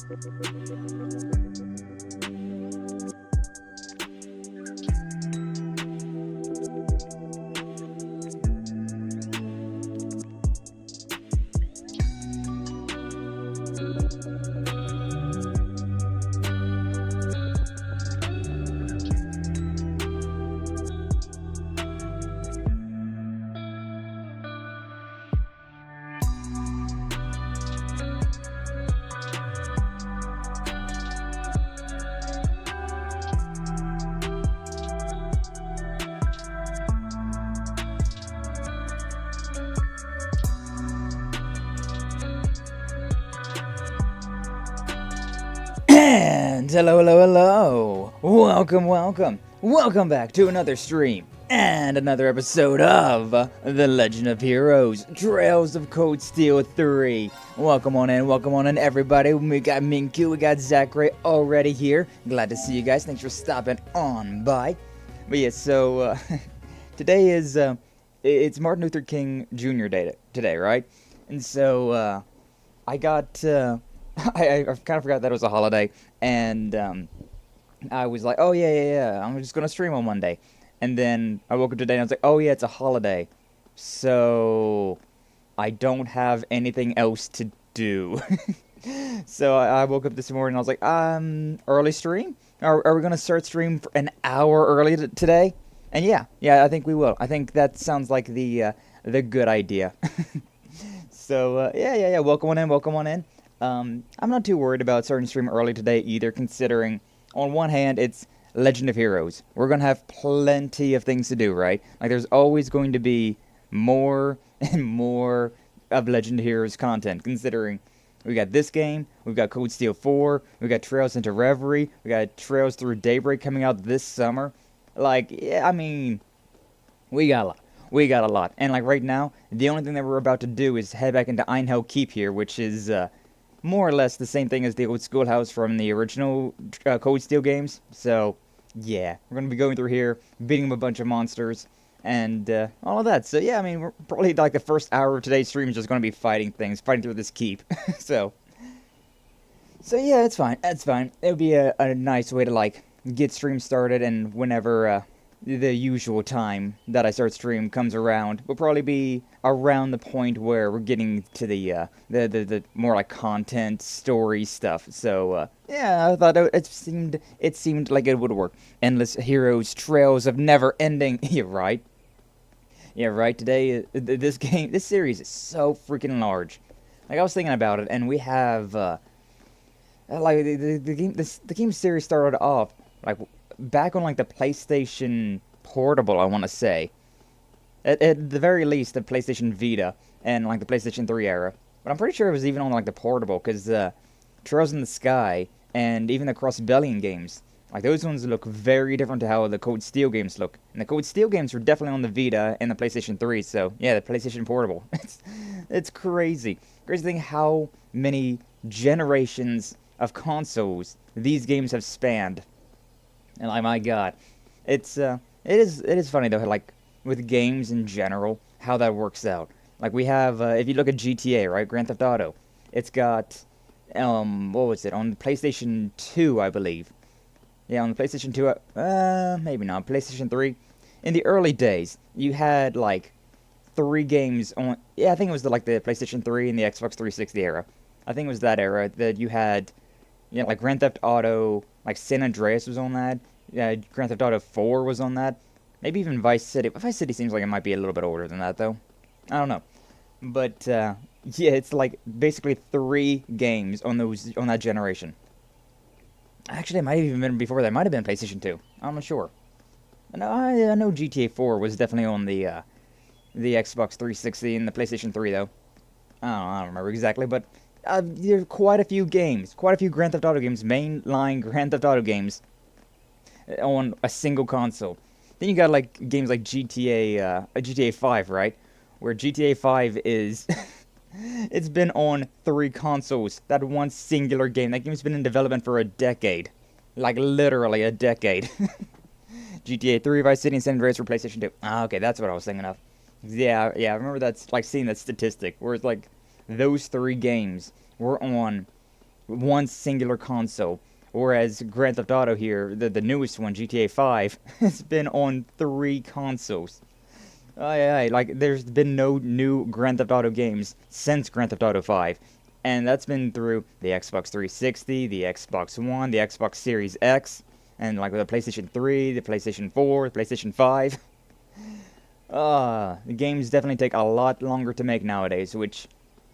And hello, welcome back to another stream and another episode of The Legend of Heroes, Trails of Cold Steel 3. Welcome on in everybody. We got Minku, we got Zachary already here. Glad to see you guys, thanks for stopping on by. But yeah, so today is, it's Martin Luther King Jr. Day today, right? And so, I got, I kind of forgot that it was a holiday, and I was like, oh yeah, I'm just gonna stream on Monday. And then I woke up today and I was like, oh yeah, it's a holiday, so I don't have anything else to do. So I woke up this morning and I was like, early stream? Are we gonna start stream for an hour early today? And yeah, I think we will. I think that sounds like the good idea. So yeah, welcome on in. I'm not too worried about starting stream early today either, considering, on one hand, it's Legend of Heroes. We're going to have plenty of things to do, right? Like, there's always going to be more and more of Legend of Heroes content, considering we got this game, we've got Cold Steel 4, we got Trails into Reverie, we got Trails Through Daybreak coming out this summer. Like, yeah, I mean, we got a lot. We got a lot. And, like, right now, the only thing that we're about to do is head back into Einhell Keep here, which is, more or less the same thing as the old schoolhouse from the original Cold Steel games. So, yeah, we're going to be going through here, beating a bunch of monsters, and all of that. So, yeah, I mean, we're probably, like, the first hour of today's stream is just going to be fighting through this keep. So, yeah, it's fine. It would be a nice way to, like, get stream started, and whenever the usual time that I start stream comes around, will probably be around the point where we're getting to the more like content story stuff. So yeah, I thought it seemed like it would work. Endless Heroes, Trails of Never Ending. You're right. Yeah, right. Today, this series is so freaking large. Like, I was thinking about it, and we have like the game series started off like back on, like, the PlayStation Portable, I want to say. At the very least, the PlayStation Vita and, like, the PlayStation 3 era. But I'm pretty sure it was even on, like, the Portable, because Trails in the Sky and even the Cross-Bellion games, like, those ones look very different to how the Cold Steel games look. And the Cold Steel games were definitely on the Vita and the PlayStation 3, so, yeah, the PlayStation Portable. It's crazy. Crazy thing how many generations of consoles these games have spanned. And, like, my god, it is funny though, like, with games in general, how that works out. Like, we have, if you look at GTA, right, Grand Theft Auto, it's got, what was it, on the PlayStation 2, I believe. Yeah, on the PlayStation 2, maybe not, PlayStation 3. In the early days, you had, like, 3 games on, yeah, I think it was the PlayStation 3 and the Xbox 360 era. I think it was that era that you had, you know, like, Grand Theft Auto, like, San Andreas was on that. Yeah, Grand Theft Auto 4 was on that. Maybe even Vice City. Vice City seems like it might be a little bit older than that, though. I don't know. But, yeah, it's like basically 3 games on that generation. Actually, it might have even been before that. It might have been PlayStation 2. I'm not sure. I know GTA 4 was definitely on the Xbox 360 and the PlayStation 3, though. I don't remember exactly, but there are quite a few games. Quite a few Grand Theft Auto games, mainline Grand Theft Auto games, on a single console. Then you got, like, games like GTA 5, right? Where GTA 5 is... it's been on 3 consoles. That one singular game. That game's been in development for a decade. Like, literally a decade. GTA 3, Vice City, and San Andreas for PlayStation 2. Okay, that's what I was thinking of. Yeah, I remember that's, like, seeing that statistic, where it's, like, those 3 games were on one singular console. Whereas Grand Theft Auto here, the newest one, GTA 5, has been on 3 consoles. Like, there's been no new Grand Theft Auto games since Grand Theft Auto 5. And that's been through the Xbox 360, the Xbox One, the Xbox Series X, and like the PlayStation 3, the PlayStation 4, the PlayStation 5. The games definitely take a lot longer to make nowadays, which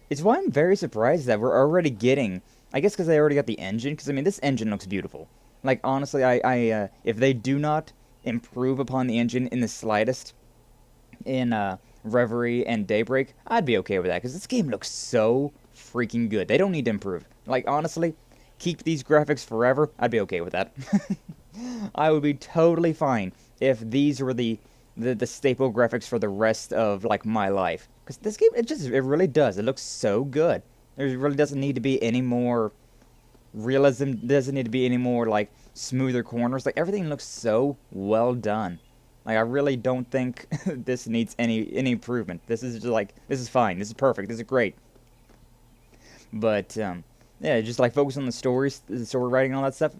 is why I'm very surprised that we're already getting... I guess because they already got the engine, because, I mean, this engine looks beautiful. Like, honestly, if they do not improve upon the engine in the slightest in Reverie and Daybreak, I'd be okay with that, because this game looks so freaking good. They don't need to improve. Like, honestly, keep these graphics forever, I'd be okay with that. I would be totally fine if these were the staple graphics for the rest of, like, my life. Because this game, it really does. It looks so good. There really doesn't need to be any more realism. Doesn't need to be any more, like, smoother corners. Like, everything looks so well done. Like, I really don't think this needs any improvement. This is just, like, this is fine. This is perfect. This is great. But, yeah, just, like, focus on the stories, the story writing and all that stuff.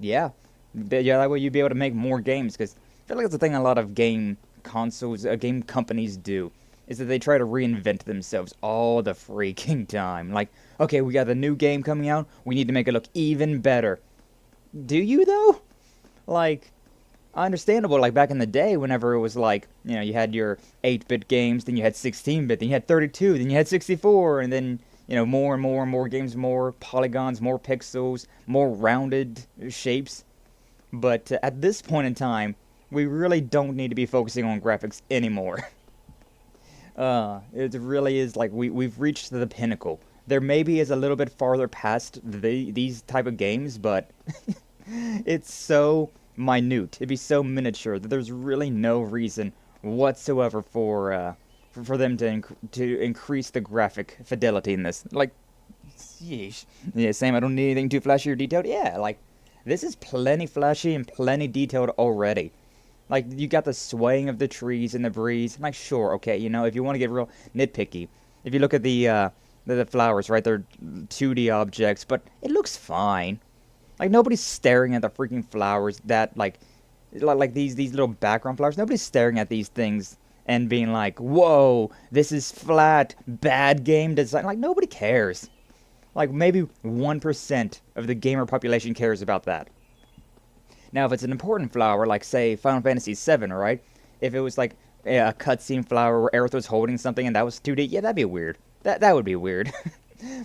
Yeah. That way you'd be able to make more games. Because I feel like that's the thing a lot of game companies do. Is that they try to reinvent themselves all the freaking time. Like, okay, we got a new game coming out, we need to make it look even better. Do you, though? Like, understandable, like, back in the day, whenever it was like, you know, you had your 8-bit games, then you had 16-bit, then you had 32, then you had 64, and then, you know, more and more and more games, more polygons, more pixels, more rounded shapes. But at this point in time, we really don't need to be focusing on graphics anymore. It really is like we've reached the pinnacle. There maybe is a little bit farther past these type of games, but it's so minute. It'd be so miniature that there's really no reason whatsoever for them to increase the graphic fidelity in this. Like, yeesh. Yeah, Sam, I don't need anything too flashy or detailed. Yeah, like, this is plenty flashy and plenty detailed already. Like, you got the swaying of the trees in the breeze. Like, sure, okay, you know, if you want to get real nitpicky, if you look at the flowers, right, they're 2D objects, but it looks fine. Like, nobody's staring at the freaking flowers that, like these little background flowers. Nobody's staring at these things and being like, whoa, this is flat, bad game design. Like, nobody cares. Like, maybe 1% of the gamer population cares about that. Now, if it's an important flower, like, say, Final Fantasy VII, right? If it was, like, a cutscene flower where Aerith was holding something and that was 2D, yeah, that'd be weird. That would be weird.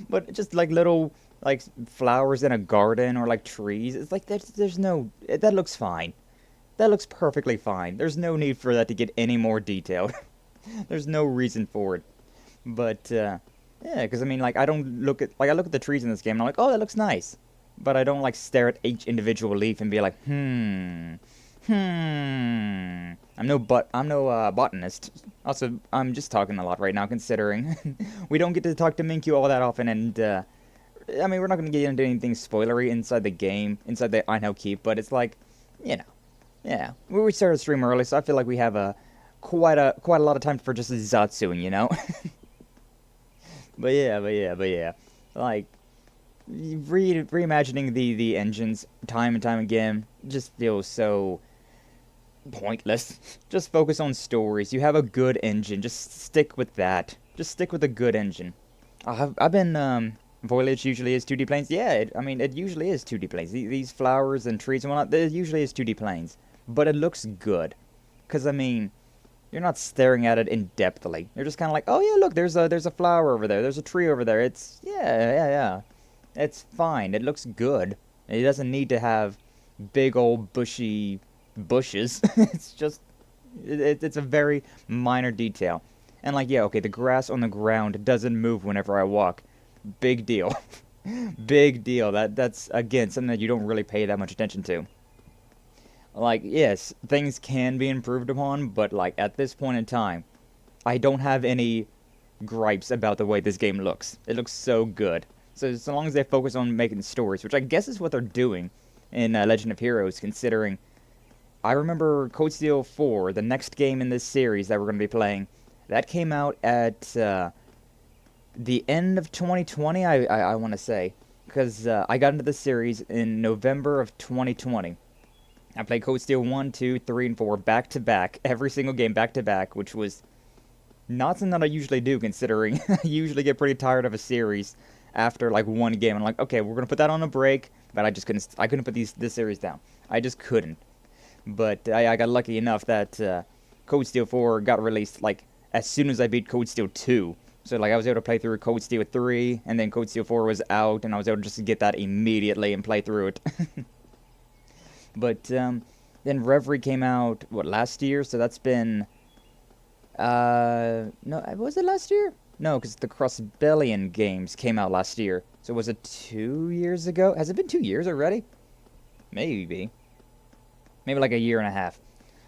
But just, like, little, like, flowers in a garden or, like, trees, it's like, there's no... That looks fine. That looks perfectly fine. There's no need for that to get any more detailed. There's no reason for it. But, yeah, because, I mean, like, I look at the trees in this game and I'm like, oh, that looks nice. But I don't, like, stare at each individual leaf and be like, I'm no botanist. Also, I'm just talking a lot right now, considering we don't get to talk to Minkyu all that often, and, I mean, we're not going to get into anything spoilery inside the game, inside the I Know Keep, but it's like, you know, yeah. We started the stream early, so I feel like we have quite a lot of time for just Zatsuing, you know? But yeah. Like, reimagining the engines time and time again just feels so pointless. Just focus on stories. You have a good engine. Just stick with that. Just stick with a good engine. I've been, foliage usually is 2D planes. Yeah, it usually is 2D planes. These flowers and trees and whatnot, it usually is 2D planes. But it looks good. Because, I mean, you're not staring at it in-depthly. You're just kind of like, oh yeah, look, there's a flower over there. There's a tree over there. It's, yeah. It's fine. It looks good. It doesn't need to have big old bushy bushes. It's just, it's a very minor detail. And like, yeah, okay, the grass on the ground doesn't move whenever I walk. Big deal. Big deal. That's, again, something that you don't really pay that much attention to. Like, yes, things can be improved upon, but like, at this point in time, I don't have any gripes about the way this game looks. It looks so good. So long as they focus on making stories, which I guess is what they're doing in Legend of Heroes, considering I remember Code Steel 4, the next game in this series that we're going to be playing, that came out at the end of 2020, I want to say. because I got into the series in November of 2020. I played Code Steel 1, 2, 3, and 4 back-to-back, every single game back-to-back, which was not something that I usually do, considering I usually get pretty tired of a series after, like, one game. I'm like, okay, we're going to put that on a break, but I couldn't put this series down. I just couldn't. But I got lucky enough that Code Steel 4 got released, like, as soon as I beat Code Steel 2. So, like, I was able to play through Code Steel 3, and then Code Steel 4 was out, and I was able to just get that immediately and play through it. But then Reverie came out, what, last year? So that's been, no, was it last year? No, because the Crossbellion games came out last year. So was it 2 years ago? Has it been 2 years already? Maybe like a year and a half.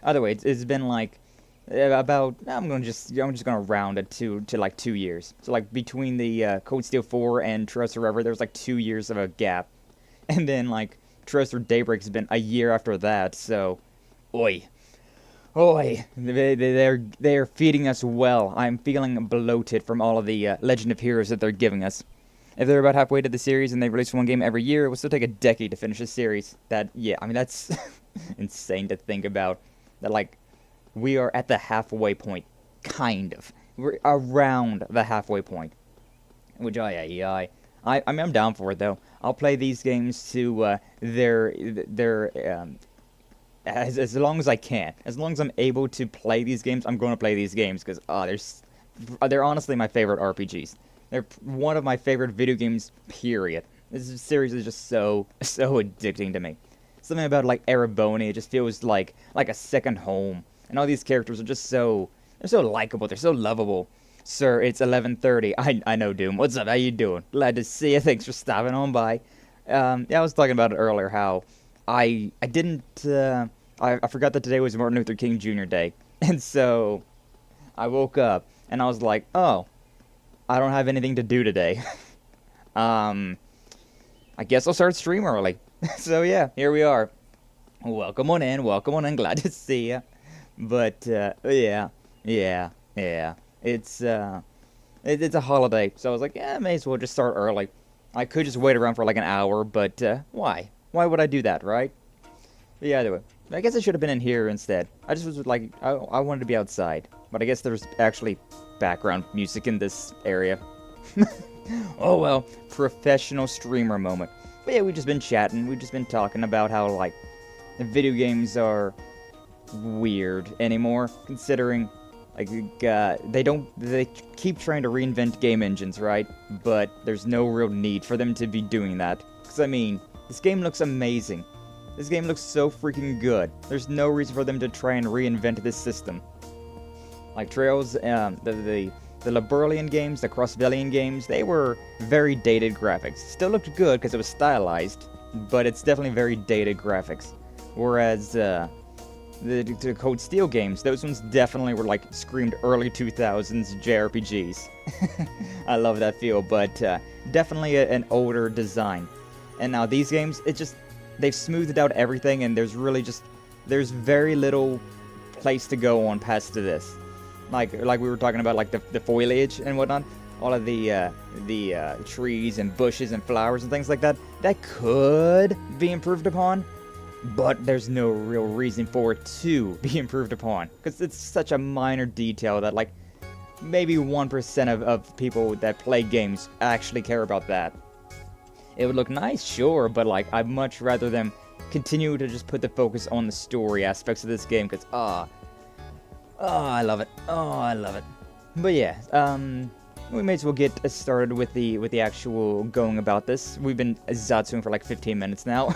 Either way, it's been like about, I'm just gonna round it to like 2 years. So like between the Code Steel 4 and Tricep Reps, there was like 2 years of a gap, and then like Tricep Daybreak's been a year after that. So, oi, they're feeding us well. I'm feeling bloated from all of the Legend of Heroes that they're giving us. If they're about halfway to the series and they release one game every year, it will still take a decade to finish a series. Yeah, I mean, that's insane to think about. That, like, we are at the halfway point, kind of. We're around the halfway point. Which, I mean, I'm down for it, though. I'll play these games to as long as I can. As long as I'm able to play these games, I'm going to play these games, because, they're honestly my favorite RPGs. They're one of my favorite video games, period. This series is just so addicting to me. Something about, like, Erebonian, it just feels like a second home. And all these characters are just they're so likable, they're so lovable. Sir, it's 11:30. I know, Doom. What's up? How you doing? Glad to see you. Thanks for stopping on by. Yeah, I was talking about it earlier, how I forgot that today was Martin Luther King Jr. Day. And so I woke up and I was like, oh, I don't have anything to do today. I guess I'll start stream early. So yeah, here we are. Welcome on in, glad to see ya. But yeah. It's a holiday, so I was like, yeah, may as well just start early. I could just wait around for like an hour, but why? Why would I do that, right? But yeah, anyway, I guess I should have been in here instead. I just was like, I wanted to be outside, but I guess there's actually background music in this area. Oh well, professional streamer moment. But yeah, we've just been chatting, we've just been talking about how, like, the video games are weird anymore, considering, like, they keep trying to reinvent game engines, right? But there's no real need for them to be doing that. Because, I mean, this game looks amazing. This game looks so freaking good. There's no reason for them to try and reinvent this system. Like Trails, the Lamare-bound games, the Crossbellion games, they were very dated graphics. Still looked good because it was stylized, but it's definitely very dated graphics. Whereas the Code Steel games, those ones definitely were like screamed early 2000s JRPGs. I love that feel, but definitely an older design. And now these games, they've smoothed out everything, and there's very little place to go on past to this. Like we were talking about, like the foliage and whatnot, all of the trees and bushes and flowers and things like that could be improved upon, but there's no real reason for it to be improved upon, because it's such a minor detail that, like, maybe 1% of people that play games actually care about that. It would look nice, sure, but, like, I'd much rather them continue to just put the focus on the story aspects of this game, because, I love it. Oh, I love it. But yeah, we may as well get started with the actual going about this. We've been zatsuing for like 15 minutes now.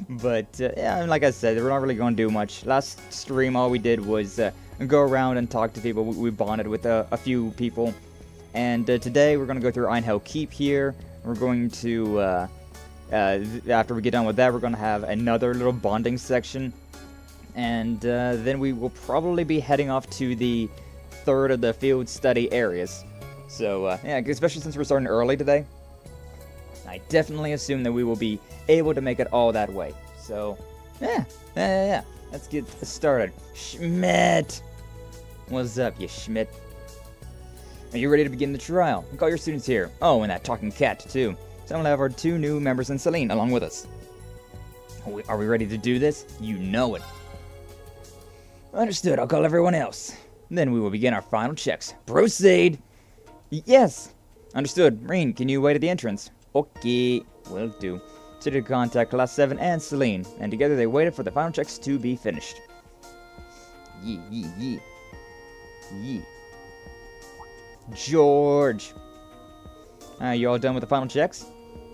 But yeah, like I said, we're not really going to do much. Last stream, all we did was go around and talk to people. We bonded with a few people. And today, we're going to go through Einhell Keep here. We're going to, after we get done with that, we're going to have another little bonding section. And then we will probably be heading off to the third of the field study areas. So, yeah, especially since we're starting early today, I definitely assume that we will be able to make it all that way. So, yeah. Let's get started. Schmidt! What's up, you Schmidt? Are you ready to begin the trial? And call your students here. Oh, and that talking cat, too. So we'll have our 2 new members and Celine along with us. Are we ready to do this? You know it. Understood. I'll call everyone else. Then we will begin our final checks. Proceed! Yes! Understood. Reen, can you wait at the entrance? Okay. Will do. So to contact Class 7 and Celine, and together they waited for the final checks to be finished. Yee. George! You all done with the final checks?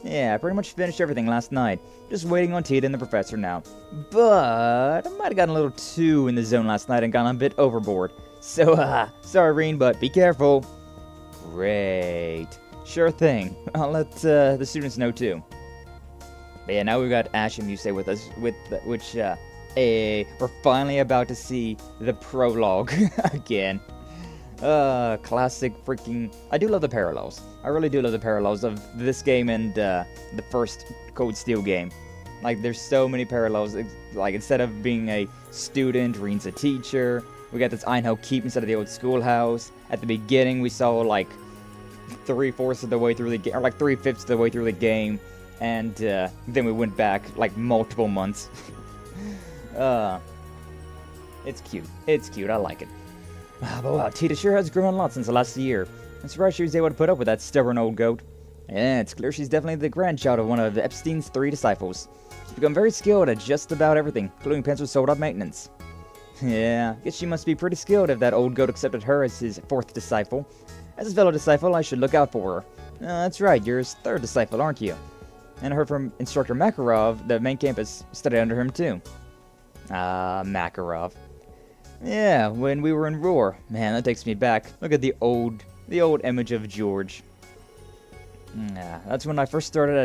Yeah, I pretty much finished everything last night. Just waiting on Tita and the professor now. But I might have gotten a little too in the zone last night and gone a bit overboard. So, sorry, Reen, but be careful. Great. Sure thing. I'll let the students know too. But yeah, now we've got Ash and Yusei with us, which we're finally about to see the prologue again. Classic freaking... I do love the parallels. I really do love the parallels of this game and the first Cold Steel game. Like, there's so many parallels. Like, instead of being a student, Reen's a teacher. We got this Einhell Keep instead of the old schoolhouse. At the beginning, we saw, like, 3/4 of the way through the game, or like 3/5 of the way through the game. And then we went back, like, multiple months. It's cute. It's cute. I like it. But wow, Tita sure has grown a lot since the last year. I'm surprised she was able to put up with that stubborn old goat. Yeah, it's clear she's definitely the grandchild of one of Epstein's 3 disciples. She's become very skilled at just about everything, including pencil sold-out maintenance. Yeah, guess she must be pretty skilled if that old goat accepted her as his 4th disciple. As his fellow disciple, I should look out for her. That's right, you're his 3rd disciple, aren't you? And I heard from Instructor Makarov that main campus studied under him too. Makarov. Yeah, when we were in Roar. Man, that takes me back. Look at the old image of George. Yeah, that's when I first started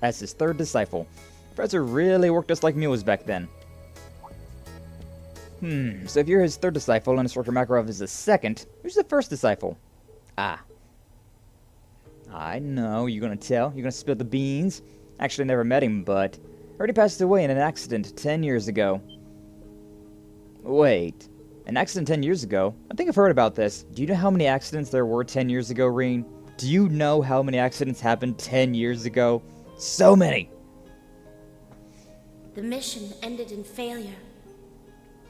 as his 3rd disciple. Professor really worked us like mules back then. So if you're his 3rd disciple and Instructor Makarov is his 2nd, who's the 1st disciple? I know, you're gonna tell? You're gonna spill the beans? Actually, never met him, but heard he passed away in an accident 10 years ago. Wait, an accident 10 years ago? I think I've heard about this. Do you know how many accidents there were 10 years ago, Reen? Do you know how many accidents happened 10 years ago? So many! The mission ended in failure.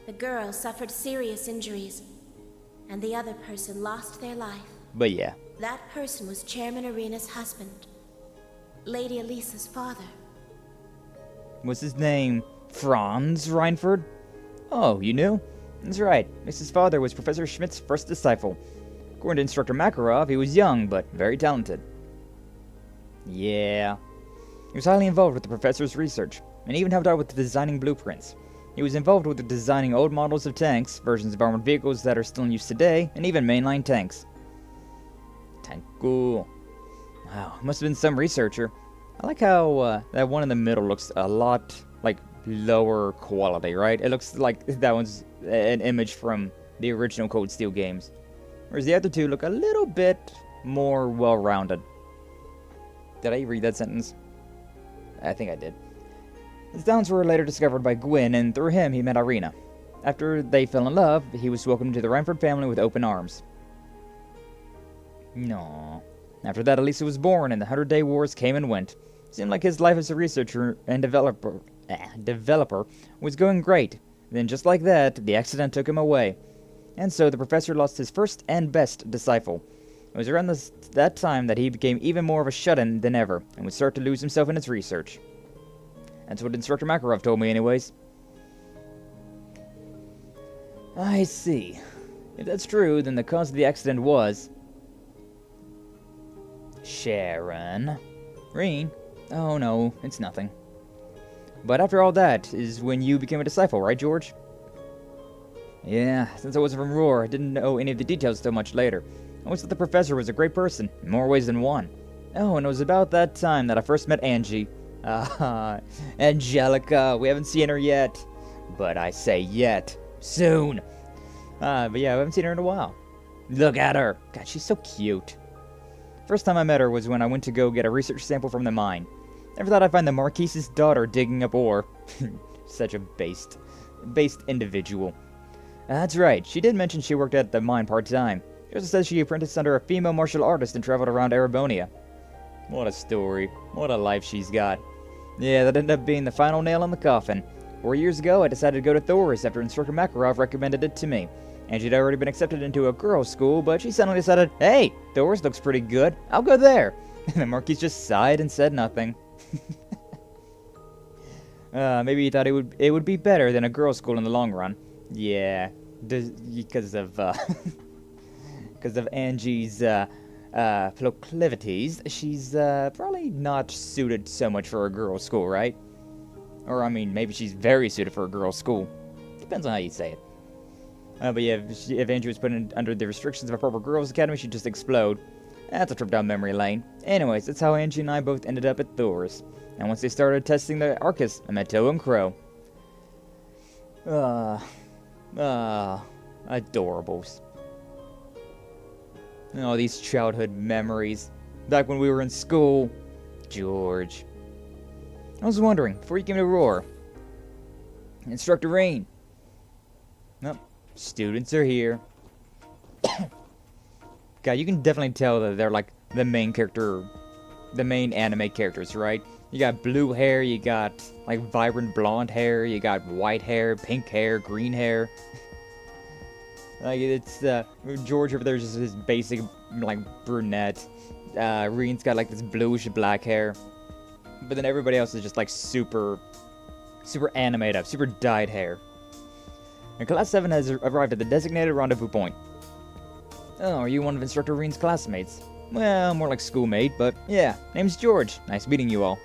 The girl suffered serious injuries, and the other person lost their life. But yeah. That person was Chairman Arena's husband, Lady Elisa's father. Was his name Franz Reinford? Oh, you knew? That's right. Mrs. Father was Professor Schmidt's 1st disciple. According to Instructor Makarov, he was young, but very talented. Yeah. He was highly involved with the professor's research, and even helped out with designing blueprints. He was involved with designing old models of tanks, versions of armored vehicles that are still in use today, and even mainline tanks. Cool. Wow, must have been some researcher. I like how that one in the middle looks a lot, like, lower quality, right? It looks like that one's an image from the original Cold Steel games. Whereas the other two look a little bit more well-rounded. Did I read that sentence? I think I did. His talents were later discovered by Gwyn, and through him he met Irina. After they fell in love, he was welcomed to the Reinford family with open arms. No. After that, Elisa was born, and the 100-Day Wars came and went. Seemed like his life as a researcher and developer was going great. Then, just like that, the accident took him away. And so the professor lost his 1st and best disciple. It was around that time that he became even more of a shut-in than ever, and would start to lose himself in his research. That's what Instructor Makarov told me anyways. I see. If that's true, then the cause of the accident was... Sharon. Reen? Oh no, it's nothing. But after all that is when you became a disciple, right, George? Yeah, since I wasn't from Roar, I didn't know any of the details till much later. I always thought the professor was a great person, in more ways than one. Oh, and it was about that time that I first met Angie. Angelica, we haven't seen her yet. But I say yet. Soon. But yeah, I haven't seen her in a while. Look at her. God, she's so cute. First time I met her was when I went to go get a research sample from the mine. Never thought I'd find the Marquise's daughter digging up ore. Such a based individual. That's right, she did mention she worked at the mine part-time. She also says she apprenticed under a female martial artist and traveled around Erebonian. What a story. What a life she's got. Yeah, that ended up being the final nail in the coffin. 4 years ago, I decided to go to Thor's after Instructor Makarov recommended it to me. And she'd already been accepted into a girls' school, but she suddenly decided, hey, Thor's looks pretty good. I'll go there. And the Marquis just sighed and said nothing. Maybe he thought it would be better than a girls' school in the long run. Yeah, because of because of Angie's proclivities, she's probably not suited so much for a girls' school, right? Or I mean, maybe she's very suited for a girls' school. Depends on how you say it. But yeah, if Angie was put under the restrictions of a proper girls' academy, she'd just explode. That's a trip down memory lane. Anyways, that's how Angie and I both ended up at Thor's. And once they started testing the Arcus, I met Toe and Crow. Adorables. Oh, these childhood memories. Back when we were in school. George. I was wondering, before you came to Roar, VTuberEN. Nope. Students are here. God, you can definitely tell that they're like the main character, the main anime characters, right? You got blue hair, you got like vibrant blonde hair, you got white hair, pink hair, green hair. Like it's George over there is just his basic like brunette. Reen's got like this bluish black hair, but then everybody else is just like super animated up, super dyed hair. And Class 7 has arrived at the designated rendezvous point. Oh, are you one of VTuberEN's classmates? Well, more like schoolmate, but yeah, name's George. Nice meeting you all.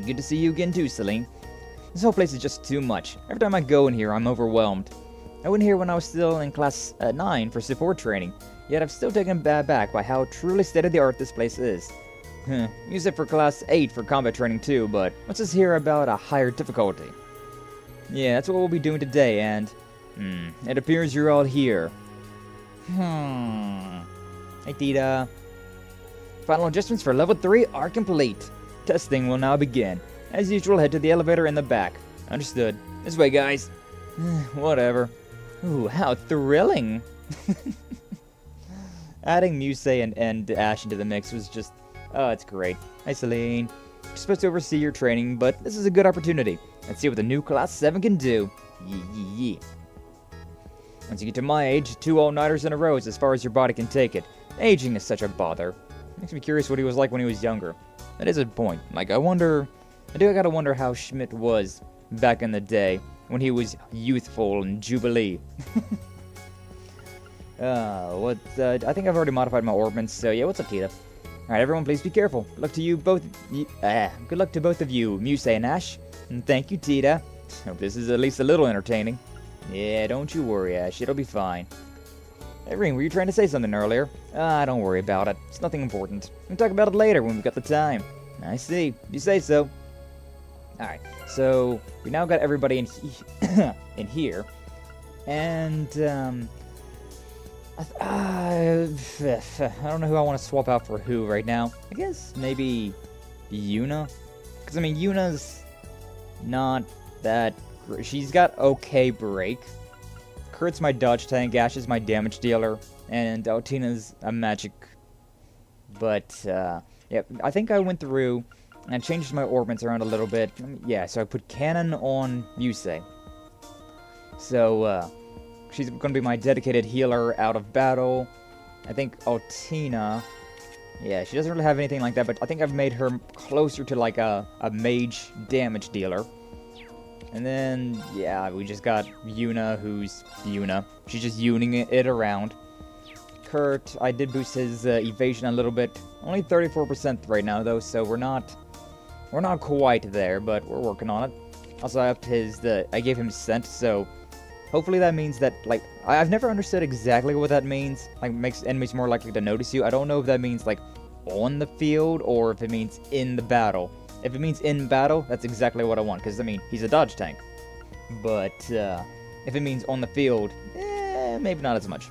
Good to see you again too, Celine. This whole place is just too much. Every time I go in here, I'm overwhelmed. I went here when I was still in Class 9 for support training, yet I'm still taken aback by how truly state-of-the-art this place is. Use it for Class 8 for combat training too, but what's this here about a higher difficulty? Yeah, that's what we'll be doing today, and... it appears you're all here. Hey, Tita. Final adjustments for level 3 are complete. Testing will now begin. As usual, head to the elevator in the back. Understood. This way, guys. Whatever. Ooh, how thrilling. Adding Musei and Ash into the mix was just... Oh, it's great. Hi, Celine. You're supposed to oversee your training, but this is a good opportunity. Let's see what the new Class 7 can do. Yee. Once you get to my age, 2 all-nighters in a row is as far as your body can take it. Aging is such a bother. Makes me curious what he was like when he was younger. That is a point. Like, I gotta wonder how Schmidt was back in the day when he was youthful and Jubilee. I think I've already modified my orbments, so yeah, what's up, Tita? Alright, everyone, please be careful. Good luck to you both. Good luck to both of you, Musei and Ash. And thank you, Tita. Hope this is at least a little entertaining. Yeah, don't you worry, Ash. It'll be fine. Hey, Reen, were you trying to say something earlier? Don't worry about it. It's nothing important. We can talk about it later when we've got the time. I see. You say so. Alright, so we now got everybody in in here. And, I don't know who I want to swap out for who right now. I guess maybe Yuna? Because, I mean, Yuna's not that great. She's got okay break. Kurt's my dodge tank, Ash is my damage dealer, and Altina's a magic. But, yeah, I think I went through and I changed my orbments around a little bit. Yeah, so I put Cannon on Musei. So, she's going to be my dedicated healer out of battle. I think Altina... Yeah, she doesn't really have anything like that, but I think I've made her closer to, like, a mage damage dealer. And then, yeah, we just got Yuna, who's Yuna. She's just Yuning it around. Kurt, I did boost his evasion a little bit. Only 34% right now, though, so we're not quite there, but we're working on it. Also, I upped I gave him scent, so hopefully that means that, like, I've never understood exactly what that means. Like, makes enemies more likely to notice you. I don't know if that means, like, on the field or if it means in the battle. If it means in battle, that's exactly what I want, because, I mean, he's a dodge tank. But, if it means on the field, maybe not as much.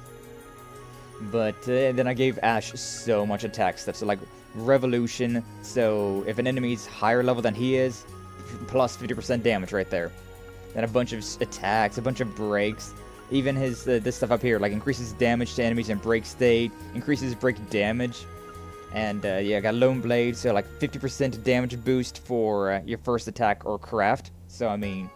But, then I gave Ash so much attack stuff, so, like, Revolution, so if an enemy's higher level than he is, plus 50% damage right there. Then a bunch of attacks, a bunch of breaks. Even his this stuff up here, like increases damage to enemies in break state, increases break damage, and yeah, got Lone Blade, so like 50% damage boost for your first attack or craft. So I mean,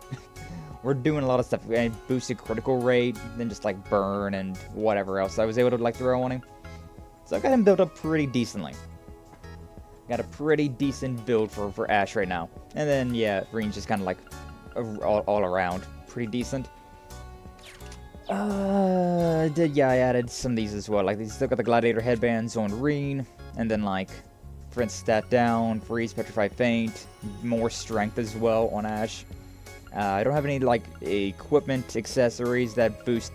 we're doing a lot of stuff. We boosted critical rate, then just like burn and whatever else I was able to like throw on him. So I got him built up pretty decently. Got a pretty decent build for Ash right now. And then yeah, Reen's just kind of like all around pretty decent. Yeah, I added some of these as well. Like, these still got the Gladiator headbands on Reen, and then, like, prevent stat down, freeze, petrify, faint, more strength as well on Ash. I don't have any, like, equipment accessories that boost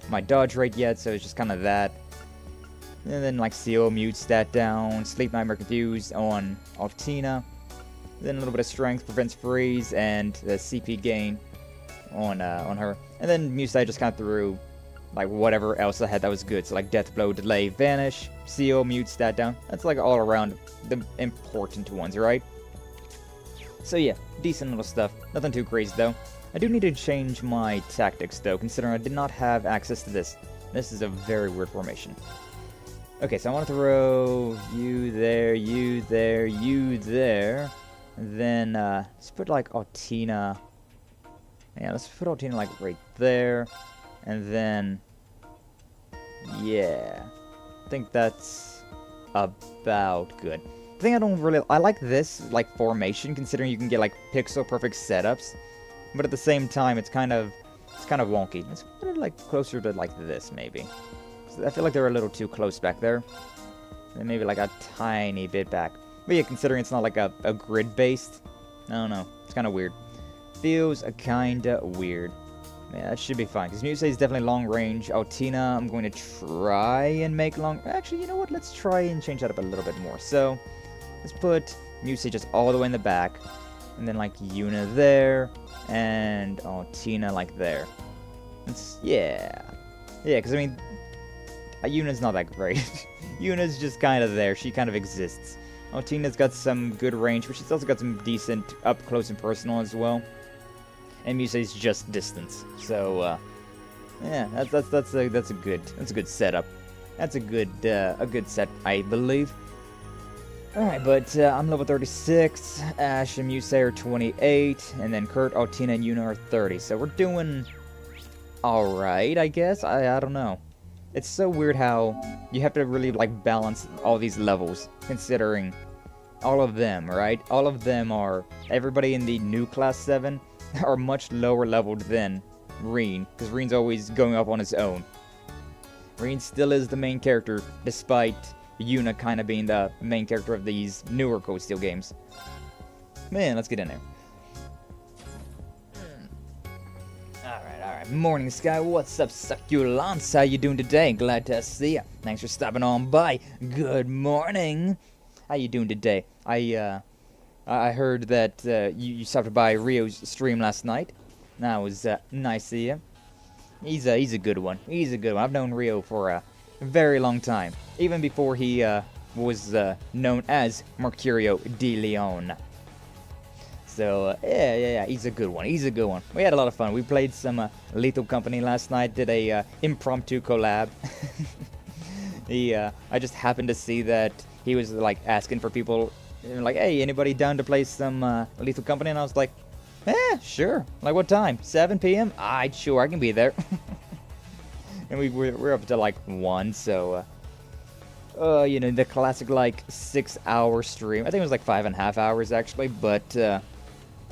my dodge rate yet, so it's just kind of that. And then, like, CO, mute, stat down, sleep, nightmare, confuse on Altina. Then a little bit of strength, prevents freeze, and the CP gain on her. And then Musai just kind of threw like whatever else I had that was good. So like death blow, delay, vanish, CO, mute, stat down. That's like all around the important ones, right? So yeah, decent little stuff. Nothing too crazy though. I do need to change my tactics though, considering I did not have access to this. This is a very weird formation. Okay, so I want to throw you there, you there, you there. And then let's put like Altina. Yeah, let's put Altina like right there. And then yeah, I think that's about good. The thing I like this like formation, considering you can get like pixel perfect setups, but at the same time it's kind of wonky. Let's put it like closer to like this maybe. I feel like they're a little too close back there. And maybe like a tiny bit back. But yeah, considering it's not like a grid based, I don't know, it's kind of weird. Feels kinda weird. Yeah, that should be fine, because Musei is definitely long range. Altina, I'm going to try and make long... Actually, you know what? Let's try and change that up a little bit more. So, let's put Musei just all the way in the back. And then, like, Yuna there. And Altina, like, there. Yeah. Yeah, because, I mean, Yuna's not that great. Yuna's just kind of there. She kind of exists. Altina's got some good range, but she's also got some decent up close and personal as well. And Musei's just distance. So yeah, that's a good setup. That's a good set, I believe. All right, but I'm level 36. Ash and Musei are 28, and then Kurt, Altina, and Yuna are 30. So we're doing all right, I guess. I don't know. It's so weird how you have to really like balance all these levels, considering all of them, right? All of them are, everybody in the new class 7 are much lower leveled than Reen, because Reen's always going up on his own. Reen still is the main character, despite Yuna kind of being the main character of these newer Cold Steel games. Man, let's get in there. Alright. Morning, Sky. What's up, succulents? How you doing today? Glad to see ya. Thanks for stopping on by. Good morning. How you doing today? I heard that you stopped by Rio's stream last night. That was nice of you. He's a good one. He's a good one. I've known Rio for a very long time, even before he was known as Mercurio de Leon. So yeah, he's a good one. He's a good one. We had a lot of fun. We played some Lethal Company last night. Did a impromptu collab. I just happened to see that he was like asking for people. Like, hey, anybody down to play some Lethal Company? And I was like, sure. Like, what time? 7 p.m.? Alright, sure, I can be there. And we're up to, like, 1, so... you know, the classic, like, 6-hour stream. I think it was, like, 5.5 hours, actually, but,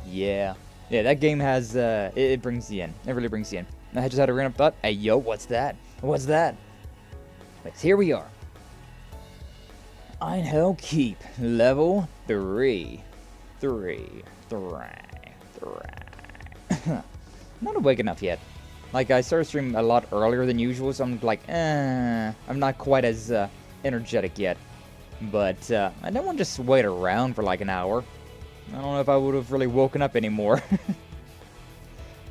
yeah. Yeah, that game has, it brings you in. It really brings you in. I just had a random thought. Hey, yo, what's that? What's that? But here we are. Einhell Keep, level 3. Not awake enough yet. Like, I started streaming a lot earlier than usual, so I'm like, I'm not quite as energetic yet. But I don't want to just wait around for like an hour. I don't know if I would have really woken up anymore.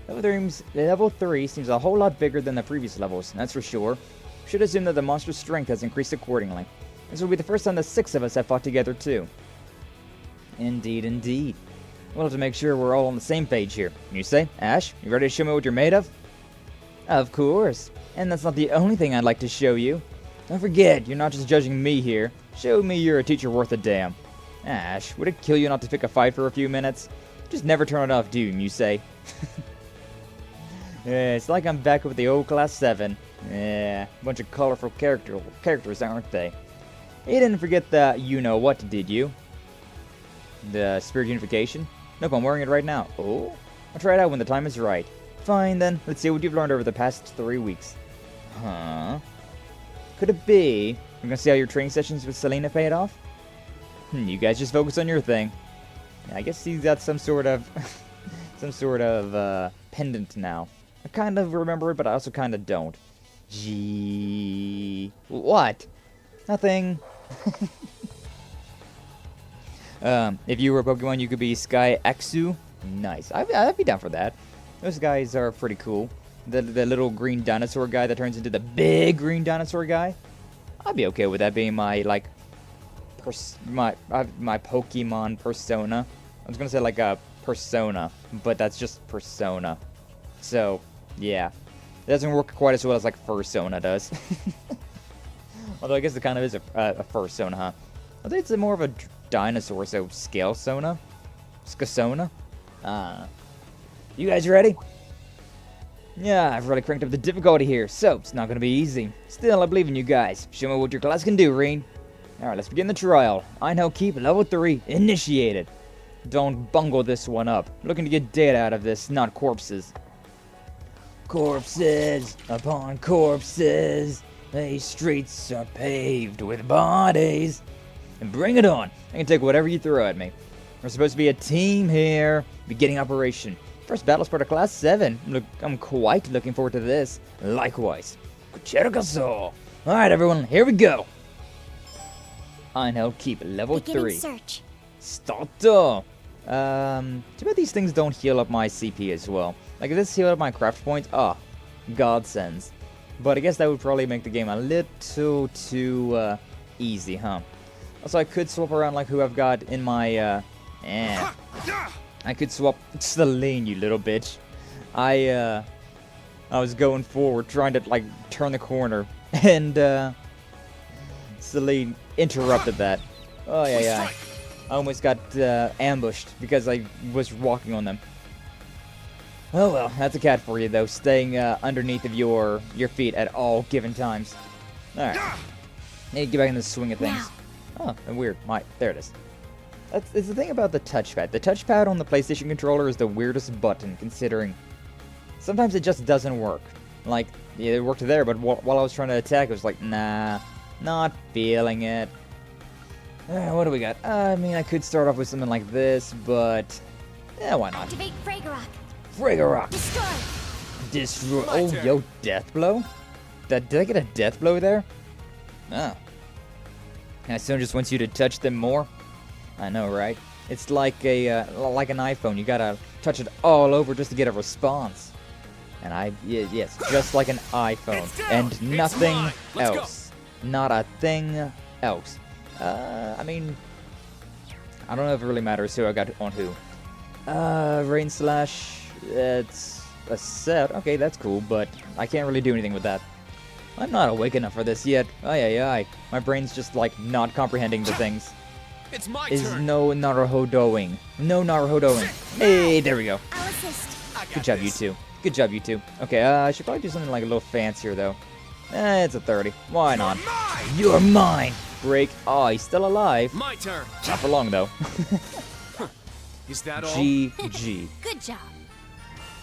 Level 3 seems a whole lot bigger than the previous levels, that's for sure. Should assume that the monster's strength has increased accordingly. This will be the first time the 6 of us have fought together, too. Indeed. We'll have to make sure we're all on the same page here. You say, Ash, you ready to show me what you're made of? Of course. And that's not the only thing I'd like to show you. Don't forget, you're not just judging me here. Show me you're a teacher worth a damn. Ash, would it kill you not to pick a fight for a few minutes? Just never turn it off, do you say? Yeah, it's like I'm back with the old class 7. Yeah, bunch of colorful characters, aren't they? You didn't forget the you-know-what, did you? The spirit unification? Nope, I'm wearing it right now. Oh? I'll try it out when the time is right. Fine, then. Let's see what you've learned over the past 3 weeks. Huh? Could it be we're gonna see how your training sessions with Selena paid off? You guys just focus on your thing. I guess he's got some sort of pendant now. I kind of remember it, but I also kind of don't. Gee, what? Nothing. If you were a Pokemon, you could be Sky Exu. Nice. I'd be down for that. Those guys are pretty cool. The little green dinosaur guy that turns into the big green dinosaur guy. I'd be okay with that being my my Pokemon persona. I was gonna say like a persona, but that's just persona. So yeah, it doesn't work quite as well as like Fursona does. Although I guess it kind of is a Fursona, huh? I think it's more of a dinosaur, so Scalesona, Skasona. You guys ready? Yeah, I've really cranked up the difficulty here, so it's not gonna be easy. Still, I believe in you guys. Show me what your class can do, Reen. Alright, let's begin the trial. I know keep level 3 initiated. Don't bungle this one up. Looking to get data out of this, not corpses. Corpses upon corpses. These streets are paved with bodies. And bring it on. I can take whatever you throw at me. We're supposed to be a team here. Beginning operation. First battle sport of class 7. Look, I'm quite looking forward to this. Likewise. Alright everyone, here we go. I know keep level 3. Search. Start. Too bad these things don't heal up my CP as well. Like if this healed up my craft points, godsends. But I guess that would probably make the game a little too easy, huh? Also, I could swap around like who I've got in my I could swap Celine, you little bitch. I was going forward, trying to like turn the corner, and Celine interrupted that. Oh yeah. I almost got ambushed because I was walking on them. Oh well, that's a cat for you though, staying underneath of your feet at all given times. Alright. Need to get back in the swing of things. Oh, weird. There it is. It's the thing about the touchpad. The touchpad on the PlayStation controller is the weirdest button, considering sometimes it just doesn't work. Like, yeah, it worked there, but while I was trying to attack, it was like, nah, not feeling it. What do we got? I mean, I could start off with something like this, but yeah, why not? Activate Fragorock. Fragorock. Destroy. Destroy. Oh, yo, death blow? Did I get a death blow there? Oh. And I still just wants you to touch them more. I know, right? It's like like an iPhone. You gotta touch it all over just to get a response. And yes, just like an iPhone, and nothing else. Not a thing else. I mean, I don't know if it really matters who I got on who. Rain Slash. It's a set. Okay, that's cool, but I can't really do anything with that. I'm not awake enough for this yet. Ay. My brain's just like not comprehending the things. It's my Is turn. no Naruhodoing. No Naruhodoing. Hey, there we go. I'll assist. Good job, you two. Good job, you two. Okay, I should probably do something like a little fancier, though. It's a 30. Why not? You're mine! Break. Oh, he's still alive. My turn. Not for long, though. Is that all? GG. Good job.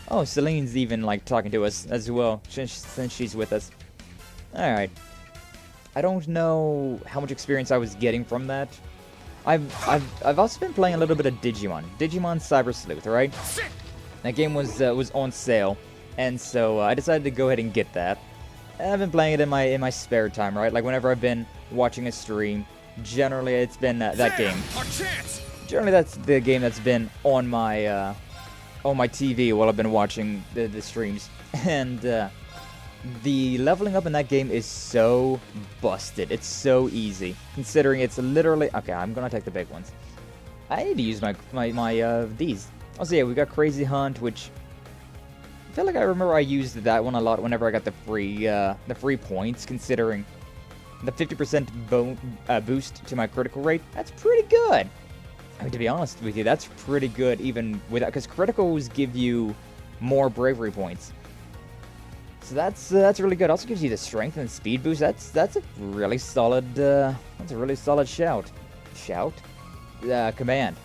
Oh, Celine's even, like, talking to us as well, since she's with us. Alright. I don't know how much experience I was getting from that. I've also been playing a little bit of Digimon. Digimon Cyber Sleuth, right? That game was on sale, and so I decided to go ahead and get that. And I've been playing it in my spare time, right? Like whenever I've been watching a stream, generally it's been that game. Generally that's the game that's been on my TV while I've been watching the streams. And the leveling up in that game is so busted. It's so easy, considering it's literally... Okay, I'm gonna take the big ones. I need to use my these. Also, yeah, we got Crazy Hunt, which feel like I remember I used that one a lot whenever I got the free points, considering the 50% boost to my critical rate. That's pretty good. I mean, to be honest with you, that's pretty good even without, because criticals give you more bravery points. So that's really good. Also gives you the strength and speed boost. That's a really solid shout. Command.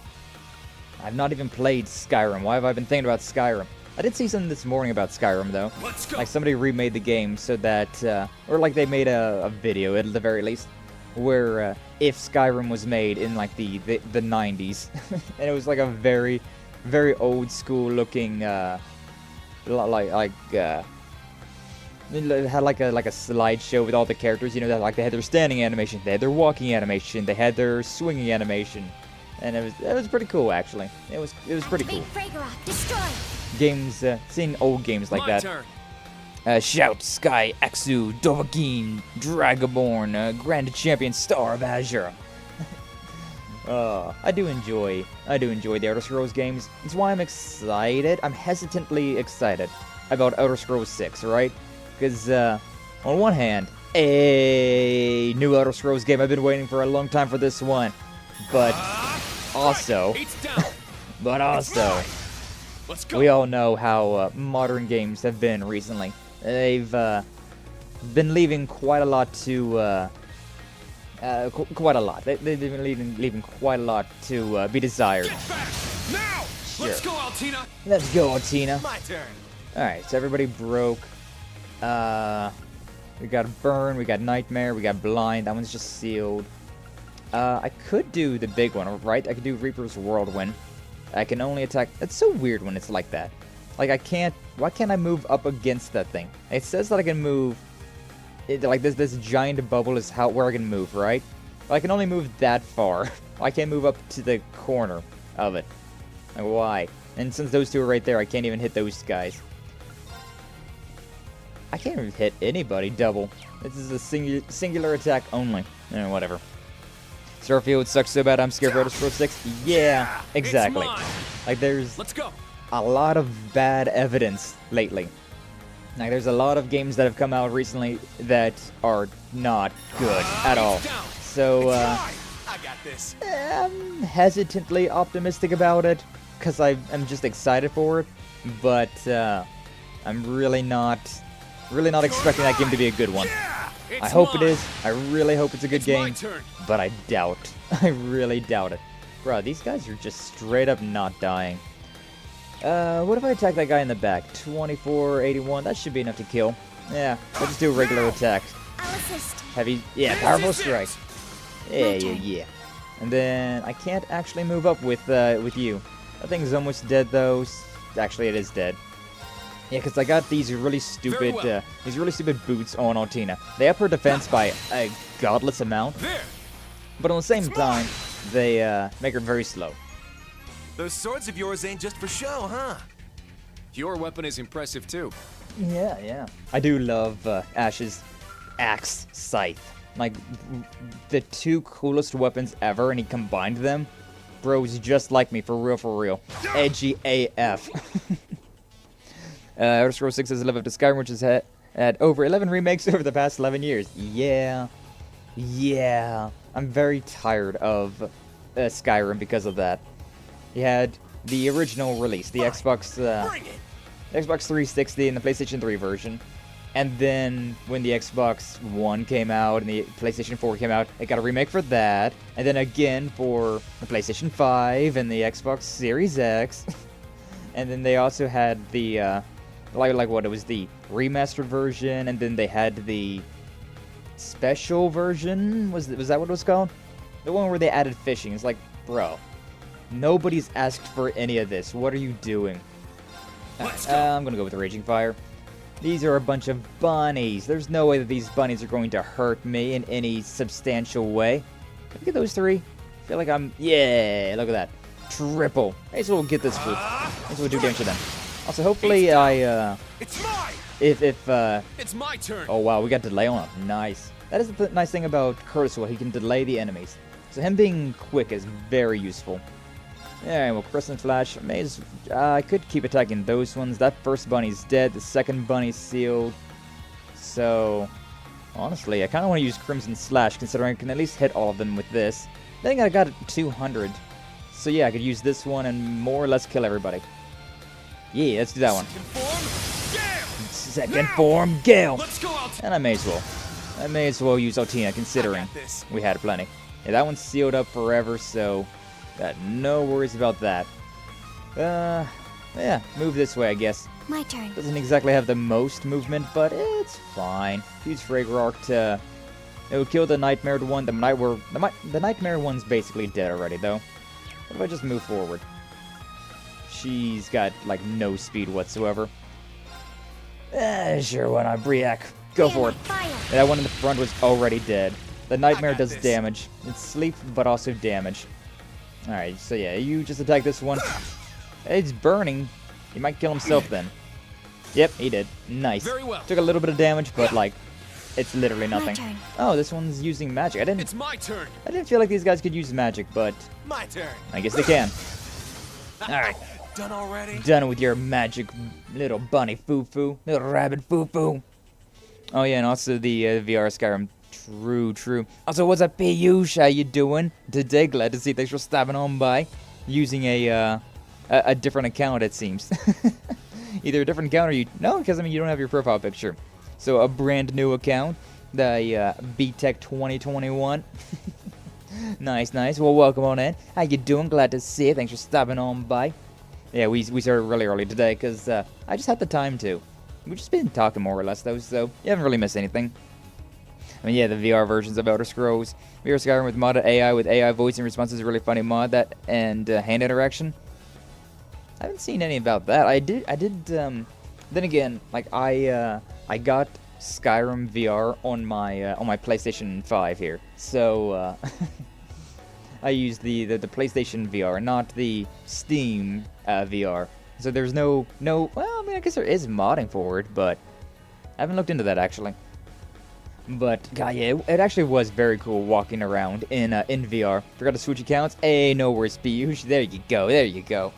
I've not even played Skyrim. Why have I been thinking about Skyrim? I did see something this morning about Skyrim though. Let's go. Like somebody remade the game so that, or like they made a video at the very least, where if Skyrim was made in like the 90s, and it was like a very, very old school looking, it had like a slideshow with all the characters, you know, that like they had their standing animation, they had their walking animation, they had their swinging animation, and it was pretty cool actually. It was pretty cool. Games, seeing old games like that. Shout, Sky, Axu, Dovahkiin, Dragonborn, Grand Champion, Star of Azure. I do enjoy the Elder Scrolls games. That's why I'm excited. I'm hesitantly excited about Elder Scrolls 6, right? Because, on one hand, a new Elder Scrolls game. I've been waiting for a long time for this one. But also, we all know how modern games have been recently. They've been leaving quite a lot to, quite a lot. They've been leaving quite a lot to be desired. Now! Sure. Let's go, Altina! Let's go, Altina. My turn. Alright, so everybody broke. We got Burn, we got Nightmare, we got Blind. That one's just sealed. I could do the big one, right? I could do Reaper's Whirlwind. I can only attack. It's so weird when it's like that. Like, I can't. Why can't I move up against that thing? It says that I can move. Like, this giant bubble is where I can move, right? But I can only move that far. I can't move up to the corner of it. Like, why? And since those two are right there, I can't even hit those guys. I can't even hit anybody double. This is a singular attack only. Whatever. Starfield sucks so bad I'm scared of Elder Scrolls 6. Yeah, exactly. Like, there's a lot of bad evidence lately. Like, there's a lot of games that have come out recently that are not good at all. So, I got this. I'm hesitantly optimistic about it, because I'm just excited for it, but I'm really not expecting that game to be a good one. I hope it is. I really hope it's a good game, but I doubt. I really doubt it. Bro, these guys are just straight up not dying. What if I attack that guy in the back? 2481, that should be enough to kill. Yeah, I'll just do a regular attack. Heavy, yeah, powerful strike. Yeah. And then I can't actually move up with you. That thing's almost dead though. Actually, it is dead. Yeah, because I got these really stupid boots on Altina. They up her defense by a godless amount, but on the same time, they make her very slow. Those swords of yours ain't just for show, huh? Your weapon is impressive too. Yeah. I do love Ash's axe scythe. Like, the two coolest weapons ever, and he combined them. Bro's just like me, for real. Edgy AF. Elder Scrolls 6 has a live up to Skyrim, which has had over 11 remakes over the past 11 years. Yeah. I'm very tired of Skyrim because of that. You had the original release, the Xbox 360 and the PlayStation 3 version. And then when the Xbox One came out and the PlayStation 4 came out, it got a remake for that. And then again for the PlayStation 5 and the Xbox Series X. And then they also had the it was the remastered version, and then they had the special version. Was that what it was called? The one where they added fishing. It's like, bro, nobody's asked for any of this. What are you doing? I'm gonna go with the Raging Fire. These are a bunch of bunnies. There's no way that these bunnies are going to hurt me in any substantial way. Look at those three. I feel like yeah, look at that. Triple. Maybe we'll get this group. Maybe we'll do damage to them. Also, hopefully It's mine. It's my turn. Oh wow, we got delay on him. Nice. That is the nice thing about Kurzweil. He can delay the enemies. So him being quick is very useful. Yeah, well, Crescent Flash, I could keep attacking those ones. That first bunny's dead, the second bunny's sealed. So, honestly, I kind of want to use Crimson Slash, considering I can at least hit all of them with this. I think I got 200. So yeah, I could use this one and more or less kill everybody. Yeah, let's do that one. Second form, Gale! Let's go out. And I may as well. I may as well use Altina, considering we had plenty. Yeah, that one's sealed up forever, so got no worries about that. Yeah, move this way, I guess. My turn. Doesn't exactly have the most movement, but it's fine. Use Fragor Arc to... It would kill the Nightmare one. The Nightmare one's basically dead already, though. What if I just move forward? She's got, like, no speed whatsoever. Sure, why not? Briac. Go for it. Fire. That one in the front was already dead. The Nightmare does this. damage. It's sleep, but also damage. Alright, so yeah, you just attack this one. It's burning. He might kill himself then. Yep, he did. Nice. Very well. Took a little bit of damage, but like, it's literally nothing. turn. Oh, this one's using magic. It's my turn. I didn't feel like these guys could use magic, but My turn. I guess they can. Alright, Done already? done with your magic little bunny foo-foo. Little rabbit foo-foo. Oh yeah, and also the VR Skyrim. True. Also, what's up, Piyush? How you doing today? Glad to see. Thanks for stopping on by. Using a different account, it seems. Either a different account or you... No, because, I mean, you don't have your profile picture. So, a brand new account. The BTech 2021. Nice. Well, welcome on in. How you doing? Glad to see you. Thanks for stopping on by. Yeah, we started really early today because I just had the time to. We've just been talking more or less, though, so you haven't really missed anything. I mean, yeah, the VR versions of Elder Scrolls. VR Skyrim with modded AI, with AI voice and responses, a really funny mod, that, and hand interaction. I haven't seen any about that. I did, then again, like, I got Skyrim VR on my PlayStation 5 here. So, I used the PlayStation VR, not the Steam VR. So there's no, well, I mean, I guess there is modding for it, but I haven't looked into that, actually. But, God, yeah, it actually was very cool walking around in VR. Forgot to switch accounts? Hey, no worries, Piyush. There you go.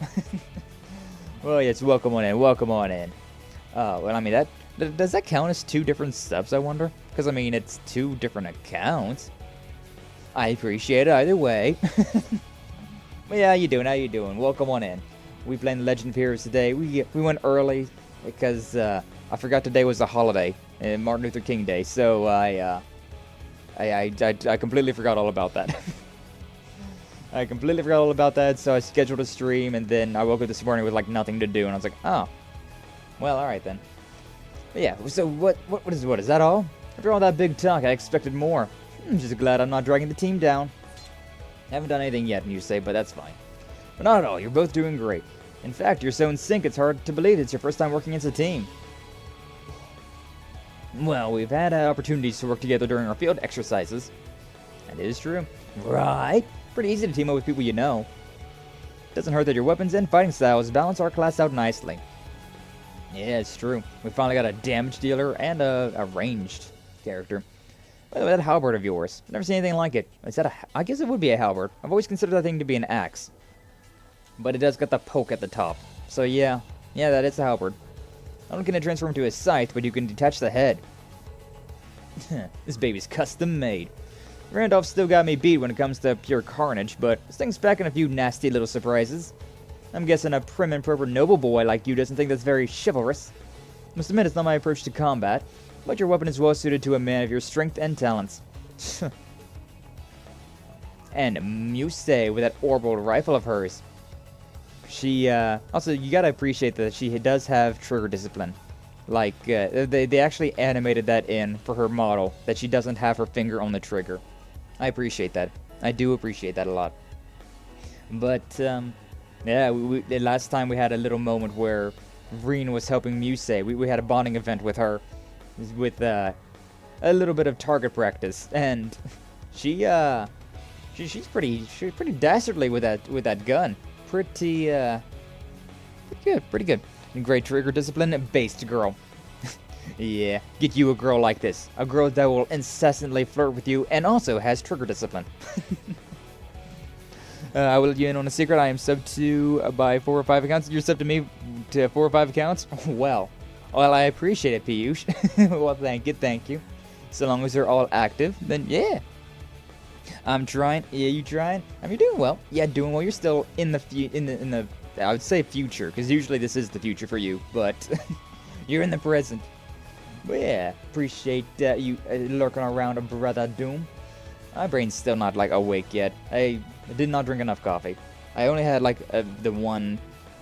Well, yes, welcome on in. Well, I mean, does that count as two different subs, I wonder? Because, I mean, it's two different accounts. I appreciate it either way. But yeah, how you doing? Welcome on in. We playing the Legend of Heroes today. We went early because I forgot today was a holiday. Martin Luther King Day, so I completely forgot all about that. So I scheduled a stream, and then I woke up this morning with like nothing to do, and I was like, oh, well, all right then. But yeah, so what is that all? After all that big talk, I expected more. I'm just glad I'm not dragging the team down. Haven't done anything yet, you say, but that's fine. But not at all, you're both doing great. In fact, you're so in sync, it's hard to believe it's your first time working as a team. Well, we've had opportunities to work together during our field exercises. That is true. Right. Pretty easy to team up with people you know. Doesn't hurt that your weapons and fighting styles balance our class out nicely. Yeah, it's true. We finally got a damage dealer and a ranged character. By the way, that halberd of yours. I've never seen anything like it. I guess it would be a halberd. I've always considered that thing to be an axe. But it does got the poke at the top. So yeah, that is a halberd. I'm not going to transform into a scythe, but you can detach the head. This baby's custom made. Randolph still got me beat when it comes to pure carnage, but this thing's packing a few nasty little surprises. I'm guessing a prim and proper noble boy like you doesn't think that's very chivalrous. Must admit it's not my approach to combat, but your weapon is well suited to a man of your strength and talents. And Muse with that orbital rifle of hers. She, also, you gotta appreciate that she does have trigger discipline. Like, they actually animated that in for her model, that she doesn't have her finger on the trigger. I appreciate that. I do appreciate that a lot. But, yeah, last time we had a little moment where Vreen was helping Muse. We had a bonding event with her, with, a little bit of target practice, and she's pretty dastardly with that gun. Pretty good. Great trigger discipline, based girl. Yeah, get you a girl like this. A girl that will incessantly flirt with you and also has trigger discipline. I will let you in on a secret. I am sub to by 4 or 5 accounts. You're sub to me to 4 or 5 accounts? Well, I appreciate it, Piyush. Well, thank you. So long as they're all active, then yeah. I'm trying. Yeah, you trying? I mean, you're doing well. Yeah, doing well. You're still in the I would say future, because usually this is the future for you, but you're in the present. But yeah, appreciate you lurking around, brother Doom. My brain's still not like awake yet. I did not drink enough coffee. I only had like the one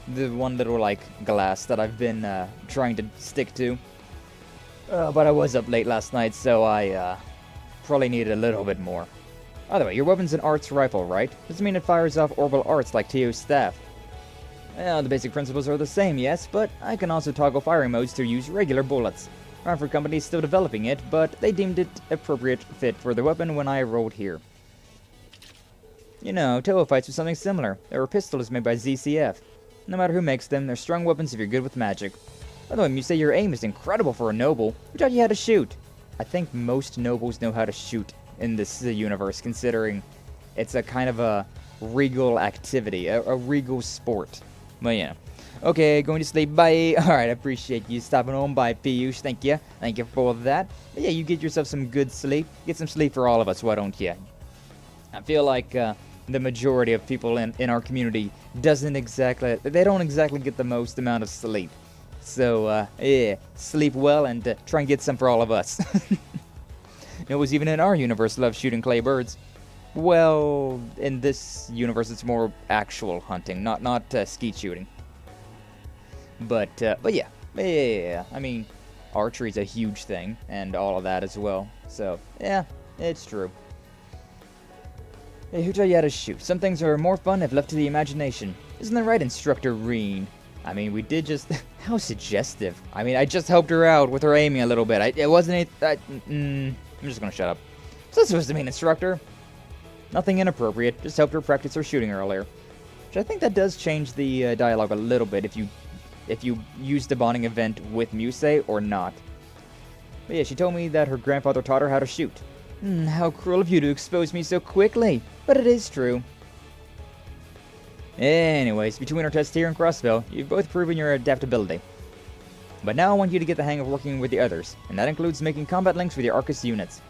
little like glass that I've been trying to stick to. But I was up late last night, so I probably needed a little bit more. By the way, your weapon's an arts rifle, right? Doesn't mean it fires off orbital arts like Teo's staff. Well, the basic principles are the same, yes, but I can also toggle firing modes to use regular bullets. Roundford Company is still developing it, but they deemed it appropriate fit for the weapon when I rolled here. You know, Toho fights with something similar. There are pistols made by ZCF. No matter who makes them, they're strong weapons if you're good with magic. By the way, you say your aim is incredible for a noble. Who taught you how to shoot? I think most nobles know how to shoot in this universe, considering it's a kind of a regal activity, a regal sport. But yeah. Okay, going to sleep. Bye. Alright, I appreciate you stopping on by, Piyush. Thank you. Thank you for that. But yeah, you get yourself some good sleep. Get some sleep for all of us, why don't you? I feel like the majority of people in our community they don't exactly get the most amount of sleep. So, yeah, sleep well and try and get some for all of us. It was even in our universe love shooting clay birds. Well, in this universe it's more actual hunting, not skeet shooting. But yeah. I mean, archery's a huge thing, and all of that as well. So, yeah, it's true. Hey, who taught you how to shoot? Some things are more fun if left to the imagination. Isn't that right, Instructor Reen? I mean, we did just... How suggestive. I mean, I just helped her out with her aiming a little bit. It wasn't... I'm just gonna shut up. What's that supposed to mean, Instructor? Nothing inappropriate. Just helped her practice her shooting earlier. Which I think that does change the dialogue a little bit if you use the bonding event with Musei or not. But yeah, she told me that her grandfather taught her how to shoot. How cruel of you to expose me so quickly. But it is true. Anyways, between our tests here in Crossville, you've both proven your adaptability. But now I want you to get the hang of working with the others, and that includes making combat links with your Arcus units.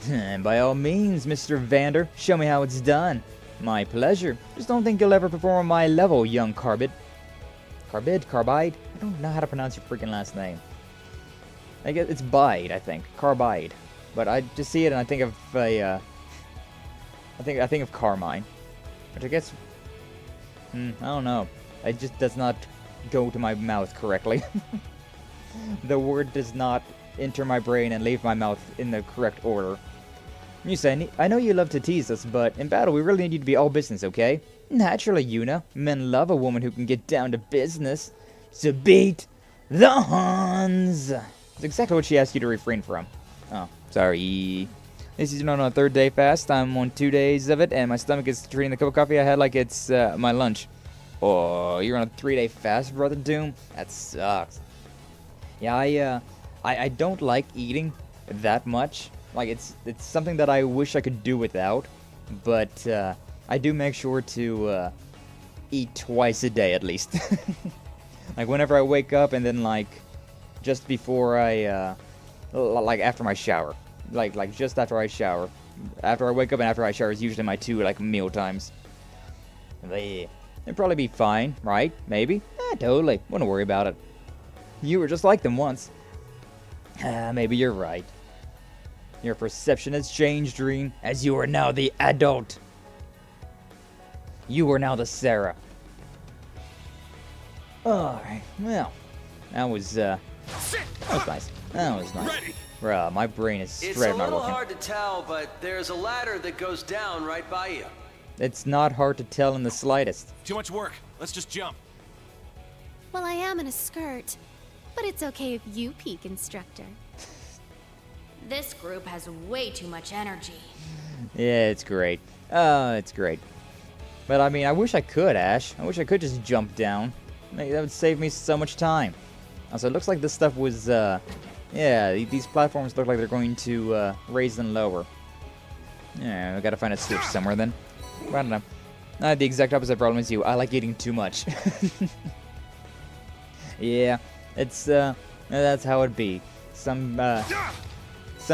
And by all means, Mr. Vander, show me how it's done. My pleasure. Just don't think you'll ever perform on my level, young Carbide? Carbide? I don't know how to pronounce your freaking last name. I guess it's Bide, I think. Carbide. But I just see it and I think of I think of Carmine. Which I guess... I don't know. It just does not go to my mouth correctly. The word does not enter my brain and leave my mouth in the correct order. You say, I know you love to tease us, but in battle we really need you to be all business, okay? Naturally, Yuna. Men love a woman who can get down to business. So beat the Huns! That's exactly what she asked you to refrain from. Oh, sorry. This is not on a 3rd day fast. I'm on 2 days of it, and my stomach is treating the cup of coffee I had like it's my lunch. Oh, you're on a 3-day fast, Brother Doom? That sucks. Yeah, I don't like eating that much. Like, it's something that I wish I could do without. But, I do make sure to eat twice a day at least. Like, whenever I wake up and then, like, just before I, like, after my shower. Like just after I shower. After I wake up and after I shower is usually my 2, like, meal times. It'd probably be fine, right? Maybe? Totally. Wouldn't worry about it. You were just like them once. Maybe you're right. Your perception has changed, Reen, as you are now the adult. You are now the Sarah. Alright, well, that was nice. That was nice. Ready. Bruh, my brain is straight not working. It's a little hard to tell, but there's a ladder that goes down right by you. It's not hard to tell in the slightest. Too much work. Let's just jump. Well, I am in a skirt, but it's okay if you peek, Instructor. This group has way too much energy. Yeah, it's great. It's great. But I mean, I wish I could, Ash. I wish I could just jump down. That would save me so much time. Also, it looks like this stuff was, yeah, these platforms look like they're going to raise and lower. Yeah, we gotta find a switch somewhere then. I don't know. I had the exact opposite problem as you. I like eating too much. Yeah, it's that's how it be. Some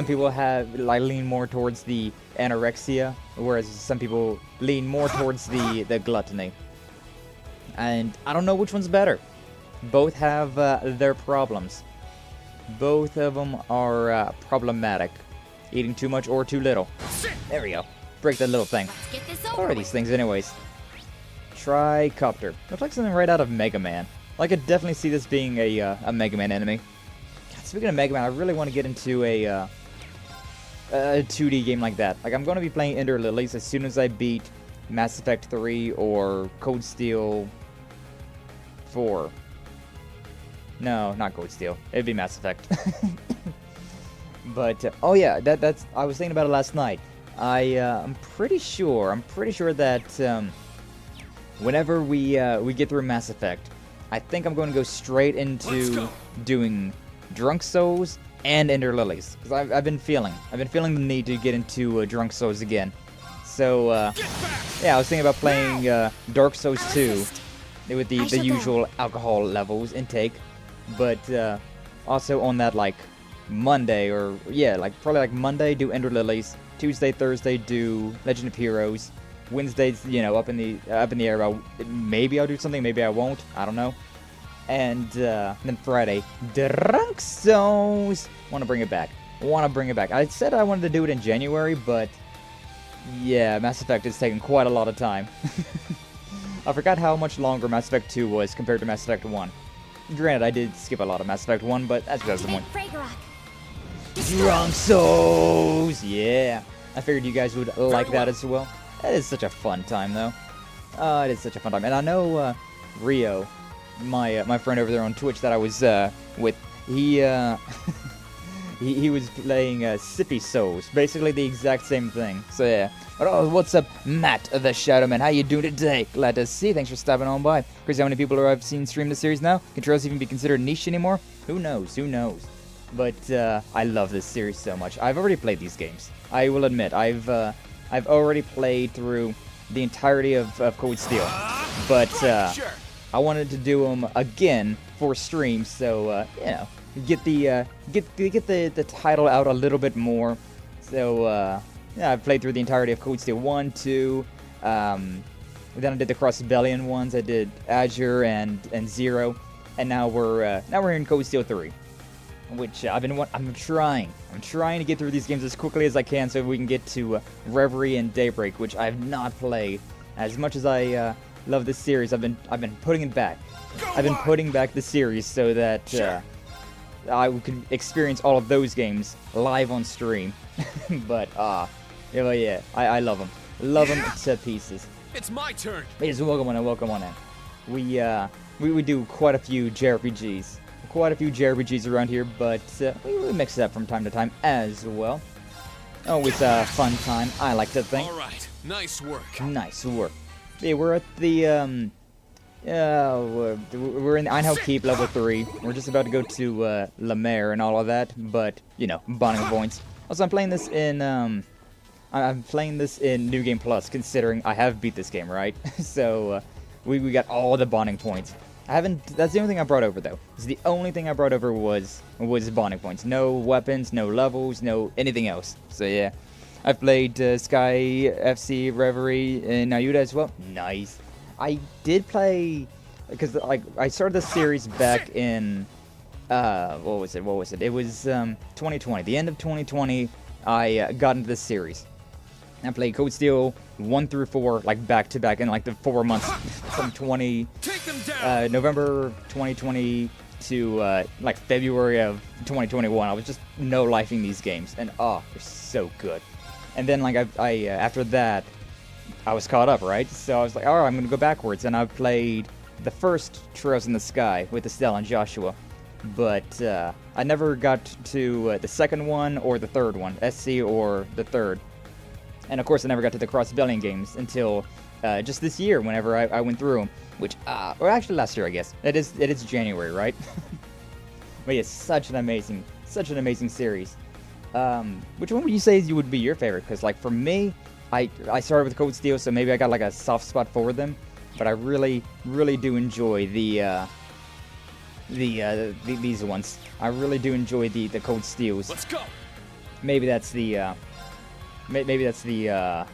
people have lean more towards the anorexia, whereas some people lean more towards the gluttony. And I don't know which one's better. Both have their problems. Both of them are problematic. Eating too much or too little. There we go. Break that little thing. Get this What over are with. these things anyways? Tricopter. Looks like something right out of Mega Man. I could definitely see this being a Mega Man enemy. God, speaking of Mega Man, I really want to get into a 2D game like that. Like, I'm going to be playing Ender Lilies as soon as I beat Mass Effect 3 or Cold Steel 4. No, not Cold Steel. It'd be Mass Effect. But oh yeah, that's. I was thinking about it last night. I'm pretty sure that whenever we get through Mass Effect, I think I'm going to go straight into doing Drunk Souls and Ender Lilies, because I've been feeling the need to get into Drunk Souls again. So yeah, I was thinking about playing Dark Souls 2 with the usual alcohol levels intake, but also on that like Monday, or yeah, like probably like Monday do Ender Lilies, Tuesday, Thursday do Legend of Heroes, Wednesdays, you know, up in the air. Maybe I'll do something, maybe I won't. I don't know. And then Friday, Drunk Souls. Want to bring it back. I said I wanted to do it in January, but yeah, Mass Effect is taking quite a lot of time. I forgot how much longer Mass Effect 2 was compared to Mass Effect 1. Granted, I did skip a lot of Mass Effect 1, but that's because of the one. Drunk Souls! Yeah. I figured you guys would like that as well. That is such a fun time, though. It is such a fun time. And I know Rio, my friend over there on Twitch that I was with, he he was playing Sippy Souls. Basically the exact same thing. So yeah. But oh, what's up, Matt the Shadowman? How you doing today? Glad to see. Thanks for stopping on by. Crazy how many people I've seen stream the series now. Can Trails even be considered niche anymore? Who knows? But I love this series so much. I've already played these games. I will admit, I've already played through the entirety of Cold Steel. But I wanted to do them again for stream, so you know, get the title out a little bit more. So yeah, I've played through the entirety of Cold Steel 1, 2. Then I did the Cross Rebellion ones. I did Azure and Zero, and now we're in Cold Steel 3, which I'm trying to get through these games as quickly as I can so we can get to Reverie and Daybreak, which I've not played. As much as I love this series, I've been putting it back. I've been putting back the series so that I could experience all of those games live on stream. But yeah, I love them. Love them to pieces. It's my turn. Yes, welcome on in. We do quite a few JRPGs around here, but we mix it up from time to time as well. Always a fun time, I like to think. All right, nice work. Nice work. Yeah, we're at the we're in Einhell Keep level 3. We're just about to go to Lamare and all of that, but you know, bonding points. Also, I'm playing this in New Game Plus, considering I have beat this game, right? So we got all the bonding points. That's the only thing I brought over, though. The only thing I brought over was bonding points. No weapons, no levels, no anything else. So yeah, I've played Sky, FC, Reverie, and Nayuda as well. Nice. I did play, because like I started this series back in what was it? It was 2020. The end of 2020, I got into this series. I played Cold Steel 1 through 4 like back to back in like the 4 months from November 2020 to like February of 2021. I was just no-lifing these games, and they're so good. And then like I after that, I was caught up, right? So I was like, all right, I'm gonna go backwards, and I played the first Trails in the Sky with Estelle and Joshua, but I never got to the second one or the third one, SC or the third. And of course, I never got to the Cross Rebellion games until just this year, whenever I went through them. Which, or actually last year, I guess. It is January, right? But it's such an amazing series. Which one would you say would be your favorite? Because, like, for me, I started with Cold Steel, so maybe I got like a soft spot for them. But I really do enjoy these ones. I really do enjoy the Cold Steels. Let's go. Maybe that's the maybe that's the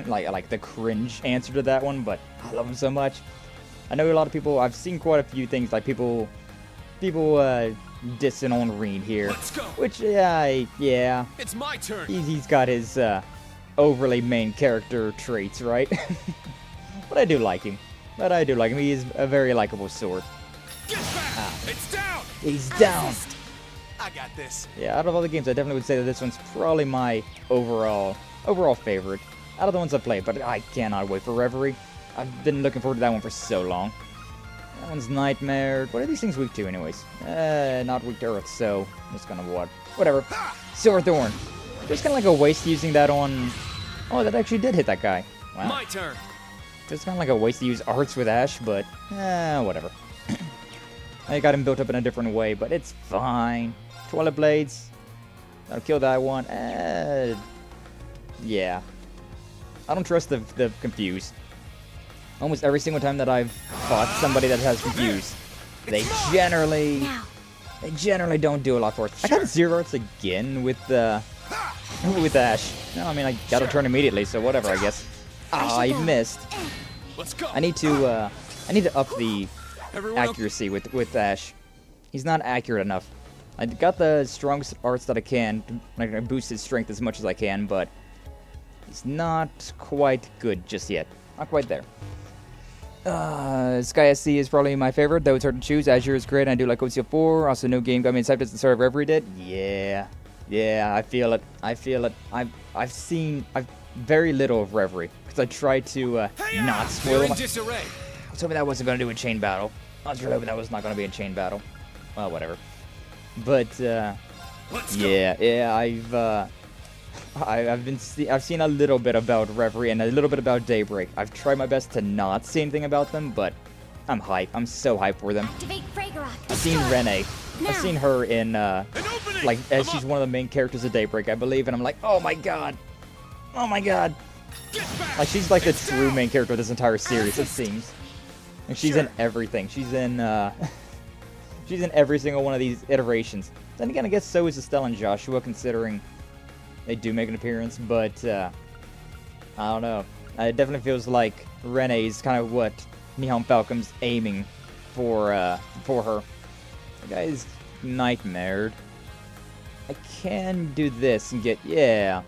like the cringe answer to that one, but I love them so much. I know a lot of people. I've seen quite a few things like people dissing on Reen here, Let's go. which yeah, It's my turn. he's got his overly main character traits, right? But I do like him. He is a very likable sword. Get back. It's down. He's down. I got this. Yeah, out of all the games, I definitely would say that this one's probably my overall favorite out of the ones I've played. But I cannot wait for Reverie. I've been looking forward to that one for so long. That one's Nightmare. What are these things weak to, anyways? Not weak to Earth, so I'm just gonna whatever. Silver Thorn. Just kind of like a waste using that on. Oh, that actually did hit that guy. Wow. My turn. It's kind of like a waste to use Arts with Ash, but whatever. I got him built up in a different way, but it's fine. Twilight Blades. I'll kill that one. Yeah. I don't trust the Confuse. Almost every single time that I've fought somebody that has Confuse, they generally don't do a lot for us. I got 0 Arts again with Ash. No, I mean I got a turn immediately, so whatever, I guess. I missed. Let's go. I need to up the Everyone up. accuracy with Ash. He's not accurate enough. I got the strongest arts that I can, like I boost his strength as much as I can, but he's not quite good just yet. Not quite there. Sky SC is probably my favorite, though it's hard to choose. Azure is great, and I do like OCL 4. Also, no game got me excited at the start of Reverie did. Yeah, I feel it. I've very little of Reverie because I tried to not spoil You're in my. disarray. I was hoping that wasn't going to do a chain battle. I was really hoping that was not going to be a chain battle. Well, whatever. But Let's go. yeah, I've seen a little bit about Reverie and a little bit about Daybreak. I've tried my best to not see anything about them, but I'm hyped. I'm so hyped for them. Activate Fragorock. I've seen Renee. I've seen her in An opening. like as I'm she's up. one of the main characters of Daybreak, I believe, and I'm like, oh my god. Get back. Like she's like the It's true down. main character of this entire series, it seems. And she's in everything. She's in she's in every single one of these iterations. Then again, I guess so is Estelle and Joshua, considering they do make an appearance, but I don't know. It definitely feels like Renee's kind of what Nihon Falcom's aiming for her. The guy's nightmared. I can do this and get yeah,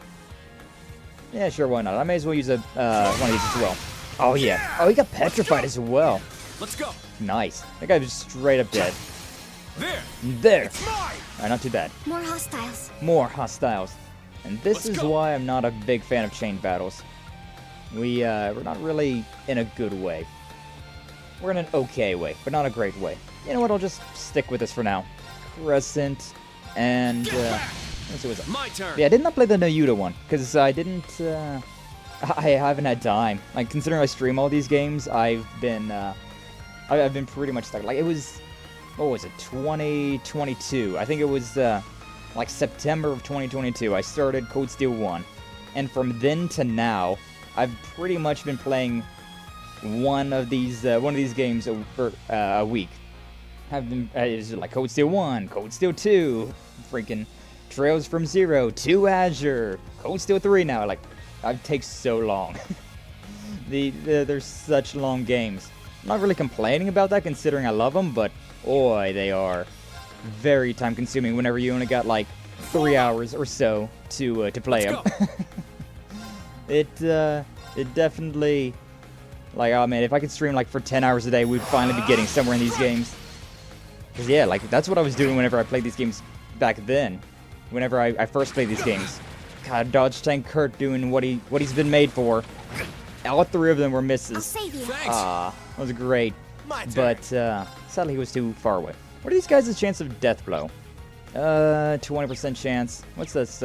sure, why not? I may as well use a one of these as well. Oh yeah. Oh, he got petrified as well. Let's go. Nice. That guy was straight up dead. There. There. It's mine. Alright, not too bad. More hostiles. More hostiles. And this Let's is go. why I'm not a big fan of chain battles. We're not really in a good way. We're in an okay way, but not a great way. You know what, I'll just stick with this for now. Crescent, and let's see what's up. My turn. Yeah, I did not play the Nayuta one, because I didn't, I haven't had time. Like, considering I stream all these games, I've been pretty much stuck. Like, it was, what was it, 2022. I think it was, like, September of 2022. I started Cold Steel 1. And from then to now, I've pretty much been playing one of these games a week. Have been it's like Cold Steel 1, Cold Steel 2, freaking Trails from Zero, to Azure, Cold Steel 3 now. Like, it takes so long. They're such long games. I'm not really complaining about that, considering I love them, but boy, they are very time consuming whenever you only got like 3 hours or so to play them. It definitely, like, oh man, if I could stream like for 10 hours a day, we'd finally be getting somewhere in these games. Cause yeah, like that's what I was doing whenever I played these games back then. Whenever I first played these games. God, Dodge Tank Kurt doing what he's been made for. All 3 of them were I'll misses. save you. Thanks. That was great. My turn. But sadly he was too far away. What are these guys' chance of death blow? 20% chance. What's this?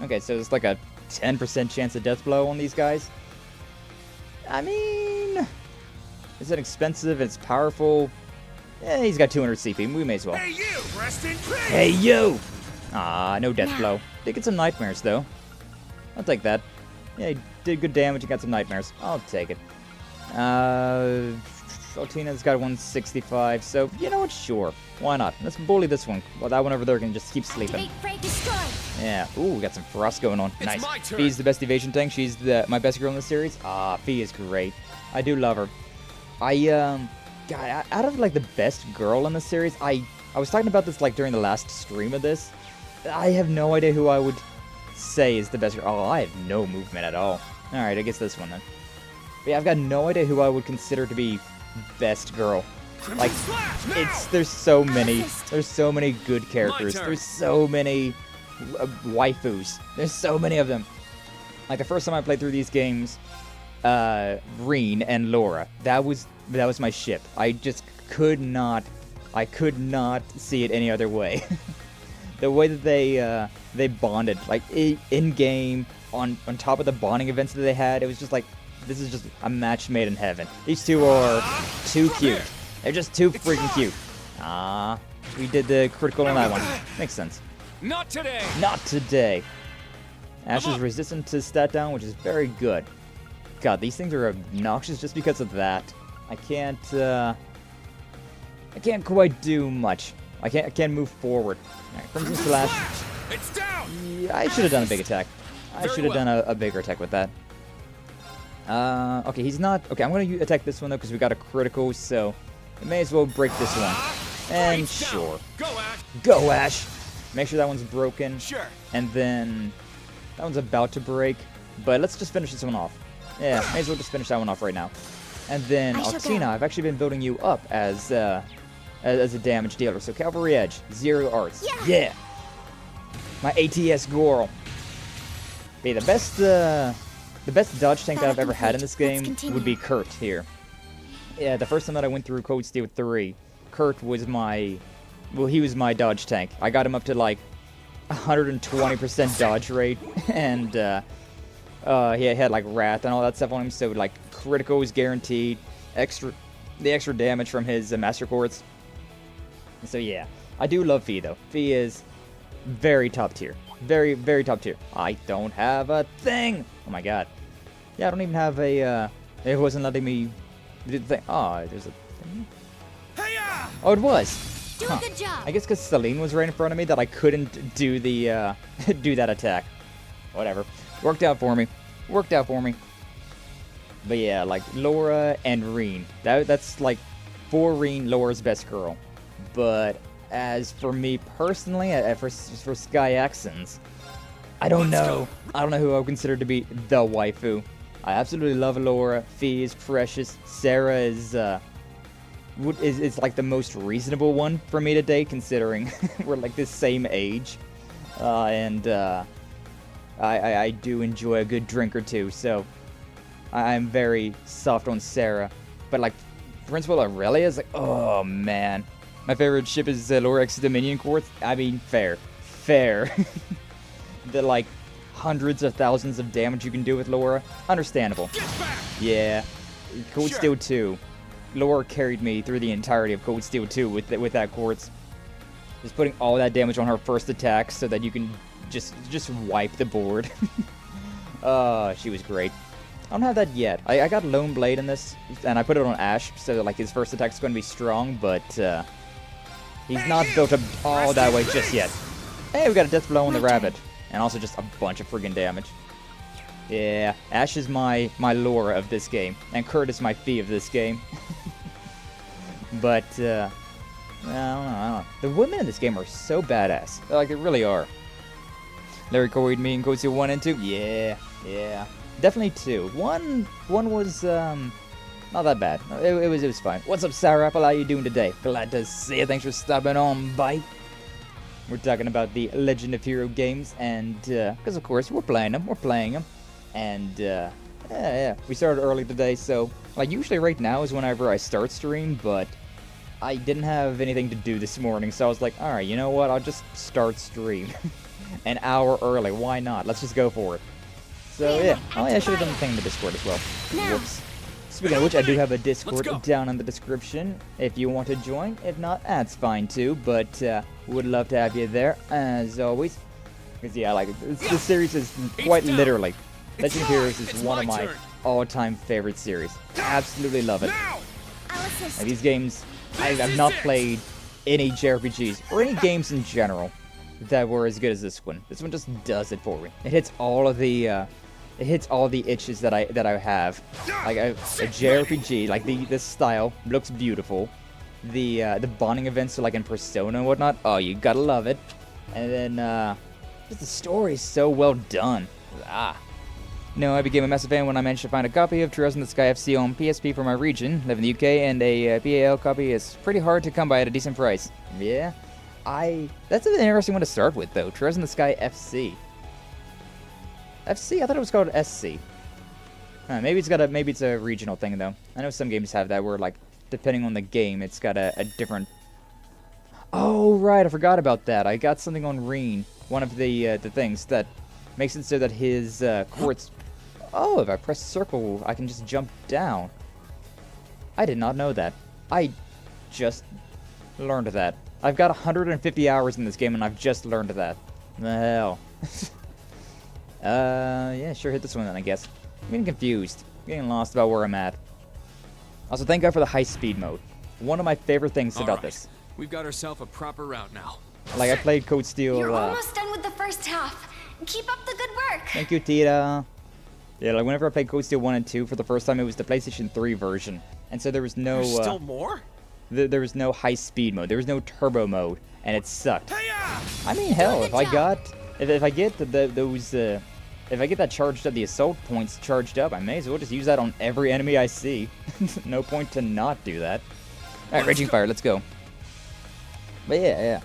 Okay, so it's like a 10% chance of death blow on these guys. I mean, it's inexpensive, it's powerful. He's got 200 CP, we may as well. Hey, you! Rest in peace! Hey, you! No death blow. Did get some nightmares, though. I'll take that. Yeah, he did good damage and got some nightmares. I'll take it. Altina's got 165, so you know what? Sure. Why not? Let's bully this one. Well, that one over there can just keep sleeping. Yeah. Ooh, we got some frost going on. It's nice. my turn. Fee's the best evasion tank. She's my best girl in the series. Ah, Fee is great. I do love her. God, out of like the best girl in the series, I was talking about this like during the last stream of this. I have no idea who I would say is the best girl. Oh, I have no movement at all. All right, I guess this one then. But yeah, I've got no idea who I would consider to be best girl. Like, there's so many good characters. There's so many waifus. There's so many of them. Like the first time I played through these games, Reen and Laura, that was my ship. I just could not see it any other way. The way that they bonded, like in game, on top of the bonding events that they had, it was just like, this is just a match made in heaven. These two are too cute. They're just too freaking cute. Ah, we did the critical on that one. Makes sense. Not today. Not today. Ash is resistant to stat down, which is very good. God, these things are obnoxious just because of that. I can't quite do much. I can't move forward. Alright, Crimson Slash. It's down. Yeah, I should have done a big attack. I should have done a bigger attack with that. Okay, he's not... Okay, I'm going to attack this one, though, because we got a critical, so we may as well break this one. And sure. Go, Ash. Go, Ash! Make sure that one's broken. Sure. And then... That one's about to break, but let's just finish this one off. Yeah, may as well just finish that one off right now. And then, Altina, I've actually been building you up as a damage dealer. So, Cavalry Edge, 0 arts. Yeah! My ATS girl. Okay, the best dodge tank that I've ever had in this game would be Kurt here. Yeah, the first time that I went through Code Steel 3, Kurt was my... Well, he was my dodge tank. I got him up to, like, 120% dodge rate, and he had, like, Wrath and all that stuff on him, so, like, critical was guaranteed, the extra damage from his Master Quartz. So, yeah. I do love Fee, though. Fee is very top tier. Very, very top tier. I don't have a thing! Oh my god. Yeah, I don't even have a, it wasn't letting me do the thing. Oh, there's a thing? Oh, it was! Do a good job. I guess because Celine was right in front of me that I couldn't do the, do that attack. Whatever. Worked out for me. Worked out for me. But yeah, like, Laura and Reen. That's, like, for Reen, Laura's best girl. But as for me personally, for Sky Accents, I don't know. I don't know who I would consider to be the waifu. I absolutely love Laura. Fee is precious. Sarah is like the most reasonable one for me today, considering we're like the same age. I do enjoy a good drink or two, so I'm very soft on Sarah. But like Principal Aurelia is like, oh man. My favorite ship is Laura X Dominion Quartz. I mean, fair. The like hundreds of thousands of damage you can do with Laura, understandable. Yeah, Cold Steel 2. Laura carried me through the entirety of Cold Steel 2 with that quartz. Just putting all that damage on her first attack so that you can just wipe the board. She was great. I don't have that yet. I got Lone Blade in this, and I put it on Ash, so that, like, his first attack is going to be strong, but he's not built up all that way just yet. Hey, we got a Death Blow on the Rabbit, and also just a bunch of friggin' damage. Yeah, Ash is my Laura of this game, and Kurt is my Fee of this game. But, I don't know. The women in this game are so badass. Like, they really are. Larry Corey, me, and Goatsu 1 and 2? Yeah. Definitely 2. One was, not that bad. It was fine. What's up, Sour Apple? How you doing today? Glad to see you. Thanks for stopping on by. We're talking about the Legend of Hero games, and, because, of course, we're playing them. And, yeah. We started early today, so, like, usually right now is whenever I start stream, but I didn't have anything to do this morning, so I was like, alright, you know what, I'll just start stream. An hour early, why not? Let's just go for it. So, yeah. Oh, yeah, I should have done the thing in the Discord as well. Whoops. Speaking of which, I do have a Discord down in the description if you want to join. If not, that's fine too, but would love to have you there, as always. Because, yeah, like, this series is quite literally Legend of Heroes is It's one of my my turn. all-time favorite series. Absolutely love it. Now! I'll assist. Like, these games, I've not played any JRPGs or any games in general that were as good as this one. This one just does it for me. It hits all of the itches that I have. Like a JRPG, like this style looks beautiful. The bonding events are like in Persona and whatnot. Oh, you gotta love it. And then just the story is so well done. No, I became a massive fan when I managed to find a copy of Trails in the Sky FC on PSP for my region, live in the UK, and a PAL copy is pretty hard to come by at a decent price. Yeah, that's an interesting one to start with, though. Trails in the Sky FC. FC? I thought it was called SC. Maybe it's a regional thing, though. I know some games have that where, like, depending on the game, it's got a different... Oh, right, I forgot about that. I got something on Reen, one of the things that makes it so that his quartz... Oh, if I press circle, I can just jump down. I did not know that. I just learned that. I've got 150 hours in this game, and I've just learned that. The hell. Yeah, sure, hit this one then, I guess. I'm getting confused. I'm getting lost about where I'm at. Also, thank God for the high-speed mode. One of my favorite things about this. We've got ourselves a proper route now. Like, I played Code Steel... You're almost done with the first half. Keep up the good work. Thank you, Tita. Yeah, like whenever I played Code Steel 1 and 2 for the first time, it was the PlayStation 3 version. And so there was no... There's still more? There was no high-speed mode. There was no turbo mode. And it sucked. Hey-ya! I mean, hell, Good if I job. got... If I get if I get that charged up, the assault points charged up, I may as well just use that on every enemy I see. No point to not do that. Alright, Raging Fire, let's go. But yeah.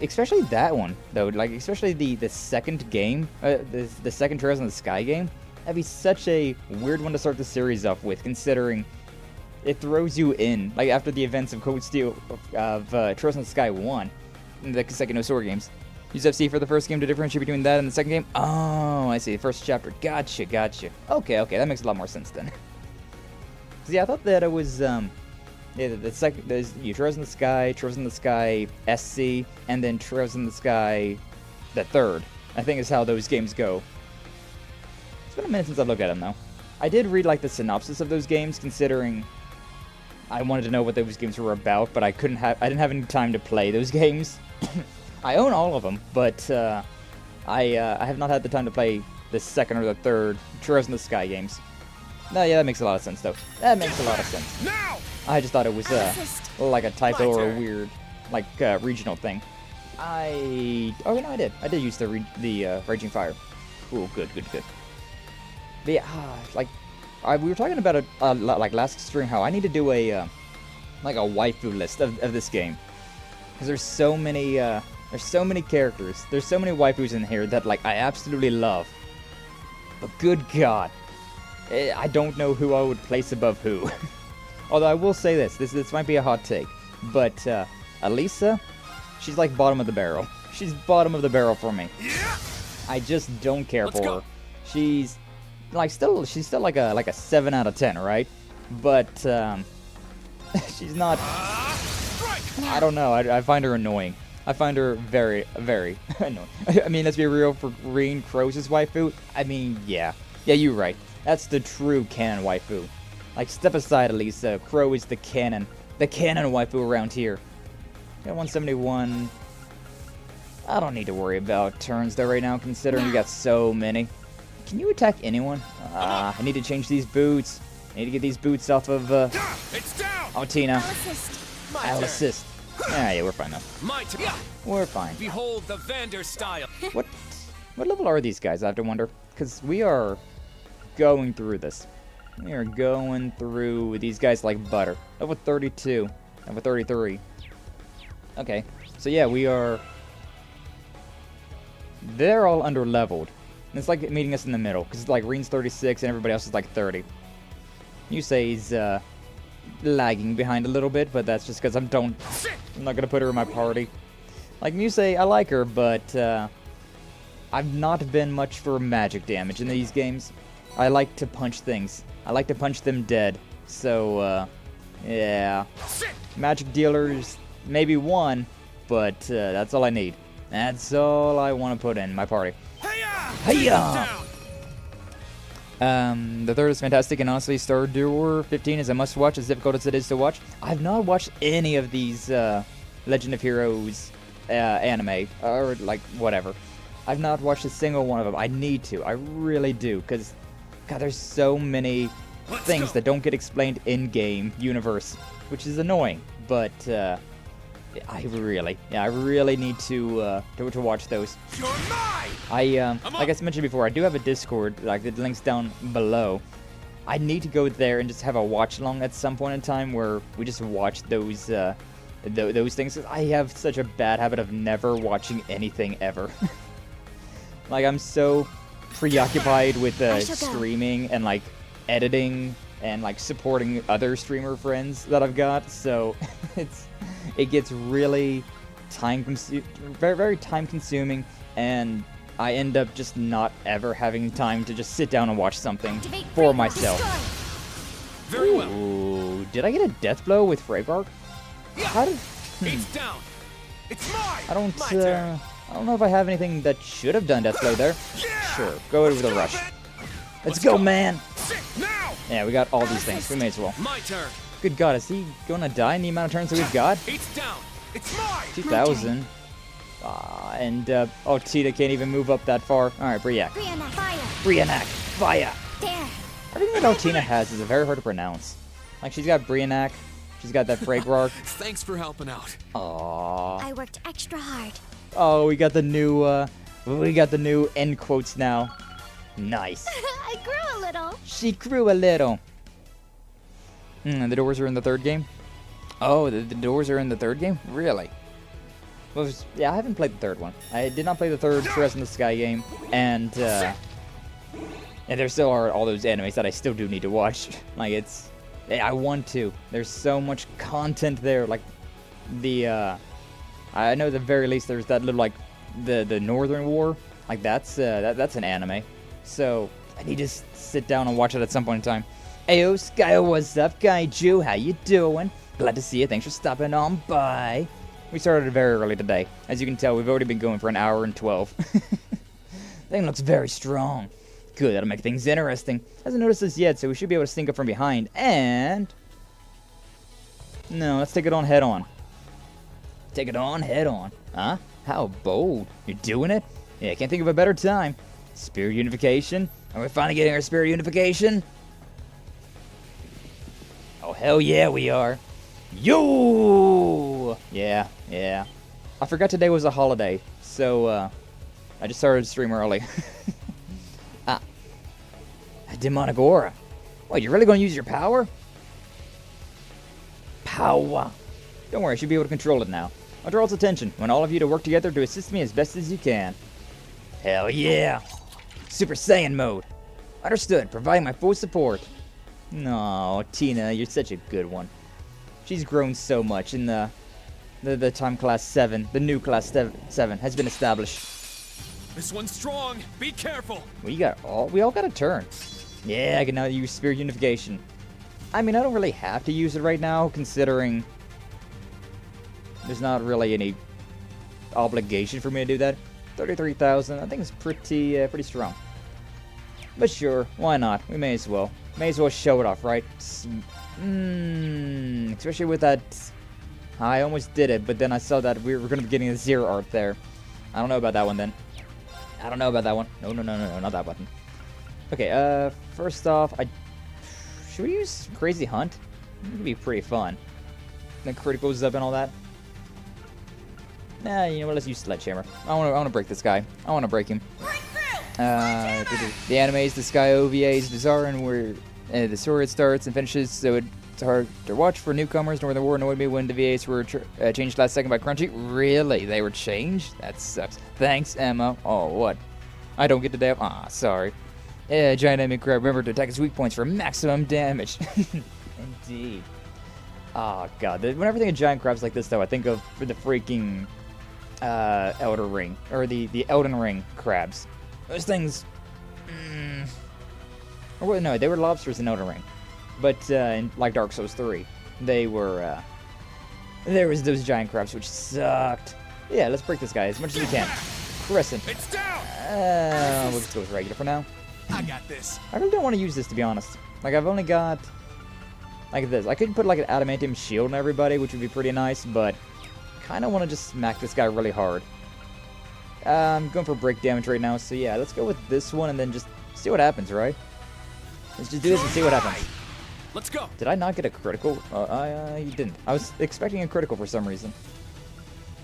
Especially that one, though. Like, especially the second game, the second Trails in the Sky game. That'd be such a weird one to start the series off with, considering it throws you in, like, after the events of Code Steel, of Trails in the Sky 1, the second No Sword games. Use FC for the first game to differentiate between that and the second game. Oh, I see. First chapter. Gotcha. Okay, that makes a lot more sense then. Yeah, I thought that it was, the second, there's Trails in the Sky, SC, and then Trails in the Sky, the third, I think is how those games go. It's been a minute since I've looked at them, though. I did read, like, the synopsis of those games, considering I wanted to know what those games were about, but I didn't have any time to play those games. I own all of them, but I have not had the time to play the second or the third Trails in the Sky games. No, yeah, that makes a lot of sense, though. That makes a lot of sense. Now! I just thought it was like a typo or a turn. weird, like, regional thing. Oh, no, I did. I did use the Raging Fire. Cool, good. But yeah, like, we were talking about it, like, last stream, how I need to do a, like, a waifu list of this game. Because there's so many characters. There's so many waifus in here that, like, I absolutely love. But good God. I don't know who I would place above who. Although I will say this might be a hot take, but Elisa, she's like bottom of the barrel. She's bottom of the barrel for me. Yeah! I just don't care Let's for go. her. She's still like a 7 out of 10, right? But she's not. Strike! I don't know. I find her annoying. I find her very, very annoying. I mean, let's be real. For Reen Crow's waifu, I mean, yeah, you're right. That's the true canon waifu. Like, step aside, Elisa. Crow is the canon waifu around here. Got 171. I don't need to worry about turns though right now, considering we got so many. Can you attack anyone? I need to change these boots. I need to get these boots off of It's down! oh, Tina. I'll assist. I'll assist. Yeah, we're fine though. My turn. We're fine. Behold the Vander style. What level are these guys? I have to wonder, because we are going through this. We are going through these guys like butter. Level 32, level 33. Okay, so yeah, we are. They're all under-leveled. And it's like meeting us in the middle, because like Reen's 36 and everybody else is like 30. Yusei's lagging behind a little bit, but that's just because I'm not gonna put her in my party. Like Musei, I like her, but I've not been much for magic damage in these games. I like to punch things. I like to punch them dead. So yeah, magic dealers maybe one, but that's all I need. That's all I want to put in my party. Hey-ya! Hey-ya! Down! The third is fantastic, and honestly, Stardoor 15 is a must-watch, as difficult as it is to watch. I've not watched any of these Legend of Heroes anime, or like whatever. I've not watched a single one of them. I need to. I really do, because, God, there's so many things that don't get explained in-game universe, which is annoying. But I really need to watch those. You're mine! Like I mentioned before, I do have a Discord, like the link's down below. I need to go there and just have a watch along at some point in time where we just watch those things. I have such a bad habit of never watching anything ever. Like, I'm so preoccupied with streaming and like editing and like supporting other streamer friends that I've got, so it gets really very time consuming, and I end up just not ever having time to just sit down and watch something for myself. Very well. Ooh, did I get a death blow with Freybark? How did? It's down. It's mine. I don't My turn. I don't know if I have anything that should have done death blow there. Yeah! Sure, go with a rush. Let's go, man. Sit now. Yeah, we got all these things. We may as well. My turn. Good God, is he gonna die in the amount of turns that we've got? It's down. It's mine. 2,000. Oh, Tita can't even move up that far. Alright, Briac. Brianna, fire. Brianac, fire. There. Everything that Altina has is very hard to pronounce. Like, she's got Brianac, she's got that Freybark. Thanks for helping out. Aww. I worked extra hard. Oh, we got the new end quotes now. Nice. I grew a little. She grew a little. The doors are in the third game? Oh, the doors are in the third game? Really? Well, yeah, I haven't played the third one. I did not play the third Dress in the Sky game, and there still are all those animes that I still do need to watch. Like, I want to. There's so much content there. Like, I know at the very least there's that little, like, the Northern War. Like, that's an anime. So, I need to sit down and watch it at some point in time. Ayo, Skyo, what's up, Kaiju? How you doing? Glad to see you. Thanks for stopping on by. We started very early today. As you can tell, we've already been going for an hour and 12. Thing looks very strong. Good, that'll make things interesting. Hasn't noticed us yet, so we should be able to sneak up from behind. And... no, let's take it on head on. Take it on head on. Huh? How bold. You're doing it? Yeah, I can't think of a better time. Spirit unification. Are we finally getting our spirit unification? Oh, hell yeah, we are. Yo! Yeah. I forgot today was a holiday, so I just started to stream early. A demonic aura. What, you're really going to use your power? Power. Don't worry, I should be able to control it now. I'll draw its attention. I want all of you to work together to assist me as best as you can. Hell yeah. Super Saiyan mode. Understood. Providing my full support. No, Tina, you're such a good one. She's grown so much in the time class 7. The new class 7 has been established. This one's strong. Be careful. We all got a turn. Yeah, I can now use Spirit Unification. I mean, I don't really have to use it right now, considering there's not really any obligation for me to do that. 33,000, I think it's pretty strong. But sure, why not? We may as well. May as well show it off, right? Especially with that... I almost did it, but then I saw that we were going to be getting a zero art there. I don't know about that one then. I don't know about that one. No, not that button. Okay, first off, should we use Crazy Hunt? It would be pretty fun. The criticals up and all that. Nah, you know what, let's use Sledgehammer. I want to break this guy. I want to break him. The animes, the Sky OVAs, bizarre, and where the story starts and finishes, so it's hard to watch for newcomers. Northern War annoyed me when the VAs were changed last second by Crunchy. Really? They were changed? That sucks. Thanks, Emma. Oh, what? I don't get to dab? Ah, sorry. Yeah, giant enemy crab. Remember to attack his weak points for maximum damage. Indeed. Oh, God. Whenever I think of giant crabs like this, though, I think of the freaking Elder Ring. Or the Elden Ring crabs. Those things... Or, well, no, they were lobsters in Elden Ring. But, like Dark Souls 3, they were, there was those giant crabs, which sucked. Yeah, let's break this guy as much as we can. Crescent. It's down! We'll just go with regular for now. I got this. I really don't want to use this, to be honest. Like, I've only got... like this. I could put, like, an adamantium shield on everybody, which would be pretty nice, but... kind of want to just smack this guy really hard. I'm going for break damage right now, so yeah, let's go with this one and then just see what happens, right? Let's just do this and see what happens. Let's go. Did I not get a critical? You didn't. I was expecting a critical for some reason.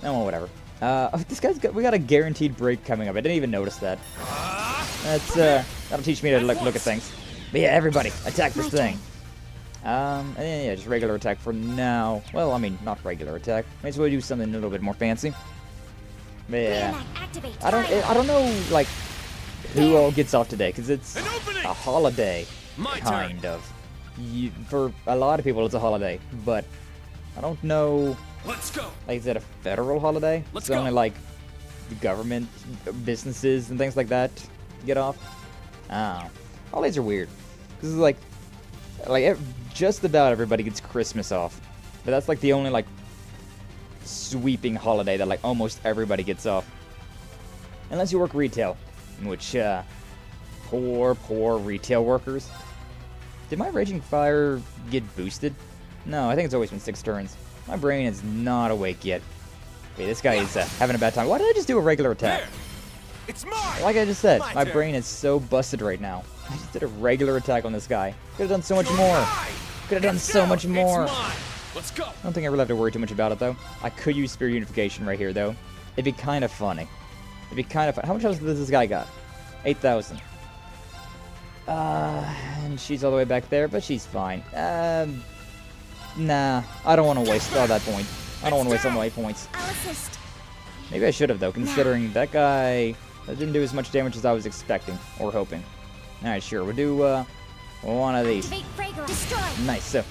Oh, well, whatever. This guy's got, we got a guaranteed break coming up. I didn't even notice that. That's, that'll teach me to look at things. But yeah, everybody, attack this thing. And then, yeah, just regular attack for now. Well, I mean, not regular attack. May as well do something a little bit more fancy. But yeah. I don't know, like, who all gets off today, because it's a holiday, kind of. For a lot of people, it's a holiday, but I don't know. Let's go. Like, is it a federal holiday? Let's so go. only, like, the government, businesses, and things like that get off? Oh. Holidays are weird. Because, like, just about everybody gets Christmas off. But that's, like, the only, like, sweeping holiday that, like, almost everybody gets off. Unless you work retail. In which, poor retail workers. Did my Raging Fire get boosted? No, I think it's always been 6 turns. My brain is not awake yet. Okay, this guy is having a bad time. Why did I just do a regular attack? There. It's mine. Like I just said, my turn. brain is so busted right now. I just did a regular attack on this guy. Could have done so much more. Could have done so much more. It's mine. Let's go. I don't think I really have to worry too much about it, though. I could use Spear Unification right here, though. It'd be kind of funny. It'd be kind of fun. How much else does this guy got? 8,000. And she's all the way back there, but she's fine. Nah, I don't want to waste all that point. I don't want to waste all my points. I'll assist. Maybe I should have, though, considering that guy didn't do as much damage as I was expecting or hoping. Alright, sure, we'll do one of these. Activate Fragrance. Destroy. Nice. So,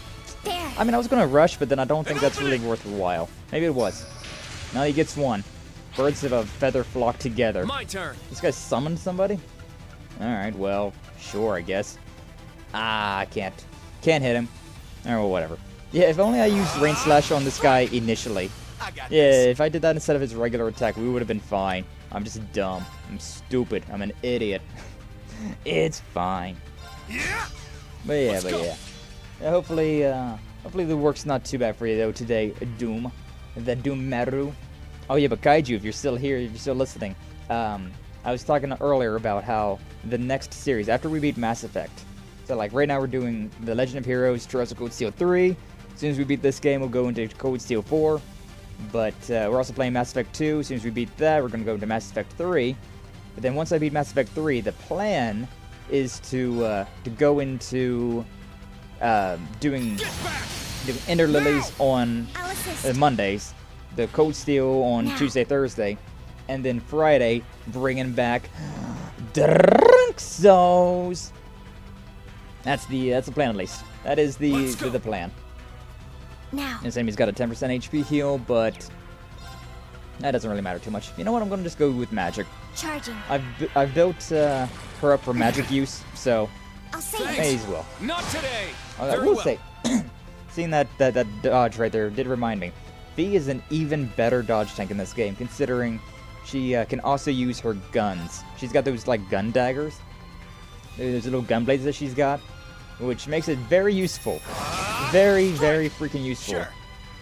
There. I mean, I was going to rush, but then I don't think that's really worthwhile. Maybe it was. Now he gets one. Birds of a feather flock together. My turn. This guy summoned somebody? Alright, well, sure, I guess. Ah, I can't. Can't hit him. Alright, well, whatever. Yeah, if only I used Rain Slash on this guy initially. I got Yeah, this. if I did that instead of his regular attack, we would have been fine. I'm just dumb. I'm stupid. I'm an idiot. It's fine. Yeah. But yeah, Let's go. Yeah, hopefully the work's not too bad for you though today, Doom. The Doom-meru. Oh yeah, but Kaiju, if you're still here, if you're still listening, I was talking earlier about how the next series, after we beat Mass Effect, so like right now we're doing The Legend of Heroes, Jurassic Code Steel 3. As soon as we beat this game, we'll go into Code Steel 4. But we're also playing Mass Effect 2. As soon as we beat that, we're going to go into Mass Effect 3. But then once I beat Mass Effect 3, the plan is to go into doing Ender Lilies on I'll assist. Mondays, the Code Steel on Now. Tuesday, Thursday, and then Friday bringing back Drunxos. That's the plan at least. That is the plan. Now. And Sammy's got a 10% HP heal, but that doesn't really matter too much. You know what? I'm gonna just go with magic. Charging. I've built her up for magic use, so I'll save Thanks. may as well. Not today. I Very will well. say, seeing that dodge right there did remind me. V is an even better dodge tank in this game, considering she can also use her guns. She's got those like gun daggers, those little gun blades that she's got, which makes it very useful, very freaking useful Sure.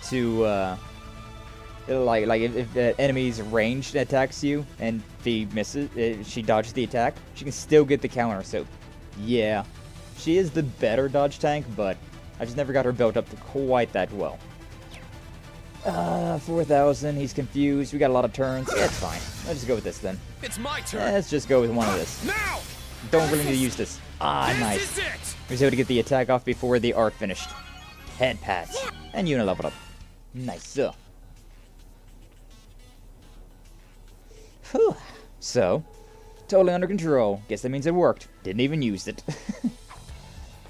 to like if the enemy's ranged attacks you and V misses, she dodges the attack, she can still get the counter. So yeah, she is the better dodge tank, but I just never got her built up to quite that well. 4,000, he's confused, we got a lot of turns. Yeah, it's fine. Let's just go with this then. It's my turn. Let's just go with one of this. Now. Don't really need to use this. Ah, This nice. is it. He was able to get the attack off before the art finished. Head pats. And Yuna leveled up. Nice. Whew. So, totally under control. Guess that means it worked. Didn't even use it.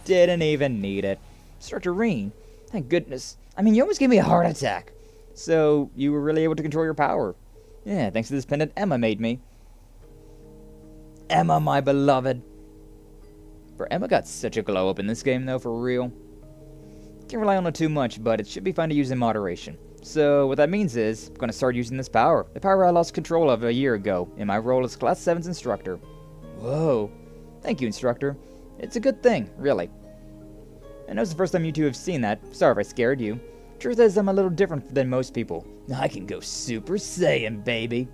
Didn't even need it. Instructor Reen, thank goodness. I mean, you almost gave me a heart attack. So, you were really able to control your power. Yeah, thanks to this pendant Emma made me. Emma, my beloved. For Emma got such a glow up in this game, though, for real. Can't rely on it too much, but it should be fine to use in moderation. So, what that means is, I'm going to start using this power. The power I lost control of a year ago, in my role as Class 7's instructor. Whoa. Thank you, instructor. It's a good thing, really. I know it's the first time you two have seen that. Sorry if I scared you. Truth is, I'm a little different than most people. I can go Super Saiyan, baby.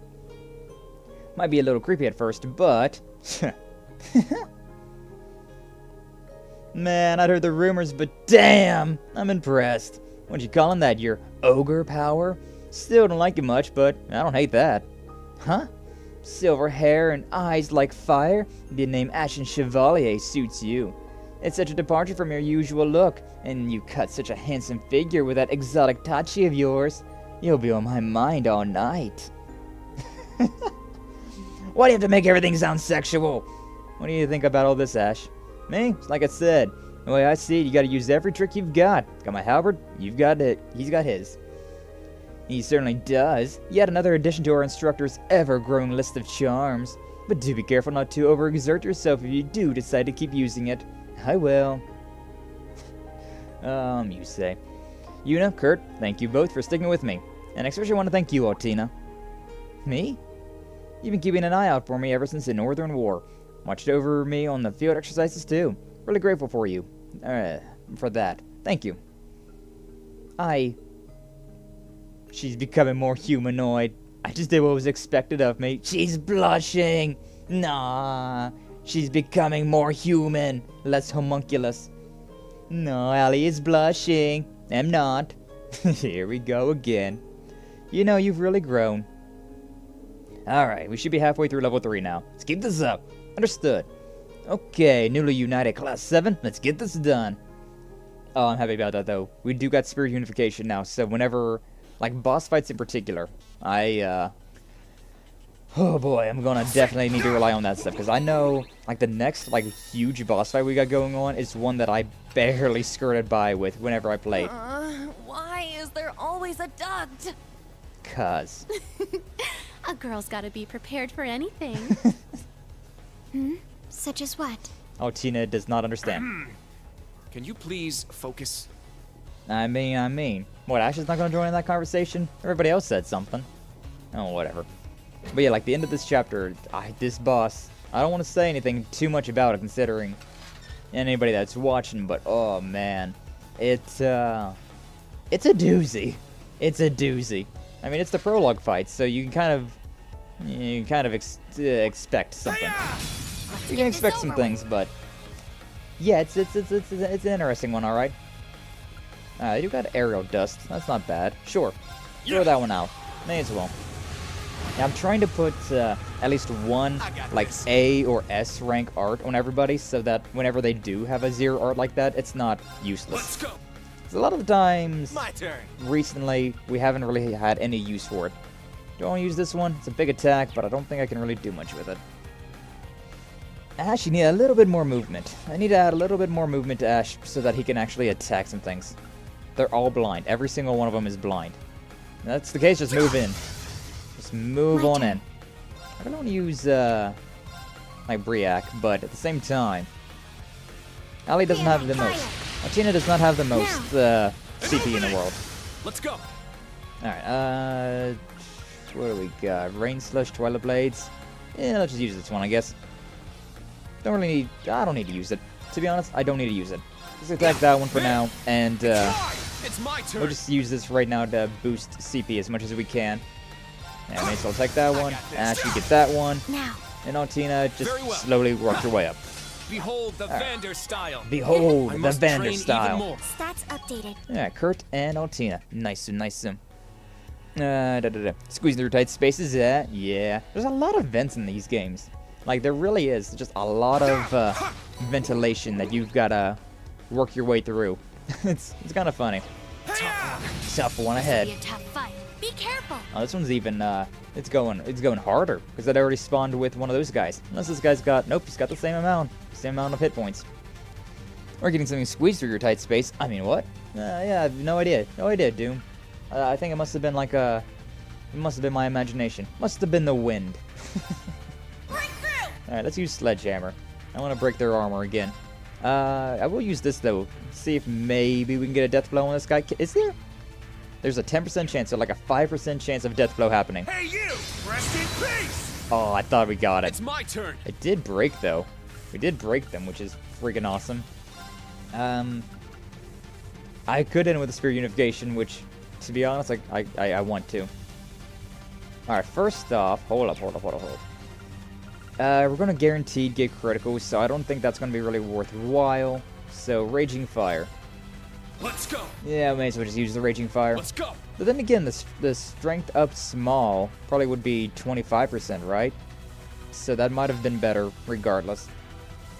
Might be a little creepy at first, but... Man, I'd heard the rumors, but damn! I'm impressed. What'd you call him that, your ogre power? Still don't like it much, but I don't hate that. Huh? Silver hair and eyes like fire? The name Ashen Chevalier suits you. It's such a departure from your usual look, and you cut such a handsome figure with that exotic tachi of yours. You'll be on my mind all night. Why do you have to make everything sound sexual? What do you think about all this, Ash? Me? Like I said, the way I see it, you gotta use every trick you've got. Got my halberd, you've got it. He's got his. He certainly does. Yet another addition to our instructor's ever-growing list of charms. But do be careful not to overexert yourself if you do decide to keep using it. I will. You say. Yuna, Kurt, thank you both for sticking with me. And I especially want to thank you, Altina. Me? You've been keeping an eye out for me ever since the Northern War. Watched over me on the field exercises too. Really grateful for you. For that. Thank you. She's becoming more humanoid. I just did what was expected of me. She's blushing. Nah. She's becoming more human. Less homunculus. No, Allie is blushing. I'm not. Here we go again. You know, you've really grown. Alright, we should be halfway through level 3 now. Let's keep this up. Understood. Okay, newly united class 7. Let's get this done. Oh, I'm happy about that though. We do got spirit unification now, so whenever, like boss fights in particular, oh boy, I'm gonna definitely need to rely on that stuff, because I know, like, the next, like, huge boss fight we got going on is one that I barely skirted by with whenever I played. Why is there always a duct? 'Cause. A girl's gotta be prepared for anything. Such as what? Oh, Tina does not understand. Can you please focus? I mean. What, Ash is not gonna join in that conversation? Everybody else said something. Oh, whatever. But yeah, like, the end of this chapter, this boss, I don't want to say anything too much about it, considering anybody that's watching, but oh man, it's a doozy. It's a doozy. I mean, it's the prologue fight, so you can kind of expect something. You can expect some things, but yeah, it's an interesting one, all right. You got aerial dust. That's not bad. Sure, throw that one out. May as well. Now, I'm trying to put at least one, like, A or S rank art on everybody, so that whenever they do have a 0 art like that, it's not useless. Let's go. A lot of the times, My turn. recently, we haven't really had any use for it. Don't want to use this one. It's a big attack, but I don't think I can really do much with it. Ash, you need a little bit more movement. I need to add a little bit more movement to Ash so that he can actually attack some things. They're all blind. Every single one of them is blind. If that's the case, just move in. Just move on in. I don't want to use, like, Briac, but at the same time, Ali doesn't have the most. Tina does not have the most, CP in the world. Let's go. Alright, what do we got? Rain Slush, Twilight Blades. Yeah, let's just use this one, I guess. I don't need to use it. To be honest, I don't need to use it. Just attack that one for now, and, It's my turn. we'll just use this right now to boost CP as much as we can. And may as well take that one. Ash, you get that one. Now. And Altina, just Very well. slowly work your way up. Behold the Vander style. Behold, I the must Vander train even style. more. Stats updated. Yeah, Kurt and Altina. Nice. Squeezing through tight spaces, yeah. There's a lot of vents in these games. Like, there really is just a lot of ventilation that you've got to work your way through. it's kind of funny. Tough one ahead. Be a tough fight. Be careful. Oh, this one's even, it's going harder, because it already spawned with one of those guys. Unless this guy's got, nope, he's got the same amount of hit points. Or getting something squeezed through your tight space. I mean, what? Yeah, I have no idea, Doom. I think it must have been like it must have been my imagination. Must have been the wind. Alright, let's use Sledgehammer. I want to break their armor again. I will use this, though. See if maybe we can get a death blow on this guy. Is there? There's a 10% chance, or like a 5% chance of death blow happening. Hey, you! Rest in peace! Oh, I thought we got it. It's my turn. It did break, though. We did break them, which is freaking awesome. I could end with a Spirit Unification, which, to be honest, I want to. Alright, first off, hold up. We're gonna guaranteed get criticals, so I don't think that's gonna be really worthwhile. So, Raging Fire. Let's go. Yeah, I may as well just use the Raging Fire. Let's go. But then again, the strength up small probably would be 25%, right? So that might have been better regardless.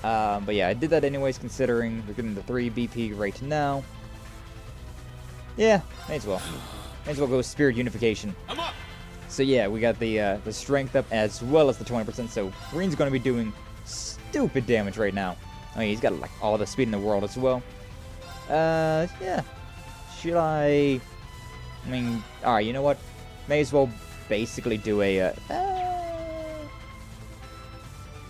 But yeah, I did that anyways, considering we're getting the 3 BP right now. Yeah, may as well. May as well go Spirit Unification. I'm up. So yeah, we got the strength up as well as the 20%. So Green's going to be doing stupid damage right now. I mean, he's got like all the speed in the world as well. Yeah. Should I mean, alright, you know what? May as well basically do a,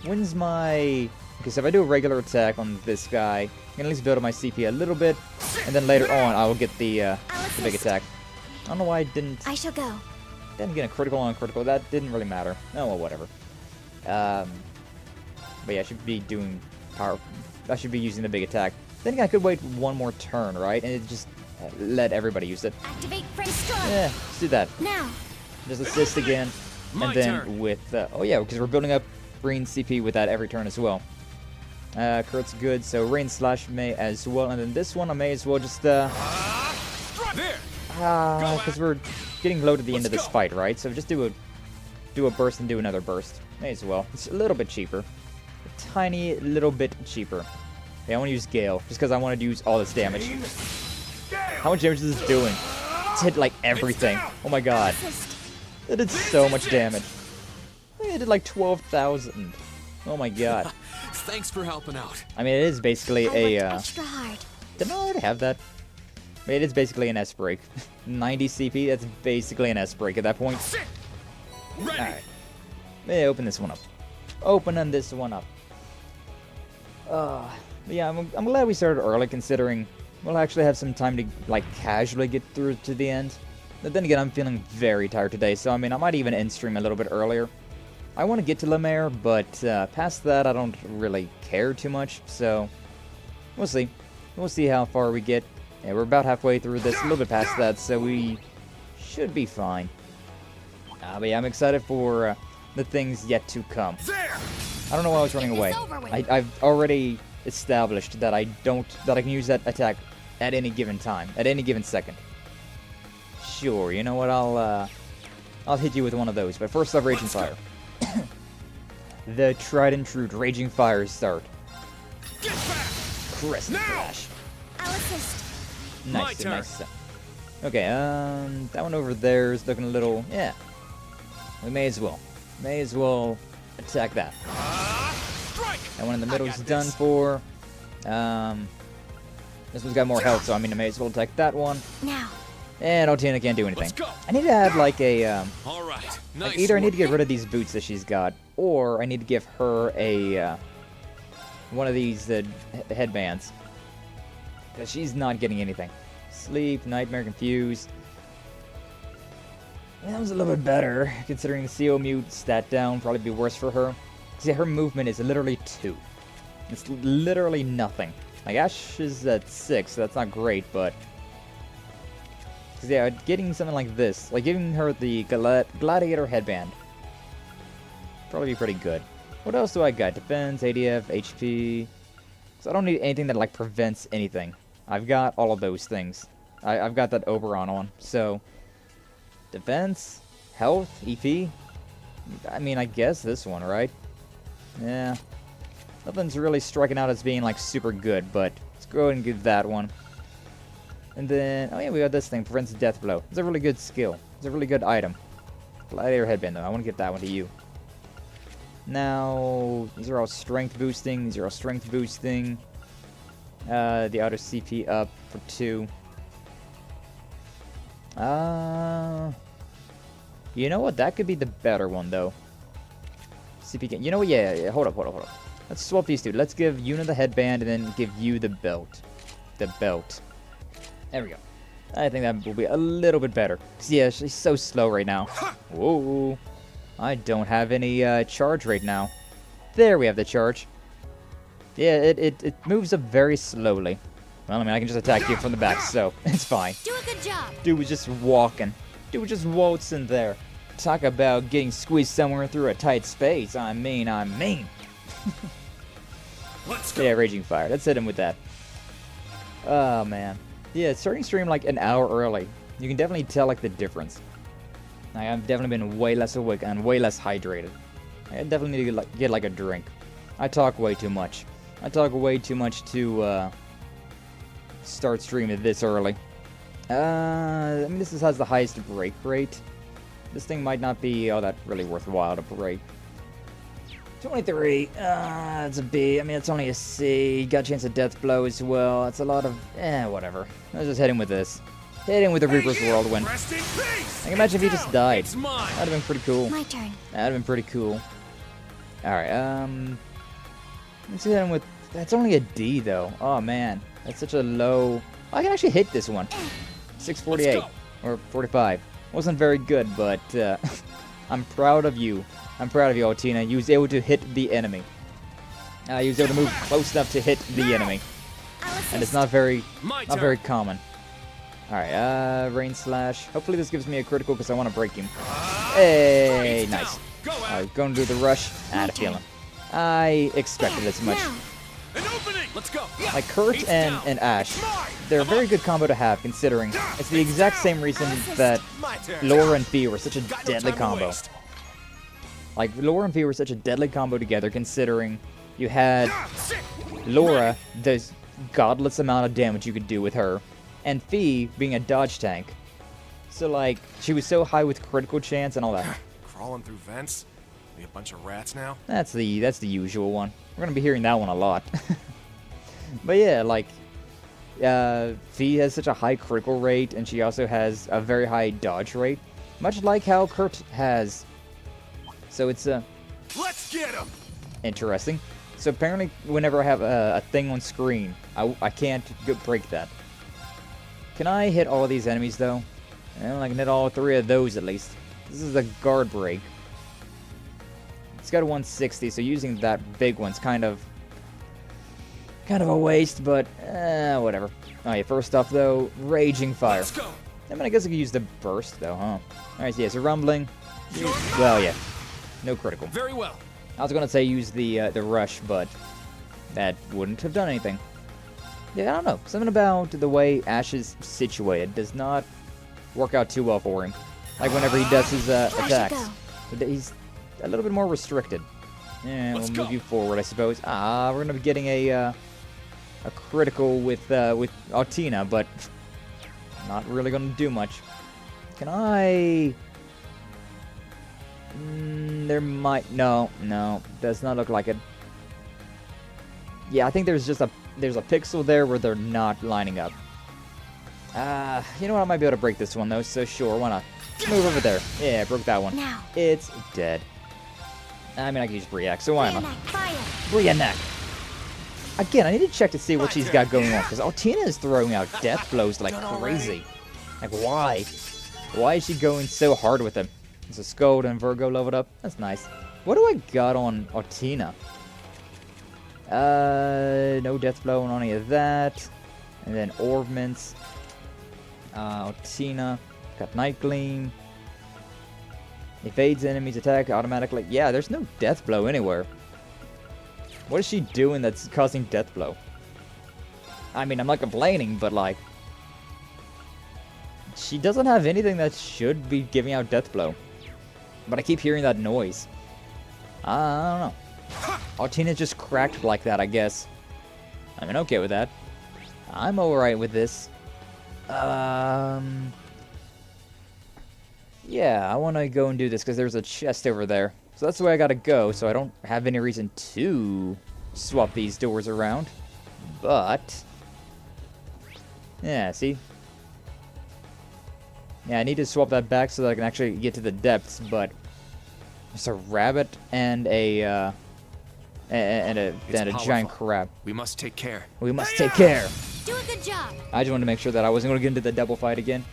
when's my... Okay, so if I do a regular attack on this guy, I can at least build up my CP a little bit, and then later on I will get the big attack. I don't know why I didn't... I shall go. Didn't get a critical on critical. That didn't really matter. Oh, well, whatever. But yeah, I should be doing power... I should be using the big attack. Then I could wait one more turn, right? And it just let everybody use it. Activate Friend Storm. Yeah, let's do that. Now. Just assist again. My and then turn. with... oh yeah, because we're building up Green CP with that every turn as well. Kurt's good, so Rain Slash may as well. And then this one I may as well just... There. because we're getting low to the end of this fight, right? So just do a burst and do another burst. May as well. It's a little bit cheaper. A tiny little bit cheaper. Yeah, I want to use Gale, just because I wanted to use all this damage. How much damage is this doing? It's hit like everything. Oh my god. It did so much damage. It did like 12,000. Oh my god. Thanks for helping out. I mean, it is basically I a... worked extra hard. Didn't I already have that? I mean, it is basically an S-break. 90 CP, that's basically an S-break at that point. Ready. Alright. Let me open this one up. Opening this one up. Yeah, I'm glad we started early, considering we'll actually have some time to, like, casually get through to the end. But then again, I'm feeling very tired today, so I mean, I might even end stream a little bit earlier. I want to get to Lamare, but past that, I don't really care too much, so we'll see. We'll see how far we get. Yeah, we're about halfway through this, a little bit past that, so we should be fine. But yeah, I'm excited for the things yet to come. I don't know why I was running away. I've already established that I can use that attack at any given time, at any given second. Sure, you know what? I'll hit you with one of those, but first off, Raging Fire. The tried and true Raging Fire start. Get back. Crescent Now! Flash. I'll assist. My Nice, turn. nice. Okay, that one over there is looking a little... Yeah. We may as well. May as well attack that. Strike. That one in the middle is got done this. for. This one's got more health, so I mean, I may as well attack that one. Now. And Altina can't do anything. Let's go. I need to add like a... All right. like Nice. either I need to work. get rid of these boots that she's got, or I need to give her a... one of these headbands. Because she's not getting anything. Sleep, Nightmare, Confused. That was a little bit better, considering the CO mute stat down probably be worse for her. See, her movement is literally 2. It's literally nothing. Like, Ash is at 6, so that's not great, but... Because, yeah, getting something like this, like giving her the Gladiator headband, probably be pretty good. What else do I got? Defense, ADF, HP... So I don't need anything that, like, prevents anything. I've got all of those things. I've got that Oberon on, so... Defense, health, EP. I mean, I guess this one, right? Yeah. Nothing's really striking out as being, like, super good, but let's go ahead and give that one. And then, oh yeah, we got this thing, prevents death blow. It's a really good skill. It's a really good item. Gladiator headband, though. I want to give that one to you. Now, these are all strength boosting. These are all strength boosting. The auto CP up for 2. You know what? That could be the better one, though. CP can... You know what? Yeah. Hold up. Let's swap these two. Let's give Yuna the headband and then give you the belt. The belt. There we go. I think that will be a little bit better. 'Cause, yeah, she's so slow right now. Whoa. I don't have any charge right now. There we have the charge. Yeah, it moves up very slowly. Well, I mean, I can just attack you from the back, so it's fine. Do a good job. Dude was just walking. Dude was just waltzing there. Talk about getting squeezed somewhere through a tight space. I mean. Let's go. Yeah, Raging Fire. Let's hit him with that. Oh, man. Yeah, starting stream like an hour early. You can definitely tell like the difference. I've definitely been way less awake and way less hydrated. I definitely need to get like a drink. I talk way too much. I talk way too much to start streaming this early. I mean, this has the highest break rate. This thing might not be all that really worthwhile to break. 23. It's a B. I mean, it's only a C. Got a chance of death blow as well. It's a lot of whatever. Let's just hit him with this. Hit him with the Reaper's Whirlwind. Rest in peace. I can imagine if he just died. It's mine. That'd have been pretty cool. My turn. That'd have been pretty cool. Alright, let's hit him with... That's only a D, though. Oh, man. That's such a low... I can actually hit this one. 648. Or 45. Wasn't very good, but I'm proud of you. I'm proud of you, Altina. You was able to hit the enemy. You was able to move close enough to hit the enemy. And it's not very common. Alright, Rain Slash. Hopefully this gives me a critical because I want to break him. Hey, nice. Alright, going to do the rush. I had a feeling. I expected as much. An opening. Let's go. Like Kurt and Ash, they're a very good combo to have considering it's the exact same reason that Laura and Fee were such a deadly combo. Like, Laura and Fee were such a deadly combo together considering you had Laura, there's godless amount of damage you could do with her, and Fee being a dodge tank. So, like, she was so high with critical chance and all that. Crawling through vents? Be a bunch of rats now? That's the usual one. We're gonna be hearing that one a lot. But yeah, like, Fee has such a high critical rate, and she also has a very high dodge rate, much like how Kurt has. So it's Let's get him. interesting. So apparently, whenever I have a thing on screen, I can't break that. Can I hit all of these enemies though? Well, I can hit all 3 of those at least. This is a guard break. It's got a 160, so using that big one's kind of a waste, but whatever. Alright, first off though, Raging Fire. Let's go. I mean, I guess I could use the burst though, huh? Alright, yeah, so Rumbling. Well, yeah, no critical. Very well. I was gonna say use the rush, but that wouldn't have done anything. Yeah, I don't know. Something about the way Ash is situated does not work out too well for him. Like whenever he does his attacks, he's a little bit more restricted. Yeah, we'll move you forward, I suppose. We're gonna be getting a critical with Altina, but not really gonna do much. Can I? There might no, does not look like it. Yeah, I think there's a pixel there where they're not lining up. You know what? I might be able to break this one though. So sure, why not? Move over there. Yeah, I broke that one. Now. It's dead. I mean, I can use Briac, so why not? Fire. Briac. Again, I need to check to see what she's got going on, because Altina is throwing out death blows like crazy. Like, why? Why is she going so hard with him? There's a Scold and Virgo leveled up. That's nice. What do I got on Altina? No death blow on any of that. And then Orvmints. Altina. Got Night Gleam. Evades enemies attack automatically. Yeah, there's no death blow anywhere. What is she doing that's causing death blow? I mean, I'm not complaining, but like... she doesn't have anything that should be giving out death blow. But I keep hearing that noise. I don't know. Altina just cracked like that, I guess. I mean, okay with that. I'm alright with this. Yeah, I want to go and do this because there's a chest over there. So that's the way I gotta go, so I don't have any reason to swap these doors around. But... yeah, see? Yeah, I need to swap that back so that I can actually get to the depths, but... there's a rabbit and a giant crab. We must take care. We must take care. Do a good job. I just wanted to make sure that I wasn't going to get into the double fight again.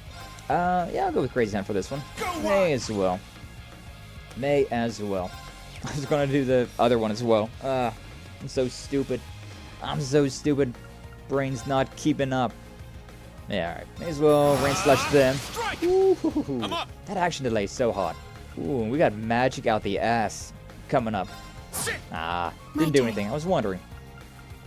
Yeah, I'll go with Crazy Hunt for this one. May as well. May as well. I was going to do the other one as well. I'm so stupid. I'm so stupid. Brain's not keeping up. Yeah, alright. May as well rain slash them. Ooh, I'm up. that action delay is so hot. Ooh, we got magic out the ass coming up. Sit. Ah, My didn't do turn. anything. I was wondering.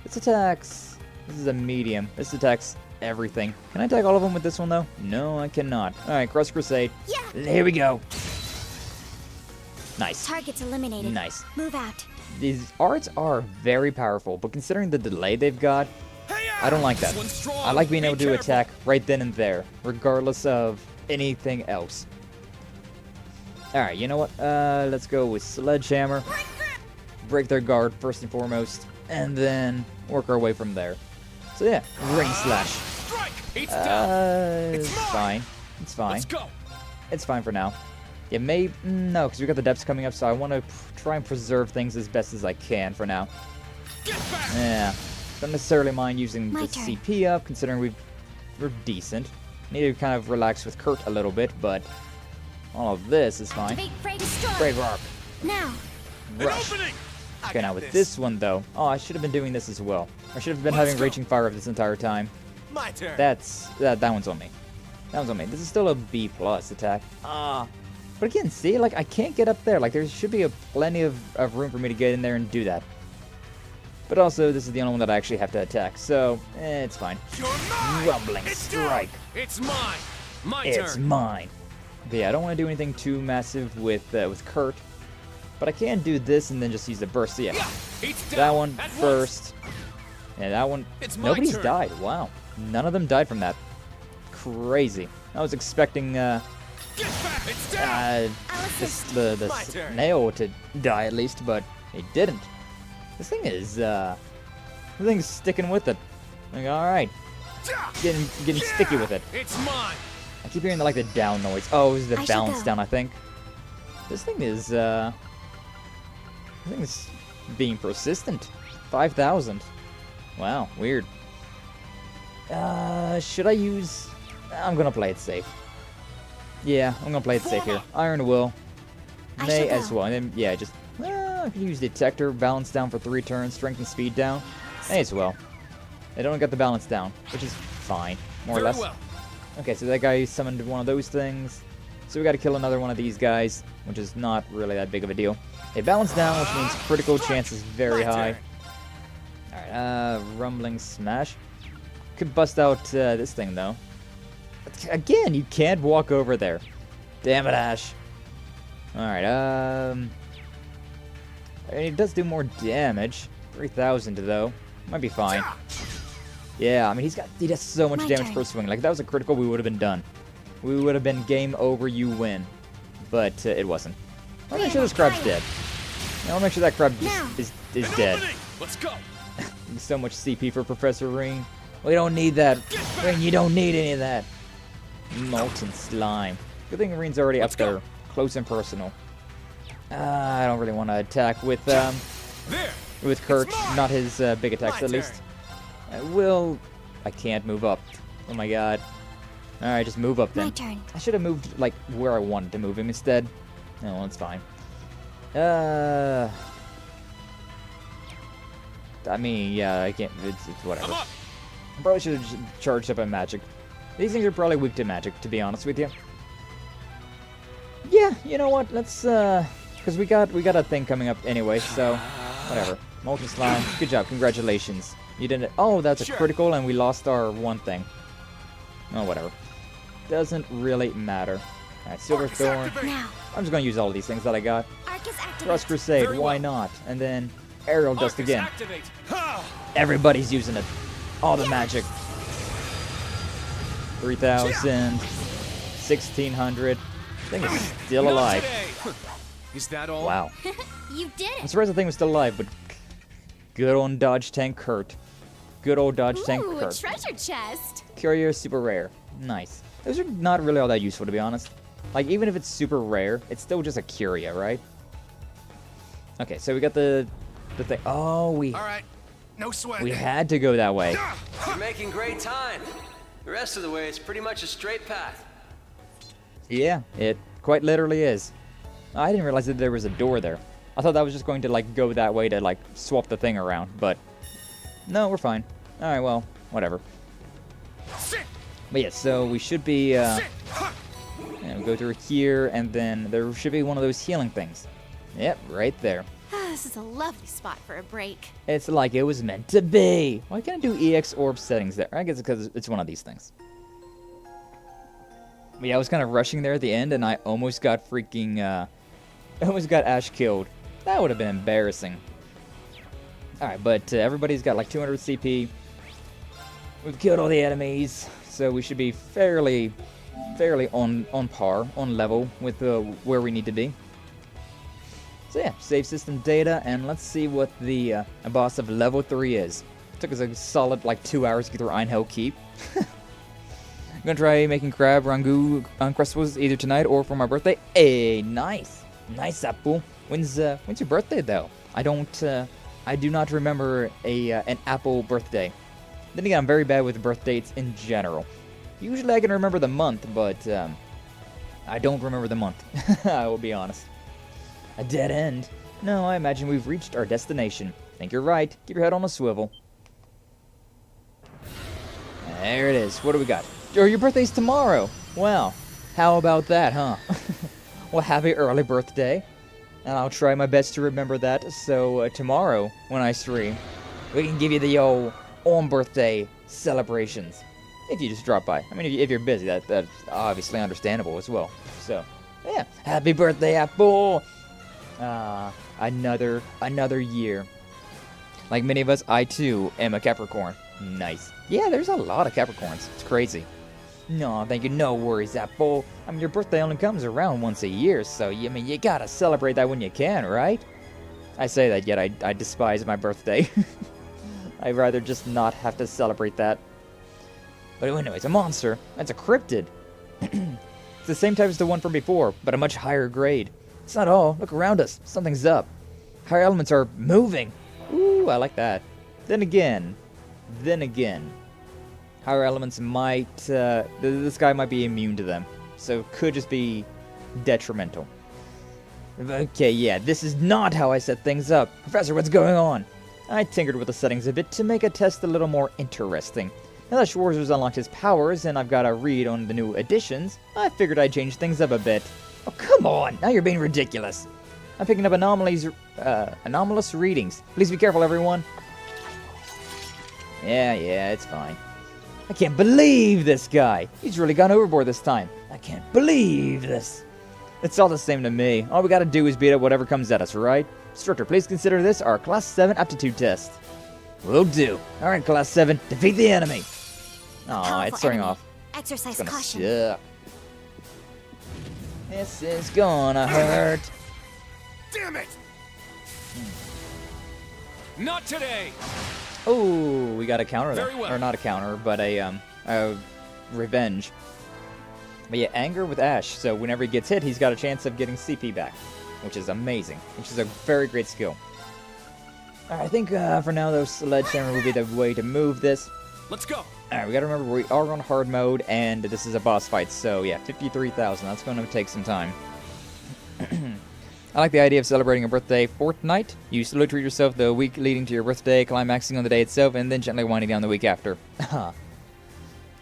This attacks. This is a medium. This attacks everything. Can I attack all of them with this one, though? No, I cannot. Alright, Cross Crusade. Yeah. Here we go. Nice. Target's eliminated. Nice. Move out. These arts are very powerful, but considering the delay they've got, I don't like that. This one's strong. I like being Be able to careful. attack right then and there, regardless of anything else. Alright, you know what? Let's go with Sledgehammer. Break their guard first and foremost, and then work our way from there. So yeah, Rain Slash. Strike. It's down. It's mine. fine. It's fine. Let's go. It's fine for now. Yeah, maybe... No, because we got the depths coming up, so I want to try and preserve things as best as I can for now. Get back. Yeah. Don't necessarily mind using My the turn. CP up, considering we're decent. Need to kind of relax with Kurt a little bit, but all of this is fine. Activate Fray Destroy. Brave Arc. Now. An Rush. opening. I Okay, got now with this one, though... Oh, I should have been doing this as well. I should have been Let's having go. Raging Fire up this entire time. My turn. That one's on me. That one's on me. This is still a B+ attack. But again, see, like, I can't get up there. Like, there should be plenty of room for me to get in there and do that. But also, this is the only one that I actually have to attack, so it's fine. You're mine. Rumbling It's down. Strike. It's mine. My It's turn. mine. But yeah, I don't want to do anything too massive with Kurt. But I can do this and then just use the burst. So yeah, Yeah. It's down. that one At once. first. Yeah, that one. It's my Nobody's turn. died. Wow. None of them died from that. Crazy. I was expecting Get back. It's down. the My turn. snail to die at least, but it didn't. This thing is this thing's sticking with it. Like, all right, getting sticky with it. It's mine. I keep hearing the down noise. Oh, it was the I shall balance go. down, I think. This thing is being persistent. 5,000. Wow, weird. Should I use? I'm gonna play it safe. Yeah, I'm gonna play it safe here. Iron Will. I May shall as go. well. And then yeah, just I can use Detector, balance down for 3 turns, strength and speed down. May as well. They don't get the balance down, which is fine, more or Very less. well. Okay, so that guy summoned one of those things. So we got to kill another one of these guys, which is not really that big of a deal. They balance down, which means critical chance is very My high. turn. Alright, Rumbling Smash. Could bust out this thing, though. Again, you can't walk over there. Damn it, Ash. Alright, it does do more damage. 3,000, though. Might be fine. Yeah, I mean, he does so much My damage turn. per swing. Like, if that was a critical, we would have been done. We would have been game over, you win. But it wasn't. I'll make sure this crab's dead. I'll make sure that crab Now. is An dead. opening. Let's go. So much CP for Professor Ring. We don't need that. Ring, you don't need any of that. Molten Slime. Good thing Ring's already Let's up go. there. Close and personal. I don't really want to attack with There. Kurt. mine. Not his big attacks, My at least. turn. I can't move up. Oh my god. Alright, just move up then. My turn. I should have moved, like, where I wanted to move him instead. Oh, well, it's fine. I mean, yeah, I can't, it's whatever. I'm up. Probably should have charged up on magic. These things are probably weak to magic, to be honest with you. Yeah, you know what, let's, because we got a thing coming up anyway, so, whatever. Molten Slime, good job, congratulations. You didn't, oh, that's a Sure. critical, and we lost our one thing. Oh, whatever. Doesn't really matter. Alright, Silver Arcus Thorn. activate. Now. I'm just gonna use all of these things that I got. Arcus activate. Cross Crusade, Very why well. not? And then Aerial Dust Arcus again. activate. Ha! Everybody's using it. All the magic. 3,000. 1,600. Thing is still Not alive. today. Is that all? Wow. You did I'm it. surprised the thing was still alive, but good old Dodge Tank Kurt. Good old Dodge Tank Ooh, a Kurt. treasure chest. Curious, super rare. Nice. Those are not really all that useful, to be honest. Like, even if it's super rare, it's still just a curia, right? Okay, so we got the thing. Oh, All right. No sweat. we had to go that way. You're making great time. The rest of the way, it's pretty much a straight path. Yeah, it quite literally is. I didn't realize that there was a door there. I thought that was just going to, like, go that way to, like, swap the thing around, but No, we're fine. Alright, well, whatever. Sit. But yeah, so we should be, Sit. Ha. go through here, and then there should be one of those healing things. Yep, right there. This is a lovely spot for a break. It's like it was meant to be. Why can't I do EX orb settings there? I guess because it's one of these things. But yeah, I was kind of rushing there at the end, and I almost got freaking, almost got Ash killed. That would have been embarrassing. Alright, but everybody's got like 200 CP. We've killed all the enemies, so we should be fairly on par, on level with where we need to be. So yeah, save system data, and let's see what the boss of level 3 is. Took us a solid like 2 hours to get through Einhell Keep. I'm gonna try making crab rangoon uncrustables either tonight or for my birthday. Hey, nice, nice apple. When's your birthday though? I do not remember an apple birthday. Then again, I'm very bad with birth dates in general. Usually I can remember the month, but I don't remember the month. I will be honest. A dead end? No, I imagine we've reached our destination. Think you're right. Keep your head on a swivel. There it is. What do we got? Oh, your birthday's tomorrow. Well, how about that, huh? Well, happy early birthday. And I'll try my best to remember that, so tomorrow, when I stream, we can give you the old on-birthday celebrations. If you just drop by. I mean, if you're busy, that's obviously understandable as well. So, yeah. Happy birthday, Apple! Another year. Like many of us, I too am a Capricorn. Nice. Yeah, there's a lot of Capricorns. It's crazy. No, thank you. No worries, Apple. I mean, your birthday only comes around once a year, so you gotta celebrate that when you can, right? I say that, yet I despise my birthday. I'd rather just not have to celebrate that. But anyway, it's a monster. That's a cryptid. It's the same type as the one from before, but a much higher grade. It's not all. Look around us. Something's up. Higher elements are moving. Ooh, I like that. Then again, higher elements might, this guy might be immune to them. So it could just be detrimental. Okay, yeah, this is not how I set things up. Professor, what's going on? I tinkered with the settings a bit to make a test a little more interesting. Now that Schwarzer's unlocked his powers and I've got a read on the new additions, I figured I'd change things up a bit. Oh, come on! Now you're being ridiculous. I'm picking up anomalous readings. Please be careful, everyone. Yeah, it's fine. I can't believe this guy. He's really gone overboard this time. I can't believe this. It's all the same to me. All we gotta do is beat up whatever comes at us, right? Instructor, please consider this our Class 7 aptitude test. Will do. Alright, Class 7, defeat the enemy. Aw, it's starting off. Exercise It's caution. gonna suck. This is gonna hurt. Damn it! Not today. Oh, we got a counter there. Very well. Or not a counter, but a revenge. But yeah, anger with Ash. So whenever he gets hit, he's got a chance of getting CP back, which is amazing. Which is a very great skill. Alright, I think for now, though, Sledgehammer will be the way to move this. Let's go. Alright, we gotta remember we are on hard mode, and this is a boss fight, so yeah, 53,000. That's gonna take some time. I like the idea of celebrating a birthday fortnight. You slowly treat yourself the week leading to your birthday, climaxing on the day itself, and then gently winding down the week after.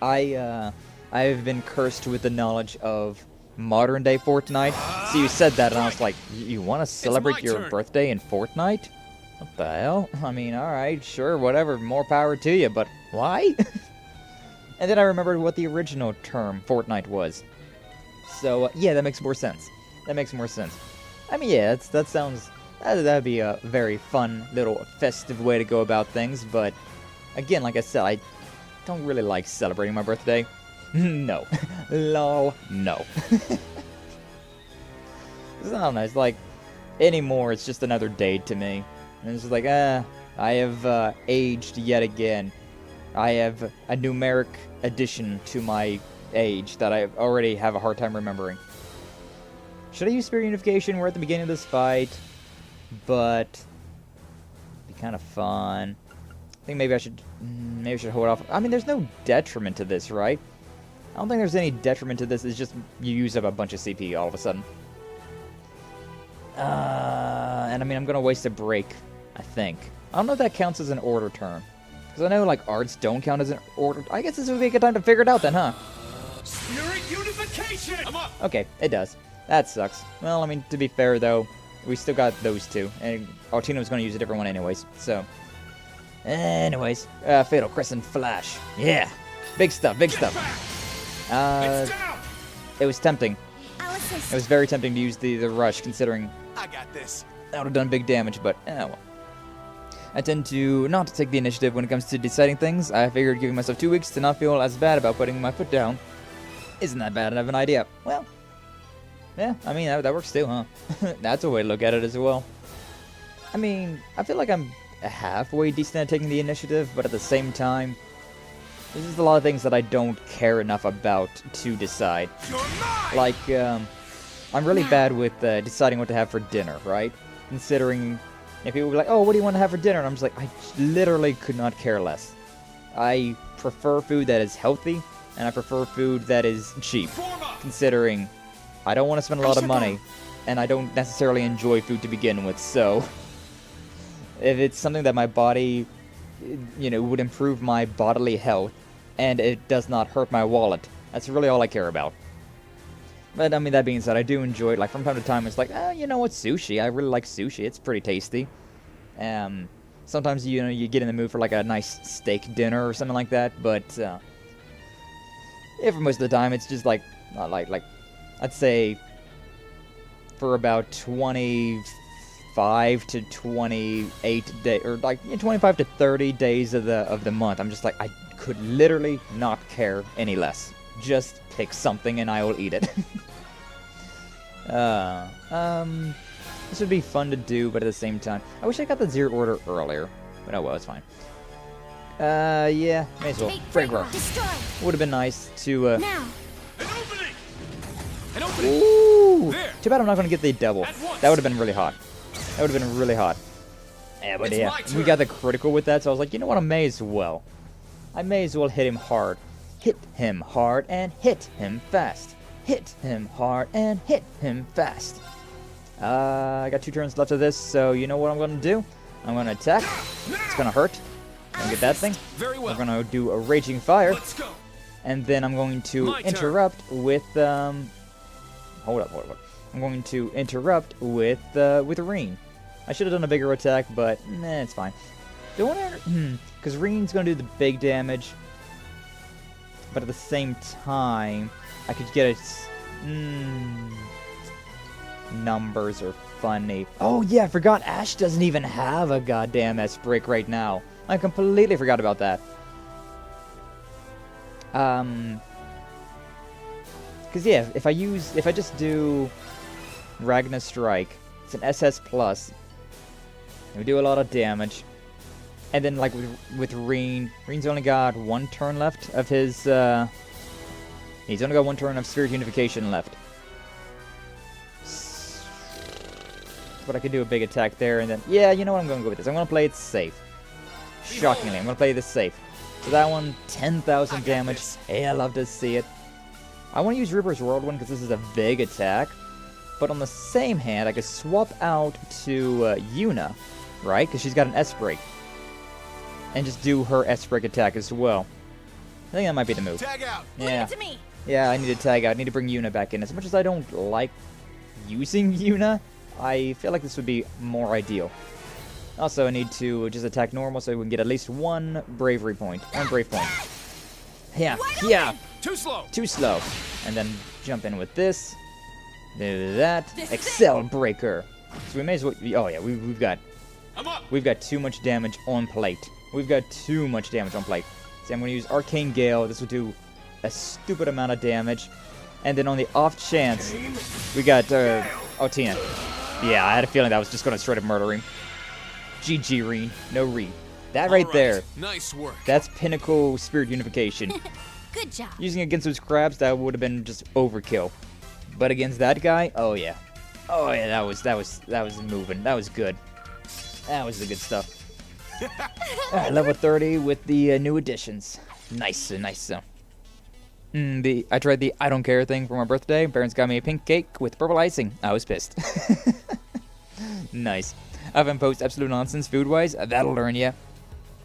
I've been cursed with the knowledge of modern day Fortnite. So you said that, and I was like, you want to celebrate your birthday in Fortnite? What the hell? I mean, alright, sure, whatever, more power to you, but why? And then I remembered what the original term Fortnite was. So, yeah, that makes more sense. That makes more sense. I mean, yeah, that'd be a very fun little festive way to go about things, but again, like I said, I don't really like celebrating my birthday. No. Lol, no. I don't know, it's like, anymore, it's just another day to me. And it's just like, I have aged yet again. I have a numeric addition to my age that I already have a hard time remembering. Should I use Spirit Unification? We're at the beginning of this fight, but it'd be kind of fun. I think maybe I should hold off. I mean, there's no detriment to this, right? I don't think there's any detriment to this. It's just you use up a bunch of CP all of a sudden. And I mean, I'm gonna waste a break, I think. I don't know if that counts as an order turn. Because I know, like, arts don't count as an order. I guess this would be a good time to figure it out then, huh? Spirit unification! I'm up! Okay, it does. That sucks. Well, I mean, to be fair, though, we still got those two. And Altino's going to use a different one anyways, so... Anyways, Fatal Crescent Flash. Yeah! Big stuff, big stuff. It's down! It was tempting. I'll assist. It was very tempting to use the rush, considering I got this. that would have done big damage, but, well. I tend to not take the initiative when it comes to deciding things. I figured giving myself 2 weeks to not feel as bad about putting my foot down isn't that bad of an idea. Well, yeah, I mean, that works too, huh? That's a way to look at it as well. I mean, I feel like I'm halfway decent at taking the initiative, but at the same time, there's just a lot of things that I don't care enough about to decide. You're mine! Like, I'm really bad with deciding what to have for dinner, right? Considering, if people be like, oh, what do you want to have for dinner? And I'm just like, I literally could not care less. I prefer food that is healthy, and I prefer food that is cheap. Considering I don't want to spend a lot of money, and I don't necessarily enjoy food to begin with, so... If it's something that my body, you know, would improve my bodily health, and it does not hurt my wallet, that's really all I care about. But, I mean, that being said, I do enjoy it. Like, from time to time, it's like, you know what, sushi. I really like sushi. It's pretty tasty. Sometimes, you know, you get in the mood for, like, a nice steak dinner or something like that. But, yeah, for most of the time, it's just, like, I'd say for about 25 to 28 days, or, like, 25 to 30 days of the month, I'm just like, I could literally not care any less. Just pick something and I will eat it. This would be fun to do, but at the same time, I wish I got the zero order earlier. But oh well, it's fine. Yeah, may as well. Break rock. Would have been nice to, Now. An opening! An opening! Ooh! There. Too bad I'm not going to get the double. At once. That would have been really hot. That would have been really hot. Yeah, but It's yeah, my we turn. got the critical with that, so I was like, you know what, I may as well. I may as well hit him hard. Hit him hard and hit him fast. Hit him hard and hit him fast. I got 2 turns left of this, so you know what I'm going to do? I'm going to attack. It's going to hurt. Gonna get that thing. Very well. I'm going to do a Raging Fire. Let's go. And then I'm going to My turn. interrupt with, hold up. I'm going to interrupt with Reen. I should have done a bigger attack, but, it's fine. Don't want to, because Reen's going to do the big damage. But at the same time, I could get it. Numbers are funny. Oh yeah, I forgot Ash doesn't even have a goddamn S-break right now. I completely forgot about that. Cause yeah, if I just do Ragna Strike, it's an SS plus. We do a lot of damage. And then, like, with Reen, Reen's only got 1 turn left of his, he's only got 1 turn of Spirit Unification left. But I could do a big attack there, and then, yeah, you know what, I'm going to go with this. I'm going to play it safe. Shockingly, I'm going to play this safe. So that one, 10,000 damage. Hey, I love to see it. I want to use Reaper's Whirlwind because this is a big attack. But on the same hand, I could swap out to Yuna, right? Because she's got an S-break. And just do her S-break attack as well. I think that might be the move. Tag out. Yeah. To me. Yeah, I need to tag out. I need to bring Yuna back in. As much as I don't like using Yuna, I feel like this would be more ideal. Also, I need to just attack normal so we can get at least 1 bravery point. 1 brave point. Yeah, yeah. Too slow. Too slow. And then jump in with this. Do that. Excel Breaker. So we may as well. Oh yeah, we've got I'm up. too much damage on plate. We've got too much damage on plate. See, I'm going to use Arcane Gale. This will do a stupid amount of damage. And then on the off chance, we got Tina. Yeah, I had a feeling that was just going to straight up murder him. GG, Reen. No Reen. That right there, Nice work. that's pinnacle Spirit Unification. Good job. Using it against those crabs, that would have been just overkill. But against that guy, oh yeah. Oh yeah, that was moving. That was good. That was the good stuff. Alright, level 30 with the new additions. Nice. I tried the I don't care thing for my birthday. Parents got me a pink cake with purple icing. I was pissed. Nice. I haven't posted absolute nonsense food-wise. That'll learn ya.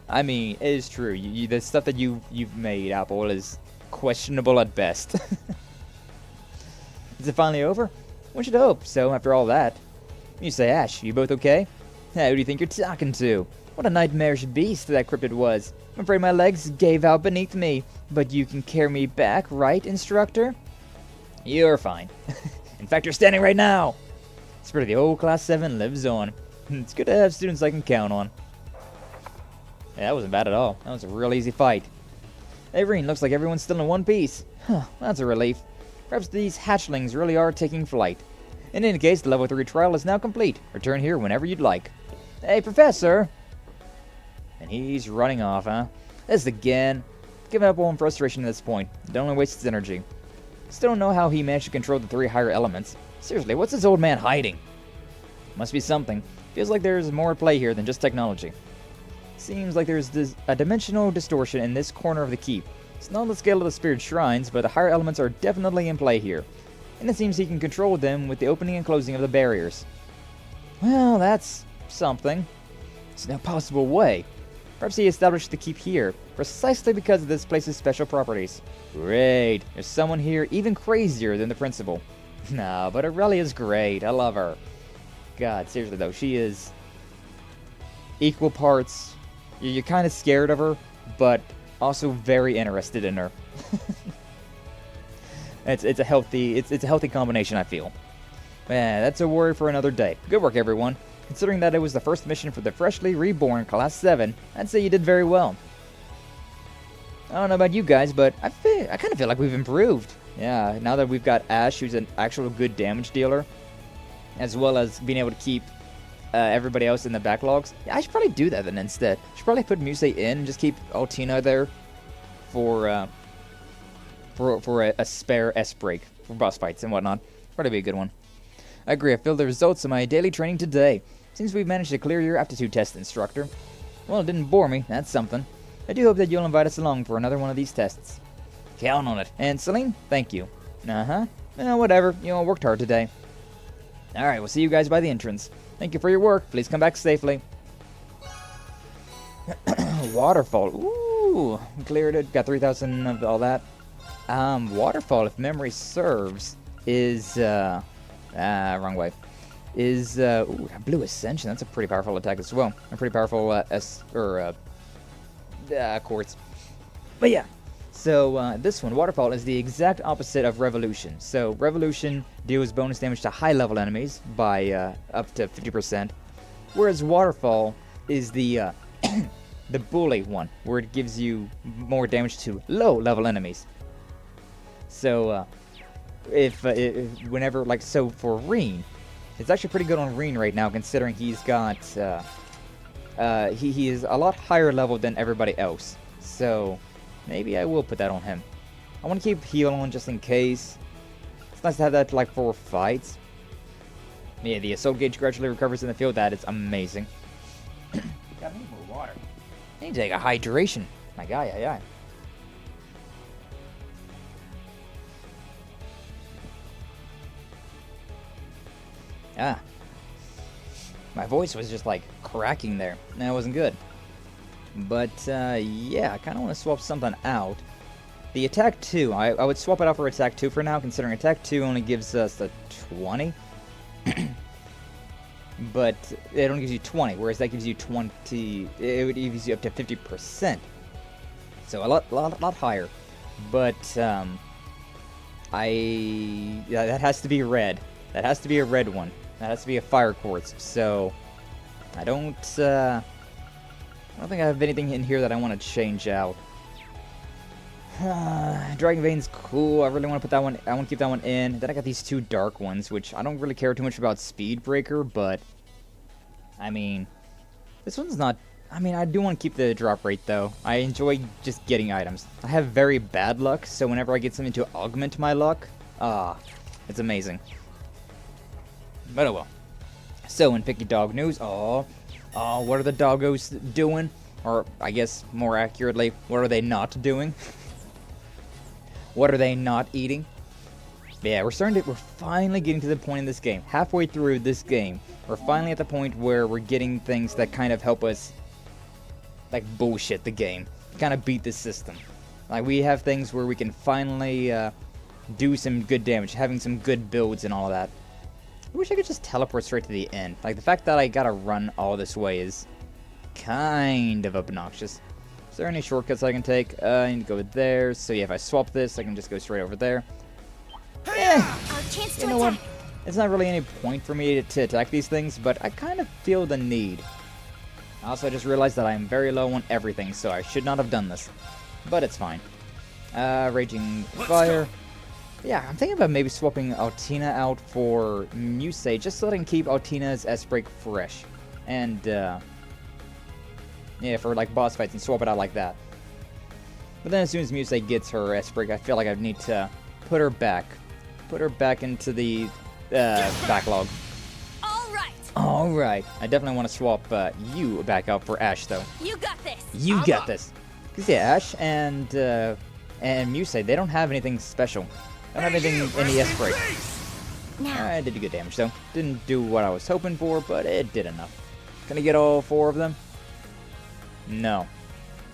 I mean, it is true. The stuff that you've made, Apple, is questionable at best. Is it finally over? One should hope so, after all that. You say, Ash, you both okay? Hey, who do you think you're talking to? What a nightmarish beast that cryptid was. I'm afraid my legs gave out beneath me, but you can carry me back, right, instructor? You're fine. In fact, you're standing right now. Spirit of the old Class 7 lives on. It's good to have students I can count on. Yeah, that wasn't bad at all. That was a real easy fight. Hey, Reen, looks like everyone's still in one piece. Huh, that's a relief. Perhaps these hatchlings really are taking flight. In any case, the level 3 trial is now complete. Return here whenever you'd like. Hey, Professor! And he's running off, huh? This again. Giving up all in frustration at this point. It only wastes energy. Still don't know how he managed to control the 3 higher elements. Seriously, what's this old man hiding? Must be something. Feels like there's more at play here than just technology. Seems like there's a dimensional distortion in this corner of the keep. It's not on the scale of the spirit shrines, but the higher elements are definitely in play here. And it seems he can control them with the opening and closing of the barriers. Well, that's something. It's no possible way. Perhaps he established the keep here, precisely because of this place's special properties. Great. There's someone here even crazier than the principal. Nah, but Aurelia's great. I love her. God, seriously though, she is equal parts. You're kind of scared of her, but also very interested in her. It's a healthy combination, I feel. Man, that's a worry for another day. Good work, everyone. Considering that it was the first mission for the freshly reborn Class 7, I'd say you did very well. I don't know about you guys, but I kind of feel like we've improved. Yeah, now that we've got Ash, who's an actual good damage dealer, as well as being able to keep everybody else in the backlogs. Yeah, I should probably do that then instead. I should probably put Muse in and just keep Altina there for a spare S break for boss fights and whatnot. Probably be a good one. I agree. I feel the results of my daily training today. Seems we've managed to clear your aptitude test, instructor. Well, it didn't bore me. That's something. I do hope that you'll invite us along for another one of these tests. Count on it. And Celine, thank you. Whatever. You all worked hard today. Alright, we'll see you guys by the entrance. Thank you for your work. Please come back safely. Waterfall. Ooh, cleared it. Got 3,000 of all that. Waterfall, if memory serves, is wrong way. Is Blue Ascension. That's a pretty powerful attack as well. A pretty powerful quartz. But yeah. So this one, Waterfall, is the exact opposite of Revolution. So Revolution deals bonus damage to high-level enemies by up to 50%, whereas Waterfall is the the bully one, where it gives you more damage to low-level enemies. So whenever, like, so for Reen, it's actually pretty good on Reen right now, considering he's got he is a lot higher level than everybody else. So maybe I will put that on him. I want to keep heal on just in case. It's nice to have that like for fights. Yeah, the assault gauge gradually recovers in the field. That is amazing. Got me more water. I need to take a hydration. My guy, aye. Ah. My voice was just like cracking there. That wasn't good. But, yeah, I kind of want to swap something out. The Attack 2, I would swap it out for Attack 2 for now, considering Attack 2 only gives us a 20. But it only gives you 20, whereas that gives you 20, it gives you up to 50%. So a lot higher. But, that has to be red. That has to be a red one. That has to be a Fire Quartz. So, I don't think I have anything in here that I want to change out. Dragon Vein's cool. I really want to put that one. I want to keep that one in. Then I got these two dark ones, which I don't really care too much about Speed Breaker, but I mean, this one's not. I mean, I do want to keep the drop rate though. I enjoy just getting items. I have very bad luck, so whenever I get something to augment my luck, it's amazing. But oh well. So in Picky Dog news, what are the doggos doing? Or I guess more accurately, what are they not doing? What are they not eating? Yeah, we're finally getting to the point in this game. Halfway through this game, we're finally at the point where we're getting things that kind of help us like bullshit the game. Kind of beat the system. Like, we have things where we can finally do some good damage, having some good builds and all of that. I wish I could just teleport straight to the end. Like, the fact that I gotta run all this way is kind of obnoxious. Is there any shortcuts I can take? I need to go there. So yeah, if I swap this, I can just go straight over there. Our chance to You know what? attack. It's not really any point for me to attack these things, but I kind of feel the need. Also, I just realized that I am very low on everything, so I should not have done this. But it's fine. Raging Fire. Yeah, I'm thinking about maybe swapping Altina out for Muse, just so that I can keep Altina's S-Break fresh. And, yeah, for, like, boss fights and swap it out like that. But then as soon as Muse gets her S-Break, I feel like I need to put her back. Put her back into the backlog. Alright. I definitely want to swap you back out for Ash, though. You got this. You got this. Because, yeah, Ash and Muse, they don't have anything special. They don't have anything, any S-Break. Now. I did do good damage, though. Didn't do what I was hoping for, but it did enough. Can I get all 4 of them? No.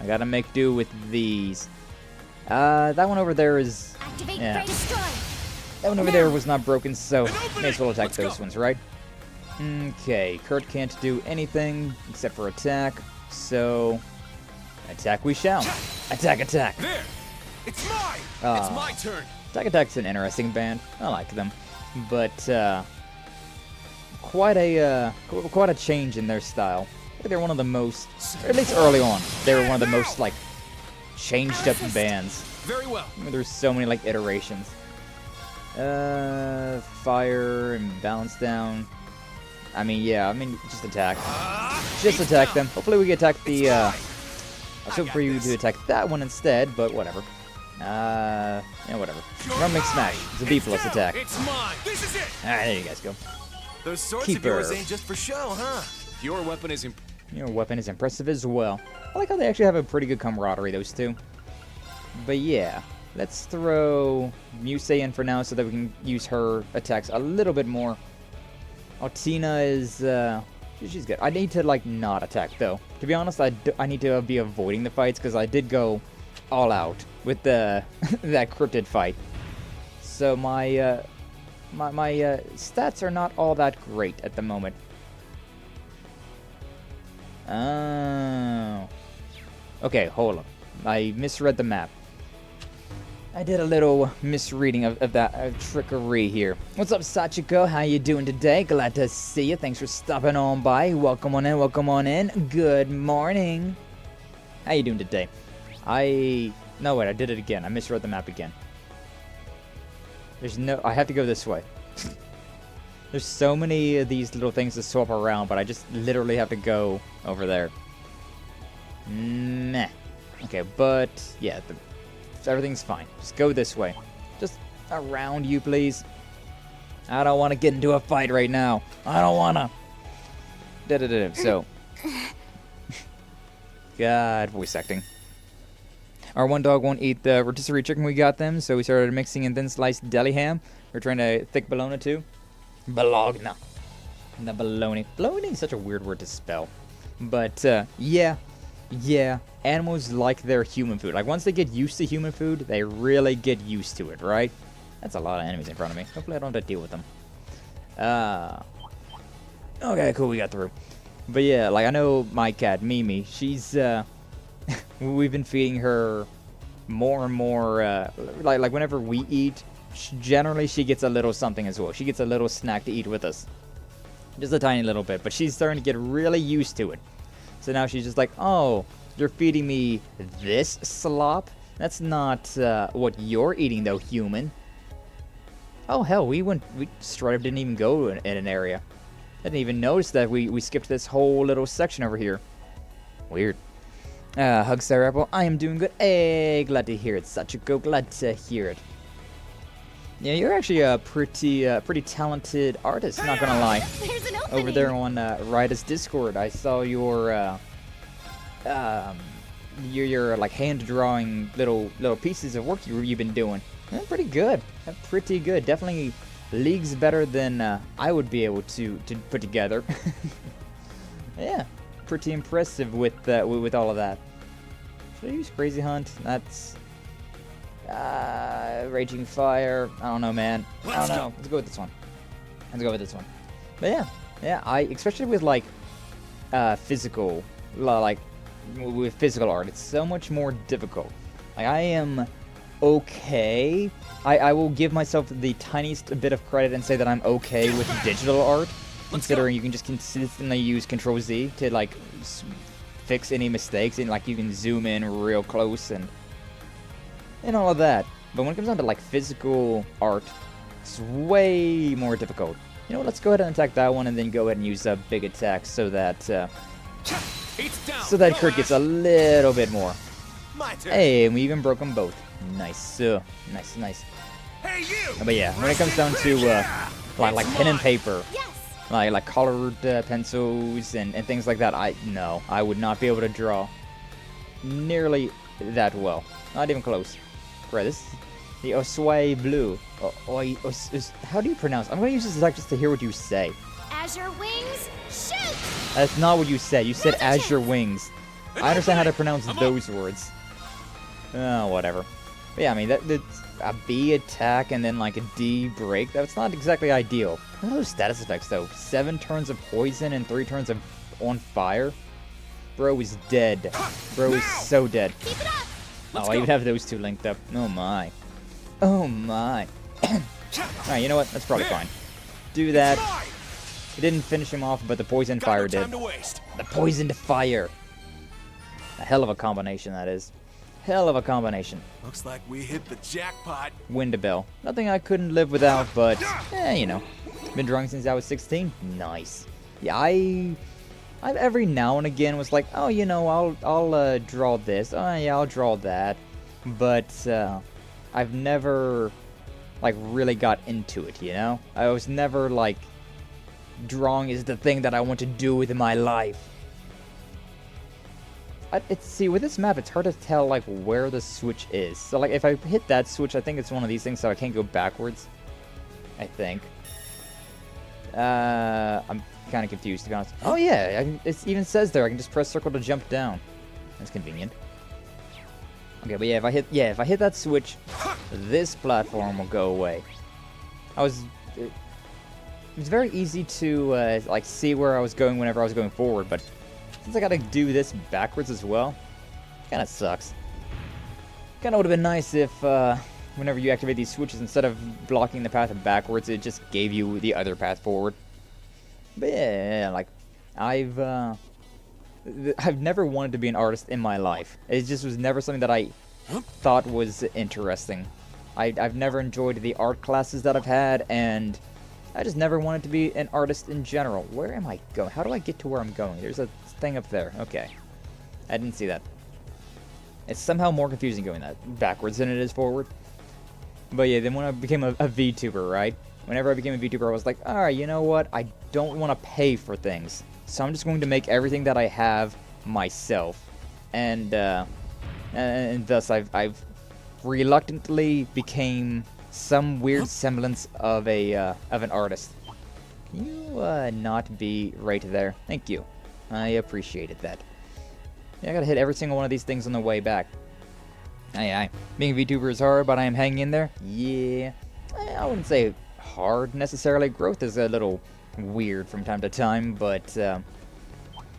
I gotta make do with these. That one over there is... Activate yeah. Fray Destroy. That one over there was not broken, so may as well attack those ones, right? Okay, Kurt can't do anything except for attack, so... Attack we shall. Attack, attack! There! It's mine! Aw. It's my turn! Attack Attack's an interesting band. I like them. But, quite a change in their style. I think they're one of the most, or at least early on, they were one of the most, like, changed up bands. Very well. I mean, there's so many, like, iterations. Fire and balance down. I mean, just attack. Just attack them. Hopefully we can attack the, I was hoping for you to attack that one instead, but whatever. Yeah, whatever. Rumbling Smash. It's a B+ attack. It's mine! This is it! Alright, there you guys go. Those swords Keeper. of yours ain't just for show, huh? Your weapon is Your weapon is impressive as well. I like how they actually have a pretty good camaraderie, those two. But yeah, let's throw Muse in for now so that we can use her attacks a little bit more. Altina is, she's good. I need to, like, not attack, though. To be honest, I need to be avoiding the fights because I did go all out with the that cryptid fight. So my stats are not all that great at the moment. Oh. Okay, hold up. I misread the map. I did a little misreading of that trickery here. What's up, Sachiko? How you doing today? Glad to see you. Thanks for stopping on by. Welcome on in. Welcome on in. Good morning. How you doing today? No, wait, I did it again. I misread the map again. I have to go this way. There's so many of these little things to swap around, but I just literally have to go over there. Meh. Okay, but yeah, everything's fine. Just go this way. Just around you, please. I don't want to get into a fight right now. I don't want to. So. God, voice acting. Our one dog won't eat the rotisserie chicken we got them, so we started mixing in thin sliced deli ham. We're trying to thick bologna too. Bologna. The bologna. Bologna is such a weird word to spell. But, yeah, animals like their human food. Like, once they get used to human food, they really get used to it, right? That's a lot of enemies in front of me. Hopefully I don't have to deal with them. Okay, cool, we got through. But yeah, like, I know my cat, Mimi, she's, we've been feeding her more and more, like whenever we eat, generally she gets a little something as well. She gets a little snack to eat with us. Just a tiny little bit, but she's starting to get really used to it. So now she's just like, oh, you're feeding me this slop? That's not what you're eating though, human. Oh hell, we straight up didn't even go in an area. I didn't even notice that we skipped this whole little section over here. Weird. Hugstar Apple, I am doing good. Hey, glad to hear it, Sachiko. Glad to hear it. Yeah, you're actually a pretty talented artist, not gonna lie. There's an opening. Over there on Ryda's Discord, I saw your like hand drawing little pieces of work you've been doing. Pretty good. Pretty good. Definitely leagues better than I would be able to put together. Yeah. pretty impressive with all of that. Should I use Crazy Hunt? That's Raging Fire. I don't know, man. I don't know. Let's go with this one. But yeah. I especially with like physical, like with physical art, it's so much more difficult. Like I am okay. I will give myself the tiniest bit of credit and say that I'm okay with digital art, considering you can just consistently use Control Z to like fix any mistakes, and like you can zoom in real close and all of that. But when it comes down to like physical art, it's way more difficult. You know what, let's go ahead and attack that one and then go ahead and use a big attack so that Kurt gets a little bit more. Hey, and we even broke them both. Nice. Nice. Hey, you! But yeah, when it comes down to like pen and paper, like colored pencils and things like that, I would not be able to draw nearly that well. Not even close. Right, this is the Osway Blue. How do you pronounce? I'm going to use this attack just to hear what you say. Azure wings, shoot! That's not what you said. You said Azure Wings. I understand how to pronounce those words. Oh, whatever. But yeah, I mean, that's a B attack and then like a D break. That's not exactly ideal. What are those status effects, though? 7 turns of poison and 3 turns of on fire? Bro is dead. Bro is so dead. Keep it up! Oh, I even have those two linked up. Oh, my. Oh, my. Alright, you know what? That's probably fine. Do that. It didn't finish him off, but the poison fire did. The poisoned fire. A hell of a combination, that is. Hell of a combination. Looks like we hit the jackpot. Windabell. Nothing I couldn't live without, but, you know. Been drawing since I was 16. Nice. Yeah, I've every now and again was like, oh, you know, I'll draw this. Oh, yeah, I'll draw that. But, I've never, like, really got into it, you know? I was never, like, drawing is the thing that I want to do with my life. See, with this map, it's hard to tell, like, where the switch is. So, like, if I hit that switch, I think it's one of these things, so I can't go backwards. I think. I'm kind of confused, to be honest. Oh, yeah, it even says there, I can just press circle to jump down. That's convenient. Okay, but yeah, if I hit that switch, this platform will go away. It was very easy to, like, see where I was going whenever I was going forward, but since I gotta do this backwards as well, kinda sucks. Kinda would've been nice if, whenever you activate these switches, instead of blocking the path backwards, it just gave you the other path forward. But yeah, like, I've never wanted to be an artist in my life. It just was never something that I thought was interesting. I've never enjoyed the art classes that I've had, and I just never wanted to be an artist in general. Where am I going? How do I get to where I'm going? There's a thing up there. Okay. I didn't see that. It's somehow more confusing going that backwards than it is forward. But yeah, then when I became a VTuber, right? Whenever I became a VTuber, I was like, alright, you know what? I don't want to pay for things. So I'm just going to make everything that I have myself. And thus I've reluctantly became some weird semblance of an artist. Can you not be right there? Thank you. I appreciated that. Yeah, I gotta hit every single one of these things on the way back. Aye. Being a VTuber is hard, but I am hanging in there. Yeah. I wouldn't say hard necessarily. Growth is a little weird from time to time, but I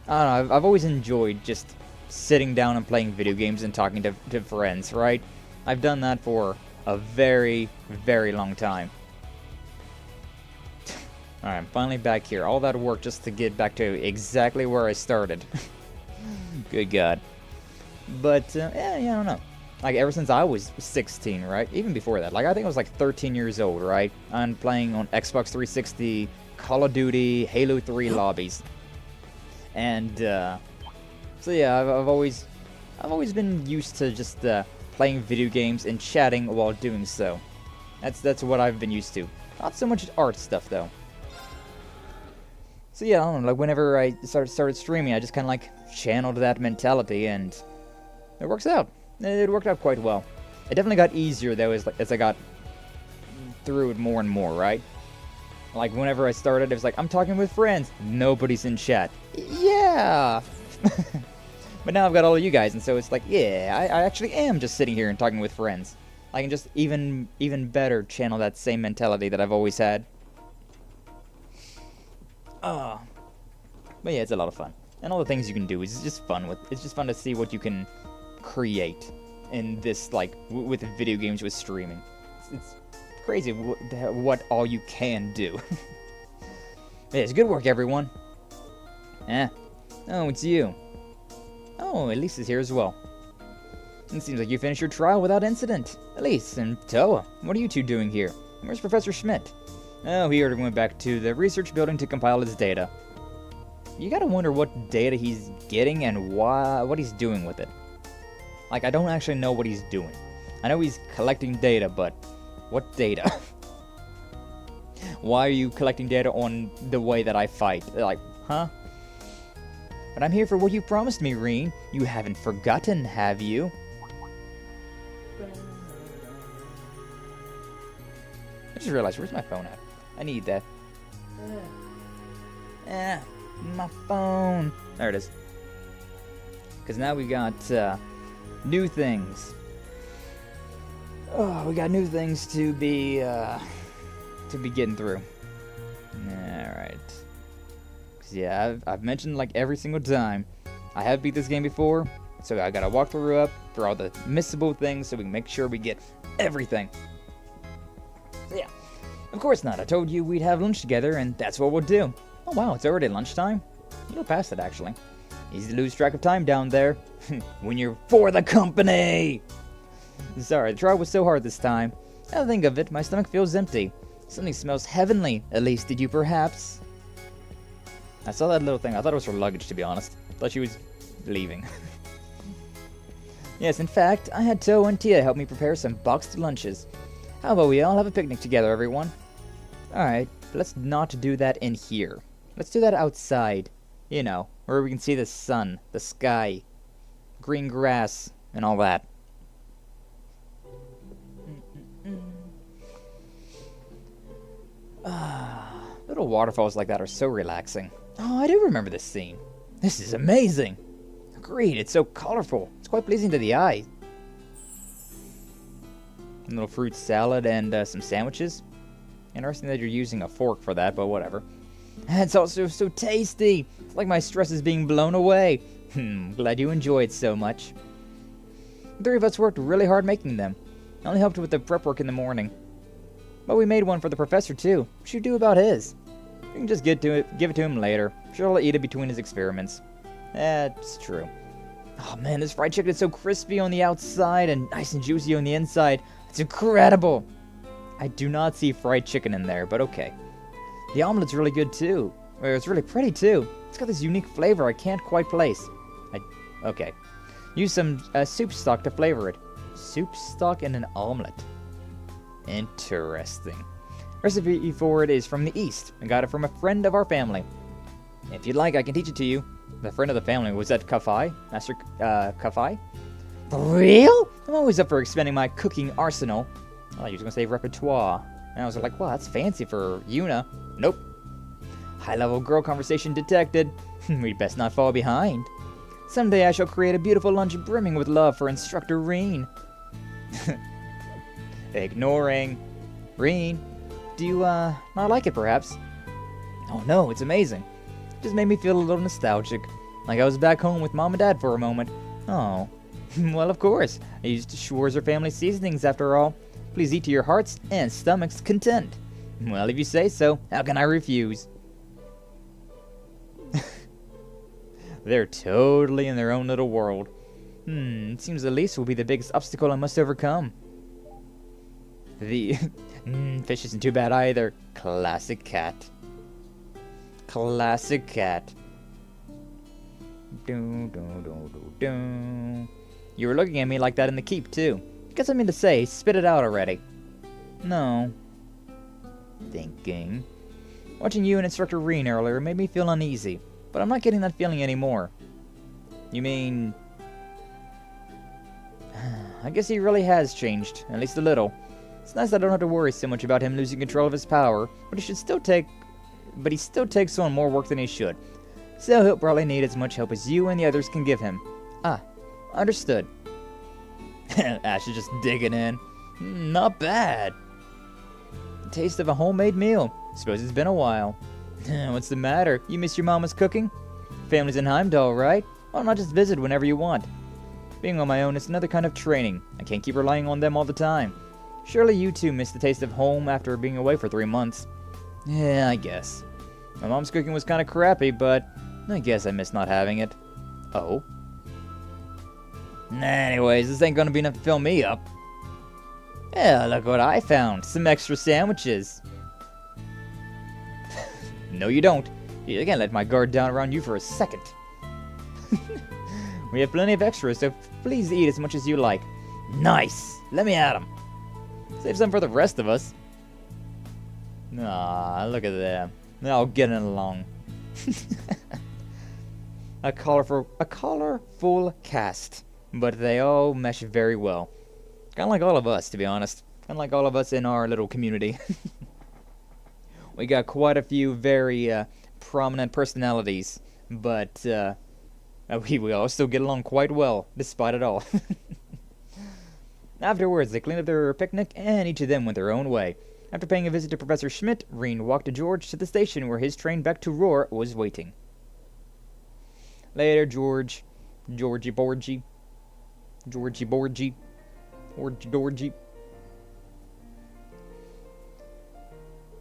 don't know. I've always enjoyed just sitting down and playing video games and talking to friends, right? I've done that for a very, very long time. Alright, I'm finally back here. All that work just to get back to exactly where I started. Good God. But, yeah, I don't know. Like, ever since I was 16, right? Even before that. Like, I think I was like 13 years old, right? I'm playing on Xbox 360, Call of Duty, Halo 3 lobbies. And, so yeah, I've always been used to just, playing video games and chatting while doing so. That's what I've been used to. Not so much art stuff, though. So yeah, I don't know, like, whenever I started streaming, I just kind of, like, channeled that mentality, and it works out. It worked out quite well. It definitely got easier, though, as I got through it more and more, right? Like, whenever I started, it was like, I'm talking with friends. Nobody's in chat. Yeah, yeah. But now I've got all of you guys, and so it's like, yeah, I actually am just sitting here and talking with friends. I can just even better channel that same mentality that I've always had. But yeah, it's a lot of fun. And all the things you can do is just fun. It's just fun to see what you can create in this, like, with video games, with streaming. It's crazy what all you can do. Yeah, it's good work, everyone. Oh, it's you. Oh, Elise is here as well. It seems like you finished your trial without incident. Elise and Toa, what are you two doing here? Where's Professor Schmidt? Oh, he already went back to the research building to compile his data. You gotta wonder what data he's getting and what he's doing with it. Like, I don't actually know what he's doing. I know he's collecting data, but what data? Why are you collecting data on the way that I fight? Like, huh? But I'm here for what you promised me, Reen. You haven't forgotten, have you? I just realized, where's my phone at? I need that. My phone. There it is. Because now we got new things. Oh, we got new things to be getting through. Alright. Yeah, I've mentioned, like, every single time, I have beat this game before, so I gotta walk through all the missable things so we can make sure we get everything. So yeah, of course not. I told you we'd have lunch together, and that's what we'll do. Oh wow, it's already lunchtime? A little past it, actually. Easy to lose track of time down there. When you're for the company! Sorry, the trial was so hard this time. Now to think of it, my stomach feels empty. Something smells heavenly. At least, did you perhaps? I saw that little thing. I thought it was her luggage, to be honest. I thought she was leaving. Yes, in fact, I had Toe and Tia help me prepare some boxed lunches. How about we all have a picnic together, everyone? Alright, but let's not do that in here. Let's do that outside. You know, where we can see the sun, the sky, green grass, and all that. Little waterfalls like that are so relaxing. Oh, I do remember this scene. This is amazing. Agreed, it's so colorful. It's quite pleasing to the eye. A little fruit salad and some sandwiches. Interesting that you're using a fork for that, but whatever. And it's also so tasty. It's like my stress is being blown away. Glad you enjoy it so much. The three of us worked really hard making them. I only helped with the prep work in the morning. But we made one for the professor too. What should you do about his? You can just give it to him later. Sure, he'll eat it between his experiments. That's true. Oh man, this fried chicken is so crispy on the outside and nice and juicy on the inside. It's incredible. I do not see fried chicken in there, but okay. The omelet's really good too. It's really pretty too. It's got this unique flavor I can't quite place. Okay. Use some soup stock to flavor it. Soup stock in an omelet. Interesting. Recipe for it is from the East. I got it from a friend of our family. If you'd like, I can teach it to you. The friend of the family was that Kafai? Master Kafai? For real? I'm always up for expanding my cooking arsenal. I thought you were going to say repertoire. And I was like, wow, that's fancy for Yuna. Nope. High-level girl conversation detected. We'd best not fall behind. Someday I shall create a beautiful lunch brimming with love for Instructor Reen. Ignoring. Reen, do you, not like it, perhaps? Oh no, it's amazing. It just made me feel a little nostalgic. Like I was back home with Mom and Dad for a moment. Oh. Well, of course. I used Schwarzer family seasonings, after all. Please eat to your heart's and stomach's content. Well, if you say so, how can I refuse? They're totally in their own little world. It seems Elise will be the biggest obstacle I must overcome. The fish isn't too bad either. Classic cat. Classic cat. You were looking at me like that in the keep, too. You got something to say, spit it out already. No. Thinking. Watching you and Instructor Reen earlier made me feel uneasy, but I'm not getting that feeling anymore. You mean... I guess he really has changed, at least a little. It's nice I don't have to worry so much about him losing control of his power, but he still takes on more work than he should. so he'll probably need as much help as you and the others can give him. Ah, understood. Ash is just digging in. Not bad. The taste of a homemade meal. Suppose it's been a while. What's the matter? You miss your mama's cooking? Family's in Heimdall, right? Why not just visit whenever you want? Being on my own is another kind of training. I can't keep relying on them all the time. Surely you too miss the taste of home after being away for 3 months. Yeah, I guess. My mom's cooking was kind of crappy, but I guess I miss not having it. Oh? Anyways, this ain't gonna be enough to fill me up. Yeah, look what I found. Some extra sandwiches. No, you don't. You can't let my guard down around you for a second. We have plenty of extras, so please eat as much as you like. Nice! Let me at them. Save some for the rest of us. Ah, look at them. They're all getting along. A colorful cast, but they all mesh very well. Kind of like all of us, to be honest. Kind of like all of us in our little community. We got quite a few very prominent personalities, but we all still get along quite well, despite it all. Afterwards, they cleaned up their picnic, and each of them went their own way. After paying a visit to Professor Schmidt, Reen walked George to the station where his train back to Roar was waiting. Later, Georgie.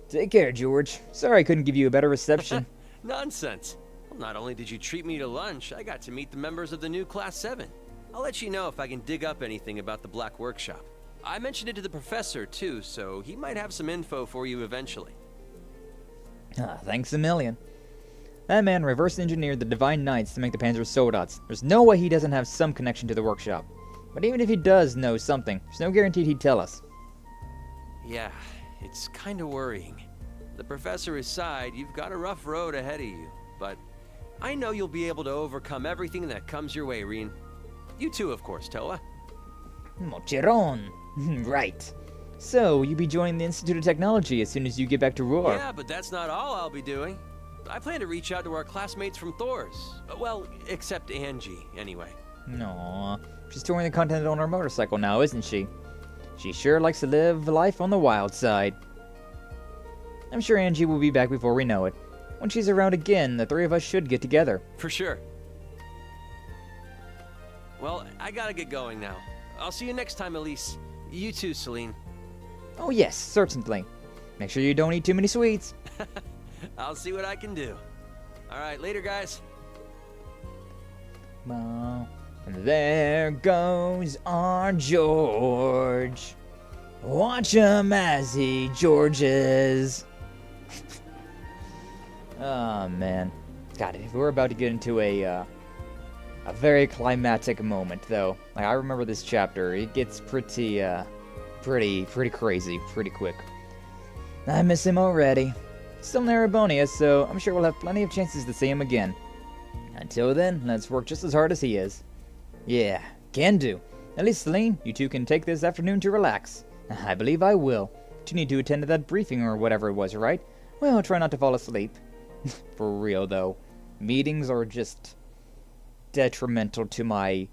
Take care, George. Sorry I couldn't give you a better reception. Nonsense. Well, not only did you treat me to lunch, I got to meet the members of the new Class 7. I'll let you know if I can dig up anything about the Black Workshop. I mentioned it to the professor, too, so he might have some info for you eventually. Thanks a million. That man reverse engineered the Divine Knights to make the Panzer Soldats. There's no way he doesn't have some connection to the workshop. But even if he does know something, there's no guarantee he'd tell us. Yeah, it's kind of worrying. The professor aside, you've got a rough road ahead of you, but I know you'll be able to overcome everything that comes your way, Reen. You too, of course, Toa. Mochiron. Right. So, you'll be joining the Institute of Technology as soon as you get back to Roar. Yeah, but that's not all I'll be doing. I plan to reach out to our classmates from Thor's. Well, except Angie, anyway. Aww. She's touring the continent on her motorcycle now, isn't she? She sure likes to live life on the wild side. I'm sure Angie will be back before we know it. When she's around again, the three of us should get together. For sure. Well, I gotta get going now. I'll see you next time, Elise. You too, Celine. Oh yes, certainly. Make sure you don't eat too many sweets. I'll see what I can do. Alright, later, guys. Well, there goes our George. Watch him as he Georges. Oh man, God, we're about to get into a very climactic moment, though. Like, I remember this chapter. It gets pretty crazy, pretty quick. I miss him already. Still in Erebonian, so I'm sure we'll have plenty of chances to see him again. Until then, let's work just as hard as he is. Yeah, can do. At least, Celine, you two can take this afternoon to relax. I believe I will. But you need to attend to that briefing or whatever it was, right? Well, try not to fall asleep. For real, though. Meetings are just detrimental to my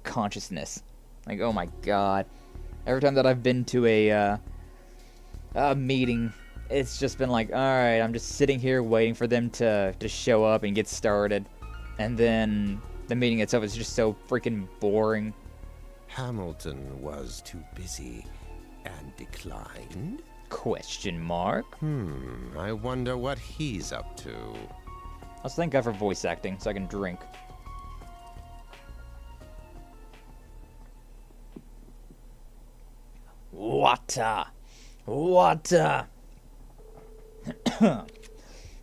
consciousness. Like, oh my god. Every time that I've been to a meeting, it's just been like, alright, I'm just sitting here waiting for them to show up and get started. And then the meeting itself is just so freaking boring. Hamilton was too busy and declined? Question mark? I wonder what he's up to. Let's thank God for voice acting so I can drink. Water.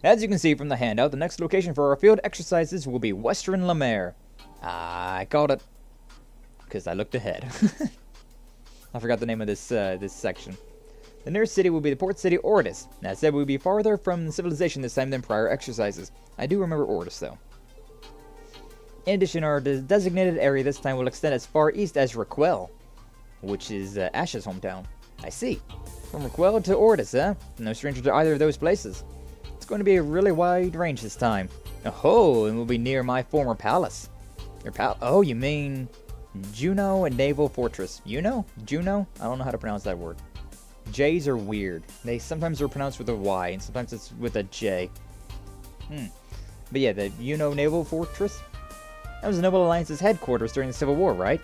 As you can see from the handout, the next location for our field exercises will be Western Lamare. I called it because I looked ahead. I forgot the name of this section. The nearest city will be the port city Ortis. That said, we'll be farther from civilization this time than prior exercises. I do remember Ortis, though. In addition, our designated area this time will extend as far east as Raquel, which is Ash's hometown. I see. From Raquel to Ortis, huh? No stranger to either of those places. It's going to be a really wide range this time. Oh, and we'll be near my former palace. Oh, you mean Juno and Naval Fortress. Juno? I don't know how to pronounce that word. J's are weird. They sometimes are pronounced with a Y, and sometimes it's with a J. But yeah, the Juno Naval Fortress? That was the Noble Alliance's headquarters during the Civil War, right?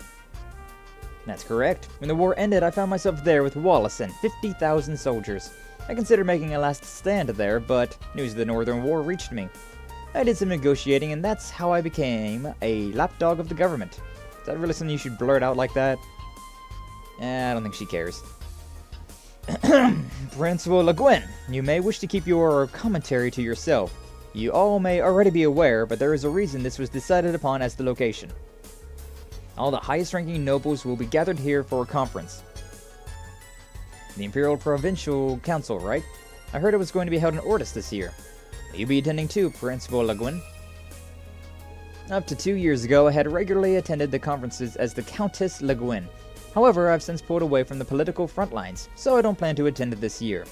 That's correct. When the war ended, I found myself there with Wallace and 50,000 soldiers. I considered making a last stand there, but news of the Northern War reached me. I did some negotiating, and that's how I became a lapdog of the government. Is that really something you should blurt out like that? I don't think she cares. Principal Le Guin, you may wish to keep your commentary to yourself. You all may already be aware, but there is a reason this was decided upon as the location. All the highest-ranking nobles will be gathered here for a conference. The Imperial Provincial Council, right? I heard it was going to be held in Ortis this year. Will you be attending too, Principal Le Guin? Up to 2 years ago, I had regularly attended the conferences as the Countess Le Guin. However, I've since pulled away from the political front lines, so I don't plan to attend it this year.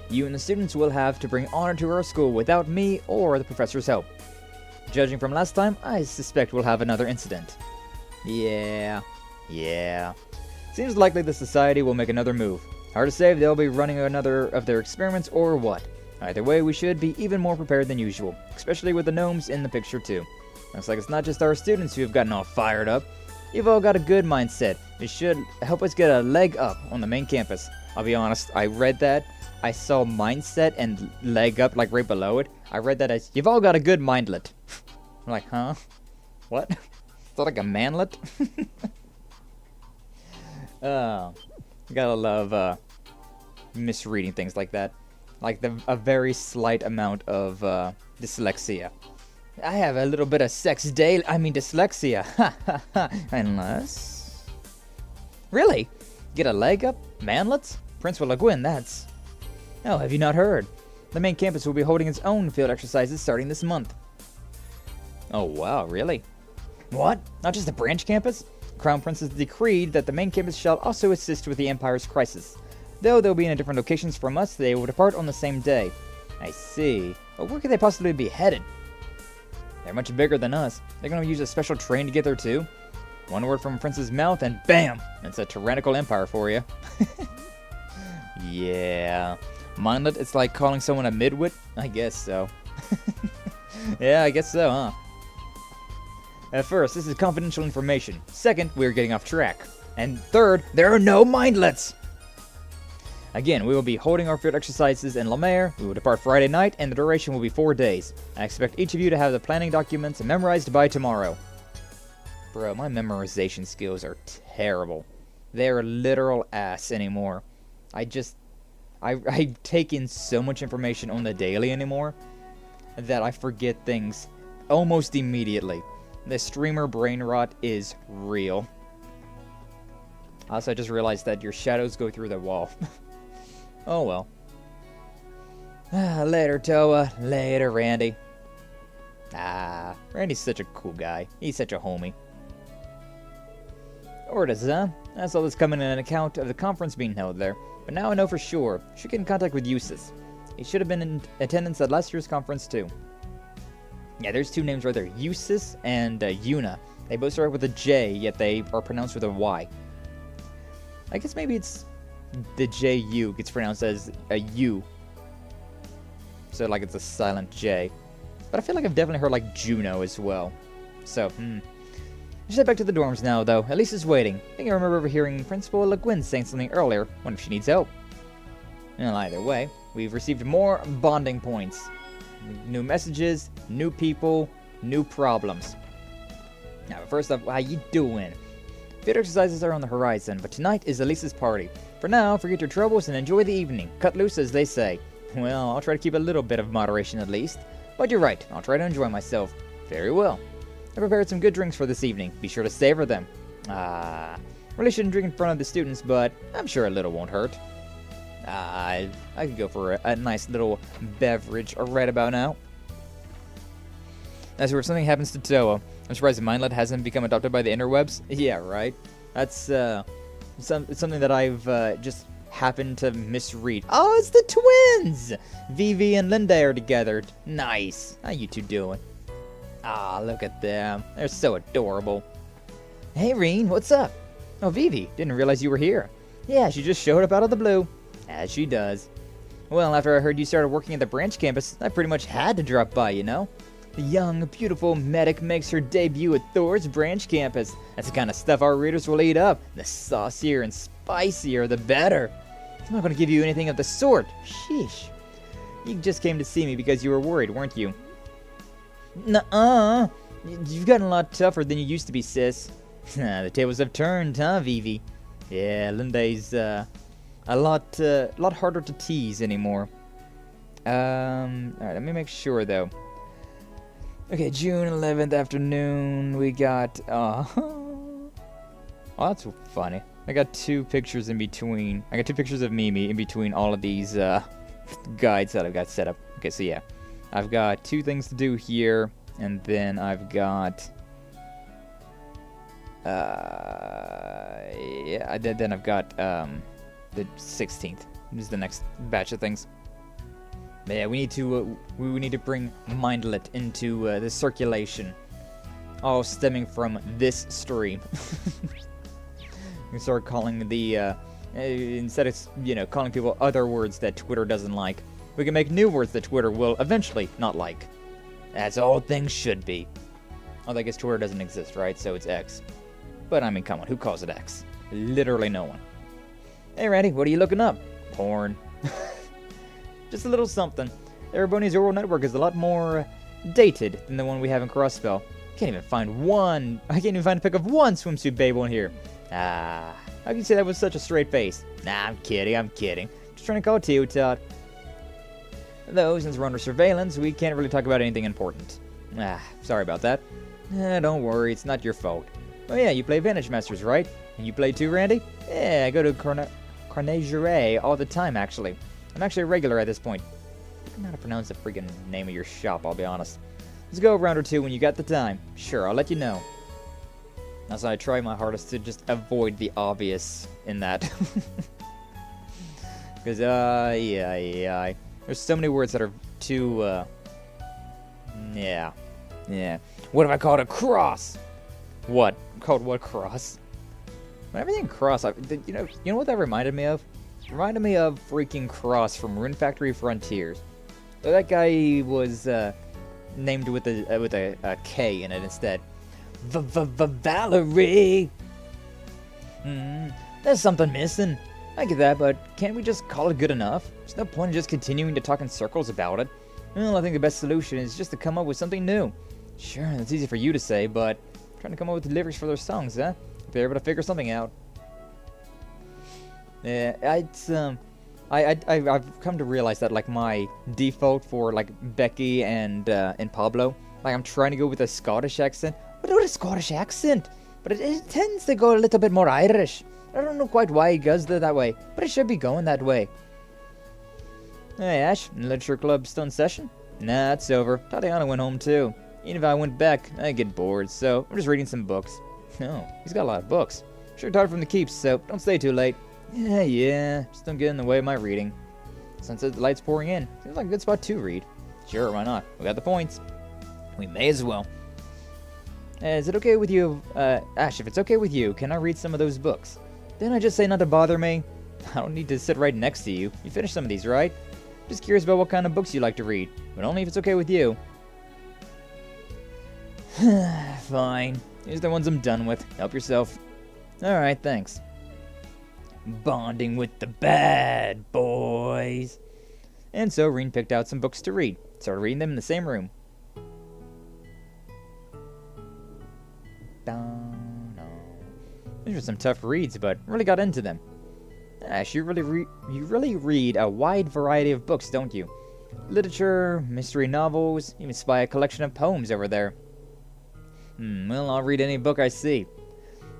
You and the students will have to bring honor to our school without me or the professor's help. Judging from last time, I suspect we'll have another incident. Yeah. Seems likely the society will make another move. Hard to say if they'll be running another of their experiments or what. Either way, we should be even more prepared than usual, especially with the gnomes in the picture too. Looks like it's not just our students who have gotten all fired up. You've all got a good mindset. It should help us get a leg up on the main campus. I'll be honest, I read that. I saw mindset and leg up like right below it. I read that as, you've all got a good mindlet. I'm like, huh? What? Is that like a manlet? Gotta love misreading things like that. Like a very slight amount of dyslexia. I have a little bit of dyslexia. Unless... Really? Get a leg up? Manlets? Principal Le Guin, that's... Oh, have you not heard? The main campus will be holding its own field exercises starting this month. Oh wow, really? What? Not just the branch campus? Crown Prince has decreed that the main campus shall also assist with the Empire's crisis. Though they'll be in different locations from us, they will depart on the same day. I see. But where could they possibly be headed? They're much bigger than us. They're gonna use a special train to get there too? One word from Prince's mouth and BAM! It's a tyrannical empire for you. Yeah. Mindlet, it's like calling someone a midwit? I guess so. Yeah, I guess so, huh? At first, this is confidential information. Second, we're getting off track. And third, there are no mindlets! Again, we will be holding our field exercises in Lamare. We will depart Friday night, and the duration will be 4 days. I expect each of you to have the planning documents memorized by tomorrow. Bro, my memorization skills are terrible. They're literal ass anymore. I take in so much information on the daily anymore that I forget things almost immediately. The streamer brain rot is real. Also, I just realized that your shadows go through the wall. Oh well. Later, Toa. Later, Randy. Randy's such a cool guy. He's such a homie. Ortis, huh? I saw this coming in an account of the conference being held there. But now I know for sure. Should get in contact with Eustace. He should have been in attendance at last year's conference too. Yeah, there's two names right there. Eustace and Yuna. They both start with a J, yet they are pronounced with a Y. I guess maybe it's the J-U gets pronounced as a U. So like it's a silent J. But I feel like I've definitely heard like Juno as well. So, I should head back to the dorms now, though. Elise is waiting. I think I remember overhearing Principal Le Guin saying something earlier. Wonder if she needs help. Well, either way, we've received more bonding points. New messages, new people, new problems. Now, first up, how you doing? Field exercises are on the horizon, but tonight is Elise's party. For now, forget your troubles and enjoy the evening. Cut loose, as they say. Well, I'll try to keep a little bit of moderation at least. But you're right, I'll try to enjoy myself. Very well. I prepared some good drinks for this evening. Be sure to savor them. Really shouldn't drink in front of the students, but I'm sure a little won't hurt. I could go for a nice little beverage right about now. As where something happens to Toa. I'm surprised Mindlet hasn't become adopted by the interwebs. Yeah, right. That's something that I've just happened to misread. Oh, it's the twins! Vivi and Linda are together. Nice. How you two doing? Ah, look at them. They're so adorable. Hey, Reen, what's up? Oh, Vivi, didn't realize you were here. Yeah, she just showed up out of the blue. As she does. Well, after I heard you started working at the branch campus, I pretty much had to drop by, you know? The young, beautiful medic makes her debut at Thor's branch campus. That's the kind of stuff our readers will eat up. The saucier and spicier, the better. I'm not going to give you anything of the sort. Sheesh. You just came to see me because you were worried, weren't you? Nuh-uh. You've gotten a lot tougher than you used to be, sis. The tables have turned, huh, Vivi? Yeah, Linda's a lot harder to tease anymore. Alright, let me make sure, though. Okay, June 11th afternoon, we got, oh, that's funny. I got 2 pictures in between. I got 2 pictures of Mimi in between all of these, guides that I've got set up. Okay, so yeah. I've got 2 things to do here, and then I've got, yeah, then I've got, the 16th. This is the next batch of things. But yeah, we need to bring Mindlet into the circulation, all stemming from this stream. We start calling the instead of calling people other words that Twitter doesn't like, we can make new words that Twitter will eventually not like. That's all things should be. Although I guess Twitter doesn't exist, right? So it's X. But I mean, come on, who calls it X? Literally no one. Hey, Randy, what are you looking up? Porn. Just a little something. Erebonian's oral network is a lot more dated than the one we have in Crossspell. I can't even find a pic of one swimsuit babe on here. Ah, how can you say that with such a straight face? Nah, I'm kidding. Just trying to call Teotot. Though, since we're under surveillance, we can't really talk about anything important. Ah, sorry about that. Don't worry, it's not your fault. Oh yeah, you play Vantage Masters, right? And you play too, Randy? Yeah, I go to Carnegie all the time, actually. I'm actually a regular at this point. I don't know how to pronounce the freaking name of your shop, I'll be honest. Let's go a round or 2 when you got the time. Sure, I'll let you know. Also, I try my hardest to just avoid the obvious in that. Because, yeah. There's so many words that are too, yeah. What if I called a cross? What? Called what cross? When everything cross, you know what that reminded me of? Reminded me of freaking Cross from Rune Factory Frontiers. That guy was named with a K in it instead. Valerie. There's something missing. I get that, but can't we just call it good enough? There's no point in just continuing to talk in circles about it. Well, I think the best solution is just to come up with something new. Sure, that's easy for you to say, but I'm trying to come up with lyrics for their songs, huh? If they're able to figure something out. Yeah, I've come to realize that like my default for like Becky and Pablo, like I'm trying to go with a Scottish accent, but not a Scottish accent, but it tends to go a little bit more Irish. I don't know quite why it goes that way, but it should be going that way. Hey Ash, literature club still in session? Nah, it's over. Tatiana went home too. Even if I went back, I'd get bored, so I'm just reading some books. Oh, he's got a lot of books. Sure tired from the keeps, so don't stay too late. Yeah, just don't get in the way of my reading. Sunset, the light's pouring in. Seems like a good spot to read. Sure, why not? We got the points. We may as well. Is it okay with you, Ash, if it's okay with you, can I read some of those books? Didn't I just say not to bother me? I don't need to sit right next to you. You finished some of these, right? Just curious about what kind of books you like to read, but only if it's okay with you. Fine. Here's the ones I'm done with. Help yourself. Alright, thanks. Bonding with the bad boys. And so Reen picked out some books to read. Started reading them in the same room. These were some tough reads, but really got into them. Ash, you really read a wide variety of books, don't you? Literature, mystery novels, even spy a collection of poems over there. Well, I'll read any book I see.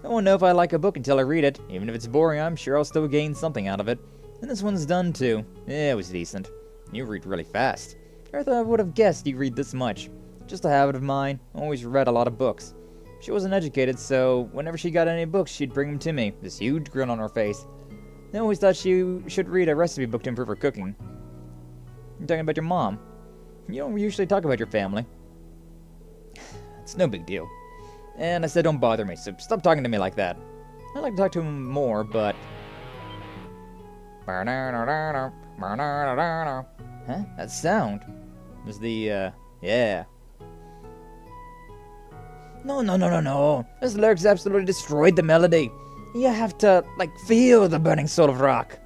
I won't know if I like a book until I read it. Even if it's boring, I'm sure I'll still gain something out of it. And this one's done too. Yeah, it was decent. You read really fast. I thought I would have guessed you read this much. Just a habit of mine. Always read a lot of books. She wasn't educated, so whenever she got any books, she'd bring them to me. This huge grin on her face. I always thought you should read a recipe book to improve her cooking. You're talking about your mom. You don't usually talk about your family. It's no big deal. And I said don't bother me, so stop talking to me like that. I'd like to talk to him more, but... Huh? That sound was the, yeah. No. This lyric's absolutely destroyed the melody. You have to, like, feel the burning soul of rock.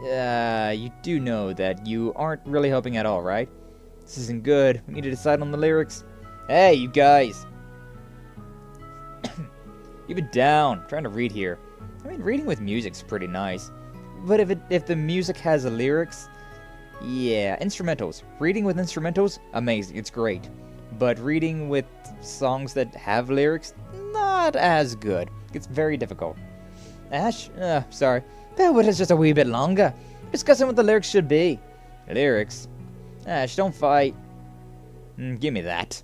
You do know that you aren't really helping at all, right? This isn't good. We need to decide on the lyrics. Hey, you guys. Keep it down. I'm trying to read here. I mean, reading with music's pretty nice. But if the music has lyrics, yeah, instrumentals. Reading with instrumentals, amazing. It's great. But reading with songs that have lyrics, not as good. It's very difficult. Ash? Sorry. That one is just a wee bit longer. Discussing what the lyrics should be. Lyrics? Ash, don't fight. Give me that.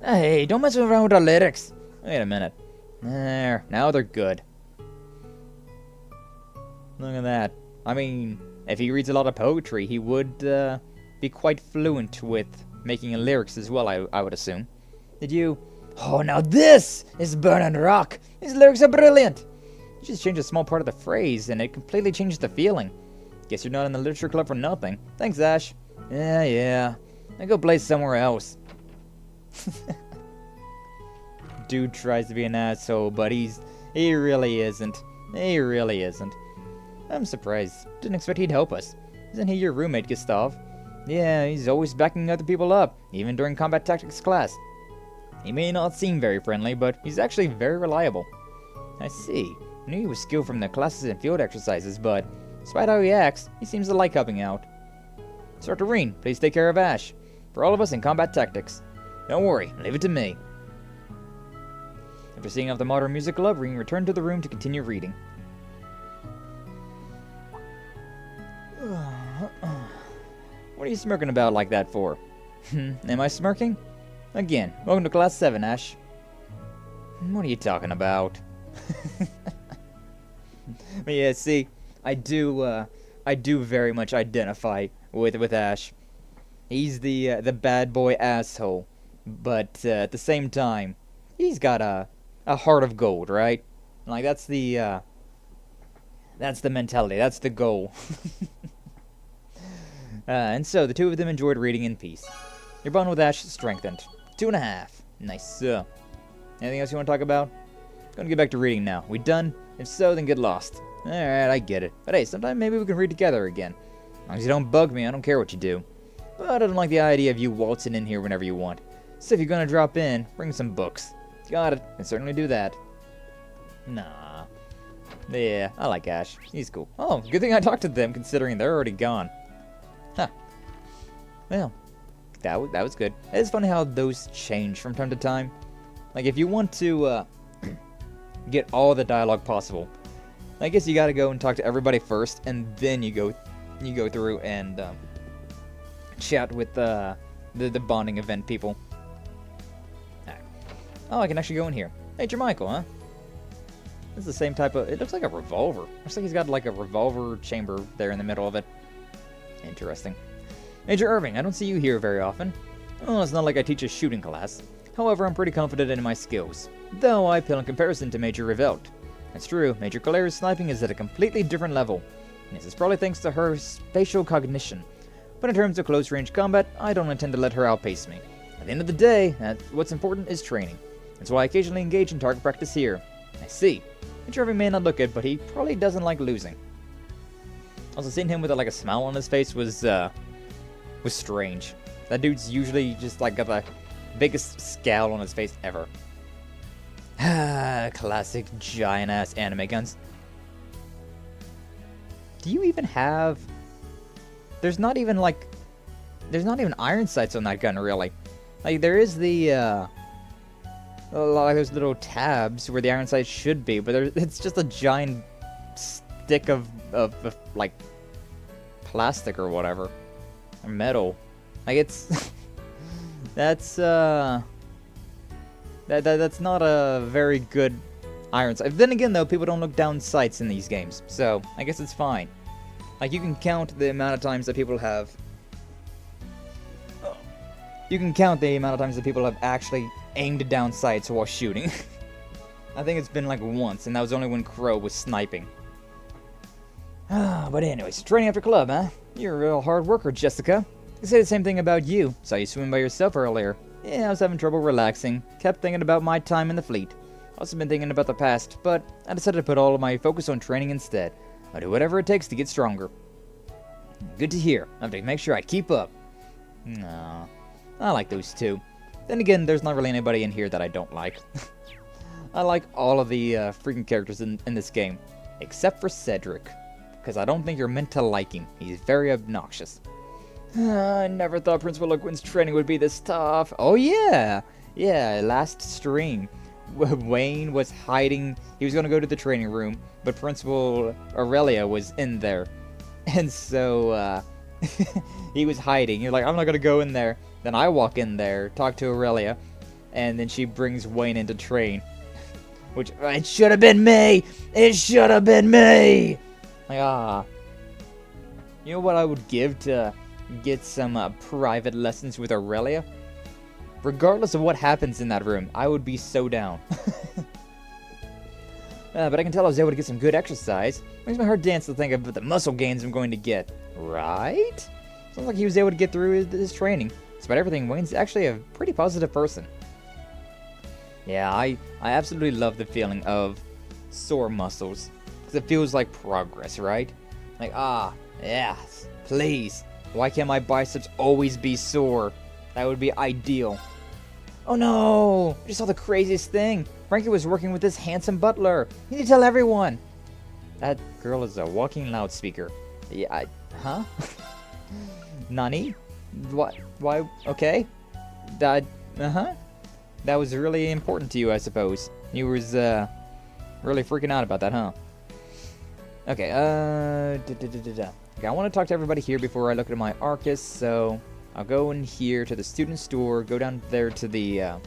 Hey, don't mess around with our lyrics. Wait a minute. There, now they're good. Look at that. I mean, if he reads a lot of poetry, he would be quite fluent with making lyrics as well, I would assume. Did you? Oh, now this is burning rock. These lyrics are brilliant. You just change a small part of the phrase, and it completely changes the feeling. Guess you're not in the literature club for nothing. Thanks, Ash. Yeah. Now go play somewhere else. Dude tries to be an asshole, but he really isn't. He really isn't. I'm surprised. Didn't expect he'd help us. Isn't he your roommate, Gustav? Yeah, he's always backing other people up, even during combat tactics class. He may not seem very friendly, but he's actually very reliable. I see. I knew he was skilled from the classes and field exercises, but despite how he acts, he seems to like helping out. Dr. Reen, please take care of Ash. For all of us in combat tactics. Don't worry, leave it to me. After seeing off the Modern Music Club, Reen returned to the room to continue reading. What are you smirking about like that for? Am I smirking? Again, welcome to Class 7, Ash. What are you talking about? But yeah, see, I do very much identify with Ash. He's the bad boy asshole, but at the same time, he's got a heart of gold, right? Like that's the mentality. That's the goal. And so the two of them enjoyed reading in peace. Your bond with Ash strengthened. 2.5. Nice. Anything else you want to talk about? Gonna get back to reading now. We done? If so, then get lost. Alright, I get it. But hey, sometime maybe we can read together again. As long as you don't bug me, I don't care what you do. But I don't like the idea of you waltzing in here whenever you want. So if you're gonna drop in, bring some books. Got it. Can certainly do that. Nah. Yeah, I like Ash. He's cool. Oh, good thing I talked to them, considering they're already gone. Huh. Well, that was good. It's funny how those change from time to time. Like, if you want to get all the dialogue possible, I guess you gotta go and talk to everybody first, and then you go through and chat with the bonding event people. Right. Oh, I can actually go in here. Hey, Jermichael, huh? This is the same type of... It looks like a revolver. Looks like he's got like a revolver chamber there in the middle of it. Interesting. Major Irving, I don't see you here very often. Well, it's not like I teach a shooting class. However, I'm pretty confident in my skills, though I pale in comparison to Major Revelt. It's true, Major Calera's sniping is at a completely different level. This is probably thanks to her spatial cognition. But in terms of close-range combat, I don't intend to let her outpace me. At the end of the day, what's important is training. That's why I occasionally engage in target practice here. I see. Major Irving may not look it, but he probably doesn't like losing. Also, seeing him with like a smile on his face was strange. That dude's usually just like got the biggest scowl on his face ever. Classic giant-ass anime guns. Do you even have... There's not even iron sights on that gun, really. Like, there is a lot of those little tabs where the iron sights should be, but it's just a giant stick of like plastic or whatever, or metal. Like it's that's not a very good iron sights. Then again, though, people don't look down sights in these games, so I guess it's fine. Like, you can count the amount of times that people have... You can count the amount of times that people have actually aimed down sights while shooting. I think it's been like once, and that was only when Crow was sniping. But anyways, training after club, huh? You're a real hard worker, Jessica. I say the same thing about you. Saw you swim by yourself earlier. Yeah, I was having trouble relaxing. Kept thinking about my time in the fleet. Also been thinking about the past, but I decided to put all of my focus on training instead. I'll do whatever it takes to get stronger. Good to hear. I have to make sure I keep up. Nah, I like those two. Then again, there's not really anybody in here that I don't like. I like all of the freaking characters in this game, except for Cedric, because I don't think you're meant to like him. He's very obnoxious. I never thought Principal LeGuin's training would be this tough. Oh yeah, last stream, Wayne was hiding. He was going to go to the training room, but Principal Aurelia was in there, and so he was hiding. You're like, I'm not going to go in there. Then I walk in there, talk to Aurelia, and then she brings Wayne in to train. Which, it should have been me! It should have been me! Like, You know what I would give to get some private lessons with Aurelia? Regardless of what happens in that room, I would be so down. But I can tell I was able to get some good exercise. Makes my heart dance to think of the muscle gains I'm going to get. Right? Sounds like he was able to get through his training. Despite everything, Wayne's actually a pretty positive person. Yeah, I absolutely love the feeling of sore muscles. Because it feels like progress, right? Like, yes, please. Why can't my biceps always be sore? That would be ideal. Oh no! I just saw the craziest thing. Frankie was working with this handsome butler. You need to tell everyone. That girl is a walking loudspeaker. Yeah, huh? Nani? What? Why? Okay. That, That was really important to you, I suppose. You was, really freaking out about that, huh? Okay, Okay, I want to talk to everybody here before I look at my Arcus, so I'll go in here to the student store, go down there to the,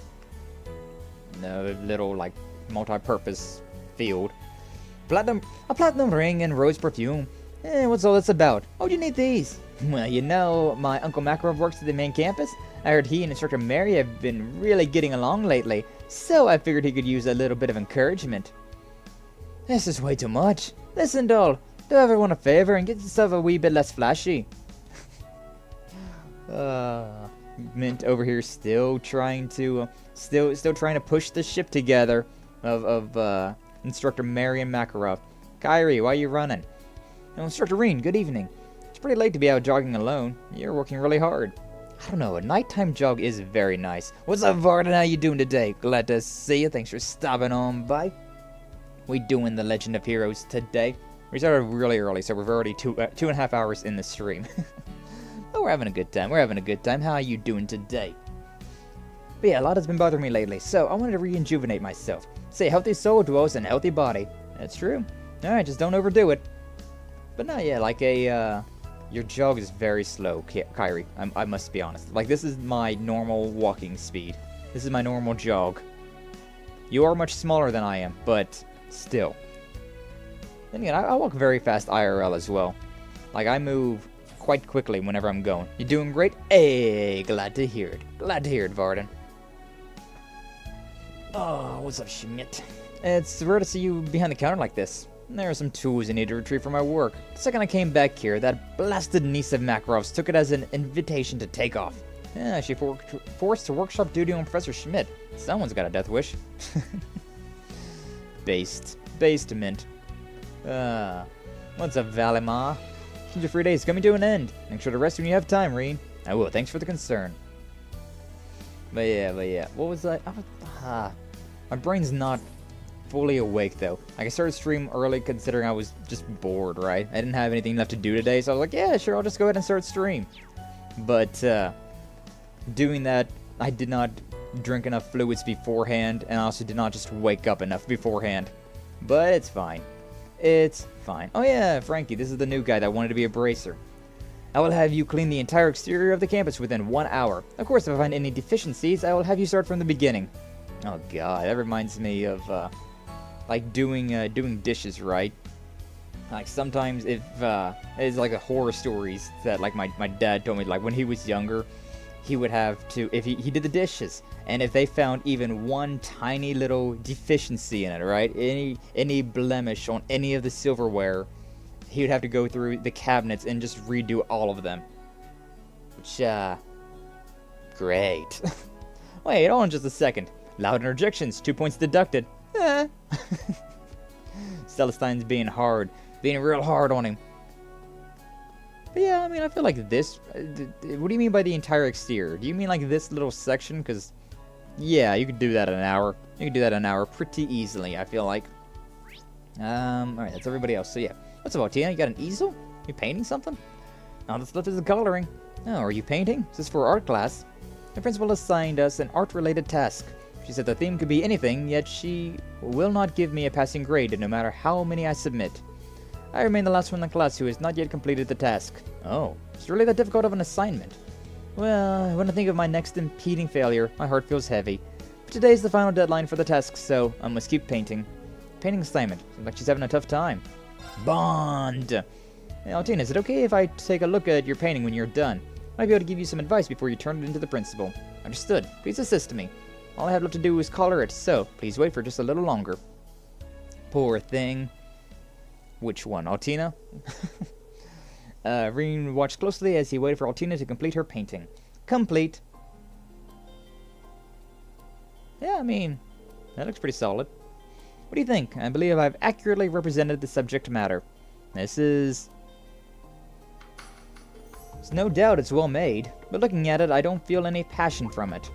little, like, multi-purpose field. A platinum ring and rose perfume. What's all this about? Oh, you need these. Well, you know, my Uncle Makarov works at the main campus. I heard he and Instructor Mary have been really getting along lately, so I figured he could use a little bit of encouragement. This is way too much. Listen, doll, do everyone a favor and get yourself a wee bit less flashy. Mint over here still trying to push the ship together of Instructor Mary and Makarov. Kyrie, why are you running? Oh, Instructor Reen, good evening. It's pretty late to be out jogging alone. You're working really hard. I don't know, a nighttime jog is very nice. What's up, Varden? How you doing today? Glad to see you. Thanks for stopping on by. We doing the Legend of Heroes today. We started really early, so we're already 2.5 hours in the stream. But we're having a good time. How are you doing today? But yeah, a lot has been bothering me lately, so I wanted to rejuvenate myself. Say, healthy soul dwells in a healthy body. That's true. Alright, just don't overdo it. But no, yeah, like your jog is very slow, Kyrie. I must be honest. Like, this is my normal walking speed. This is my normal jog. You are much smaller than I am, but still. Then again, I walk very fast IRL as well. Like, I move quite quickly whenever I'm going. You're doing great? Hey, glad to hear it. Glad to hear it, Varden. Oh, what's up, Schmidt? It's rare to see you behind the counter like this. There are some tools I need to retrieve from my work. The second I came back here, that blasted niece of Makarov's took it as an invitation to take off. Yeah, she forced to workshop duty on Professor Schmidt. Someone's got a death wish. Based mint. What's up, Valimar? Since your free day is coming to an end. Make sure to rest when you have time, Reen. I will, thanks for the concern. But yeah. What was that? My brain's not fully awake though. Like, I started stream early considering I was just bored, right? I didn't have anything left to do today, so I was like, yeah, sure, I'll just go ahead and start stream. But doing that, I did not drink enough fluids beforehand, and I also did not just wake up enough beforehand. But it's fine. It's fine. Oh yeah, Frankie, this is the new guy that wanted to be a bracer. I will have you clean the entire exterior of the campus within 1 hour. Of course, if I find any deficiencies, I will have you start from the beginning. Oh god, that reminds me of like doing dishes, right? Like sometimes if it's like a horror stories that like my dad told me, like when he was younger, he would have to, if he did the dishes, and if they found even one tiny little deficiency in it, right, any blemish on any of the silverware, he would have to go through the cabinets and just redo all of them. Which great. Wait, hold on just a second. Loud interjections, 2 points deducted. Celestine's being real hard on him. But yeah, I mean, I feel like this... what do you mean by the entire exterior? Do you mean like this little section? Because, yeah, you could do that in an hour. You could do that in an hour pretty easily, I feel like. Alright, that's everybody else. So yeah. What's up, Tina? You got an easel? You painting something? No, this stuff is coloring. Oh, are you painting? Is this for art class? The principal assigned us an art-related task. She said the theme could be anything, yet she will not give me a passing grade no matter how many I submit. I remain the last one in the class who has not yet completed the task. Oh, it's really that difficult of an assignment. Well, when I think of my next impeding failure, my heart feels heavy. But today's the final deadline for the task, so I must keep painting. Painting assignment. Seems like she's having a tough time. Bond! Hey, Altina, is it okay if I take a look at your painting when you're done? I might be able to give you some advice before you turn it into the principal. Understood. Please assist me. All I have left to do is color it, so please wait for just a little longer. Poor thing. Which one, Altina? Reen watched closely as he waited for Altina to complete her painting. Complete. Yeah, I mean, that looks pretty solid. What do you think? I believe I've accurately represented the subject matter. There's no doubt it's well made, but looking at it, I don't feel any passion from it.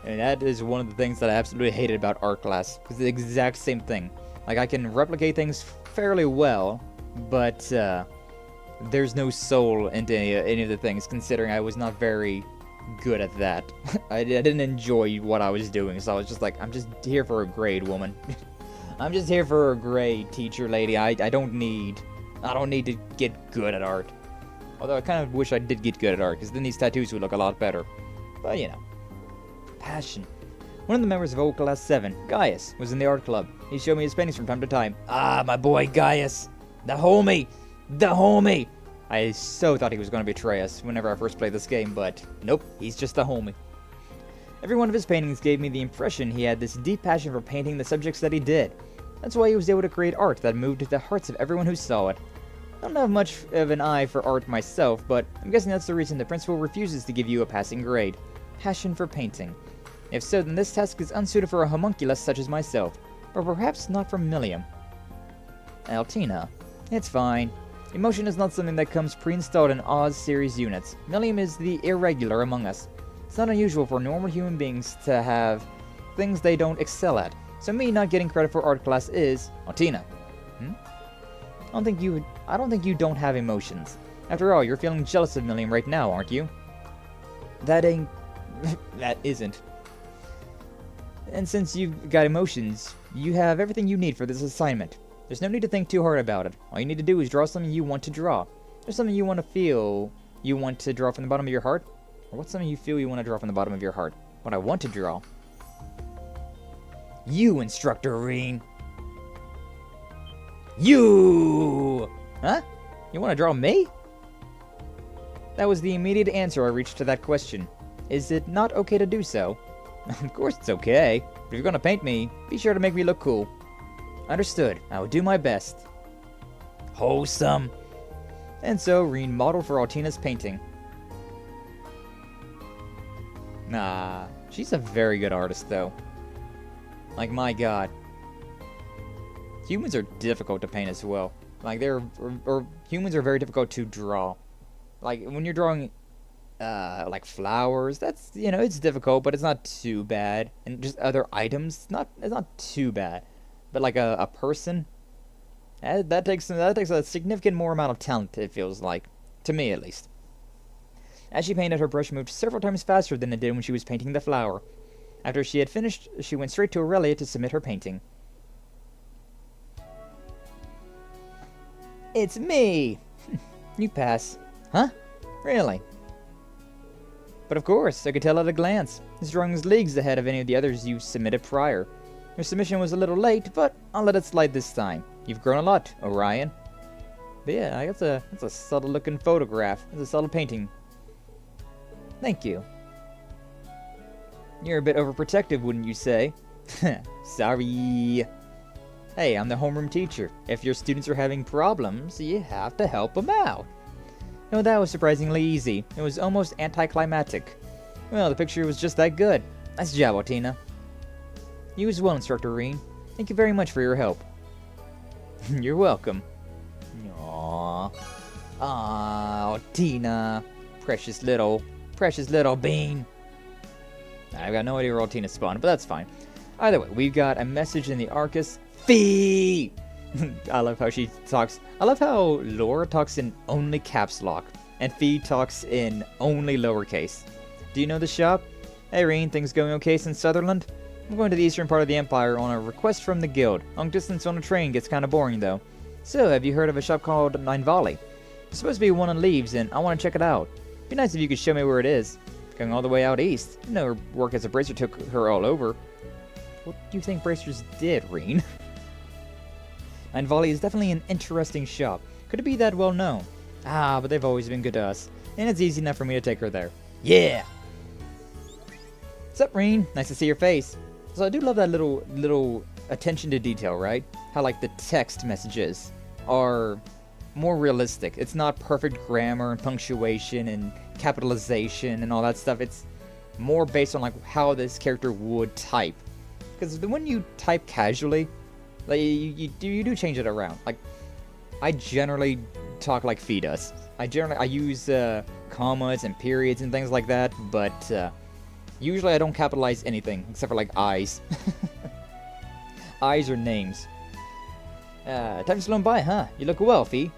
And that is one of the things that I absolutely hated about art class, because the exact same thing. Like, I can replicate things fairly well, but there's no soul into any of the things, considering I was not very good at that. I didn't enjoy what I was doing, so I was just like, I'm just here for a grade, woman. I'm just here for a grade, teacher lady. I don't need to get good at art. Although I kind of wish I did get good at art, because then these tattoos would look a lot better. But, you know. Passion. One of the members of old class 7, Gaius, was in the art club. He showed me his paintings from time to time. Ah, my boy Gaius. The homie. The homie. I so thought he was going to betray us whenever I first played this game, but nope, he's just a homie. Every one of his paintings gave me the impression he had this deep passion for painting the subjects that he did. That's why he was able to create art that moved the hearts of everyone who saw it. I don't have much of an eye for art myself, but I'm guessing that's the reason the principal refuses to give you a passing grade. Passion for painting. If so, then this task is unsuited for a homunculus such as myself, or perhaps not for Milliam. Altina. It's fine. Emotion is not something that comes pre-installed in Oz series units. Milliam is the irregular among us. It's not unusual for normal human beings to have things they don't excel at, so me not getting credit for art class is... Altina. I don't think you don't have emotions. After all, you're feeling jealous of Milliam right now, aren't you? That ain't... that isn't. And since you've got emotions, you have everything you need for this assignment. There's no need to think too hard about it. All you need to do is draw something you want to draw. There's something you want to feel you want to draw from the bottom of your heart? Or what's something you feel you want to draw from the bottom of your heart? What I want to draw. You, Instructor Reen. You! Huh? You want to draw me? That was the immediate answer I reached to that question. Is it not okay to do so? Of course it's okay. But if you're gonna paint me, be sure to make me look cool. Understood. I will do my best. Wholesome. And so, Reen modeled for Altina's painting. Nah, she's a very good artist, though. Like, my god. Humans are difficult to paint as well. Like, humans are very difficult to draw. Like, when you're drawing, like flowers, that's, you know, it's difficult, but it's not too bad. And just other items, it's not too bad. But like a person, that takes a significant more amount of talent, it feels like. To me, at least. As she painted, her brush moved several times faster than it did when she was painting the flower. After she had finished, she went straight to Aurelia to submit her painting. It's me! You pass. Huh? Really? But of course, I could tell at a glance. This drawing is leagues ahead of any of the others you submitted prior. Your submission was a little late, but I'll let it slide this time. You've grown a lot, Orion. But yeah, that's a subtle-looking photograph. It's a subtle painting. Thank you. You're a bit overprotective, wouldn't you say? Sorry. Hey, I'm the homeroom teacher. If your students are having problems, you have to help them out. No, that was surprisingly easy. It was almost anticlimactic. Well, the picture was just that good. Nice job, Otina. You as well, Instructor Reen. Thank you very much for your help. You're welcome. Aww. Aww, Otina. Precious little bean. I've got no idea where Otina spawned, but that's fine. Either way, we've got a message in the Arcus. Fee! I love how she talks. I love how Laura talks in only caps lock, and Fee talks in only lowercase. Do you know the shop? Hey, Reen, things going okay since Sutherland? I'm going to the eastern part of the Empire on a request from the guild. Long distance on a train gets kind of boring, though. So, have you heard of a shop called Nine Valley? There's supposed to be one on Leaves, and I want to check it out. Be nice if you could show me where it is. Going all the way out east. You know, her work as a bracer took her all over. What do you think bracers did, Reen? Nine Valley is definitely an interesting shop. Could it be that well known? Ah, but they've always been good to us. And it's easy enough for me to take her there. Yeah! What's up, Reen? Nice to see your face. So I do love that little attention to detail, right? How, like, the text messages are more realistic. It's not perfect grammar and punctuation and capitalization and all that stuff. It's more based on, like, how this character would type. Because when you type casually, like, you do change it around. Like, I generally talk like Fee does. I use commas and periods and things like that, but usually I don't capitalize anything except for, like, eyes. Eyes or names. Time's flown by, huh? You look well, Fee.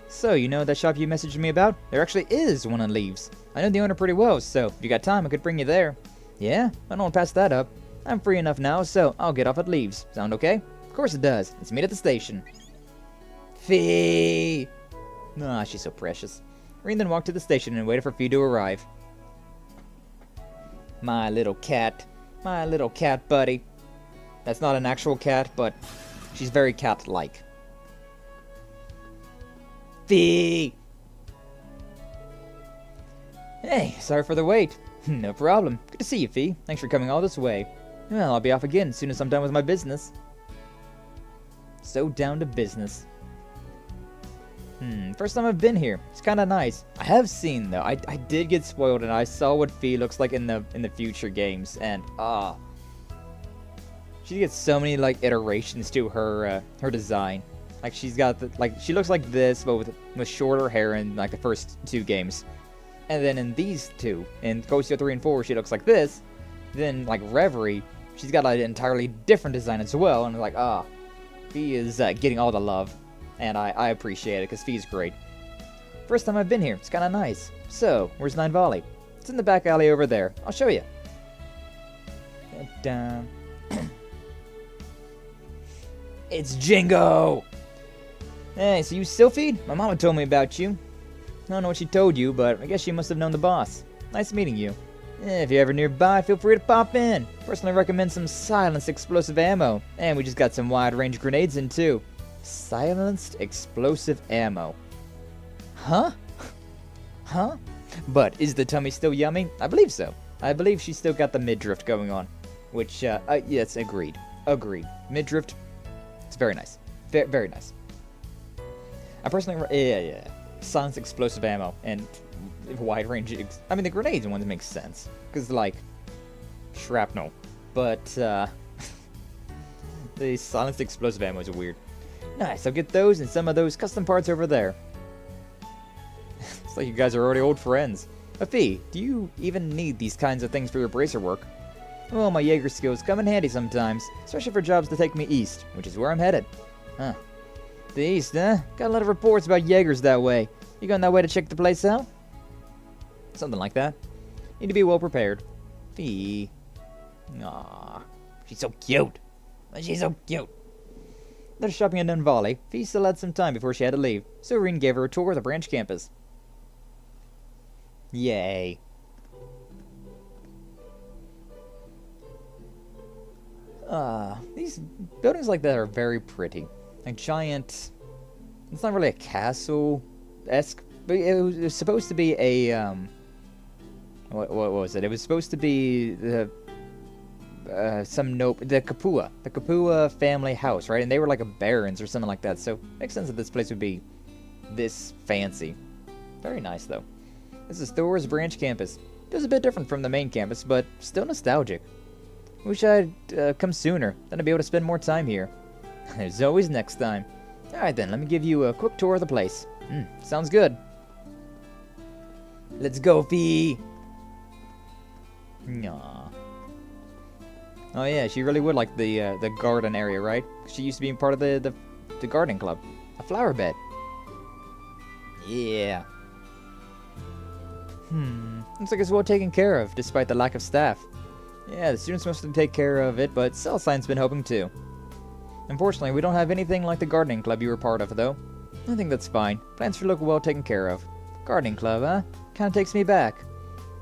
So, you know that shop you messaged me about? There actually is one on Leaves. I know the owner pretty well, so if you got time, I could bring you there. Yeah? I don't want to pass that up. I'm free enough now, so I'll get off at Leaves. Sound okay? Of course it does. Let's meet at the station. Fee! Ah, she's so precious. Reen then walked to the station and waited for Fee to arrive. My little cat. My little cat buddy. That's not an actual cat, but she's very cat-like. Fee! Hey, sorry for the wait. No problem. Good to see you, Fee. Thanks for coming all this way. Well, I'll be off again as soon as I'm done with my business. So down to business. First time I've been here. It's kind of nice. I have seen, though. I did get spoiled, and I saw what Fee looks like in the future games, and she gets so many, like, iterations to her design. Like, she's got she looks like this, but with shorter hair in, like, the first two games. And then in these two, in Ghost 3 and 4, she looks like this. Then, like, Reverie, she's got an entirely different design as well, and like, Fee is getting all the love. And I appreciate it, because Fee's great. First time I've been here. It's kind of nice. So, where's Nine Valley? It's in the back alley over there. I'll show you. It's Jingo! Hey, so you still feed? My mama told me about you. I don't know what she told you, but I guess she must have known the boss. Nice meeting you. If you're ever nearby, feel free to pop in. Personally recommend some silenced explosive ammo. And we just got some wide-range grenades in, too. Silenced explosive ammo. Huh? Huh? But is the tummy still yummy? I believe so. I believe she's still got the midriff going on. Which, yes, agreed. Agreed. Midriff, it's very nice. Very nice. I personally, yeah. Silenced explosive ammo and wide range. I mean, the grenades ones make sense. Because, like, shrapnel. But, the silenced explosive ammo is weird. Nice, I'll get those and some of those custom parts over there. It's like you guys are already old friends. Fee, do you even need these kinds of things for your bracer work? Well, my Jaeger skills come in handy sometimes, especially for jobs that take me east, which is where I'm headed. Huh. The east, huh? Got a lot of reports about Jaegers that way. You going that way to check the place out? Something like that. Need to be well prepared. Fee. Aww. She's so cute. She's so cute. After shopping at Nine Valley, Fee still had some time before she had to leave, so Reen gave her a tour of the branch campus. Yay. These buildings like that are very pretty. Like giant... It's not really a castle-esque, but it was supposed to be a, What was it? It was supposed to be the... the Kapua family house, right? And they were like a barons or something like that, so it makes sense that this place would be this fancy. Very nice, though. This is Thor's branch campus. It was a bit different from the main campus, but still nostalgic. Wish I'd come sooner, then I'd be able to spend more time here. There's always next time. Alright then, let me give you a quick tour of the place. Sounds good. Let's go, Fee! Aww. Oh yeah, she really would like the garden area, right? She used to be part of the gardening club. A flower bed. Yeah. Looks like it's well taken care of, despite the lack of staff. Yeah, the students mostly take care of it, but Cellsign's been helping too. Unfortunately, we don't have anything like the gardening club you were part of, though. I think that's fine. Plants look well taken care of. Gardening club, huh? Kinda takes me back.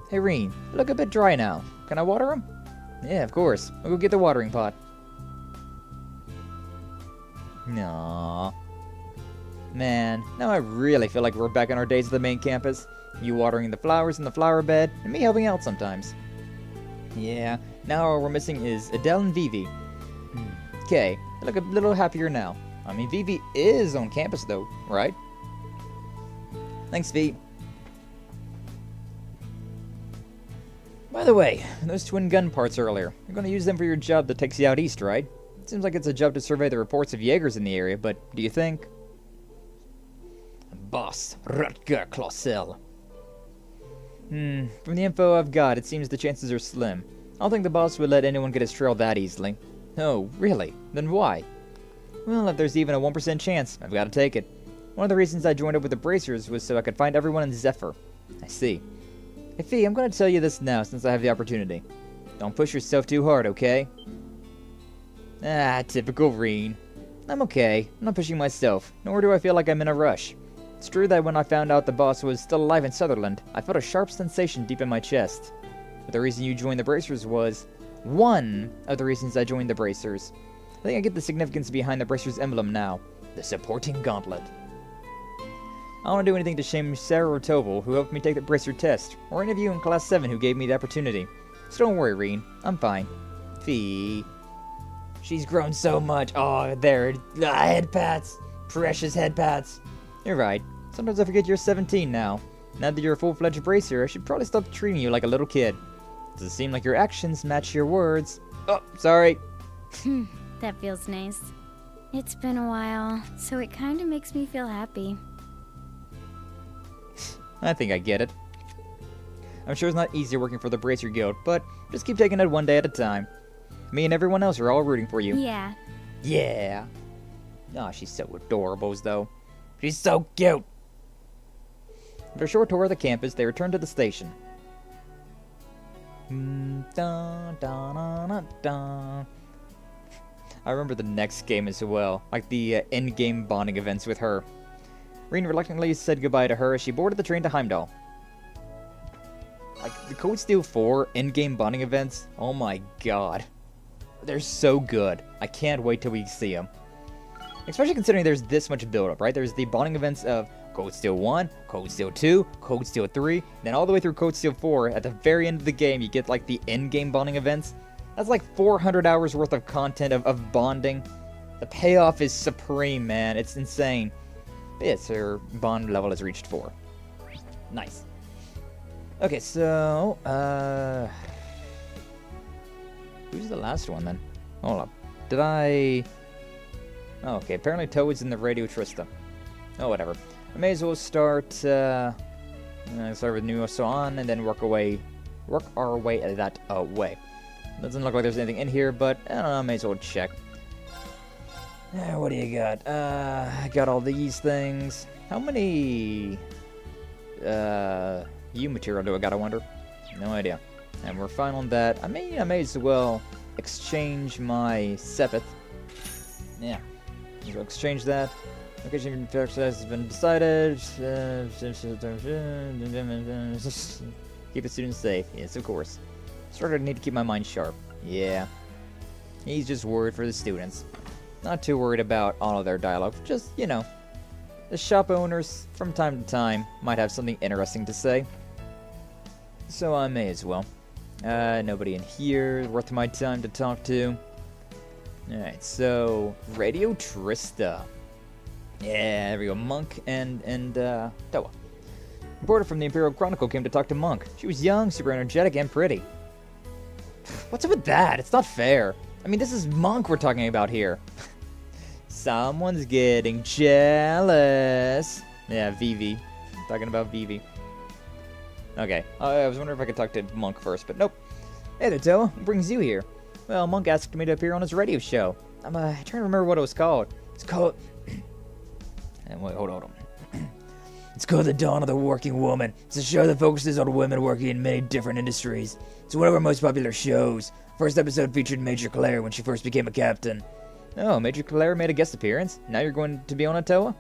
Hey, Reen, you look a bit dry now. Can I water them? Yeah, of course. I'll go get the watering pot. Aww. Man, now I really feel like we're back on our days at the main campus. You watering the flowers in the flower bed, and me helping out sometimes. Yeah, now all we're missing is Adele and Vivi. Okay, I look a little happier now. I mean, Vivi is on campus though, right? Thanks, V. By the way, those twin gun parts earlier, you're going to use them for your job that takes you out east, right? It seems like it's a job to survey the reports of Jaegers in the area, but do you think? Boss, Rutger Klossel. From the info I've got, it seems the chances are slim. I don't think the boss would let anyone get his trail that easily. Oh, really? Then why? Well, if there's even a 1% chance, I've got to take it. One of the reasons I joined up with the Bracers was so I could find everyone in Zephyr. I see. Hey, Fee, I'm going to tell you this now since I have the opportunity. Don't push yourself too hard, okay? Ah, typical Reen. I'm okay. I'm not pushing myself, nor do I feel like I'm in a rush. It's true that when I found out the boss was still alive in Sutherland, I felt a sharp sensation deep in my chest. But the reason you joined the Bracers was one of the reasons I joined the Bracers. I think I get the significance behind the Bracers emblem now. The supporting gauntlet. I don't want to do anything to shame Sarah or Toval, who helped me take the Bracer test, or any of you in Class 7 who gave me the opportunity. So don't worry, Reen. I'm fine. Fee. She's grown so much. Oh, there. Head pats. Precious head pats. You're right. Sometimes I forget you're 17 now. Now that you're a full-fledged Bracer, I should probably stop treating you like a little kid. Does it seem like your actions match your words? Oh, sorry. That feels nice. It's been a while, so it kind of makes me feel happy. I think I get it. I'm sure it's not easy working for the Bracer Guild, but just keep taking it one day at a time. Me and everyone else are all rooting for you. Yeah. Yeah. Oh, she's so adorable, though. She's so cute. After a short tour of the campus, they returned to the station. I remember the next game as well, like the in-game bonding events with her. Reen reluctantly said goodbye to her as she boarded the train to Heimdall. Like, the Code Steel 4 in-game bonding events, oh my god. They're so good. I can't wait till we see them. Especially considering there's this much build-up, right? There's the bonding events of Code Steel 1, Code Steel 2, Code Steel 3, then all the way through Code Steel 4. At the very end of the game, you get, like, the in-game bonding events. That's like 400 hours worth of content of bonding. The payoff is supreme, man. It's insane. But yeah, so her bond level has reached 4. Nice. Okay, so, who's the last one, then? Hold up. Did I... Oh, okay, apparently Toad's in the Radio Trista. Oh, whatever. I may as well start with Nuosoan and then work our way that way. Doesn't look like there's anything in here, but I don't know, I may as well check. What do you got? I got all these things. How many U material do I got, I wonder? No idea. And we're fine on that. I may as well exchange my Sepith. Yeah. So exchange that. Location exercise has been decided. Keep the students safe. Yes, of course. Started to need to keep my mind sharp. Yeah. He's just worried for the students. Not too worried about all of their dialogue. Just, you know, the shop owners from time to time might have something interesting to say. So I may as well. Nobody in here worth my time to talk to. Alright, so Radio Trista. Yeah, there we go. Monk and Toa. Reporter from the Imperial Chronicle came to talk to Monk. She was young, super energetic, and pretty. What's up with that? It's not fair. I mean, this is Monk we're talking about here. Someone's getting jealous. Yeah, Vivi. Talking about Vivi. Okay, I was wondering if I could talk to Monk first, but nope. Hey there, Toa. What brings you here? Well, Monk asked me to appear on his radio show. I'm trying to remember what it was called. It's called... and wait, hold on. It's called The Dawn of the Working Woman. It's a show that focuses on women working in many different industries. It's one of our most popular shows. First episode featured Major Claire when she first became a captain. Oh, Major Claire made a guest appearance? Now you're going to be on a Toa?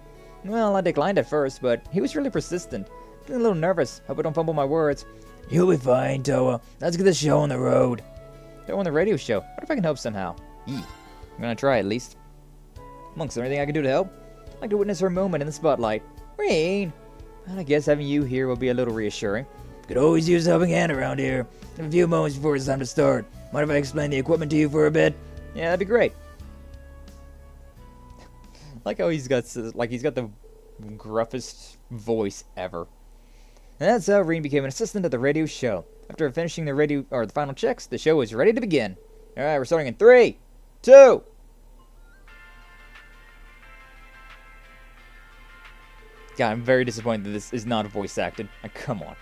Well, I declined at first, but he was really persistent. I'm feeling a little nervous. Hope I don't fumble my words. You'll be fine, Toa. Let's get the show on the road. They're on the radio show. What if I can help somehow? I'm gonna try at least. Monk, is there anything I can do to help? I'd like to witness her moment in the spotlight. Rain! Well, I guess having you here will be a little reassuring. Could always use a helping hand around here. In a few moments before it's time to start. Mind if I explain the equipment to you for a bit? Yeah, that'd be great. Like how he's got the gruffest voice ever. And that's how Reen became an assistant at the radio show. After finishing the final checks, the show was ready to begin. Alright, we're starting in 3, 2. God, I'm very disappointed that this is not voice acted. Come on.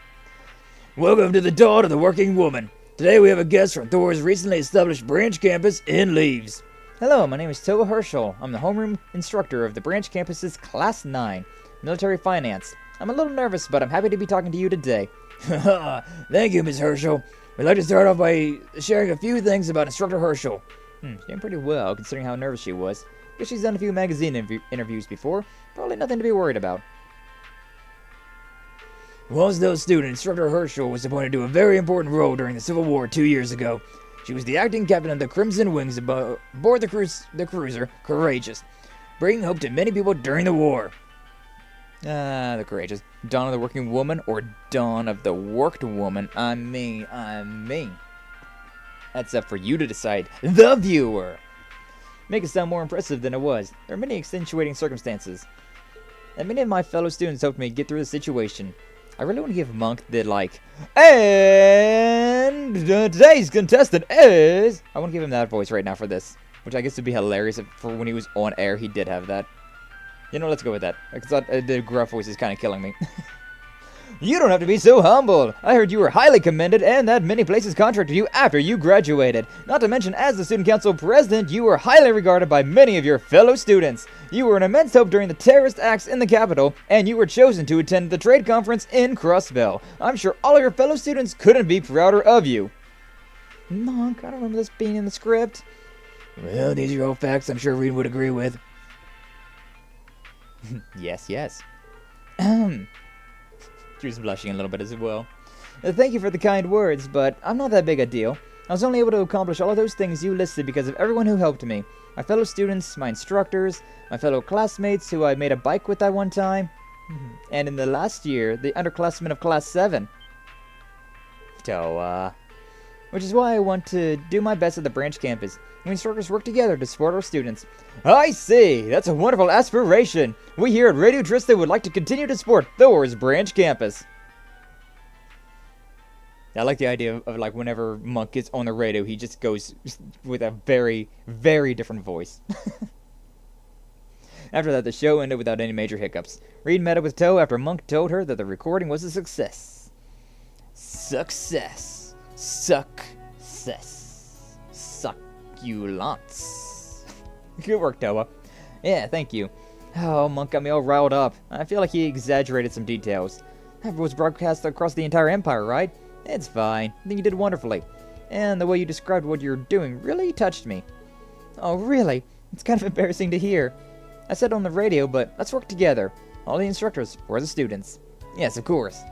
Welcome to the Dawn of the Working Woman. Today we have a guest from Thor's recently established branch campus in Leaves. Hello, my name is Toa Herschel. I'm the homeroom instructor of the branch campus's Class 9, Military Finance. I'm a little nervous, but I'm happy to be talking to you today. Thank you, Ms. Herschel. We'd like to start off by sharing a few things about Instructor Herschel. She's doing pretty well, considering how nervous she was. Guess she's done a few magazine interviews before. Probably nothing to be worried about. Once those student, Instructor Herschel was appointed to a very important role during the Civil War 2 years ago. She was the acting captain of the Crimson Wings aboard the cruiser Courageous, bringing hope to many people during the war. The Courageous. Dawn of the Working Woman or Dawn of the Worked Woman? I mean. That's up for you to decide, the viewer. Make it sound more impressive than it was. There are many accentuating circumstances, and many of my fellow students helped me get through the situation. I really want to give Monk the, and today's contestant is... I want to give him that voice right now for this, which I guess would be hilarious if for when he was on air he did have that. You know, let's go with that. Because the gruff voice is kind of killing me. You don't have to be so humble. I heard you were highly commended and that many places contracted you after you graduated. Not to mention, as the student council president, you were highly regarded by many of your fellow students. You were an immense help during the terrorist acts in the capital, and you were chosen to attend the trade conference in Crossbell. I'm sure all of your fellow students couldn't be prouder of you. Monk, I don't remember this being in the script. Well, these are all facts I'm sure Reed would agree with. Yes. She was blushing a little bit as well. Thank you for the kind words, but I'm not that big a deal. I was only able to accomplish all of those things you listed because of everyone who helped me. My fellow students, my instructors, my fellow classmates who I made a bike with that one time, and in the last year, the underclassmen of Class 7. So, which is why I want to do my best at the branch campus. We instructors work together to support our students. I see! That's a wonderful aspiration! We here at Radio Trista would like to continue to support Thor's branch campus. I like the idea of like whenever Monk gets on the radio, he just goes with a very, very different voice. After that, the show ended without any major hiccups. Reed met up with Toe after Monk told her that the recording was a success. Success. Succulents. Good work, Toa. Yeah, thank you. Oh, Monk got me all riled up. I feel like he exaggerated some details. That was broadcast across the entire empire, right? It's fine. I think you did wonderfully. And the way you described what you're doing really touched me. Oh, really? It's kind of embarrassing to hear. I said on the radio, but let's work together. All the instructors for the students. Yes, of course.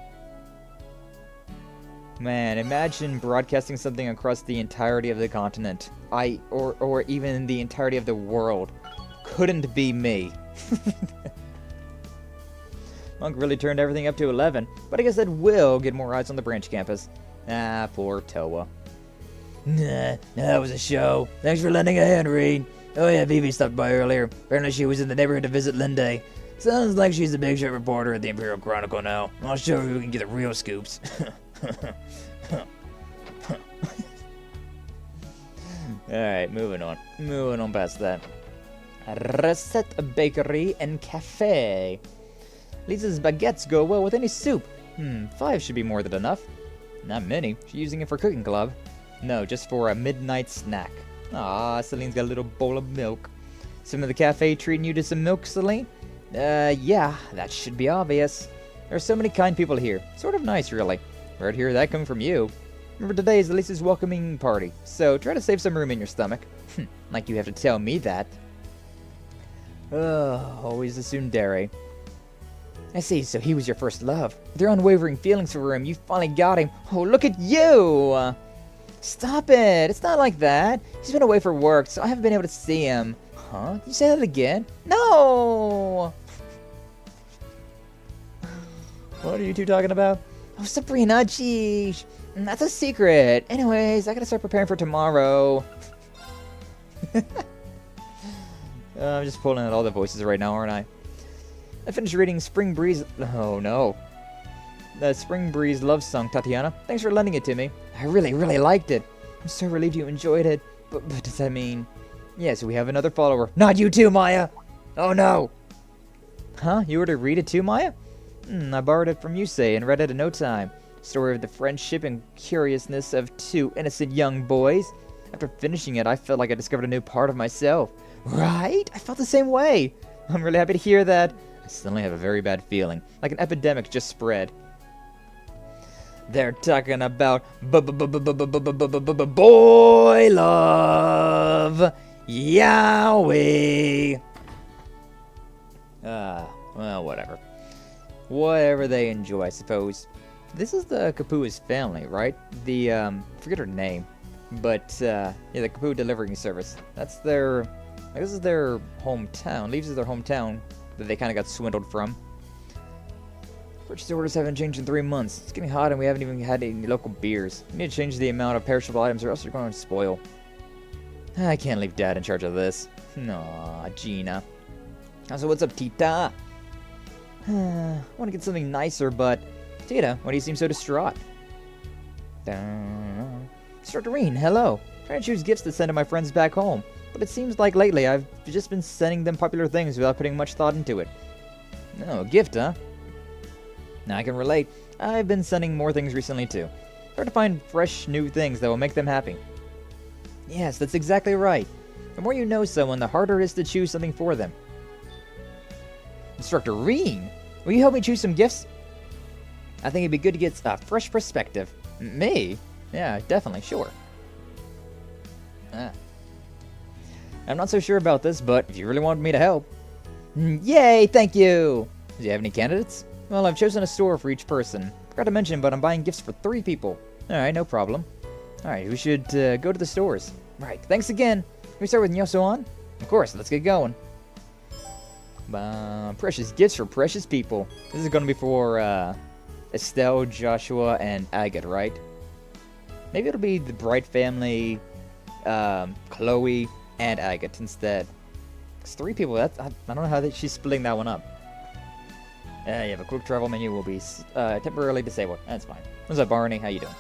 Man, imagine broadcasting something across the entirety of the continent. Or even the entirety of the world. Couldn't be me. Monk really turned everything up to 11, but I guess that will get more eyes on the branch campus. Ah, poor Toa. Nah, that was a show. Thanks for lending a hand, Reed. Oh yeah, Vivi stopped by earlier. Apparently she was in the neighborhood to visit Linde. Sounds like she's a big shot reporter at the Imperial Chronicle now. I'll show her who can get the real scoops. Alright, moving on. Moving on past that. Recette Bakery and Cafe. Lisa's baguettes go well with any soup. 5 should be more than enough. Not many. She's using it for cooking club. No, just for a midnight snack. Ah, Celine's got a little bowl of milk. Some of the cafe treating you to some milk, Celine? Yeah, that should be obvious. There are so many kind people here. Sort of nice, really. Right here, that coming from you. Remember, today is Lisa's welcoming party, so try to save some room in your stomach. Like you have to tell me that. Always the tsundere. I see, so he was your first love. With your unwavering feelings for him, you finally got him. Oh, look at you! Stop it! It's not like that. He's been away for work, so I haven't been able to see him. Huh? You say that again? No! What are you two talking about? Oh, Sabrina, geez. That's a secret. Anyways, I gotta start preparing for tomorrow. I'm just pulling out all the voices right now, aren't I? I finished reading Spring Breeze. Oh no. The Spring Breeze love song, Tatiana. Thanks for lending it to me. I really, really liked it. I'm so relieved you enjoyed it. But does that mean... Yes, we have another follower. Not you too, Maya! Oh no! Huh? You were to read it too, Maya? I borrowed it from Yusei and read it in no time. Story of the friendship and curiousness of two innocent young boys. After finishing it, I felt like I discovered a new part of myself. Right? I felt the same way. I'm really happy to hear that. I suddenly have a very bad feeling, like an epidemic just spread. They're talking about boy love, Yowie. Well, whatever. Whatever they enjoy, I suppose. This is the Kapua's family, right? The, forget her name. But, yeah, the Kapua delivering service. That's their, I guess this is their hometown. Leaves is their hometown that they kind of got swindled from. Purchase orders haven't changed in 3 months. It's getting hot and we haven't even had any local beers. We need to change the amount of perishable items or else they're going to spoil. I can't leave Dad in charge of this. Aw, Gina. So what's up, Tita? I want to get something nicer, but... Tita, why do you seem so distraught? Starterine, hello. Trying to choose gifts to send to my friends back home. But it seems like lately I've just been sending them popular things without putting much thought into it. Oh, a gift, huh? Now I can relate. I've been sending more things recently too. Hard to find fresh, new things that will make them happy. Yes, that's exactly right. The more you know someone, the harder it is to choose something for them. Instructor Reen, will you help me choose some gifts? I think it'd be good to get a fresh perspective. Me? Yeah, definitely, sure. I'm not so sure about this, but if you really want me to help... Yay, thank you! Do you have any candidates? Well, I've chosen a store for each person. Forgot to mention, but I'm buying gifts for 3 people. Alright, no problem. Alright, we should go to the stores. Right, thanks again. Can we start with Nyoso-an? Of course, let's get going. Precious gifts for precious people. This is going to be for Estelle, Joshua, and Agate, right? Maybe it'll be the Bright family, Chloe, and Agate instead. It's 3 people. I don't know how she's splitting that one up. You have a quick travel menu will be temporarily disabled. That's fine. What's up, Barney? How you doing?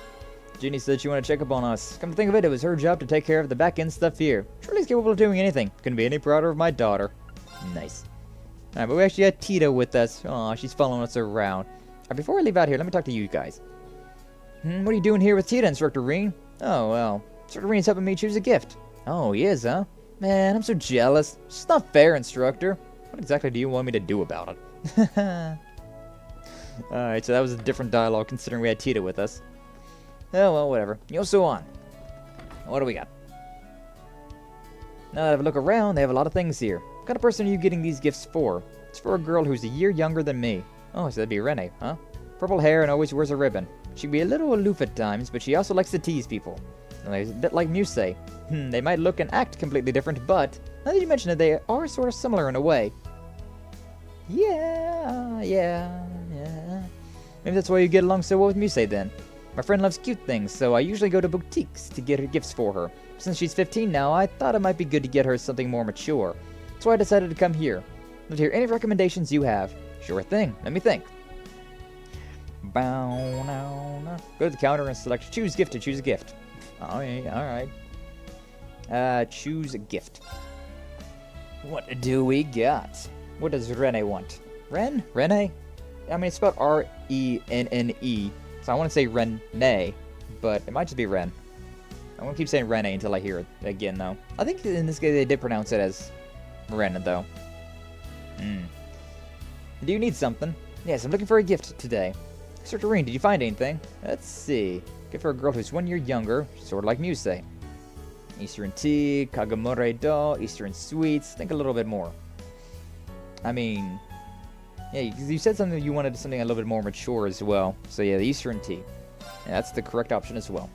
Jeannie said she wanted to check up on us. Come to think of it, it was her job to take care of the back-end stuff here. Shirley's capable of doing anything. Couldn't be any prouder of my daughter. Nice. Alright, but we actually had Tita with us. Aw, she's following us around. Alright, before I leave out here, let me talk to you guys. What are you doing here with Tita, Instructor Reen? Oh, well. Instructor Reen's helping me choose a gift. Oh, he is, huh? Man, I'm so jealous. It's just not fair, Instructor. What exactly do you want me to do about it? Alright, so that was a different dialogue considering we had Tita with us. Oh, well, whatever. Nyoso-an. What do we got? Now that I have a look around, they have a lot of things here. What kind of person are you getting these gifts for? It's for a girl who's a year younger than me. Oh, so that'd be Rene, huh? Purple hair and always wears a ribbon. She can be a little aloof at times, but she also likes to tease people. A bit like Muse. They might look and act completely different, but now that you mention it, they are sort of similar in a way. Yeah. Maybe that's why you get along so well with Muse then. My friend loves cute things, so I usually go to boutiques to get her gifts for her. Since she's 15 now, I thought it might be good to get her something more mature. That's why I decided to come here. Let's hear any recommendations you have. Sure thing. Let me think. Go to the counter and select choose gift to choose a gift. Alright. Choose a gift. What do we got? What does Rene want? Ren? Rene? I mean, it's spelled R-E-N-N-E. So I want to say Rene, but it might just be Ren. I want to keep saying Rene until I hear it again, though. I think in this case they did pronounce it as Ren, though. Do you need something? Yes, I'm looking for a gift today. Sir Doreen, did you find anything? Let's see. Gift for a girl who's 1 year younger, sort of like Muse. Eastern tea, Kagamore do, Eastern sweets. Think a little bit more. I mean, yeah, you said something you wanted something a little bit more mature as well. So yeah, the Eastern tea. Yeah, that's the correct option as well.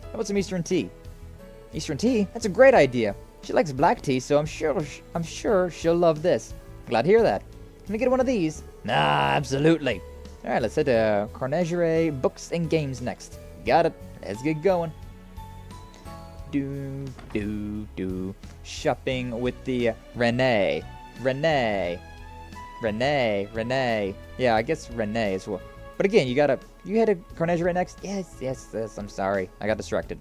How about some Eastern tea? Eastern tea? That's a great idea. She likes black tea, so I'm sure she'll love this. Glad to hear that. Can I get one of these? Nah, absolutely. All right, let's head to Carnegie Books and Games next. Got it. Let's get going. Shopping with the Rene. Yeah, I guess Rene as well. But again, you had a Carnegie next? Yes, I'm sorry. I got distracted.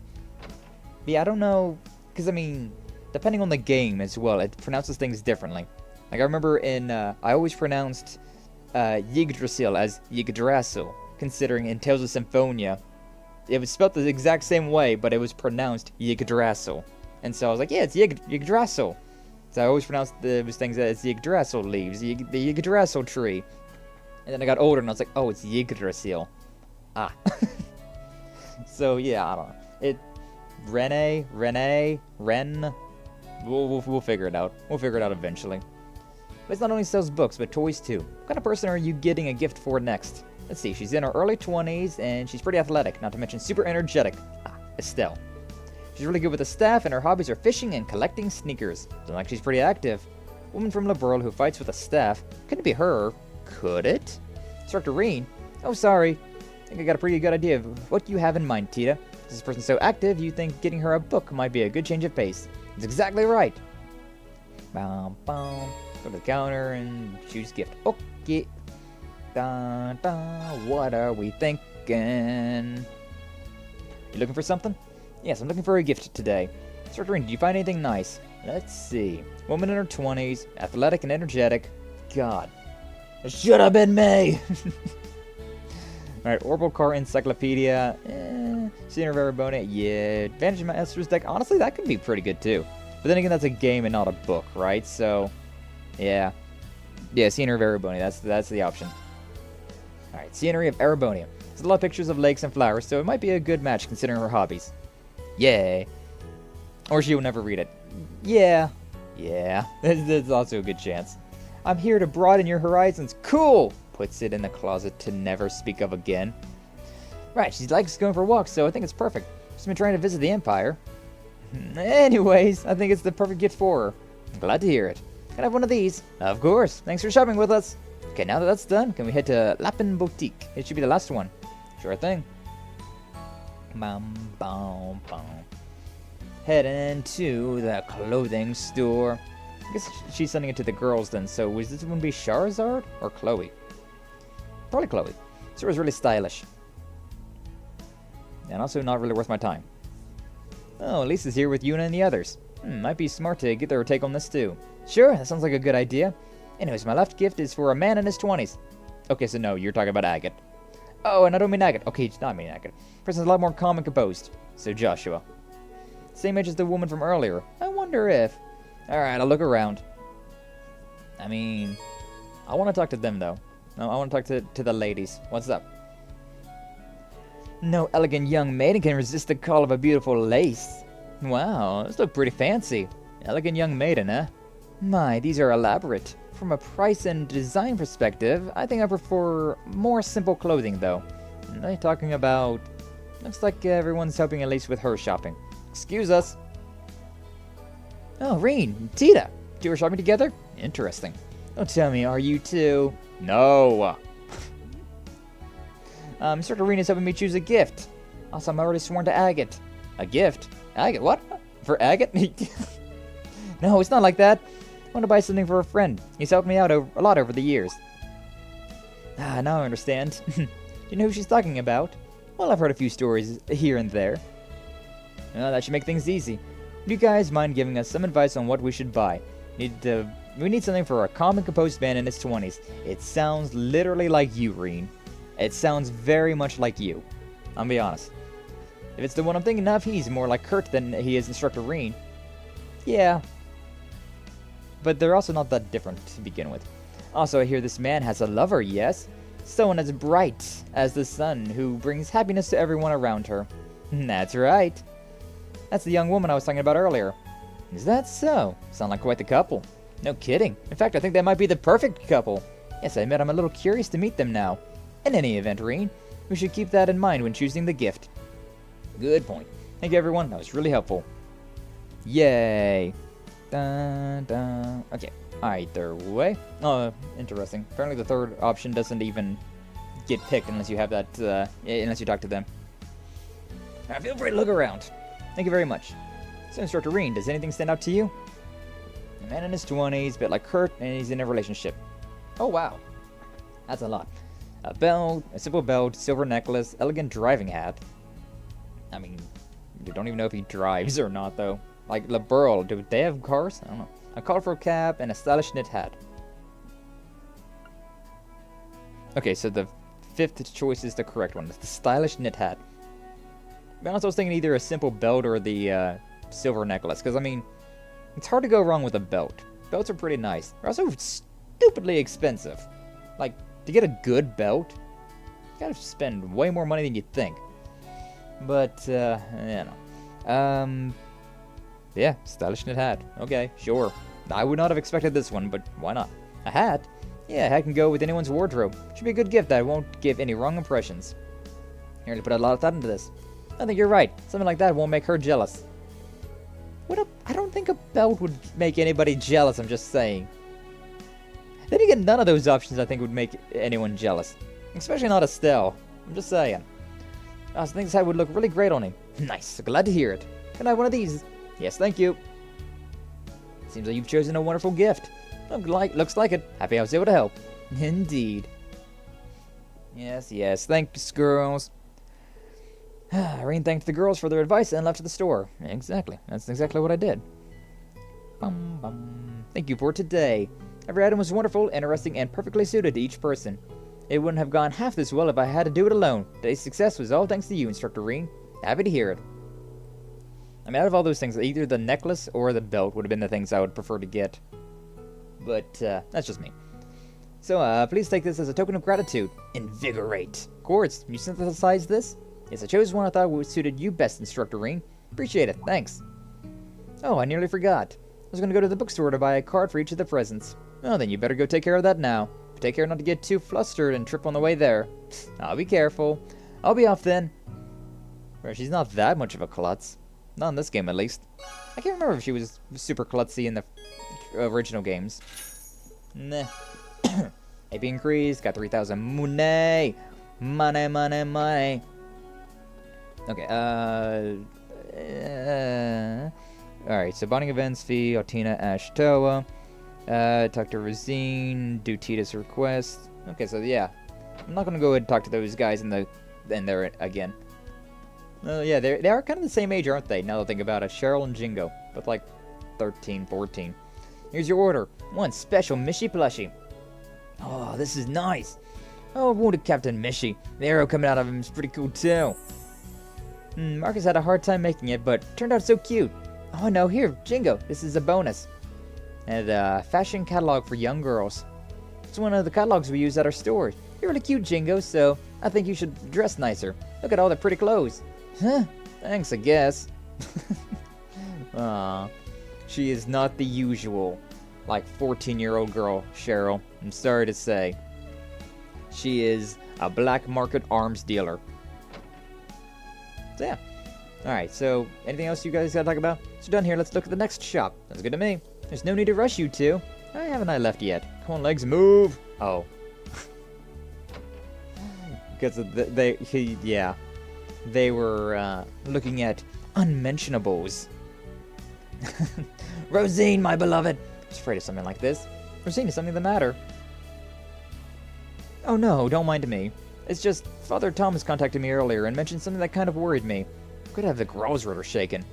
Yeah, I don't know, because I mean, depending on the game as well, it pronounces things differently. Like I remember I always pronounced Yggdrasil as Yggdrasil, considering in Tales of Symphonia, it was spelled the exact same way, but it was pronounced Yggdrasil. And so I was like, yeah, it's Yggdrasil. So I always pronounced those things as Yggdrasil leaves, the Yggdrasil tree. And then I got older and I was like, oh, it's Yggdrasil. Ah. So yeah, I don't know. Ren. We'll figure it out. We'll figure it out eventually. But it not only sells books, but toys too. What kind of person are you getting a gift for next? Let's see, she's in her early 20s, and she's pretty athletic, not to mention super energetic. Estelle. She's really good with the staff, and her hobbies are fishing and collecting sneakers. Sounds like she's pretty active. Woman from Liberal who fights with a staff. Couldn't be her, could it? Instructor Reen. Oh, sorry. I think I got a pretty good idea of what you have in mind, Tita. This person's so active, you think getting her a book might be a good change of pace. That's exactly right. Go to the counter and choose gift. Okay. What are we thinking? You looking for something? Yes, I'm looking for a gift today. Instructor Reen, did you find anything nice? Let's see. Woman in her 20s, athletic and energetic. God. It should have been me! Alright, Orbital Car Encyclopedia. Senior of Erebonian. Yeah. Advantage Master's deck. Honestly, that could be pretty good too. But then again, that's a game and not a book, right? So, yeah. Yeah, Scenery of Erebonian. That's the option. Alright, Scenery of Erebonian. There's a lot of pictures of lakes and flowers, so it might be a good match considering her hobbies. Yay. Or she will never read it. Yeah. There's also a good chance. I'm here to broaden your horizons. Cool! Puts it in the closet to never speak of again. Right, she likes going for walks, so I think it's perfect. She's been trying to visit the Empire. Anyways, I think it's the perfect gift for her. I'm glad to hear it. Can I have one of these? Of course. Thanks for shopping with us. Okay, now that that's done, can we head to Lapin Boutique? It should be the last one. Sure thing. Heading to the clothing store. I guess she's sending it to the girls then, so was this one be Charizard or Chloe? Probably Chloe. Store's really stylish. And also not really worth my time. Oh, Lisa's here with Yuna and the others. Might be smart to get their take on this too. Sure, that sounds like a good idea. Anyways, my left gift is for a man in his 20s. Okay, so no, you're talking about Agate. Oh, and I don't mean Agate. Okay, it's not mean Agate. Person's a lot more calm and composed. So Joshua. Same age as the woman from earlier. I wonder if... Alright, I'll look around. I mean... I want to talk to them, though. No, I want to talk to the ladies. What's up? No elegant young maiden can resist the call of a beautiful lace. Wow, those look pretty fancy. Elegant young maiden, eh? My, these are elaborate. From a price and design perspective, I think I prefer more simple clothing though. And I'm talking about... Looks like everyone's helping at least with her shopping. Excuse us. Oh, Reen, Tita. You were shopping together? Interesting. Don't tell me, are you two? No. Instructor Reen is helping me choose a gift. Also, I'm already sworn to Agate. A gift? Agate? What? For Agate? No, it's not like that. I want to buy something for a friend. He's helped me out a lot over the years. Ah, now I understand. You know who she's talking about? Well, I've heard a few stories here and there. Well, that should make things easy. Would you guys mind giving us some advice on what we should buy? We need something for a calm and composed man in his 20s. It sounds literally like you, Reen. It sounds very much like you. I'll be honest. If it's the one I'm thinking of, he's more like Kurt than he is Instructor Reen. Yeah. But they're also not that different to begin with. Also, I hear this man has a lover, yes? Someone as bright as the sun who brings happiness to everyone around her. That's right. That's the young woman I was talking about earlier. Is that so? Sound like quite the couple. No kidding. In fact, I think they might be the perfect couple. Yes, I admit I'm a little curious to meet them now. In any event, Reen, we should keep that in mind when choosing the gift. Good point. Thank you, everyone. That was really helpful. Yay. Dun, dun. Okay. Either way. Oh, interesting. Apparently the third option doesn't even get picked unless you have that, unless you talk to them. Feel free to look around. Thank you very much. So, Instructor Reen, does anything stand out to you? A man in his 20s, bit like Kurt, and he's in a relationship. Oh, wow. That's a lot. A belt, a simple belt, silver necklace, elegant driving hat. I mean, you don't even know if he drives or not, though. Like, LeBurl, do they have cars? I don't know. A colorful cap and a stylish knit hat. Okay, so the fifth choice is the correct one. It's the stylish knit hat. To be honest, I was thinking either a simple belt or the silver necklace. Because, I mean, it's hard to go wrong with a belt. Belts are pretty nice. They're also stupidly expensive. Like, to get a good belt, you gotta spend way more money than you'd think. But, you know. Yeah, stylish knit hat. Okay, sure. I would not have expected this one, but why not? A hat? Yeah, a hat can go with anyone's wardrobe. Should be a good gift that won't give any wrong impressions. You really put a lot of thought into this. I think you're right. Something like that won't make her jealous. I don't think a belt would make anybody jealous, I'm just saying. Then again, none of those options I think would make anyone jealous. Especially not Estelle. I'm just saying. I think this hat would look really great on him. Nice, glad to hear it. Can I have one of these? Yes, thank you. Seems like you've chosen a wonderful gift. Looks like it. Happy I was able to help. Indeed. Yes, thanks, girls. Reen thanked the girls for their advice and left the store. Exactly. That's exactly what I did. Bum, bum. Thank you for today. Every item was wonderful, interesting, and perfectly suited to each person. It wouldn't have gone half this well if I had to do it alone. Today's success was all thanks to you, Instructor Reen. Happy to hear it. I mean, out of all those things, either the necklace or the belt would have been the things I would prefer to get. But, that's just me. So, please take this as a token of gratitude. Invigorate. Quartz, you synthesized this? Yes, I chose one I thought suited you best, Instructor Reen. Appreciate it, thanks. Oh, I nearly forgot. I was going to go to the bookstore to buy a card for each of the presents. Oh, then you better go take care of that now. But take care not to get too flustered and trip on the way there. I'll be careful. I'll be off then. Well, she's not that much of a klutz. Not in this game, at least. I can't remember if she was super klutzy in the original games. Nah. AP increase, got 3,000 money. Money. Okay, alright, so bonding events, fee, Altina, Ash, Toa. Talk to Rosine, do Tita's request. Okay, so yeah. I'm not gonna go ahead and talk to those guys in there again. Yeah, they are kind of the same age, aren't they? Now that I think about it. Cheryl and Jingo. Both like 13, 14. Here's your order. One special Mishy plushie. Oh, this is nice. Oh, wounded Captain Mishy. The arrow coming out of him is pretty cool too. Marcus had a hard time making it, but turned out so cute. Oh no, here, Jingo. This is a bonus. And a fashion catalog for young girls. It's one of the catalogs we use at our store. You're really cute, Jingo, so I think you should dress nicer. Look at all the pretty clothes. Huh, thanks, I guess. Aw, she is not the usual. like 14-year-old girl, Cheryl. I'm sorry to say. She is a black market arms dealer. So yeah. Alright, so anything else you guys gotta talk about? So done here, let's look at the next shop. Sounds good to me. There's no need to rush you two. I haven't I left yet. Come on, legs, move! Oh. Because they were looking at unmentionables. Rosine, my beloved! I was afraid of something like this. Rosine, is something the matter? Oh no, don't mind me. It's just Father Thomas contacted me earlier and mentioned something that kind of worried me. Could have the Growl's rotor shaken.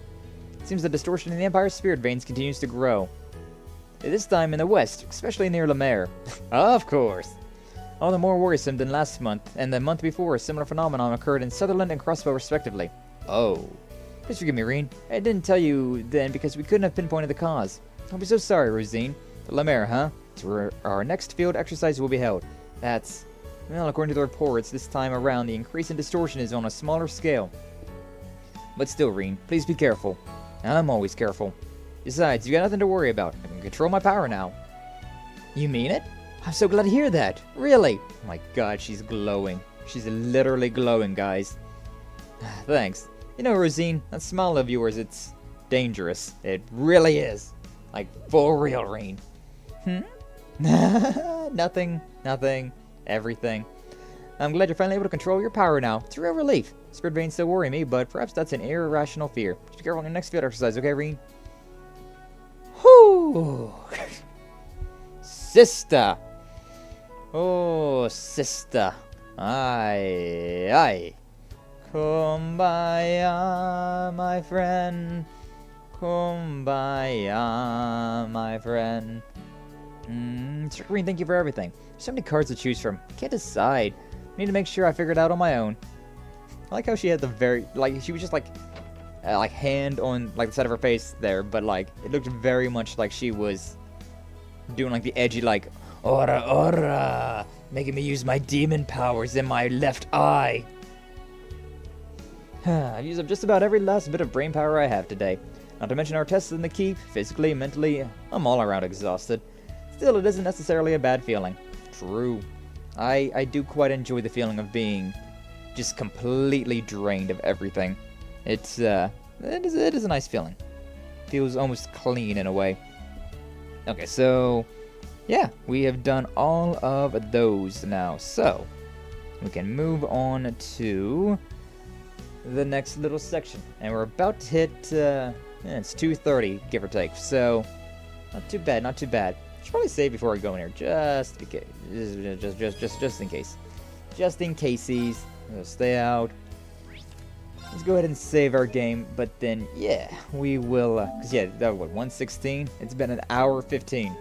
It seems the distortion in the Empire's spirit veins continues to grow. This time in the west, especially near Lamare. Of course. All the more worrisome than last month, and the month before a similar phenomenon occurred in Sutherland and Crossbow respectively. Oh. Please forgive me, Reen. I didn't tell you then because we couldn't have pinpointed the cause. I'll be so sorry, Rosine. But Lamare, huh? It's where our next field exercise will be held. That's... Well, according to the reports, this time around the increase in distortion is on a smaller scale. But still, Reen, please be careful. I'm always careful. Besides, you got nothing to worry about. I can control my power now. You mean it? I'm so glad to hear that. Really? Oh my god, she's glowing. She's literally glowing, guys. Thanks. You know, Rosine, that smile of yours, it's dangerous. It really is. Like, for real, Reen. Nothing. Everything. I'm glad you're finally able to control your power now. It's a real relief. Spirit veins still worry me, but perhaps that's an irrational fear. Just be careful on your next field exercise, okay, Reen? Whoo! Sister! Oh, sister. Aye. Kumbaya, my friend. Kumbaya, my friend. Sir Green, thank you for everything. There's so many cards to choose from. Can't decide. Need to make sure I figure it out on my own. I like how she had the she was just like hand on like the side of her face there, but like it looked very much like she was doing like the edgy like ora, making me use my demon powers in my left eye. I've used up just about every last bit of brain power I have today. Not to mention our tests in the keep, physically, mentally, I'm all around exhausted. Still, it isn't necessarily a bad feeling. True. I do quite enjoy the feeling of being just completely drained of everything. It is a nice feeling. Feels almost clean in a way. Okay, so yeah, we have done all of those now. So we can move on to the next little section, and we're about to hit. It's 2:30, give or take. So not too bad. Should probably save before I go in here, just in case. Just in case. Just in caseies. We'll stay out. Let's go ahead and save our game, but then yeah, we will. Cause yeah, that was what 1:16. It's been an hour 15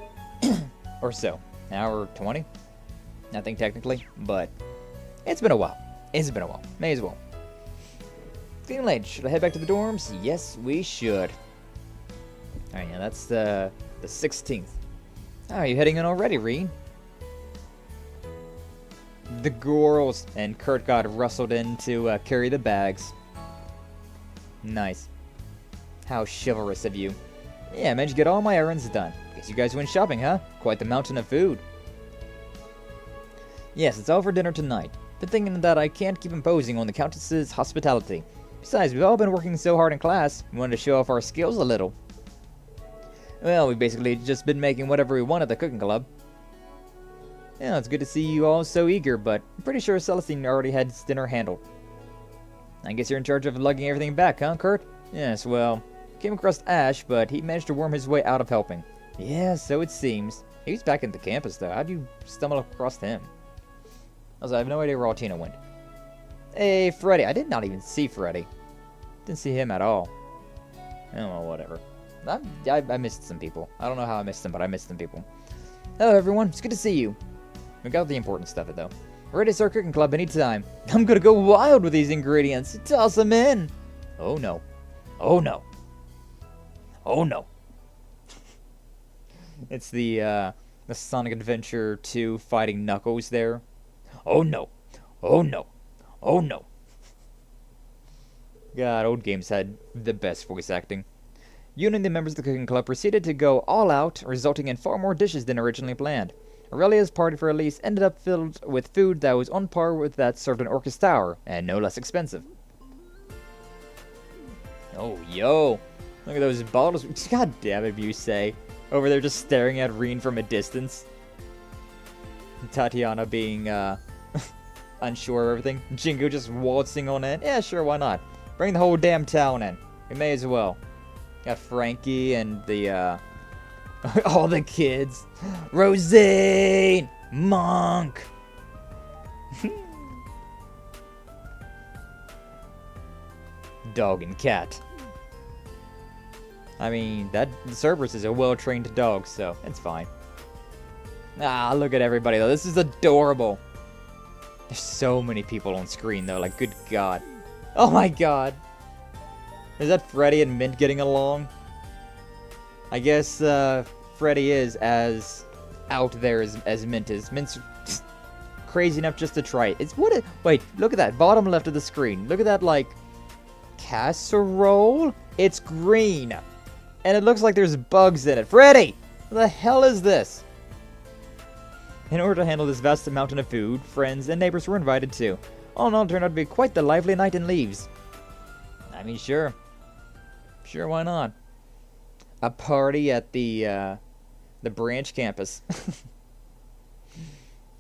or so, an hour 20. Nothing technically, but it's been a while. May as well. Feeling late. Should I head back to the dorms? Yes, we should. All right, yeah, that's the 16th. Oh, are you heading in already, Reen? The girls and Kurt got rustled in to carry the bags. Nice. How chivalrous of you. Yeah, I managed to get all my errands done. Guess you guys went shopping, huh? Quite the mountain of food. Yes, it's all for dinner tonight. Been thinking that I can't keep imposing on the Countess's hospitality. Besides, we've all been working so hard in class, we wanted to show off our skills a little. Well, we've basically just been making whatever we want at the cooking club. Yeah, it's good to see you all so eager, but I'm pretty sure Celestine already had his dinner handled. I guess you're in charge of lugging everything back, huh, Kurt? Yes, well, came across Ash, but he managed to worm his way out of helping. Yeah, so it seems. He's back at the campus, though. How'd you stumble across him? Also, I have no idea where Altina went. Hey, Freddy. I did not even see Freddy. Didn't see him at all. Oh, well, whatever. I missed some people. I don't know how I missed them, but I missed some people. Hello, everyone. It's good to see you. We got the important stuff, though. We're ready to start cooking club anytime. I'm gonna go wild with these ingredients. Toss them in. Oh, no. Oh, no. Oh, no. It's the Sonic Adventure 2 fighting Knuckles there. Oh, no. Oh, no. Oh, no. God, old games had the best voice acting. You and the members of the cooking club proceeded to go all out, resulting in far more dishes than originally planned. Aurelia's party for Elise ended up filled with food that was on par with that served in Orcus Tower, and no less expensive. Oh, yo. Look at those bottles. God damn it, you say. Over there just staring at Reen from a distance. Tatiana being, unsure of everything. Jingo just waltzing on in. Yeah, sure, why not? Bring the whole damn town in. We may as well. Got Frankie and the, all the kids. Rosine! Monk! Dog and cat. I mean, that Cerberus is a well-trained dog, so it's fine. Ah, look at everybody, though. This is adorable. There's so many people on screen, though. Like, good God. Oh, my God. Is that Freddy and Mint getting along? I guess, Freddy is as out there as Mint is. Mint's crazy enough just to try it. It's what it... Wait, look at that. Bottom left of the screen. Look at that, like, casserole? It's green. And it looks like there's bugs in it. Freddy! What the hell is this? In order to handle this vast mountain of food, friends and neighbors were invited too. All in all, it turned out to be quite the lively night in Leaves. I mean, sure. Sure, why not? A party at the branch campus.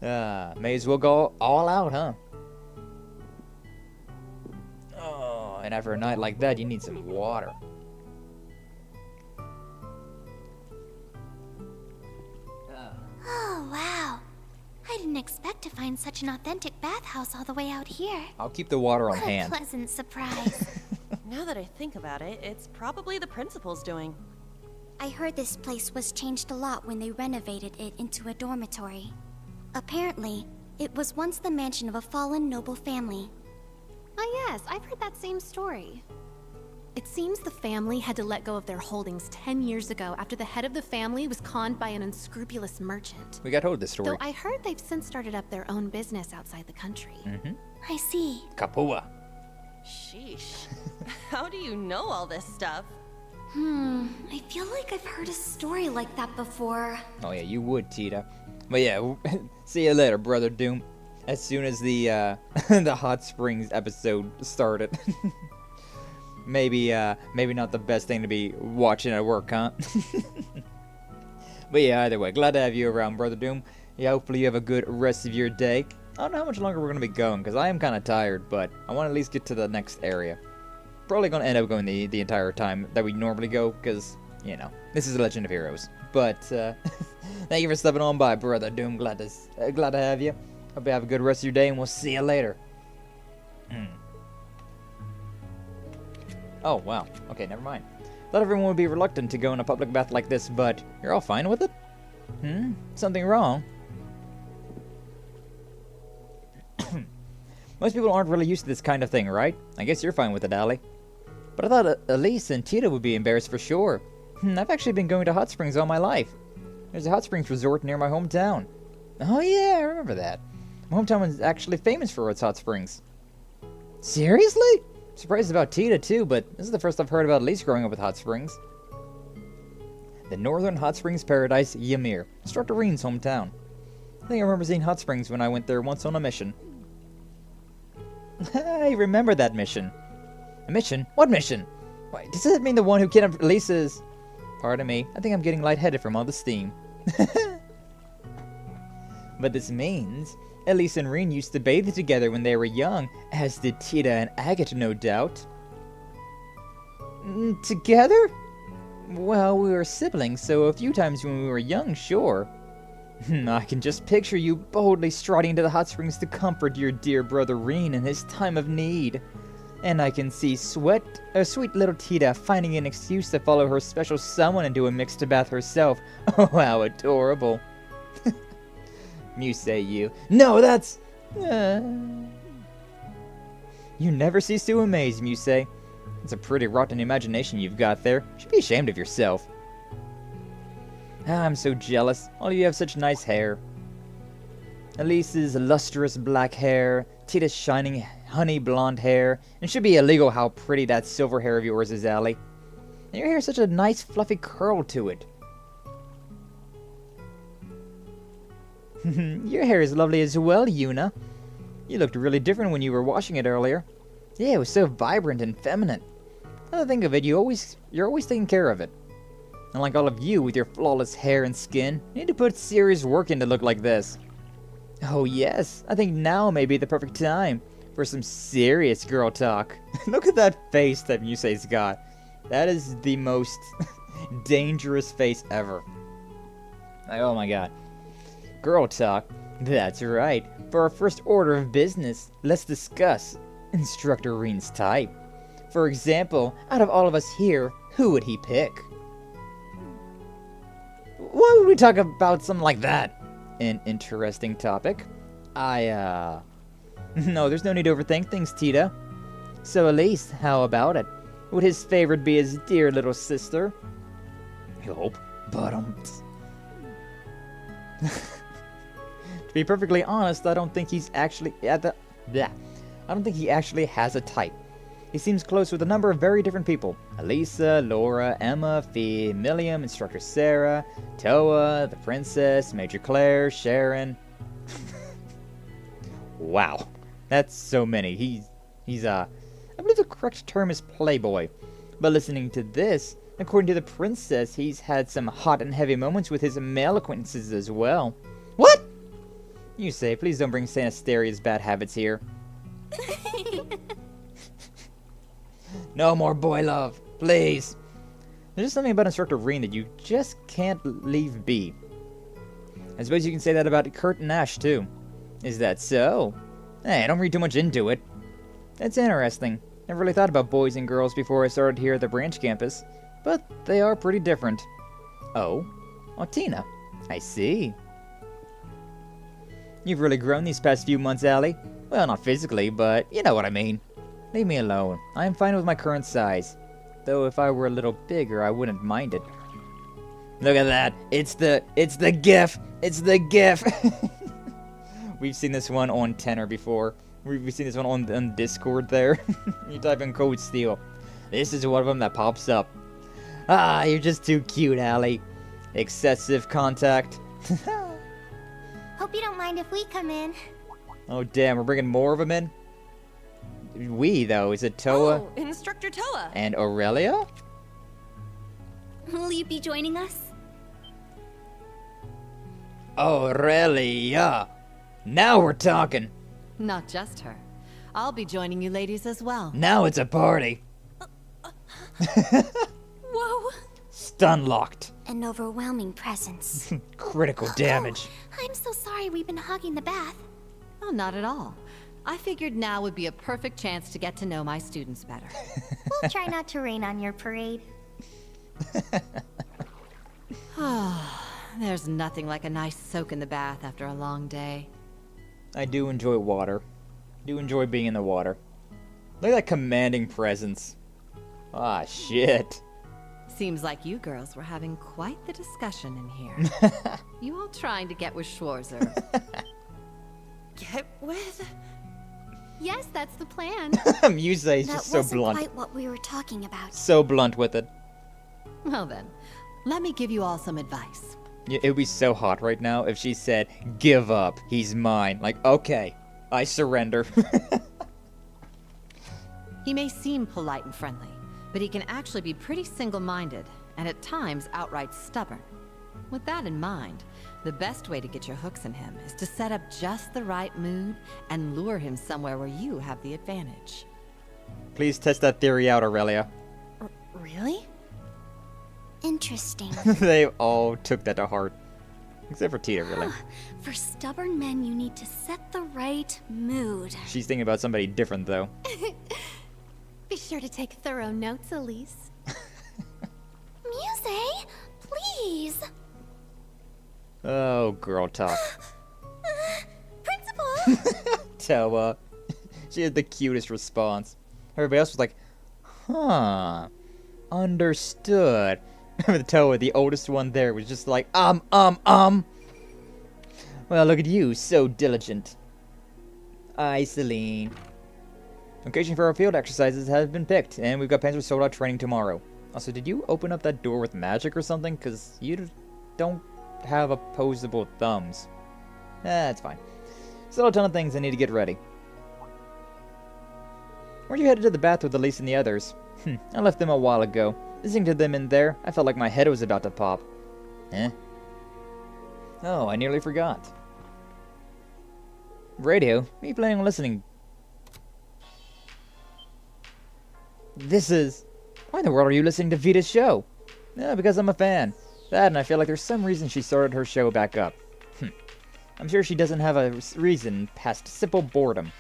May as well go all out, huh? Oh, and after a night like that, you need some water. Oh, wow. I didn't expect to find such an authentic bathhouse all the way out here. I'll keep the water on What a hand. pleasant surprise. Now that I think about it, it's probably the principal's doing. I heard this place was changed a lot when they renovated it into a dormitory. Apparently, it was once the mansion of a fallen noble family. Ah yes, I've heard that same story. It seems the family had to let go of their holdings 10 years ago after the head of the family was conned by an unscrupulous merchant. We got told this story. Though I heard they've since started up their own business outside the country. I see. Kapua. Sheesh. How do you know all this stuff? I feel like I've heard a story like that before. Oh yeah, you would, Tita. But yeah, see you later, Brother Doom. As soon as the the Hot Springs episode started. Maybe not the best thing to be watching at work, huh? But yeah, either way, glad to have you around, Brother Doom. Yeah, hopefully you have a good rest of your day. I don't know how much longer we're going to be going, because I am kind of tired, but I want to at least get to the next area. Probably going to end up going the entire time that we normally go, because, you know, this is a Legend of Heroes. But, thank you for stepping on by, Brother Doom. Glad to have you. Hope you have a good rest of your day, and we'll see you later. Oh, wow. Okay, never mind. Thought everyone would be reluctant to go in a public bath like this, but you're all fine with it? Something wrong? Most people aren't really used to this kind of thing, right? I guess you're fine with it, Allie. But I thought Elise and Tita would be embarrassed for sure. I've actually been going to hot springs all my life. There's a hot springs resort near my hometown. Oh yeah, I remember that. My hometown is actually famous for its hot springs. Seriously? Surprised about Tita too, but this is the first I've heard about Elise growing up with hot springs. The Northern Hot Springs Paradise, Ymir, Instructor Reen's hometown. I think I remember seeing hot springs when I went there once on a mission. I remember that mission. A mission? What mission? Wait, does that mean the one who kidnapped Elise's... Pardon me, I think I'm getting lightheaded from all the steam. But this means Elise and Reen used to bathe together when they were young, as did Tita and Agate, no doubt. Together? Well, we were siblings, so a few times when we were young, sure. I can just picture you boldly striding into the hot springs to comfort your dear brother Reen in his time of need. And I can see sweet little Tita finding an excuse to follow her special someone into a mixed bath herself. Oh, how adorable. Muse, you. No, that's... You never cease to amaze, Muse. It's a pretty rotten imagination you've got there. You should be ashamed of yourself. I'm so jealous. All of you have such nice hair. Elise's lustrous black hair, Tita's shining honey blonde hair, and it should be illegal how pretty that silver hair of yours is, Allie. Your hair has such a nice fluffy curl to it. Your hair is lovely as well, Yuna. You looked really different when you were washing it earlier. Yeah, it was so vibrant and feminine. Now that I think of it, you're always taking care of it. Unlike all of you with your flawless hair and skin, you need to put serious work in to look like this. Oh yes, I think now may be the perfect time for some serious girl talk. Look at that face that Musei's got. That is the most dangerous face ever. Like, oh my god. Girl talk? That's right. For our first order of business, let's discuss Instructor Reen's type. For example, out of all of us here, who would he pick? Why would we talk about something like that? An interesting topic. No, there's no need to overthink things, Tita. So Elise, how about it? Would his favorite be his dear little sister? Yup, but to be perfectly honest, I don't think he's actually I don't think he actually has a type. He seems close with a number of very different people. Elisa, Laura, Emma, Fee, Milliam, Instructor Sarah, Toa, the Princess, Major Claire, Sharon. Wow. That's so many. He's I believe the correct term is playboy. But listening to this, according to the Princess, he's had some hot and heavy moments with his male acquaintances as well. What? You say, please don't bring Sanastaria's bad habits here. No more boy love, please. There's just something about Instructor Reen that you just can't leave be. I suppose you can say that about Kurt and Ash, too. Is that so? Hey, don't read too much into it. That's interesting. Never really thought about boys and girls before I started here at the branch campus, but they are pretty different. Oh, Tina. I see. You've really grown these past few months, Allie. Well, not physically, but you know what I mean. Leave me alone. I am fine with my current size. Though if I were a little bigger, I wouldn't mind it. Look at that. It's the GIF. It's the GIF. We've seen this one on Tenor before. We've seen this one on Discord there. You type in code STEEL. This is one of them that pops up. Ah, you're just too cute, Allie. Excessive contact. Hope you don't mind if we come in. Oh, damn. We're bringing more of them in? We, though. Is it Toa? Oh, Instructor Toa. And Aurelia? Will you be joining us? Aurelia. Now we're talking. Not just her. I'll be joining you ladies as well. Now it's a party. Whoa. Stun locked. An overwhelming presence. Critical damage. Oh, I'm so sorry we've been hogging the bath. Oh, not at all. I figured now would be a perfect chance to get to know my students better. We'll try not to rain on your parade. There's nothing like a nice soak in the bath after a long day. I do enjoy water. Do enjoy being in the water. Look at that commanding presence. Ah, shit. Seems like you girls were having quite the discussion in here. You all trying to get with Schwarzer. Get with? Yes, that's the plan. Musei's just so blunt. That wasn't quite what we were talking about. So blunt with it. Well then, let me give you all some advice. Yeah, it would be so hot right now if she said, "Give up, he's mine." Like, okay, I surrender. He may seem polite and friendly, but he can actually be pretty single-minded, and at times outright stubborn. With that in mind, the best way to get your hooks in him is to set up just the right mood and lure him somewhere where you have the advantage. Please test that theory out, Aurelia. Really? Interesting. They all took that to heart. Except for Tita, really. For stubborn men, you need to set the right mood. She's thinking about somebody different, though. Be sure to take thorough notes, Elise. Musei, please. Oh, girl talk. Principal! Toa. She had the cutest response. Everybody else was like, huh. Understood. Remember Toa, the oldest one there, was just like, Well, look at you, so diligent. Aye, Celine. Location for our field exercises has been picked, and we've got plans for sold-out training tomorrow. Also, did you open up that door with magic or something? Because you don't have opposable thumbs. It's fine. Still a ton of things I need to get ready. Weren't you headed to the bath with Elise and the others? I left them a while ago. Listening to them in there, I felt like my head was about to pop. Oh, I nearly forgot. Radio? What are you planning on listening? Why in the world are you listening to Vita's show? Because I'm a fan. That, and I feel like there's some reason she started her show back up. I'm sure she doesn't have a reason past simple boredom.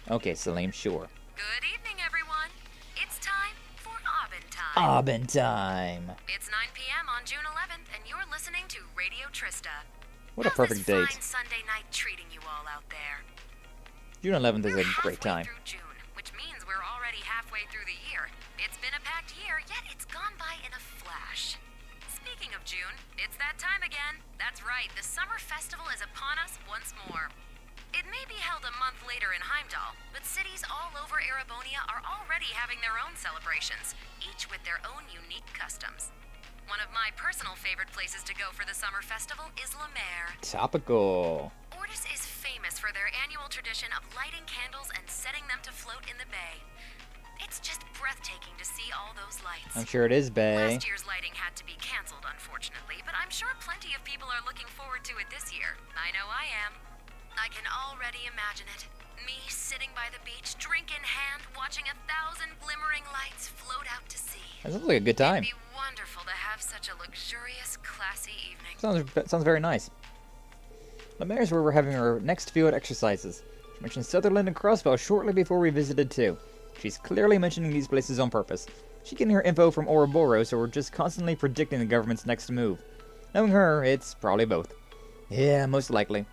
Okay, Salim, sure. Good evening, everyone. It's time for Aubin time. Aubin time. It's 9 p.m. on June 11th, and you're listening to Radio Trista. What a perfect date. How's this fine Sunday night treating you all out there? June 11th is a great time. Through June, which means we're already halfway through the year. It's been a packed year, yet it's gone by in a flash. Speaking of June, it's that time again. That's right, the summer festival is upon us once more. It may be held a month later in Heimdall, but cities all over Erebonian are already having their own celebrations, each with their own unique customs. One of my personal favorite places to go for the summer festival is Lamare. Topical. Ordis is famous for their annual tradition of lighting candles and setting them to float in the bay. It's just breathtaking to see all those lights. I'm sure it is, bae. Last year's lighting had to be canceled, unfortunately, but I'm sure plenty of people are looking forward to it this year. I know I am. I can already imagine it. Me sitting by the beach, drink in hand, watching 1,000 glimmering lights float out to sea. That sounds like a good time. It'd be wonderful to have such a luxurious, classy evening. Sounds very nice. Lamare is where we're having our next field exercises. She mentioned Sutherland and Crossbow shortly before we visited too. She's clearly mentioning these places on purpose. She can hear info from Ouroboros, so we're just constantly predicting the government's next move. Knowing her, it's probably both. Yeah, most likely.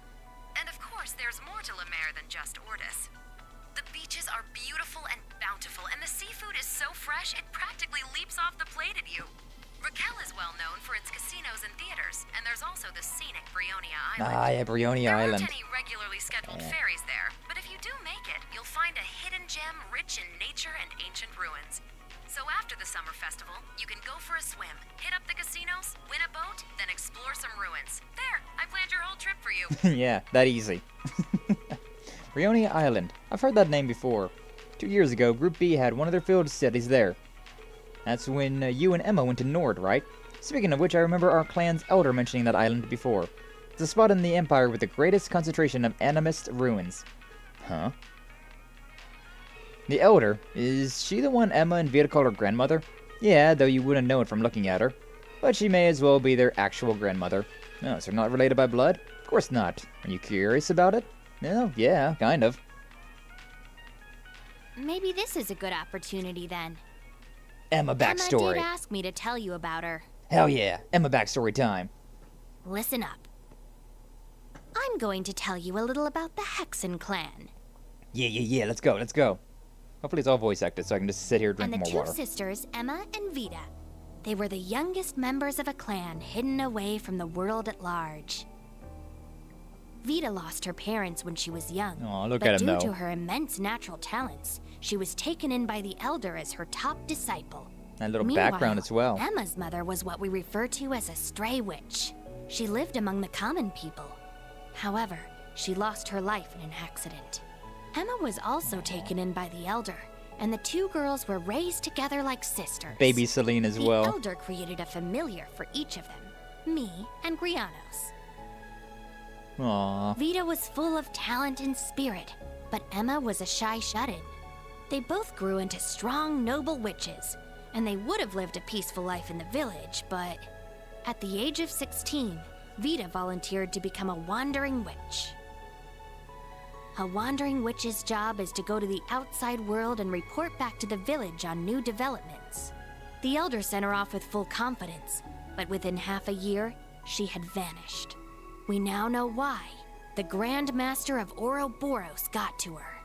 And of course, there's more to Lamare than just Ordis. The beaches are beautiful and bountiful, and the seafood is so fresh it practically leaps off the plate at you. Raquel is well known for its casinos and theaters, and there's also the scenic Brionia Island. Ah, yeah, Brionia Island. There aren't any regularly scheduled ferries there, but if you do make it, you'll find a hidden gem rich in nature and ancient ruins. So after the summer festival, you can go for a swim, hit up the casinos, win a boat, then explore some ruins. There, I planned your whole trip for you. Yeah, that easy. Brionia Island. I've heard that name before. 2 years ago, Group B had one of their field studies there. That's when you and Emma went to Nord, right? Speaking of which, I remember our clan's elder mentioning that island before. It's a spot in the Empire with the greatest concentration of animist ruins. Huh? The elder, is she the one Emma and Vita call her grandmother? Yeah, though you wouldn't know it from looking at her. But she may as well be their actual grandmother. No, so they're not related by blood? Of course not. Are you curious about it? No, yeah, kind of. Maybe this is a good opportunity then. Emma backstory. Emma did ask me to tell you about her. Hell yeah, Emma backstory time. Listen up. I'm going to tell you a little about the Hexen clan. Yeah, let's go. Hopefully it's all voice acted so I can just sit here and drink and more the water. two sisters, Emma and Vita. They were the youngest members of a clan hidden away from the world at large. Vita lost her parents when she was young. Aw, look but at him due though. to her immense natural talents, she was taken in by the Elder as her top disciple. That little Meanwhile, background as well. Emma's mother was what we refer to as a stray witch. She lived among the common people. However, she lost her life in an accident. Emma was also taken in by the Elder, and the two girls were raised together like sisters. Baby Celine as well. The Elder created a familiar for each of them, me and Grianos. Aww. Vita was full of talent and spirit, but Emma was a shy shut-in. They both grew into strong, noble witches, and they would have lived a peaceful life in the village, but at the age of 16, Vita volunteered to become a wandering witch. A wandering witch's job is to go to the outside world and report back to the village on new developments. The Elder sent her off with full confidence, but within half a year, she had vanished. We now know why. The Grand Master of Ouroboros got to her.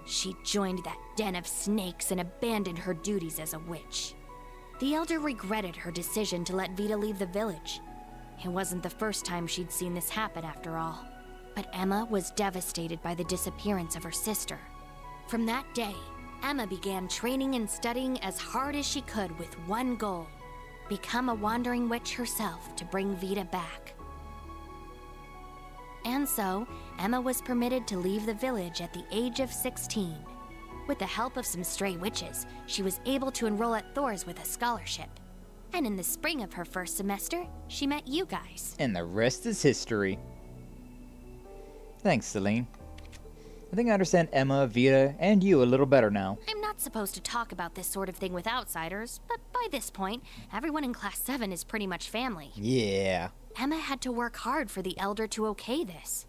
She joined that den of snakes and abandoned her duties as a witch. The Elder regretted her decision to let Vita leave the village. It wasn't the first time she'd seen this happen after all. But Emma was devastated by the disappearance of her sister. From that day, Emma began training and studying as hard as she could with one goal: become a wandering witch herself to bring Vita back. And so, Emma was permitted to leave the village at the age of 16. With the help of some stray witches, she was able to enroll at Thor's with a scholarship. And in the spring of her first semester, she met you guys. And the rest is history. Thanks, Celine. I think I understand Emma, Vita, and you a little better now. I'm not supposed to talk about this sort of thing with outsiders, but by this point, everyone in Class 7 is pretty much family. Yeah. Emma had to work hard for the Elder to okay this.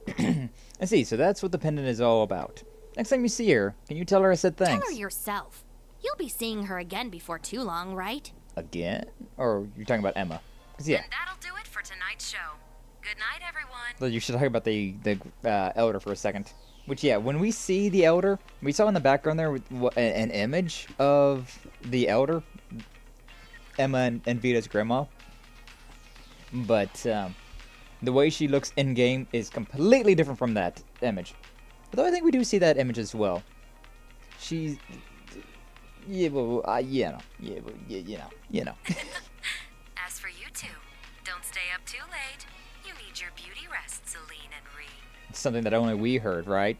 I see, so that's what the pendant is all about. Next time you see her, can you tell her I said thanks? Tell her yourself. You'll be seeing her again before too long, right? Again? Or you're talking about Emma? 'Cause yeah. And that'll do it for tonight's show. Good night, everyone. Well, you should talk about the Elder for a second. Which, yeah, when we see the Elder, we saw in the background there an image of the Elder, Emma and Vita's grandma. But the way she looks in-game is completely different from that image. Although I think we do see that image as well. She's... Yeah, well, you know. As for you two, don't stay up too late. You need your beauty rest, Celine and Ree. It's something that only we heard, right?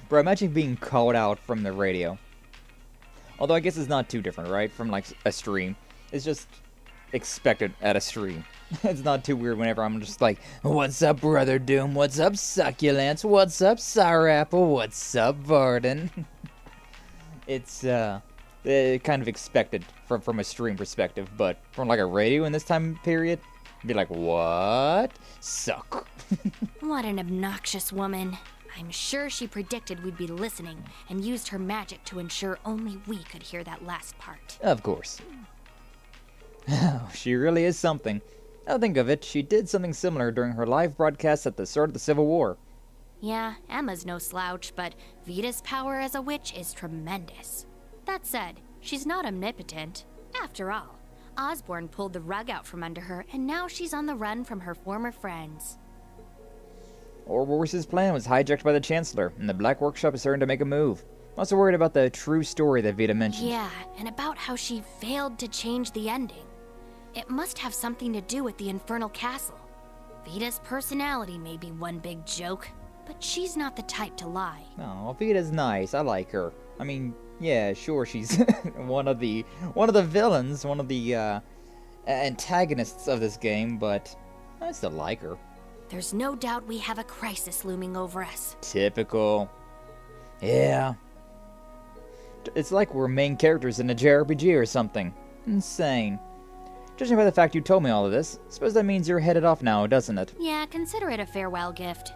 Bro, imagine being called out from the radio. Although I guess it's not too different, right? From like a stream. It's just expected at a stream. It's not too weird whenever I'm just like, what's up, Brother Doom? What's up, Succulents? What's up, Sour Apple? What's up, Varden? It's kind of expected from a stream perspective, but from like a radio in this time period, be like, what? Suck. What an obnoxious woman. I'm sure she predicted we'd be listening and used her magic to ensure only we could hear that last part. Of course. Oh, she really is something. Now think of it, she did something similar during her live broadcast at the start of the Civil War. Yeah, Emma's no slouch, but Vita's power as a witch is tremendous. That said, she's not omnipotent. After all, Osborne pulled the rug out from under her, and now she's on the run from her former friends. Ouroboros' plan was hijacked by the Chancellor, and the Black Workshop is starting to make a move. I'm also worried about the true story that Vita mentioned. Yeah, and about how she failed to change the ending. It must have something to do with the Infernal Castle. Vita's personality may be one big joke, but she's not the type to lie. Oh, Vita's nice. I like her. I mean, yeah, sure, she's one of the villains, one of the antagonists of this game, but I still like her. There's no doubt we have a crisis looming over us. Typical. Yeah. It's like we're main characters in a JRPG or something. Insane. Judging by the fact you told me all of this, suppose that means you're headed off now, doesn't it? Yeah, consider it a farewell gift.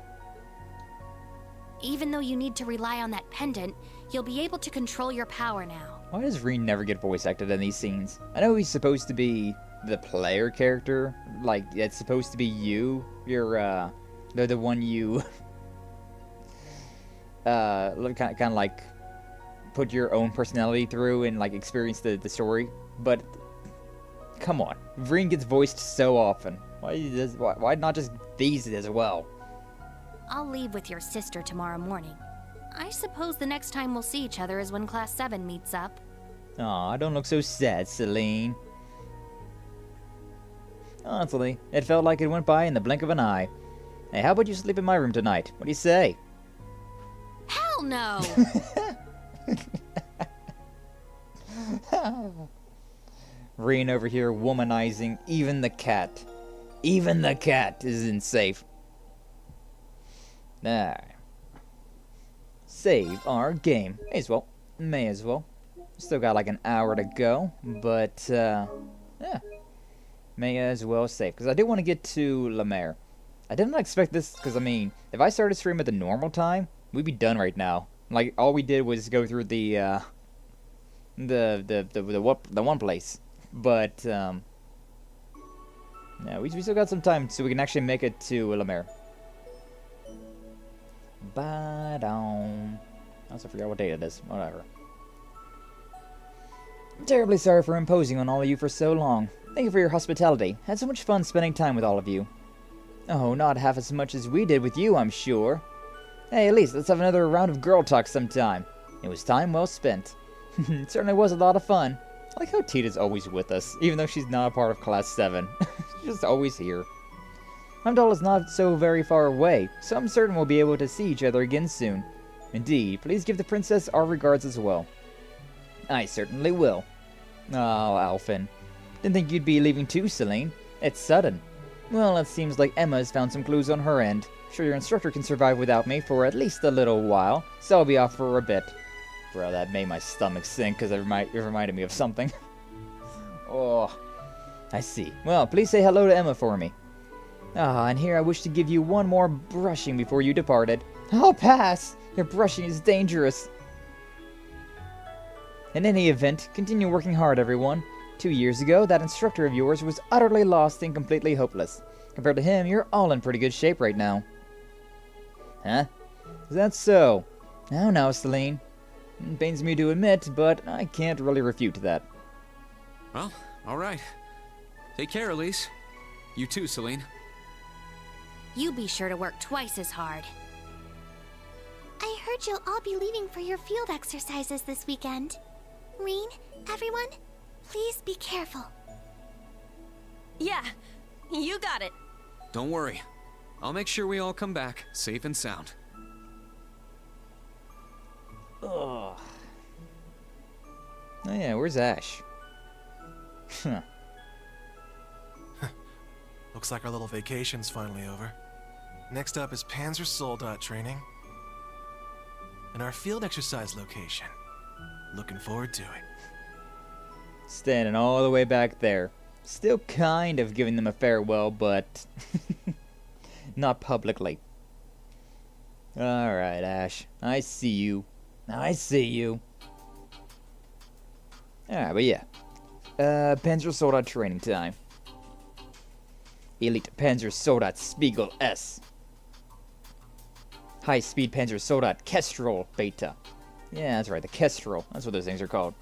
Even though you need to rely on that pendant, you'll be able to control your power now. Why does Reen never get voice acted in these scenes? I know he's supposed to be the player character, like it's supposed to be you. You're the one you kind of like put your own personality through and like experience the story. But come on, Reen gets voiced so often. Why not just these as well? I'll leave with your sister tomorrow morning. I suppose the next time we'll see each other is when Class 7 meets up. Aw, don't look so sad, Celine. Honestly, it felt like it went by in the blink of an eye. Hey, how about you sleep in my room tonight? What do you say? Hell no! Reen over here womanizing even the cat. Even the cat isn't safe. Alright. Save our game. May as well. Still got like an hour to go, but yeah. May as well save, because I do want to get to Lamare. I did not expect this, because I mean, if I started stream at the normal time, we'd be done right now. Like, all we did was go through the one place. But, yeah, we still got some time, so we can actually make it to Lamare. I also forgot what date it is. Whatever. I'm terribly sorry for imposing on all of you for so long. Thank you for your hospitality. Had so much fun spending time with all of you. Oh, not half as much as we did with you, I'm sure. Hey, at least let's have another round of girl talk sometime. It was time well spent. It certainly was a lot of fun. I like how Tita's always with us, even though she's not a part of Class 7. She's just always here. Heimdall is not so very far away, so I'm certain we'll be able to see each other again soon. Indeed, please give the princess our regards as well. I certainly will. Oh, Alphen. Didn't think you'd be leaving too, Celine. It's sudden. Well, it seems like Emma has found some clues on her end. Sure, your instructor can survive without me for at least a little while, so I'll be off for a bit. Bro, that made my stomach sink because it reminded me of something. Oh, I see. Well, please say hello to Emma for me. Ah, and here I wish to give you one more brushing before you departed. I'll pass! Your brushing is dangerous. In any event, continue working hard, everyone. 2 years ago, that instructor of yours was utterly lost and completely hopeless. Compared to him, you're all in pretty good shape right now. Huh? Is that so? Now, Celine. It pains me to admit, but I can't really refute that. Well, alright. Take care, Elise. You too, Celine. You be sure to work twice as hard. I heard you'll all be leaving for your field exercises this weekend. Rean, everyone, please be careful. Yeah, you got it. Don't worry. I'll make sure we all come back, safe and sound. Ugh. Oh yeah, where's Ash? Huh. Looks like our little vacation's finally over. Next up is Panzer Soldat training. And our field exercise location. Looking forward to it. Standing all the way back there. Still kind of giving them a farewell, but not publicly. Alright, Ash. I see you. I see you. Alright, but yeah. Panzer Soldat training time. Elite Panzer Soldat Spiegel S. High Speed Panzer Soldat Kestrel Beta. Yeah, that's right, the Kestrel. That's what those things are called.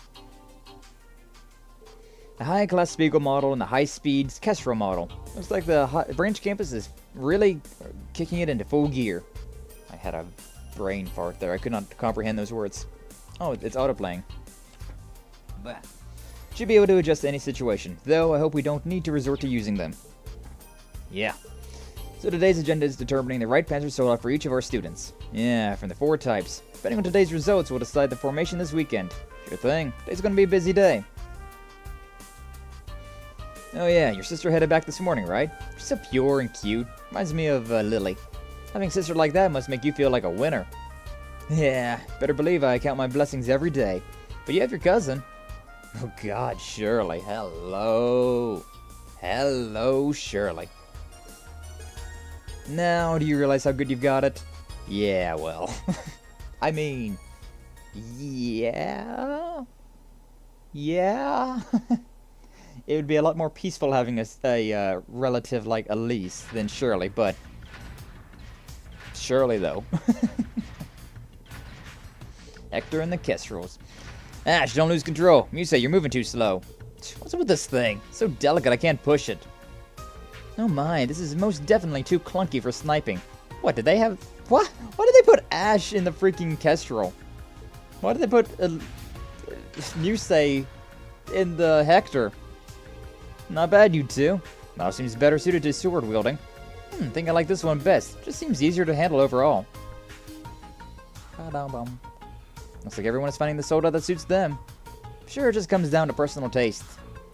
The high-class Spiegel model and the high-speed Kestrel model. Looks like the branch campus is really kicking it into full gear. I had a brain fart there. I could not comprehend those words. Oh, it's autoplaying. Bah. Should be able to adjust to any situation, though I hope we don't need to resort to using them. Yeah. So today's agenda is determining the right Panzer Soldat for each of our students. Yeah, from the 4 types. Depending on today's results, we'll decide the formation this weekend. Sure thing. Today's gonna be a busy day. Oh yeah, your sister headed back this morning, right? She's so pure and cute. Reminds me of Lily. Having a sister like that must make you feel like a winner. Yeah, better believe I count my blessings every day. But you have your cousin. Oh god, Shirley. Hello. Hello, Shirley. Now, do you realize how good you've got it? Yeah, well. I mean... Yeah? Yeah? It would be a lot more peaceful having a relative like Elise than Shirley, but... Shirley, though. Hector and the Kestrels. Ash, don't lose control. Muse, you're moving too slow. What's up with this thing? It's so delicate I can't push it. Oh my, this is most definitely too clunky for sniping. What, did they have... What? Why did they put Ash in the freaking Kestrel? Why did they put Muse in the Hector? Not bad, you two. Now seems better suited to sword wielding. Think I like this one best. Just seems easier to handle overall. Looks like everyone is finding the soda that suits them. Sure, it just comes down to personal taste.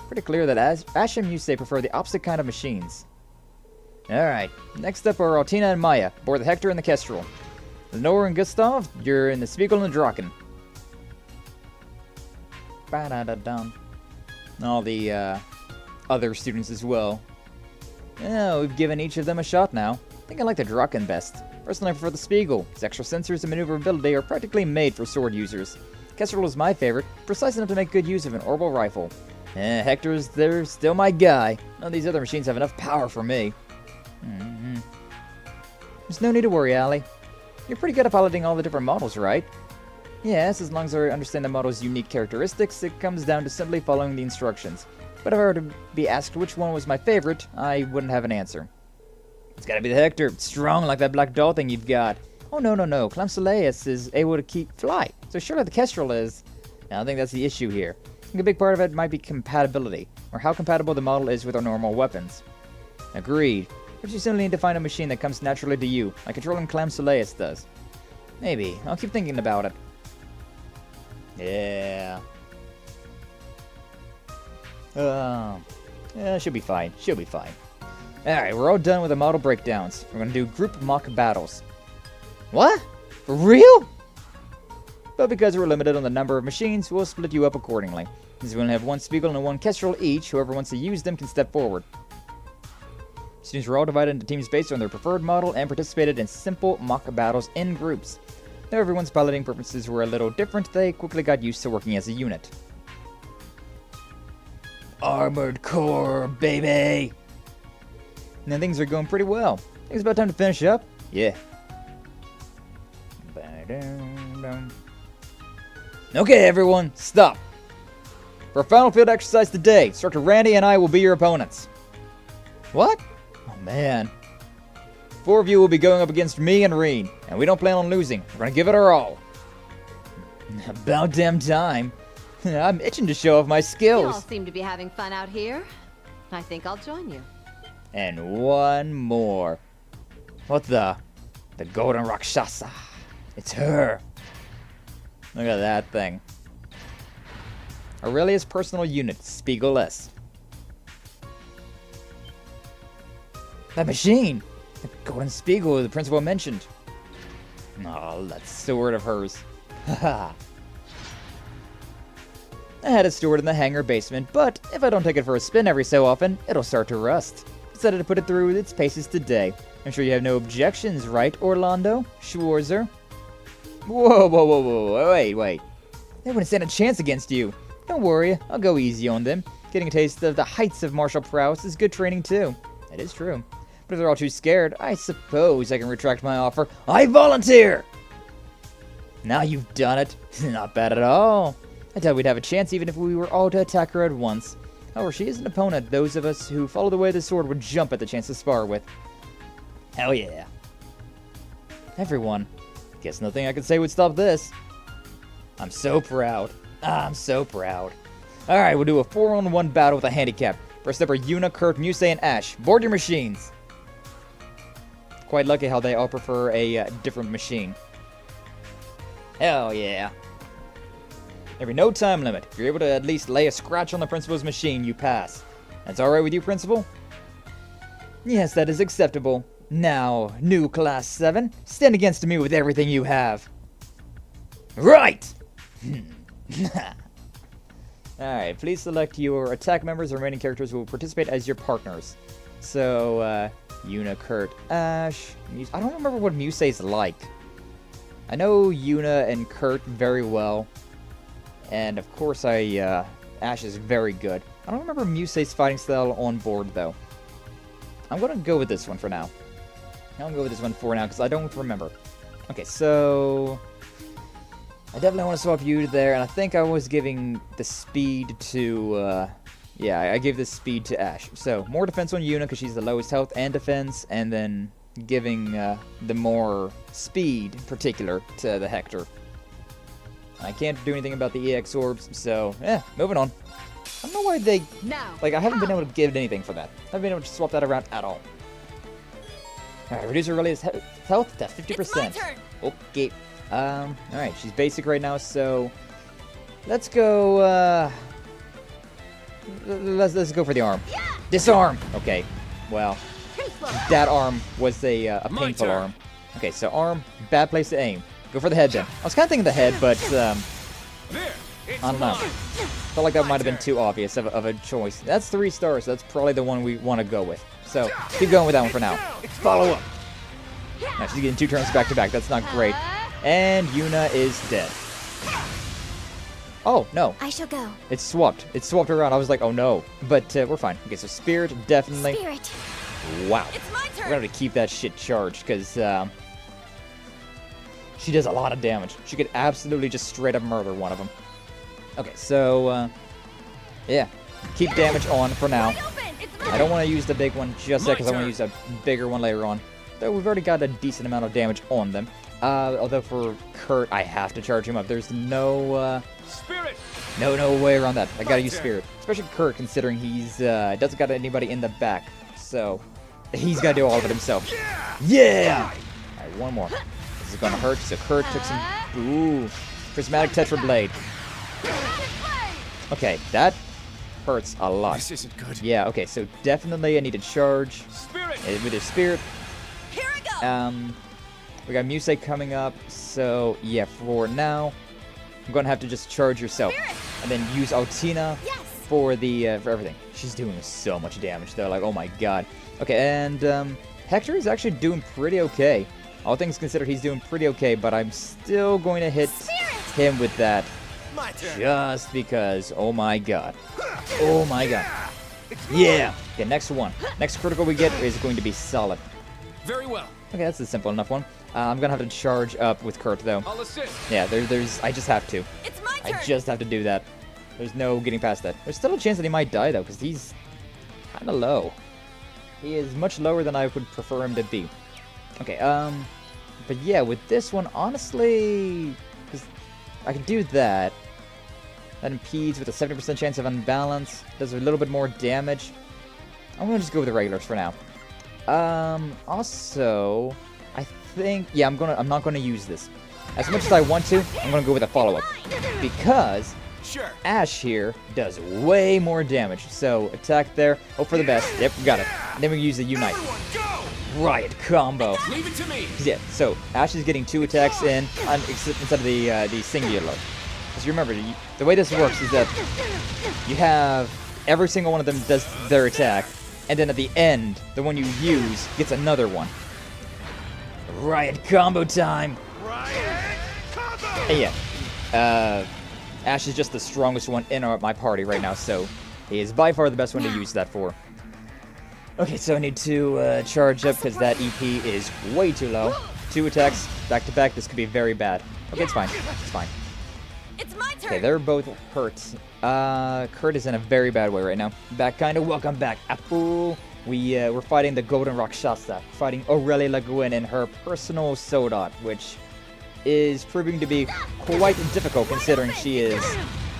Pretty clear that Ash and Muse prefer the opposite kind of machines. Alright, next up are Altina and Maya, aboard the Hector and the Kestrel. Lenore and Gustav, you're in the Spiegel and the Draken. All the other students as well. Yeah, we've given each of them a shot now. I think I like the Draken best. Personally, I prefer the Spiegel. Its extra sensors and maneuverability are practically made for sword users. Kestrel is my favorite, precise enough to make good use of an orbital rifle. Hector's they're still my guy. None of these other machines have enough power for me. There's no need to worry, Allie. You're pretty good at piloting all the different models, right? Yes, as long as I understand the model's unique characteristics, it comes down to simply following the instructions. But if I were to be asked which one was my favorite, I wouldn't have an answer. It's gotta be the Hector. It's strong like that black doll thing you've got. Oh, no. Clamsolaeus is able to fly, so surely the Kestrel is. I don't think that's the issue here. A big part of it might be compatibility, or how compatible the model is with our normal weapons. Agreed. But you simply need to find a machine that comes naturally to you, like controlling Clam Soleus does. Maybe. I'll keep thinking about it. Yeah. Yeah, she'll be fine. She'll be fine. Alright, we're all done with the model breakdowns. We're gonna do group mock battles. What? For real? But because we're limited on the number of machines, we'll split you up accordingly. Since we only have one Spiegel and one Kestrel each, whoever wants to use them can step forward. Students were all divided into teams based on their preferred model and participated in simple mock battles in groups. Though everyone's piloting preferences were a little different, they quickly got used to working as a unit. Armored Core, baby! Now things are going pretty well. I think it's about time to finish up. Yeah. Okay, everyone, stop. For our final field exercise today, Instructor Randy and I will be your opponents. What? Oh, man. 4 of you will be going up against me and Reen, and we don't plan on losing. We're gonna give it our all. About damn time. I'm itching to show off my You skills. all seem to be having fun out here. I think I'll join you. And one more. What the? The Golden Rakshasa. It's her. Look at that thing. Aurelia's personal unit, Spiegel S. That machine! The Golden Spiegel the principal mentioned. Oh, that sword of hers. Haha. I had it stored in the hangar basement, but if I don't take it for a spin every so often, it'll start to rust. Decided to put it through its paces today. I'm sure you have no objections, right, Orlando? Schwarzer? Whoa, whoa, whoa, whoa, wait. They wouldn't stand a chance against you. Don't worry, I'll go easy on them. Getting a taste of the heights of martial prowess is good training too. It is true. But if they're all too scared, I suppose I can retract my offer. I volunteer! Now you've done it. Not bad at all. I doubt we'd have a chance even if we were all to attack her at once. However, she is an opponent those of us who follow the way of the sword would jump at the chance to spar with. Hell yeah. Everyone. Guess nothing I could say would stop this. I'm so proud. I'm so proud. Alright, we'll do a 4-on-1 battle with a handicap. First up are Yuna, Kurt, Musei, and Ash. Board your machines. Quite lucky how they all prefer a different machine. Hell yeah. There'll be no time limit. If you're able to at least lay a scratch on the principal's machine, you pass. That's alright with you, Principal? Yes, that is acceptable. Now, new Class 7, stand against me with everything you have. Right! Alright, please select your attack members. The remaining characters will participate as your partners. So, Yuna, Kurt, Ash. I don't remember what Musei's like. I know Yuna and Kurt very well. And of course, Ash is very good. I don't remember Musei's fighting style on board, though. I'm going to go with this one for now. I'll go with this one for now, because I don't remember. Okay, so I definitely want to swap you there, and I think I was giving the speed to, yeah, I gave the speed to Ash. So, more defense on Yuna, because she's the lowest health and defense, and then giving the more speed, in particular, to the Hector. I can't do anything about the EX orbs, so, moving on. I don't know why they, like, I haven't been able to give anything for that. I haven't been able to swap that around at all. Alright, reduce Aurelia's health to 50%. It's my turn. Okay. Alright, she's basic right now, so let's go, let's go for the arm. Yeah. Disarm! Okay, well, that arm was a painful arm. Okay, so arm, bad place to aim. Go for the head then. I was kind of thinking the head, but, I don't know. Felt like that might have been too obvious of a choice. That's 3 stars, so that's probably the one we want to go with. So, keep going with that one for now. Follow up. Now she's getting 2 turns back to back. That's not great. And Yuna is dead. Oh, no. I shall go. It's swapped. It's swapped around. I was like, oh no. But we're fine. Okay, so Spirit, definitely. Spirit. Wow. It's my turn. We're going to keep that shit charged, because she does a lot of damage. She could absolutely just straight up murder one of them. Okay, so, yeah. Keep damage on for now. I don't want to use the big one just yet, because I want to use a bigger one later on. Though we've already got a decent amount of damage on them. Although for Kurt, I have to charge him up. There's no Spirit. No way around that. I gotta use Spirit. Especially Kurt, considering he's doesn't got anybody in the back. So he's gotta do all of it himself. Yeah! Alright, one more. This is gonna hurt. So Kurt took some... Ooh. Prismatic Tetra Blade. Okay, that hurts a lot. This isn't good. Yeah, okay, so definitely I need to charge with his Spirit. Here I go. We got Musei coming up, so yeah, for now, I'm gonna have to just charge yourself, and then use Altina for the for everything. She's doing so much damage though, like oh my god. Okay, and Hector is actually doing pretty okay. All things considered, he's doing pretty okay, but I'm still going to hit him with that, just because. Oh my god. Oh my god. Yeah. Okay, next one. Next critical we get is going to be solid. Very well. Okay, that's a simple enough one. I'm gonna have to charge up with Kurt though. I'll assist. Yeah, there's. I just have to. It's my turn. I just have to do that. There's no getting past that. There's still a chance that he might die though, because he's kind of low. He is much lower than I would prefer him to be. Okay, but yeah, with this one, honestly, because I can do that. That impedes with a 70% chance of unbalance. Does a little bit more damage. I'm gonna just go with the regulars for now. Also, I think, yeah, I'm not gonna use this. As much as I want to, I'm gonna go with a follow-up. Because Ash here does way more damage. So, attack there, hope for the best. Yep, got it. And then we use the Unite. Riot combo. Leave it to me. Yeah, so Ash is getting 2 attacks in instead of the singular. Because you remember, the way this works is that you have every single one of them does their attack, and then at the end, the one you use gets another one. Riot combo time! Riot combo! And yeah, Ash is just the strongest one in my party right now, so he is by far the best one to use that for. Okay, so I need to charge up because that EP is way too low. 2 attacks back to back. This could be very bad. Okay, it's fine. It's fine. It's my turn. Okay, they're both hurt. Kurt is in a very bad way right now. Back kinda. Welcome back, Apple. We're fighting the Golden Rakshasa, fighting Aurelie Le Guin in her personal Sodot, which is proving to be quite difficult considering she is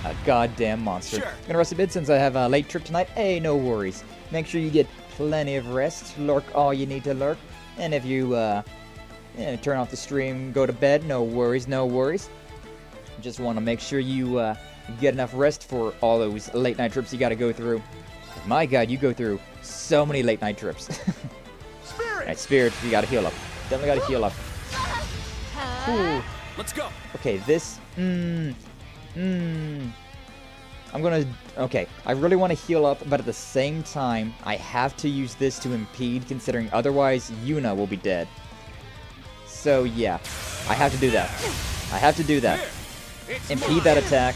a goddamn monster. I'm gonna rest a bit since I have a late trip tonight. Hey, no worries. Make sure you get plenty of rest. Lurk all you need to lurk. And if you turn off the stream, go to bed, no worries, no worries. Just want to make sure you get enough rest for all those late night trips you got to go through. My god, you go through so many late night trips. Spirit! Alright, Spirit, you got to heal up. Definitely got to heal up. Ooh. Let's go. Okay, this... I'm gonna... Okay, I really want to heal up, but at the same time, I have to use this to impede, considering otherwise Yuna will be dead. So, yeah. I have to do that. I have to do that. Impede that attack.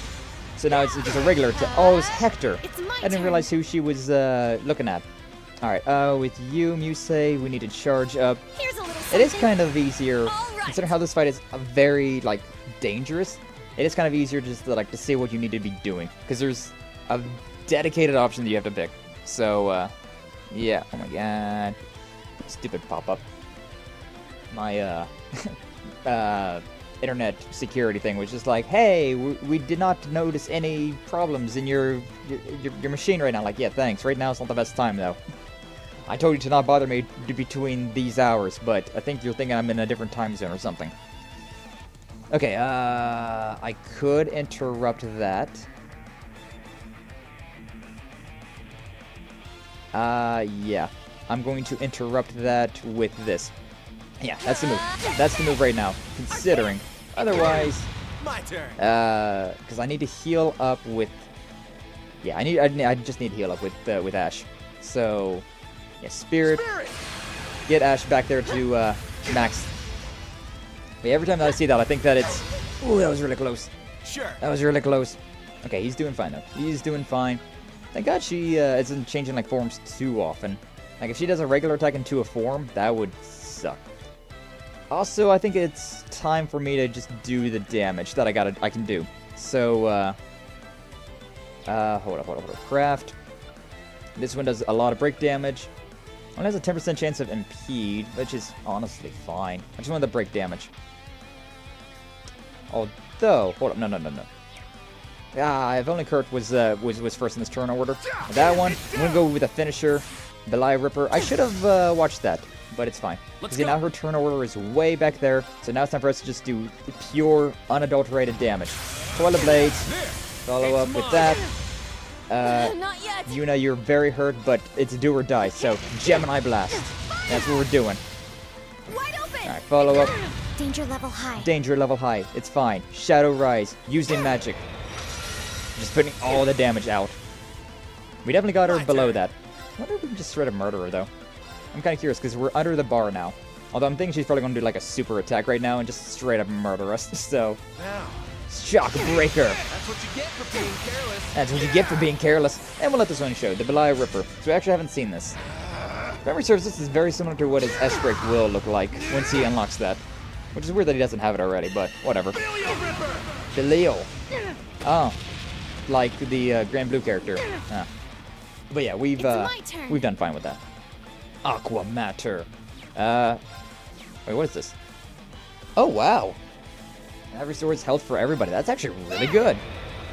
So now it's just a regular attack. Oh, it's Hector. I didn't realize who she was looking at. Alright, with you, Musei, we need to charge up. It is kind of easier, considering how this fight is very, like, dangerous. It is kind of easier just to see what you need to be doing. Because there's a dedicated option that you have to pick. So, yeah. Oh my god. Stupid pop-up. My, internet security thing was just like, hey, we did not notice any problems in your machine right now. Like, yeah, thanks. Right now it's not the best time, though. I told you to not bother me between these hours, but I think you're thinking I'm in a different time zone or something. Okay, I could interrupt that. Yeah. I'm going to interrupt that with this. Yeah, that's the move. That's the move right now, considering. Otherwise, my turn. Because I need to heal up with. Yeah, I just need to heal up with Ash. So, yeah, Spirit. Get Ash back there to max. But every time that I see that, I think that it's. Ooh, that was really close. Sure. That was really close. Okay, he's doing fine though. He's doing fine. Thank God she isn't changing like forms too often. Like if she does a regular attack into a form, that would suck. Also, I think it's time for me to just do the damage that I can do. So, hold up. Craft. This one does a lot of break damage. Only has a 10% chance of impede, which is honestly fine. I just want the break damage. Although, hold up, no. If only Kurt was first in this turn order. That one, I'm gonna go with a finisher, the Lie Ripper. I should have watched that, but it's fine. See, now her turn order is way back there, so now it's time for us to just do pure, unadulterated damage. Toilet Blades, follow up with that. Yuna, you're very hurt, but it's do or die, so Gemini Blast. That's what we're doing. Alright, follow up. Danger level high. Danger level high. It's fine. Shadow Rise. Using magic. Just putting all the damage out. We definitely got her below that. I wonder if we can just straight up murder her, though. I'm kind of curious, because we're under the bar now. Although I'm thinking she's probably going to do like a super attack right now and just straight up murder us. So, Shock Breaker. That's what you get for being careless. That's what you get for being careless. And we'll let this one show, the Belia Ripper. So we actually haven't seen this. If memory serves, this is very similar to what his S-Break will look like once he unlocks that. Which is weird that he doesn't have it already, but whatever. Belio. Oh. Like the Grand Blue character. Ah. But yeah, we've done fine with that. Aqua Matter. Wait, what is this? Oh, wow. That restores health for everybody. That's actually really good.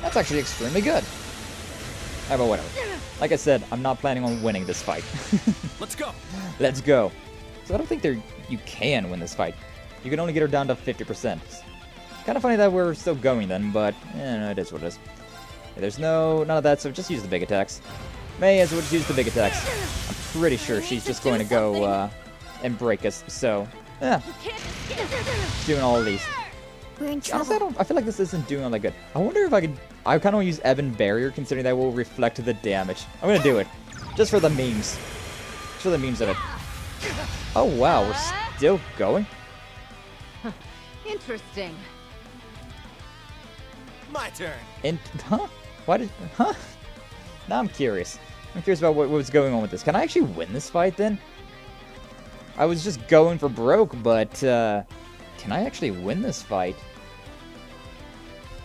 That's actually extremely good. But whatever. Like I said, I'm not planning on winning this fight. Let's go. Let's go. So I don't think you can win this fight. You can only get her down to 50%. Kind of funny that we're still going then, but no, it is what it is. Yeah, there's none of that, so just use the big attacks. May as well just use the big attacks. I'm pretty sure she's just going to go and break us, so yeah. Doing all of these. We're in trouble. Honestly, I feel like this isn't doing all that good. I wonder if I could... I kind of want to use Ebon Barrier, considering that will reflect the damage. I'm going to do it. Just for the memes. Just for the memes of it. Oh, wow. We're still going? Interesting. My turn. Huh? Why did... Huh? Now I'm curious. I'm curious about what was going on with this. Can I actually win this fight, then? I was just going for broke, but, can I actually win this fight?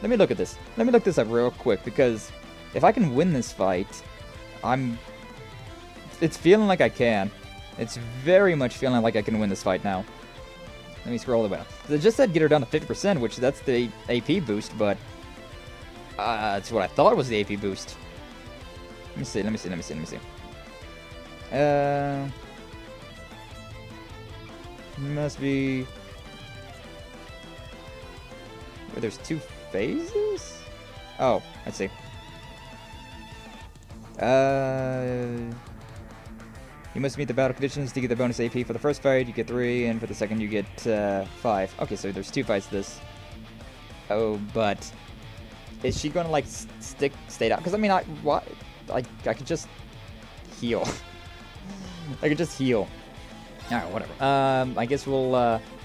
Let me look at this. Let me look this up real quick, because if I can win this fight, it's feeling like I can. It's very much feeling like I can win this fight now. Let me scroll the way. It just said get her down to 50%, which that's the AP boost, but that's what I thought was the AP boost. Let me see. Must be... Wait, there's 2 phases? Oh, I see. You must meet the battle conditions to get the bonus AP. For the first fight, you get 3, and for the second, you get 5. Okay, so there's 2 fights to this. Oh, but is she gonna like stay down? Because I mean, I could just heal. I could just heal. All right, whatever. I guess we'll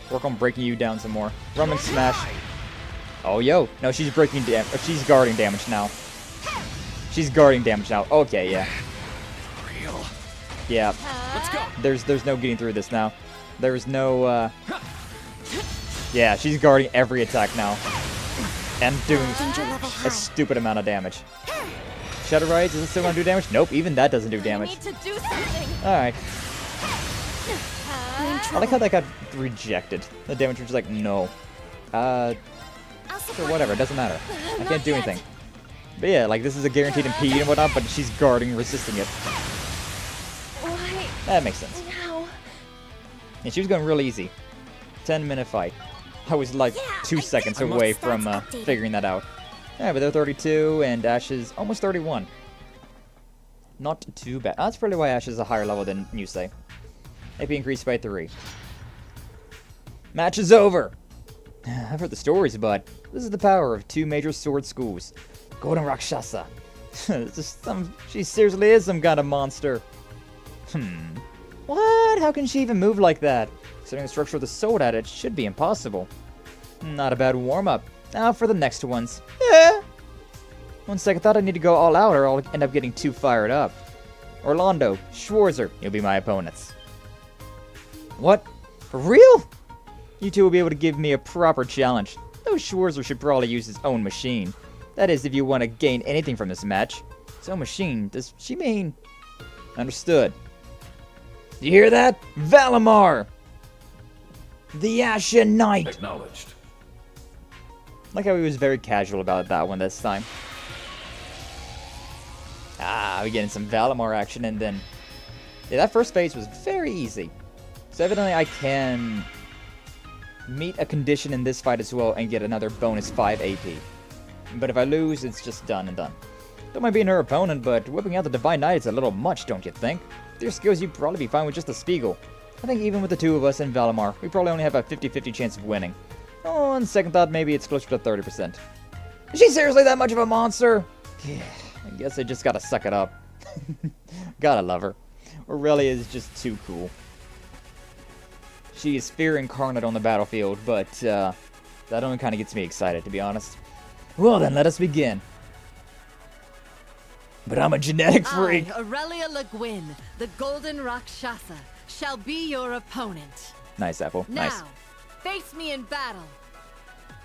work on breaking you down some more. Roman smash. Oh, yo. No, she's breaking damage. She's guarding damage now. She's guarding damage now. Okay, yeah. Real. Yeah. Let's go. There's no getting through this now. There's no, Yeah, she's guarding every attack now. And doing a stupid amount of damage. Shadow Rise, is it still gonna do damage? Nope, even that doesn't do damage. Alright. I like how that got rejected. The damage was just like, no. Sure, whatever, it doesn't matter. I can't do anything. But yeah, like, this is a guaranteed impede and whatnot, but she's guarding, resisting it. That makes sense. And she was going real easy. 10-minute fight. I was like 2 seconds away from figuring that out. Yeah, but they're 32, and Ash is almost 31. Not too bad. That's probably why Ash is a higher level than Yusei. AP increased by 3. Match is over! I've heard the stories, but this is the power of 2 major sword schools. Golden Rakshasa. She seriously is some kind of monster. What? How can she even move like that? Considering the structure of the sword at it should be impossible. Not a bad warm-up. Now for the next ones. One second thought I need to go all out or I'll end up getting too fired up. Orlando, Schwarzer, you'll be my opponents. What? For real? You two will be able to give me a proper challenge. Though Schwarzer should probably use his own machine. That is, if you want to gain anything from this match. His own machine, does she mean? Understood. You hear that? Valimar! The Ashen Knight! Acknowledged. Like how he was very casual about that one this time. We're getting some Valimar action, and then... Yeah, that first phase was very easy. So evidently I can meet a condition in this fight as well and get another bonus 5 AP. But if I lose, it's just done and done. Don't mind being her opponent, but whipping out the Divine Knight is a little much, don't you think? With your skills, you'd probably be fine with just a Spiegel. I think even with the two of us and Valimar, we probably only have a 50-50 chance of winning. Oh, on second thought, maybe it's closer to 30%. Is she seriously that much of a monster? Yeah, I guess I just gotta suck it up. Gotta love her. Aurelia is just too cool. She is fear incarnate on the battlefield, but that only kind of gets me excited, to be honest. Well then, let us begin. But I'm a genetic freak. I, Aurelia Le Guin, the Golden Rakshasa, shall be your opponent. Nice, Apple. Now, Nice. face me in battle.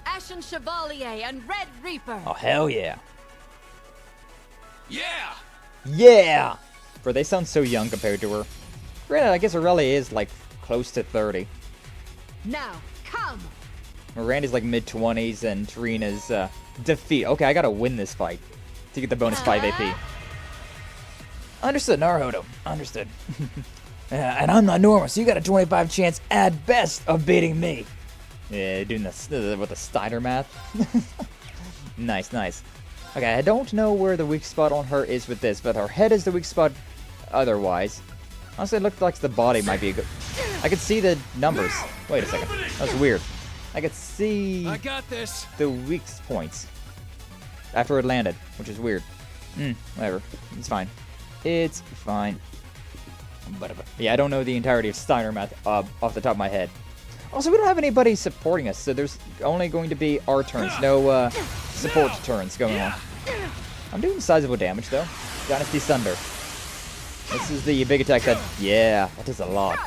Ashen Chevalier and Red Reaper. Oh, hell yeah. Yeah! Yeah! Bro, they sound so young compared to her. Granted, I guess Aurelia is, like, close to 30. Now, come! Miranda's, like, mid-20s, and Tarina's, defeat. Okay, I gotta win this fight to get the bonus 5 AP. Understood, Naruto. Understood. And I'm not normal, so you got a 25 chance at best of beating me. Yeah, doing this with the Steiner math. Nice, nice. Okay, I don't know where the weak spot on her is with this, but her head is the weak spot otherwise. Honestly, it looked like the body might be a good... I could see the numbers. Wait a second. That was weird. I could see... I got this. The weak points after it landed, which is weird. Whatever. It's fine. It's fine. But yeah, I don't know the entirety of Steiner math off the top of my head. Also, we don't have anybody supporting us, so there's only going to be our turns. No support turns going on. I'm doing sizable damage, though. Dynasty Thunder. This is the big attack that... Yeah, that does a lot.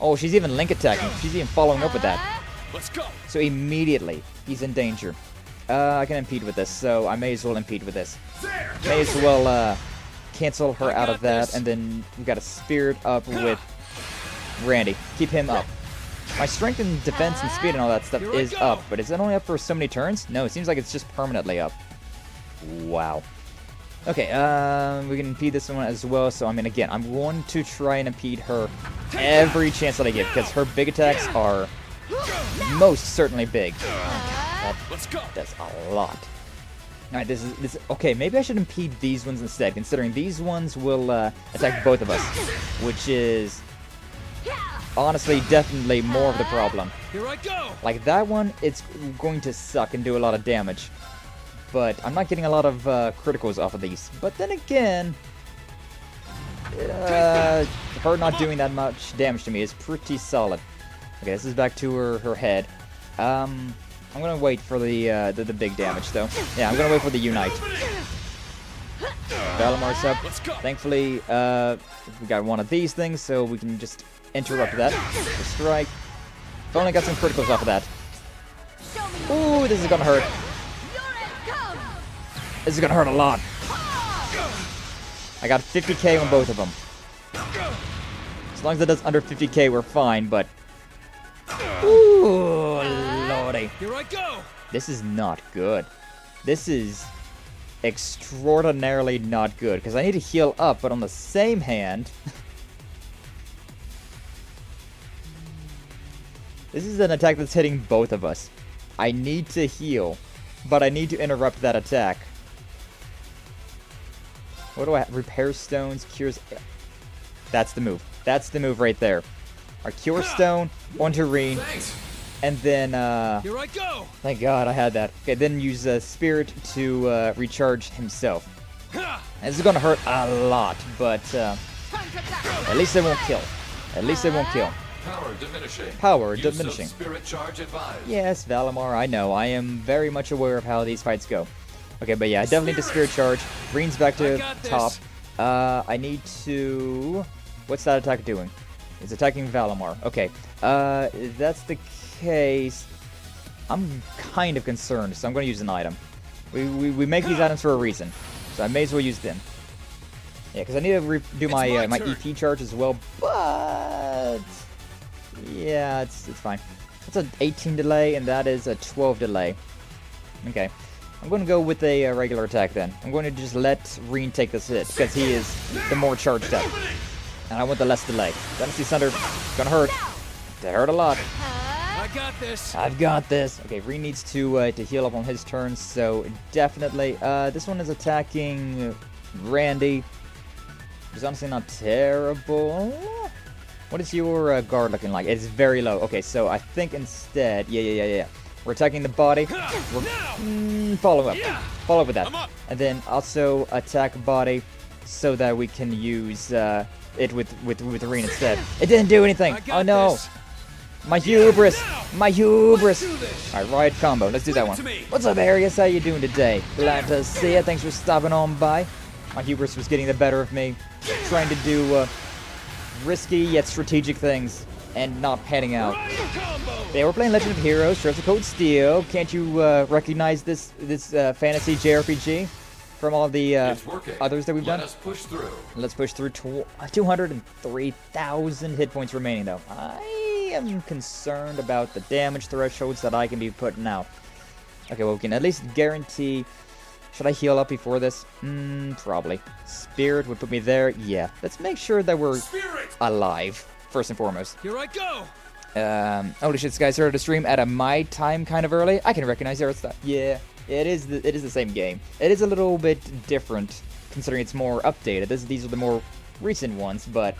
Oh, she's even link attacking. She's even following up with that. Let's go. So immediately, he's in danger. I can impede with this, so I may as well impede with this. May as well cancel her out of that, and then we've got a Spirit up with Randy. Keep him up. My strength and defense and speed and all that stuff is up, but is it only up for so many turns? No, it seems like it's just permanently up. Wow. Okay, we can impede this one as well, so I mean, again, I'm going to try and impede her every chance that I get, because her big attacks are most certainly big. That's a lot. Alright, this is okay, maybe I should impede these ones instead, considering these ones will attack both of us, which is honestly definitely more of the problem. Here I go. Like that one, it's going to suck and do a lot of damage. But I'm not getting a lot of criticals off of these. But then again, her not doing that much damage to me is pretty solid. Okay, this is back to her head. I'm gonna wait for the big damage though. Yeah, I'm gonna wait for the unite. Valimar's up. Thankfully, we got one of these things, so we can just interrupt that. The strike. I've only got some criticals off of that. Ooh, this is gonna hurt. This is gonna hurt a lot. I got 50k on both of them. As long as it does under 50k, we're fine, but... Ooh, lordy. Here I go. This is not good. This is extraordinarily not good, because I need to heal up, but on the same hand... This is an attack that's hitting both of us. I need to heal, but I need to interrupt that attack. What do I have? Repair stones, cures... That's the move. That's the move right there. Our cure stone onto Reen, and then, Here I go. Thank God I had that. Okay, then use Spirit to recharge himself. This is gonna hurt a lot, but at least it won't kill. At least it won't kill. Power diminishing. Power diminishing. Spirit charge advised. Yes, Valimar, I know. I am very much aware of how these fights go. Okay, but yeah, I definitely need to Spirit Charge. Green's back to top. I need to... What's that attack doing? It's attacking Valimar. Okay, if that's the case, I'm kind of concerned, so I'm going to use an item. We make these items for a reason, so I may as well use them. Yeah, because I need to do my my EP charge as well, but... Yeah, it's fine. That's an 18 delay, and that is a 12 delay. Okay. I'm going to go with a regular attack then. I'm going to just let Reen take this hit, because he is the more charged up. And I want the less delay. Dynasty Thunder, gonna hurt. That hurt a lot. I got this. I've got this. Okay, Reen needs to heal up on his turn, so definitely. This one is attacking Randy. It's honestly not terrible. What is your guard looking like? It's very low. Okay, so I think instead, yeah. We're attacking the body. Follow up. Follow up with that. And then also attack body so that we can use it with Reen instead. It didn't do anything. Oh no. This. My hubris. My hubris. Alright, riot combo. Let's do that one. What's up, Arius? How you doing today? Glad to see you. Thanks for stopping on by. My hubris was getting the better of me. Trying to do risky yet strategic things and not panning out. Yeah, we're playing Legend of Heroes, Trails of Cold Steel. Can't you recognize this fantasy JRPG from all the others that we've done? Let's push through. Let's push through 203,000 hit points remaining, though. I am concerned about the damage thresholds that I can be putting out. Okay, well, we can at least guarantee... Should I heal up before this? Probably. Spirit would put me there. Yeah. Let's make sure that we're alive, first and foremost. Here I go. Holy shit, this guy started to stream at my time kind of early. I can recognize their stuff. Yeah, it is the same game. It is a little bit different, considering it's more updated. These are the more recent ones, but...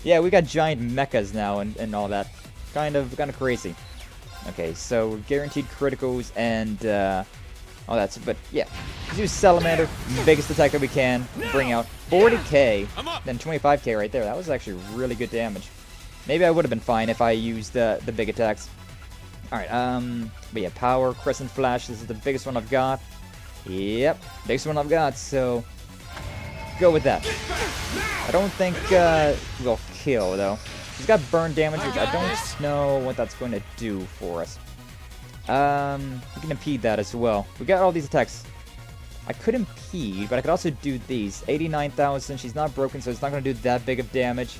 yeah, we got giant mechas now and all that. Kind of crazy. Okay, so guaranteed criticals and... all that, but yeah. Let's use Salamander, biggest attack that we can, bring out 40k, then 25k right there. That was actually really good damage. Maybe I would have been fine if I used the big attacks. Alright, but yeah, Power, Crescent Flash, this is the biggest one I've got. Yep, biggest one I've got, so go with that. I don't think we'll kill, though. She's got burn damage, which I don't know what that's going to do for us. We can impede that as well. We got all these attacks. I could impede, but I could also do these. 89,000. She's not broken, so it's not going to do that big of damage.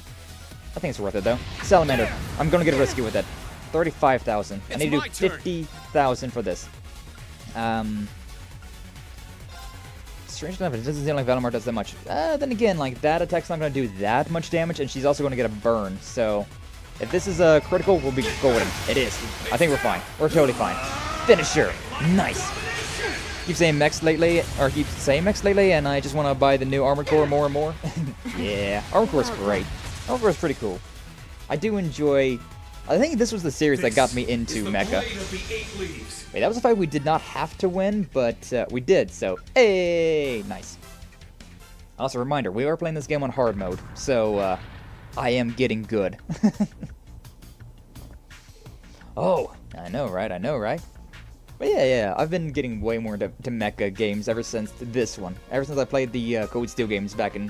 I think it's worth it, though. Salamander. I'm going to get risky with it. 35,000. I need to do 50,000 for this. Strange enough, it doesn't seem like Valimar does that much. Then again, like, that attack's not going to do that much damage, and she's also going to get a burn, so... If this is a critical, we'll be golden. It is. I think we're fine. We're totally fine. Finisher. Nice. Keep saying mechs lately, and I just want to buy the new Armored Core more and more. Yeah, Armored Core's great. Armored Core's pretty cool. I do enjoy... I think this was the series that got me into mecha. Wait, that was a fight we did not have to win, but we did, so... Hey! Nice. Also, reminder, we are playing this game on hard mode, so... I am getting good. Oh, I know, right? But yeah, I've been getting way more into mecha games ever since this one. Ever since I played the Cold Steel games back in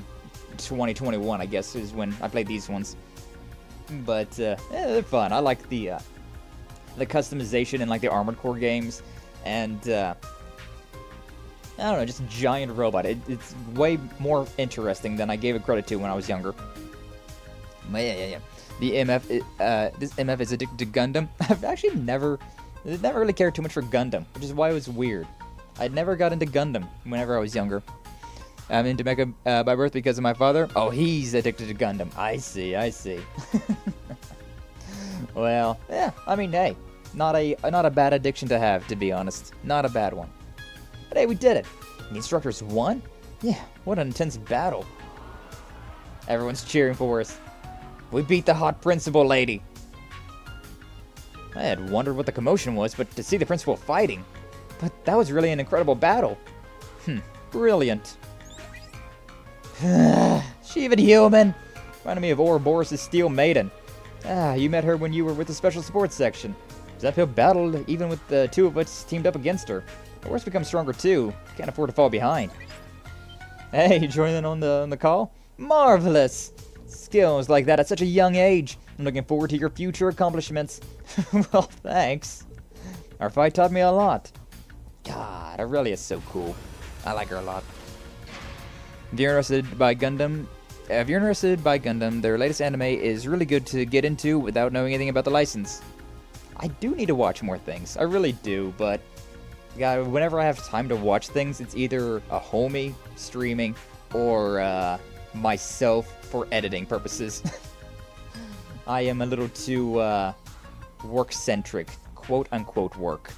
2021, I guess, is when I played these ones. But, yeah, they're fun. I like the customization in, like, the Armored Core games. And, I don't know, just a giant robot. It's way more interesting than I gave it credit to when I was younger. But yeah. The MF, this MF is addicted to Gundam. I've actually never really cared too much for Gundam, which is why it was weird. I never got into Gundam whenever I was younger. I'm into mecha by birth because of my father. Oh, he's addicted to Gundam. I see. Well, yeah. I mean, hey, not a bad addiction to have, to be honest. Not a bad one. But hey, we did it. The instructors won. Yeah, what an intense battle. Everyone's cheering for us. We beat the hot principal lady. I had wondered what the commotion was, but to see the principal fighting. But that was really an incredible battle. Brilliant. She even human. Reminded me of Ouroboros' Steel Maiden. You met her when you were with the Special Support Section. Zephyr battled even with the two of us teamed up against her. The worst becomes stronger too. Can't afford to fall behind. Hey, you joining on the call? Marvelous! Skills like that at such a young age. I'm looking forward to your future accomplishments. Well, thanks. Our fight taught me a lot. God, Aurelia is so cool. I like her a lot. If you're interested by Gundam, their latest anime is really good to get into without knowing anything about the license. I do need to watch more things. I really do, but God, whenever I have time to watch things, it's either a homie streaming or myself for editing purposes. I am a little too work-centric, quote-unquote work.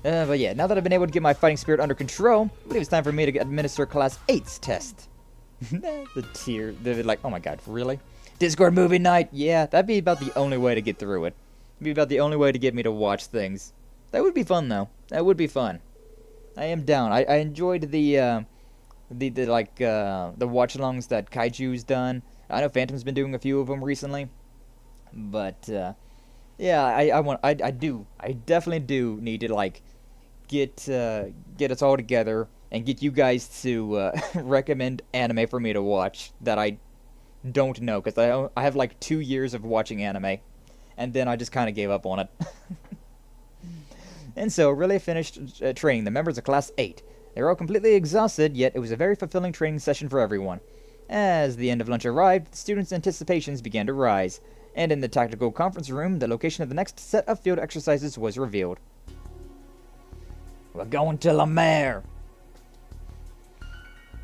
But yeah, now that I've been able to get my fighting spirit under control, I believe it's time for me to administer Class 8's test. The tear, they're like, oh my god, really? Discord movie night? Yeah, that'd be about the only way to get through it. It'd be about the only way to get me to watch things. That would be fun, though. That would be fun. I am down. I enjoyed the watch-alongs that Kaiju's done. I know Phantom's been doing a few of them recently. But, yeah, I definitely do need to, like, get us all together and get you guys to recommend anime for me to watch that I don't know, because I have like 2 years of watching anime, and then I just kind of gave up on it. And so, really finished training the members of Class 8. They were all completely exhausted, yet it was a very fulfilling training session for everyone. As the end of lunch arrived, the students' anticipations began to rise, and in the tactical conference room, the location of the next set of field exercises was revealed. We're going to Lamare!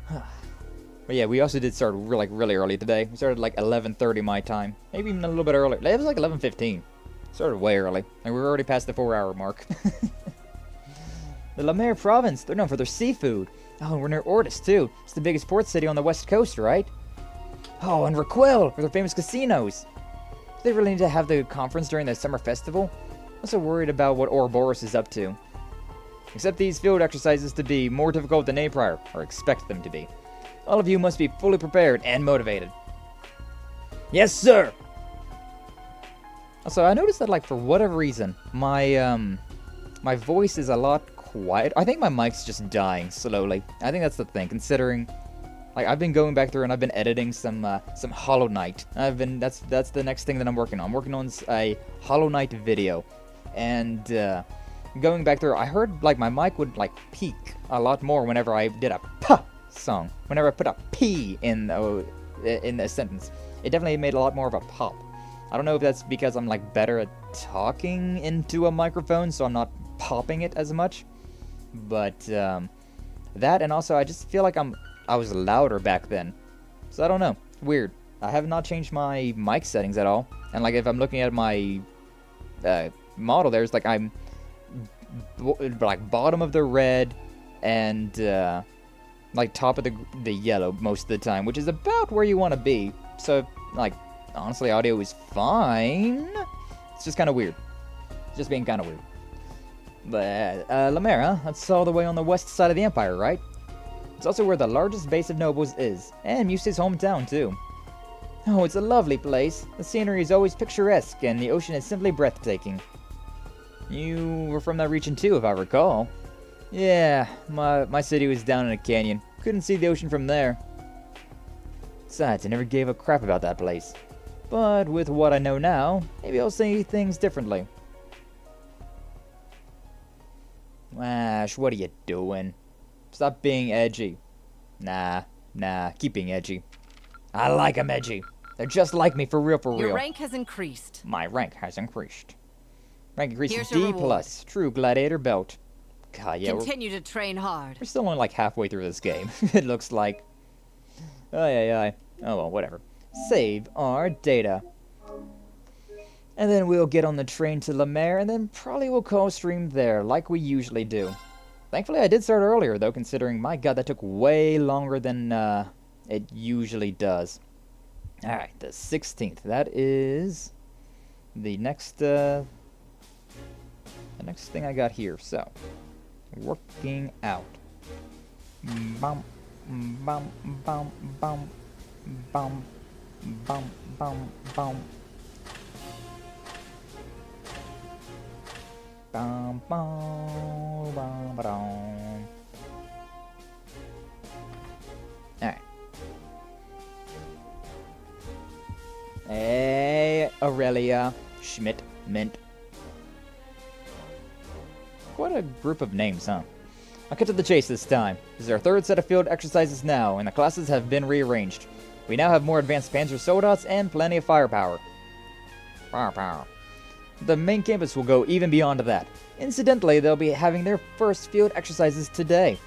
But yeah, we also did start really early today. We started like 11:30 my time. Maybe even a little bit earlier. It was like 11:15. Started way early. And we were already past the 4-hour mark. The Lamare province, they're known for their seafood. Oh, and we're near Ortis too. It's the biggest port city on the west coast, right? Oh, and Raquel, for their famous casinos. Do they really need to have the conference during the summer festival? I'm also worried about what Ouroboros is up to. Accept these field exercises to be more difficult than day prior, or expect them to be. All of you must be fully prepared and motivated. Yes, sir! Also, I noticed that, like, for whatever reason, my voice is a lot quiet. I think my mic's just dying slowly. I think that's the thing, considering, like, I've been going back through and I've been editing some Hollow Knight. That's the next thing that I'm working on. I'm working on a Hollow Knight video. And, going back through, I heard, like, my mic would, like, peak a lot more whenever I did a puh song. Whenever I put a P in the sentence. It definitely made a lot more of a pop. I don't know if that's because I'm, like, better at talking into a microphone, so I'm not popping it as much. But, that, and also I just feel like I was louder back then. So I don't know. Weird. I have not changed my mic settings at all. And, like, if I'm looking at my model, there's, like, I'm like bottom of the red and like top of the yellow most of the time, which is about where you want to be. So, like, honestly, audio is fine. It's just kind of weird. It's just being kind of weird. But Lamare, huh? That's all the way on the west side of the empire, right? It's also where the largest base of nobles is, and Muse's hometown too. Oh, it's a lovely place. The scenery is always picturesque, and the ocean is simply breathtaking. You were from that region too, if I recall. Yeah, my city was down in a canyon. Couldn't see the ocean from there. Besides, I never gave a crap about that place. But with what I know now, maybe I'll see things differently. Ash, what are you doing? Stop being edgy. Nah, keep being edgy. I like 'em edgy. They're just like me, for real. Your rank has increased. My rank has increased. Rank increased Here's to your D+, reward. True Gladiator belt. God, yeah, Continue to train hard. we're still only like halfway through this game, it looks like. Oh well, whatever. Save our data. And then we'll get on the train to Lamare, and then probably we'll call stream there, like we usually do. Thankfully, I did start earlier, though, considering, my god, that took way longer than it usually does. Alright, the 16th. That is the next thing I got here. So, working out. Bum, bum, bum, bum, bum, bum, bum, bum. Bum, bum, bum, ba-dum. Alright. Hey, Aurelia, Schmidt, Mint. Quite a group of names, huh? I'll cut to the chase this time. This is our third set of field exercises now, and the classes have been rearranged. We now have more advanced Panzer Soldaten and plenty of firepower. Firepower. The main campus will go even beyond that. Incidentally, they'll be having their first field exercises today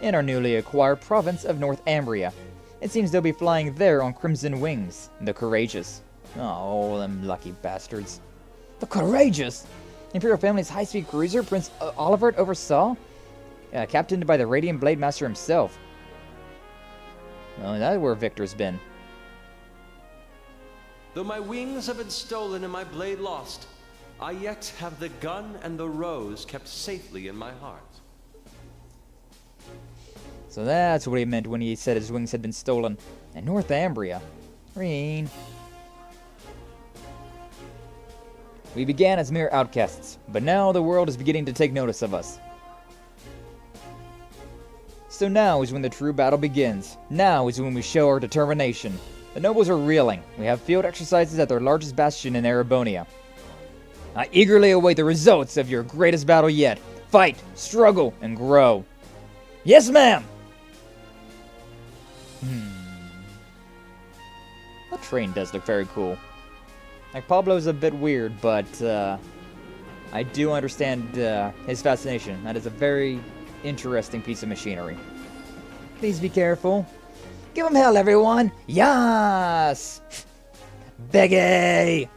in our newly acquired province of North Ambria. It seems they'll be flying there on Crimson Wings, the Courageous. Oh, them lucky bastards. The Courageous? Imperial family's high-speed cruiser Prince Olivert oversaw? Captained by the Radiant Blade Master himself. Well, that's where Victor's been. Though my wings have been stolen and my blade lost, I yet have the gun and the rose kept safely in my heart. So that's what he meant when he said his wings had been stolen. And North Ambria. Green. We began as mere outcasts, but now the world is beginning to take notice of us. So now is when the true battle begins. Now is when we show our determination. The nobles are reeling. We have field exercises at their largest bastion in Erebonia. I eagerly await the results of your greatest battle yet. Fight, struggle, and grow. Yes, ma'am! That train does look very cool. Like, Pablo's a bit weird, but I do understand his fascination. That is a very interesting piece of machinery. Please be careful. Give him hell, everyone! Yas! Beggy!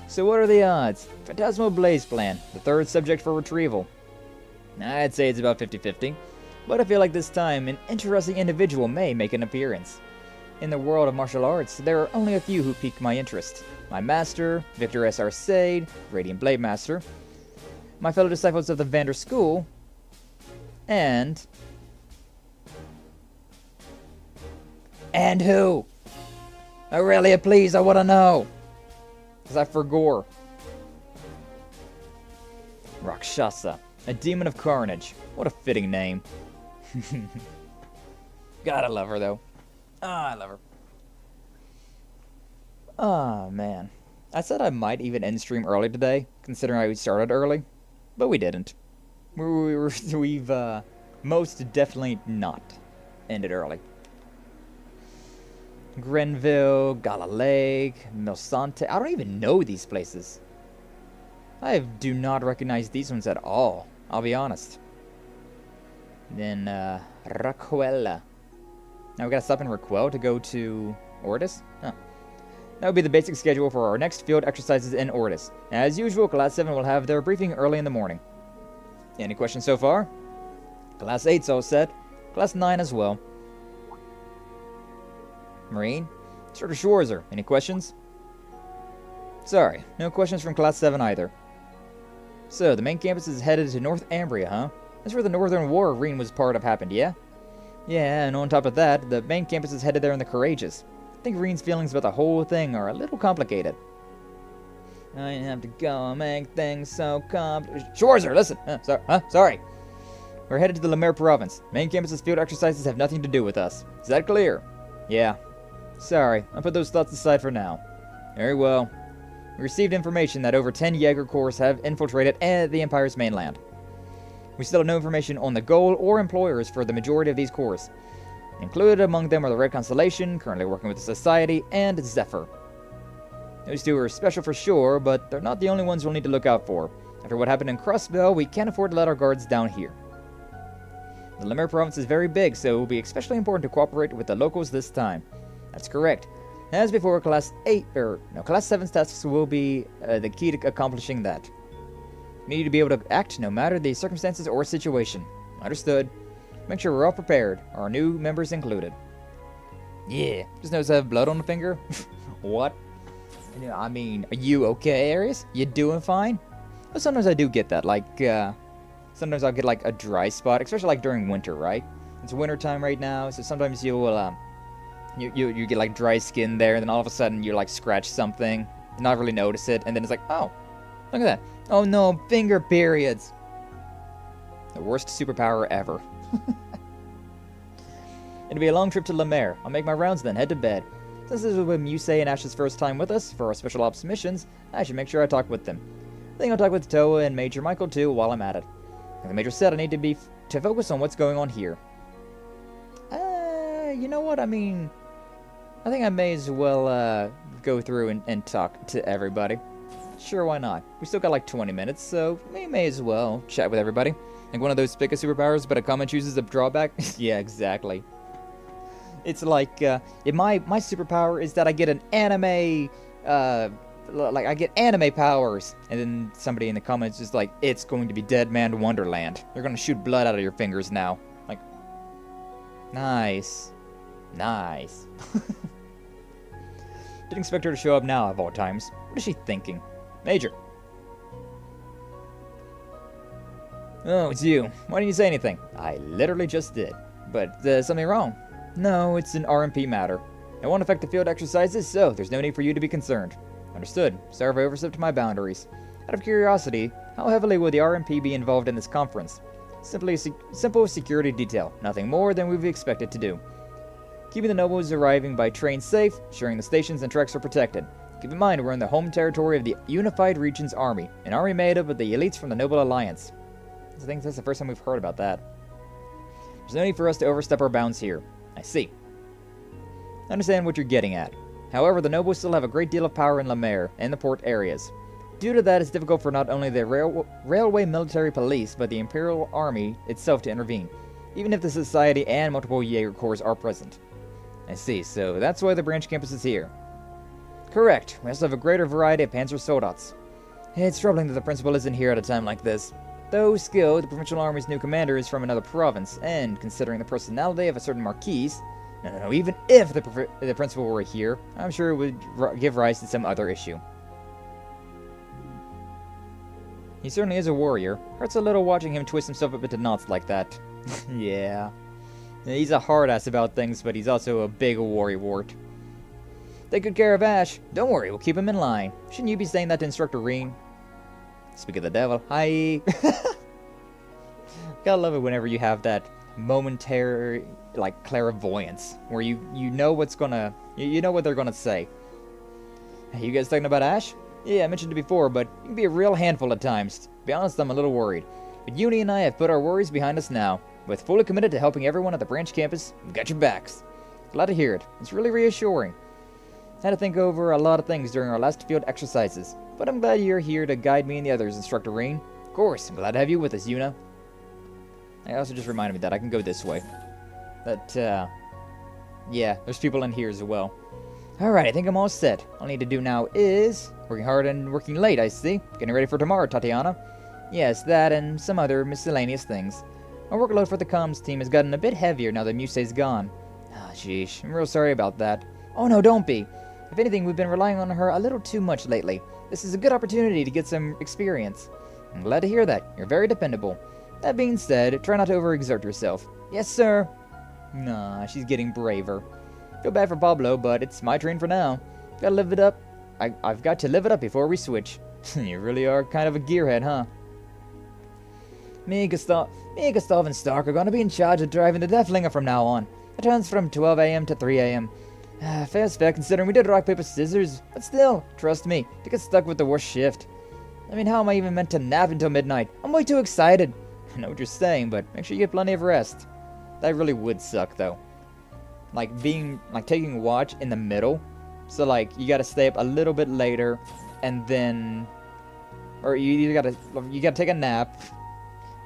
So what are the odds? Phantasmo Blaze Plan, the third subject for retrieval. I'd say it's about 50-50, but I feel like this time an interesting individual may make an appearance. In the world of martial arts, there are only a few who pique my interest. My master, Victor S.R. Sade, Radiant Blade Master, my fellow disciples of the Vander School, and... And who? Aurelia, please, I want to know. Because I forgot. Rakshasa, a demon of carnage. What a fitting name. God, I love her, though. I love her. Oh, man. I said I might even end stream early today, considering I started early, but we didn't. We've most definitely not ended early. Grenville, Gala Lake, Milsante. I don't even know these places. I do not recognize these ones at all, I'll be honest. Then, Raquella. Now we gotta stop in Raquel to go to Ortis? Huh. That would be the basic schedule for our next field exercises in Ortis. As usual, Class 7 will have their briefing early in the morning. Any questions so far? Class 8's all set. Class 9 as well. Marine? Instructor Schwarzer, any questions? Sorry, no questions from Class 7 either. So, the main campus is headed to North Ambria, huh? That's where the Northern War Arena was part of happened, yeah? Yeah, and on top of that, the main campus is headed there in the Courageous. I think Reen's feelings about the whole thing are a little complicated. I have to go and make things so complicated. Schwarzer, listen! Sorry. We're headed to the Lamare province. Main campus's field exercises have nothing to do with us. Is that clear? Yeah. Sorry, I'll put those thoughts aside for now. Very well. We received information that over 10 Jaeger Corps have infiltrated the Empire's mainland. We still have no information on the goal or employers for the majority of these corps. Included among them are the Red Constellation, currently working with the Society, and Zephyr. Those two are special for sure, but they're not the only ones we'll need to look out for. After what happened in Crossbell, we can't afford to let our guards down here. The Lamare province is very big, so it will be especially important to cooperate with the locals this time. That's correct. As before, Class 7's tasks will be the key to accomplishing that. We need to be able to act no matter the circumstances or situation. Understood. Make sure we're all prepared, our new members included. Yeah, just notice I have blood on the finger. What? I mean, are you okay, Aries? You doing fine? But sometimes I do get that, like, sometimes I'll get, like, a dry spot, especially, like, during winter, right? It's winter time right now, so sometimes you will, you get, like, dry skin there, and then all of a sudden you, like, scratch something, and not really notice it, and then it's like, oh, look at that. Oh no, finger periods. The worst superpower ever. It'll be a long trip to Lamare. I'll make my rounds then, head to bed. Since this was Musei and Ash's first time with us for our special ops missions, I should make sure I talk with them. I think I'll talk with Toa and Major Michael too while I'm at it. Like the Major said, I need to focus on what's going on here. You know what? I mean, I think I may as well go through and talk to everybody. Sure, why not? We still got like 20 minutes, so we may as well chat with everybody. Like one of those spigot superpowers, but a comment chooses a drawback. Yeah, exactly. It's like, my superpower is that I get an anime, like I get anime powers. And then somebody in the comments is like, it's going to be Dead Man Wonderland. They're going to shoot blood out of your fingers now. Like, nice. Nice. Didn't expect her to show up now, of all times. What is she thinking? Major. Oh, it's you. Why didn't you say anything? I literally just did. But, something wrong? No, it's an RMP matter. It won't affect the field exercises, so there's no need for you to be concerned. Understood. Sorry if I overstepped my boundaries. Out of curiosity, how heavily will the RMP be involved in this conference? Simply a simple security detail. Nothing more than we've expected to do. Keeping the nobles arriving by train safe, ensuring the stations and treks are protected. Keep in mind, we're in the home territory of the Unified Regions Army, an army made up of the elites from the Noble Alliance. I think that's the first time we've heard about that. There's no need for us to overstep our bounds here. I see. I understand what you're getting at. However, the nobles still have a great deal of power in Lamare and the port areas. Due to that, it's difficult for not only the railway military police, but the Imperial Army itself to intervene, even if the Society and multiple Jaeger Corps are present. I see, so that's why the branch campus is here. Correct. We also have a greater variety of Panzer Soldats. It's troubling that the principal isn't here at a time like this. Though Skill, the Provincial Army's new commander, is from another province, and considering the personality of a certain Marquis, no, even if the principal were here, I'm sure it would give rise to some other issue. He certainly is a warrior. Hurts a little watching him twist himself up into knots like that. Yeah. He's a hard-ass about things, but he's also a big worrywart. Take good care of Ash. Don't worry, we'll keep him in line. Shouldn't you be saying that to Instructor Reen? Speak of the devil. Hi. Gotta love it whenever you have that momentary, like, clairvoyance, where you know what's gonna, you know what they're gonna say. Hey, you guys talking about Ash? Yeah, I mentioned it before, but you can be a real handful at times. To be honest, I'm a little worried. But Uni and I have put our worries behind us now. With fully committed to helping everyone at the branch campus, we've got your backs. Glad to hear it. It's really reassuring. Had to think over a lot of things during our last field exercises, but I'm glad you're here to guide me and the others, Instructor Reen. Of course, I'm glad to have you with us, Yuna. I also just reminded me that I can go this way. But, yeah, there's people in here as well. Alright, I think I'm all set. All I need to do now is working hard and working late, I see. Getting ready for tomorrow, Tatiana. Yes, that and some other miscellaneous things. Our workload for the comms team has gotten a bit heavier now that Musei's gone. Ah, sheesh, I'm real sorry about that. Oh no, don't be. If anything, we've been relying on her a little too much lately. This is a good opportunity to get some experience. I'm glad to hear that. You're very dependable. That being said, try not to overexert yourself. Yes, sir. Nah, she's getting braver. Feel bad for Pablo, but it's my train for now. Gotta live it up. I've got to live it up before we switch. You really are kind of a gearhead, huh? Me, Gustav, and Stark are gonna be in charge of driving the Deathlinger from now on. It runs from 12 a.m. to 3 a.m. Fair's fair considering we did rock, paper, scissors. But still, trust me, to get stuck with the worst shift. I mean, how am I even meant to nap until midnight? I'm way too excited. I know what you're saying, but make sure you get plenty of rest. That really would suck, though. Like, taking watch in the middle. So, like, you gotta stay up a little bit later, and then... Or you gotta take a nap,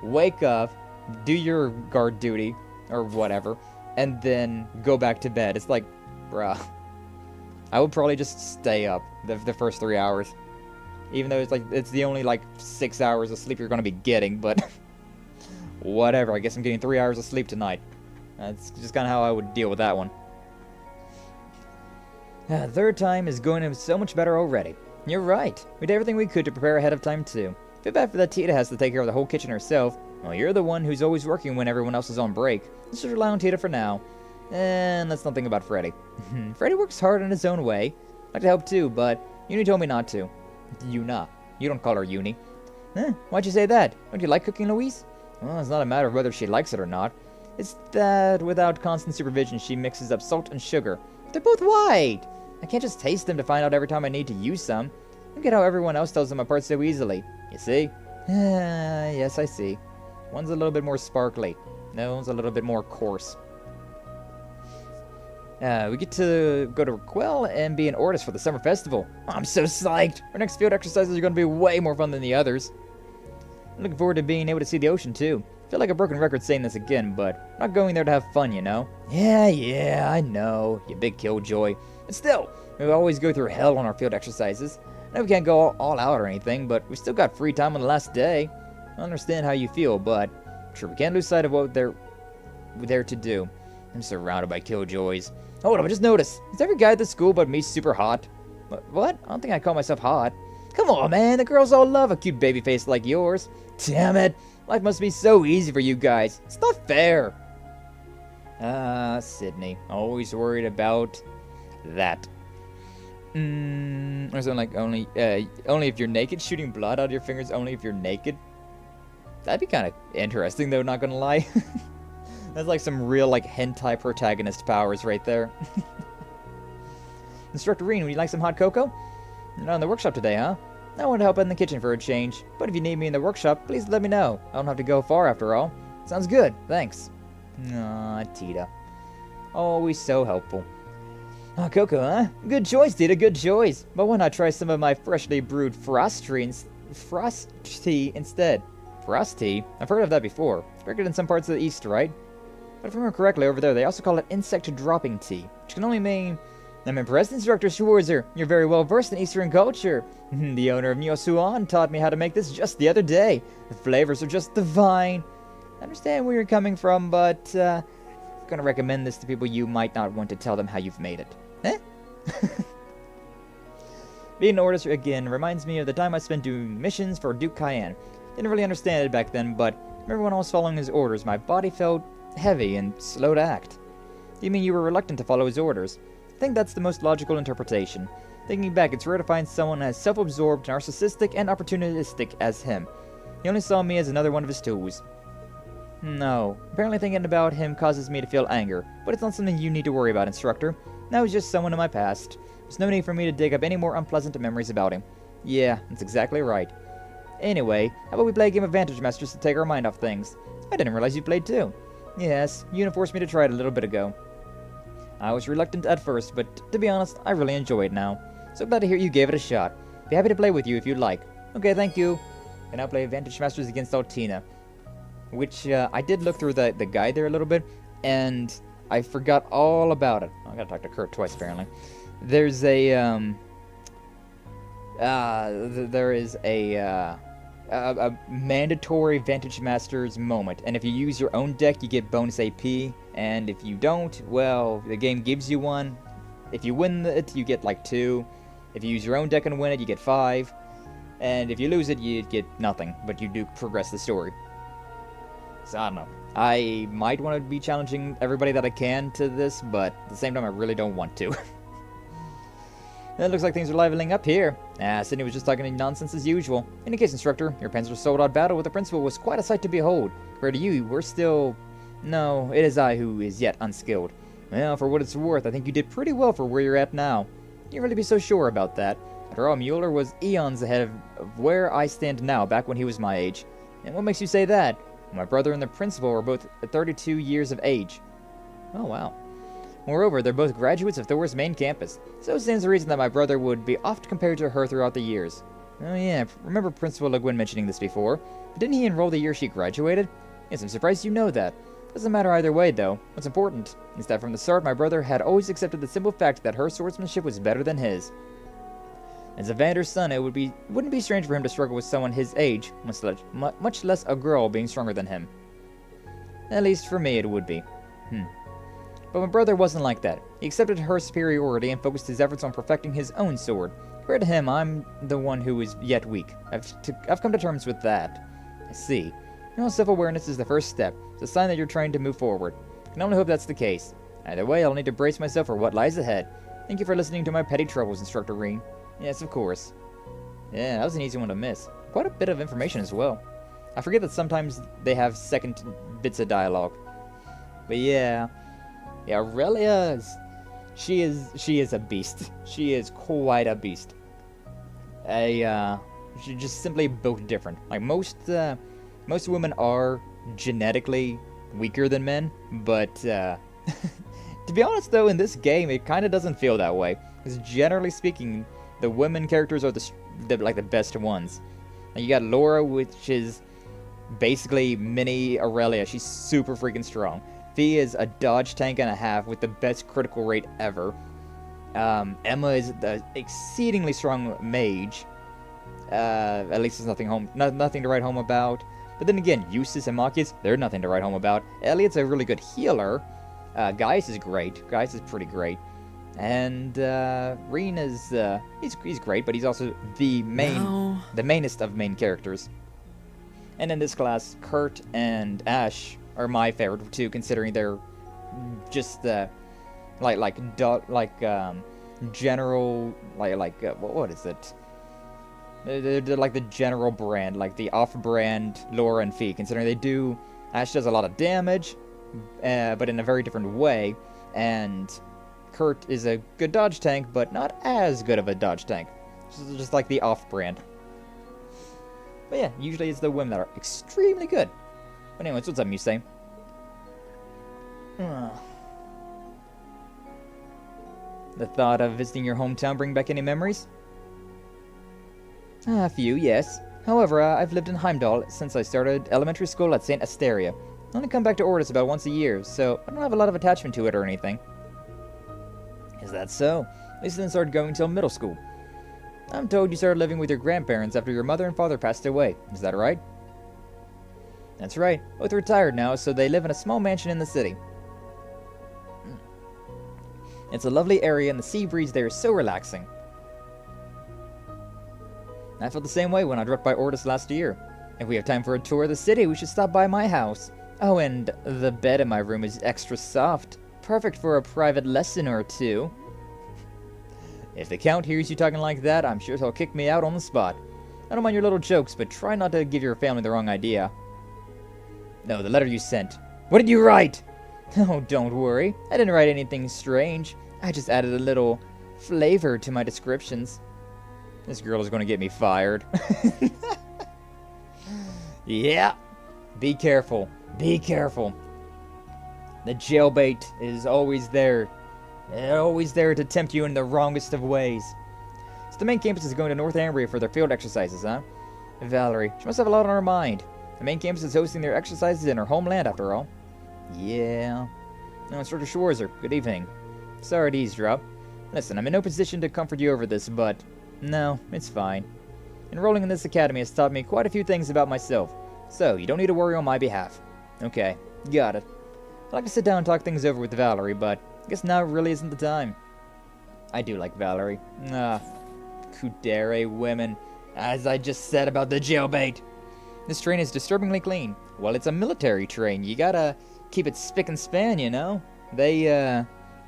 wake up, do your guard duty, or whatever, and then go back to bed. It's like, bruh. I would probably just stay up the first 3 hours. Even though it's the only, 6 hours of sleep you're gonna be getting, but... whatever, I guess I'm getting 3 hours of sleep tonight. That's just kind of how I would deal with that one. Third time is going so much better already. You're right. We did everything we could to prepare ahead of time, too. Feel bad for that Tita has to take care of the whole kitchen herself. Well, you're the one who's always working when everyone else is on break. Let's just rely on Tita for now. And let's not think about Freddy. Freddy works hard in his own way. I'd like to help too, but Uni told me not to. Yuna. You don't call her Uni. Why'd you say that? Don't you like cooking, Louise? Well, it's not a matter of whether she likes it or not. It's that without constant supervision, she mixes up salt and sugar. They're both white! I can't just taste them to find out every time I need to use some. Look at how everyone else tells them apart so easily. You see? Yes, I see. One's a little bit more sparkly. No, one's a little bit more coarse. We get to go to Raquel and be an artist for the summer festival. I'm so psyched! Our next field exercises are going to be way more fun than the others. I'm looking forward to being able to see the ocean too. I feel like a broken record saying this again, but I'm not going there to have fun, you know? Yeah, I know, you big killjoy. But still, we always go through hell on our field exercises. I know we can't go all out or anything, but we still got free time on the last day. I understand how you feel, but I'm sure we can't lose sight of what we're there to do. I'm surrounded by killjoys. Hold up, I just noticed. Is every guy at the school but me super hot? What? I don't think I call myself hot. Come on, man. The girls all love a cute baby face like yours. Damn it. Life must be so easy for you guys. It's not fair. Sydney. Always worried about that. Or something like only if you're naked, shooting blood out of your fingers only if you're naked. That'd be kind of interesting, though, not gonna lie. That's like some real, like, hentai protagonist powers right there. Instructor Reen, would you like some hot cocoa? You're not in the workshop today, huh? I want to help in the kitchen for a change, but if you need me in the workshop, please let me know. I don't have to go far after all. Sounds good, thanks. Aw, Tita. Always so helpful. Oh, cocoa, huh? Good choice, Tita, good choice. But why not try some of my freshly brewed frost tea instead? Frost tea? I've heard of that before. It's very good in some parts of the East, right? But if I remember correctly, over there, they also call it insect dropping tea, which can only mean... I'm impressed, Instructor Schwarzer. You're very well versed in Eastern culture. The owner of Nyosuan taught me how to make this just the other day. The flavors are just divine. I understand where you're coming from, but I'm gonna recommend this to people you might not want to tell them how you've made it. Eh? Being an artist again reminds me of the time I spent doing missions for Duke Cayenne. Didn't really understand it back then, but remember when I was following his orders, my body felt heavy and slow to act. You mean you were reluctant to follow his orders? I think that's the most logical interpretation. Thinking back, it's rare to find someone as self-absorbed, narcissistic, and opportunistic as him. He only saw me as another one of his tools. No, apparently thinking about him causes me to feel anger, but it's not something you need to worry about, Instructor. That was just someone in my past. There's no need for me to dig up any more unpleasant memories about him. Yeah, that's exactly right. Anyway, how about we play a game of Vantage Masters to take our mind off things? I didn't realize you played too. Yes, you forced me to try it a little bit ago. I was reluctant at first, but to be honest, I really enjoy it now. So glad to hear you gave it a shot. Be happy to play with you if you'd like. Okay, thank you. And I'll play Vantage Masters against Altina. Which, I did look through the guide there a little bit, and I forgot all about it. Oh, I gotta talk to Kurt twice, apparently. There's a, there is a mandatory Vantage Masters moment, and if you use your own deck, you get bonus AP, and if you don't, well, the game gives you one. If you win it, you get like 2. If you use your own deck and win it, you get 5. And if you lose it, you get nothing, but you do progress the story. So I don't know. I might want to be challenging everybody that I can to this, but at the same time, I really don't want to. It looks like things are leveling up here. Sydney was just talking nonsense as usual. In any case, Instructor, your Panzer sold-out battle with the Principal was quite a sight to behold. Compared to you, we're still... No, it is I who is yet unskilled. Well, for what it's worth, I think you did pretty well for where you're at now. You can't really be so sure about that. After all, Mueller was eons ahead of where I stand now, back when he was my age. And what makes you say that? My brother and the Principal were both 32 years of age. Oh, wow. Moreover, they're both graduates of Thor's main campus, so it stands to reason that my brother would be oft compared to her throughout the years. Oh yeah, remember Principal Le Guin mentioning this before? But didn't he enroll the year she graduated? Yes, I'm surprised you know that. Doesn't matter either way, though. What's important is that from the start, my brother had always accepted the simple fact that her swordsmanship was better than his. As a Vander's son, it wouldn't be strange for him to struggle with someone his age, much less a girl being stronger than him. At least for me, it would be. But my brother wasn't like that. He accepted her superiority and focused his efforts on perfecting his own sword. Compared to him, I'm the one who is yet weak. I've come to terms with that. I see. You know, self-awareness is the first step. It's a sign that you're trying to move forward. I can only hope that's the case. Either way, I'll need to brace myself for what lies ahead. Thank you for listening to my petty troubles, Instructor Reen. Yes, of course. Yeah, that was an easy one to miss. Quite a bit of information as well. I forget that sometimes they have second bits of dialogue. But yeah, Aurelia, she is a beast. She is quite a beast. She's just simply built different. Like most women are genetically weaker than men, but To be honest, though, in this game, it kind of doesn't feel that way. Because generally speaking, the women characters are the best ones. Now, you got Laura, which is basically mini Aurelia. She's super freaking strong. Fia is a dodge tank and a half with the best critical rate ever. Emma is the exceedingly strong mage. At least there's nothing to write home about. But then again, Eustace and Machias, they're nothing to write home about. Elliot's a really good healer. Gaius is great. Gaius is pretty great. And Reen is he's great, but he's also the mainest of main characters. And in this class, Kurt and Ash are my favorite too, considering they're just general what is it? They're like the general brand, like the off-brand Laura and Fee, considering Ash does a lot of damage, but in a very different way, and Kurt is a good dodge tank, but not as good of a dodge tank. Just like the off-brand. But yeah, usually it's the women that are extremely good. But anyways, what's up, Mustang? The thought of visiting your hometown bring back any memories? A few, yes. However, I've lived in Heimdall since I started elementary school at St. Asteria. I only come back to Ordis about once a year, so I don't have a lot of attachment to it or anything. Is that so? At least I didn't start going until middle school. I'm told you started living with your grandparents after your mother and father passed away. Is that right? That's right. Both retired now, so they live in a small mansion in the city. It's a lovely area, and the sea breeze there is so relaxing. I felt the same way when I dropped by Ordis last year. If we have time for a tour of the city, we should stop by my house. Oh, and the bed in my room is extra soft. Perfect for a private lesson or two. If the Count hears you talking like that, I'm sure he'll kick me out on the spot. I don't mind your little jokes, but try not to give your family the wrong idea. No, the letter you sent. What did you write? Oh, don't worry. I didn't write anything strange. I just added a little flavor to my descriptions. This girl is going to get me fired. Yeah. Be careful. Be careful. The jailbait is always there. Always there to tempt you in the wrongest of ways. So the main campus is going to North Ambria for their field exercises, huh? Valerie, she must have a lot on her mind. The main campus is hosting their exercises in her homeland, after all. Yeah. No, Instructor Schwarzer, good evening. Sorry to eavesdrop. Listen, I'm in no position to comfort you over this, but... no, it's fine. Enrolling in this academy has taught me quite a few things about myself, so you don't need to worry on my behalf. Okay, got it. I'd like to sit down and talk things over with Valerie, but I guess now really isn't the time. I do like Valerie. Kudere women. As I just said about the jailbait. This train is disturbingly clean. Well, it's a military train. You gotta keep it spick and span, you know? They,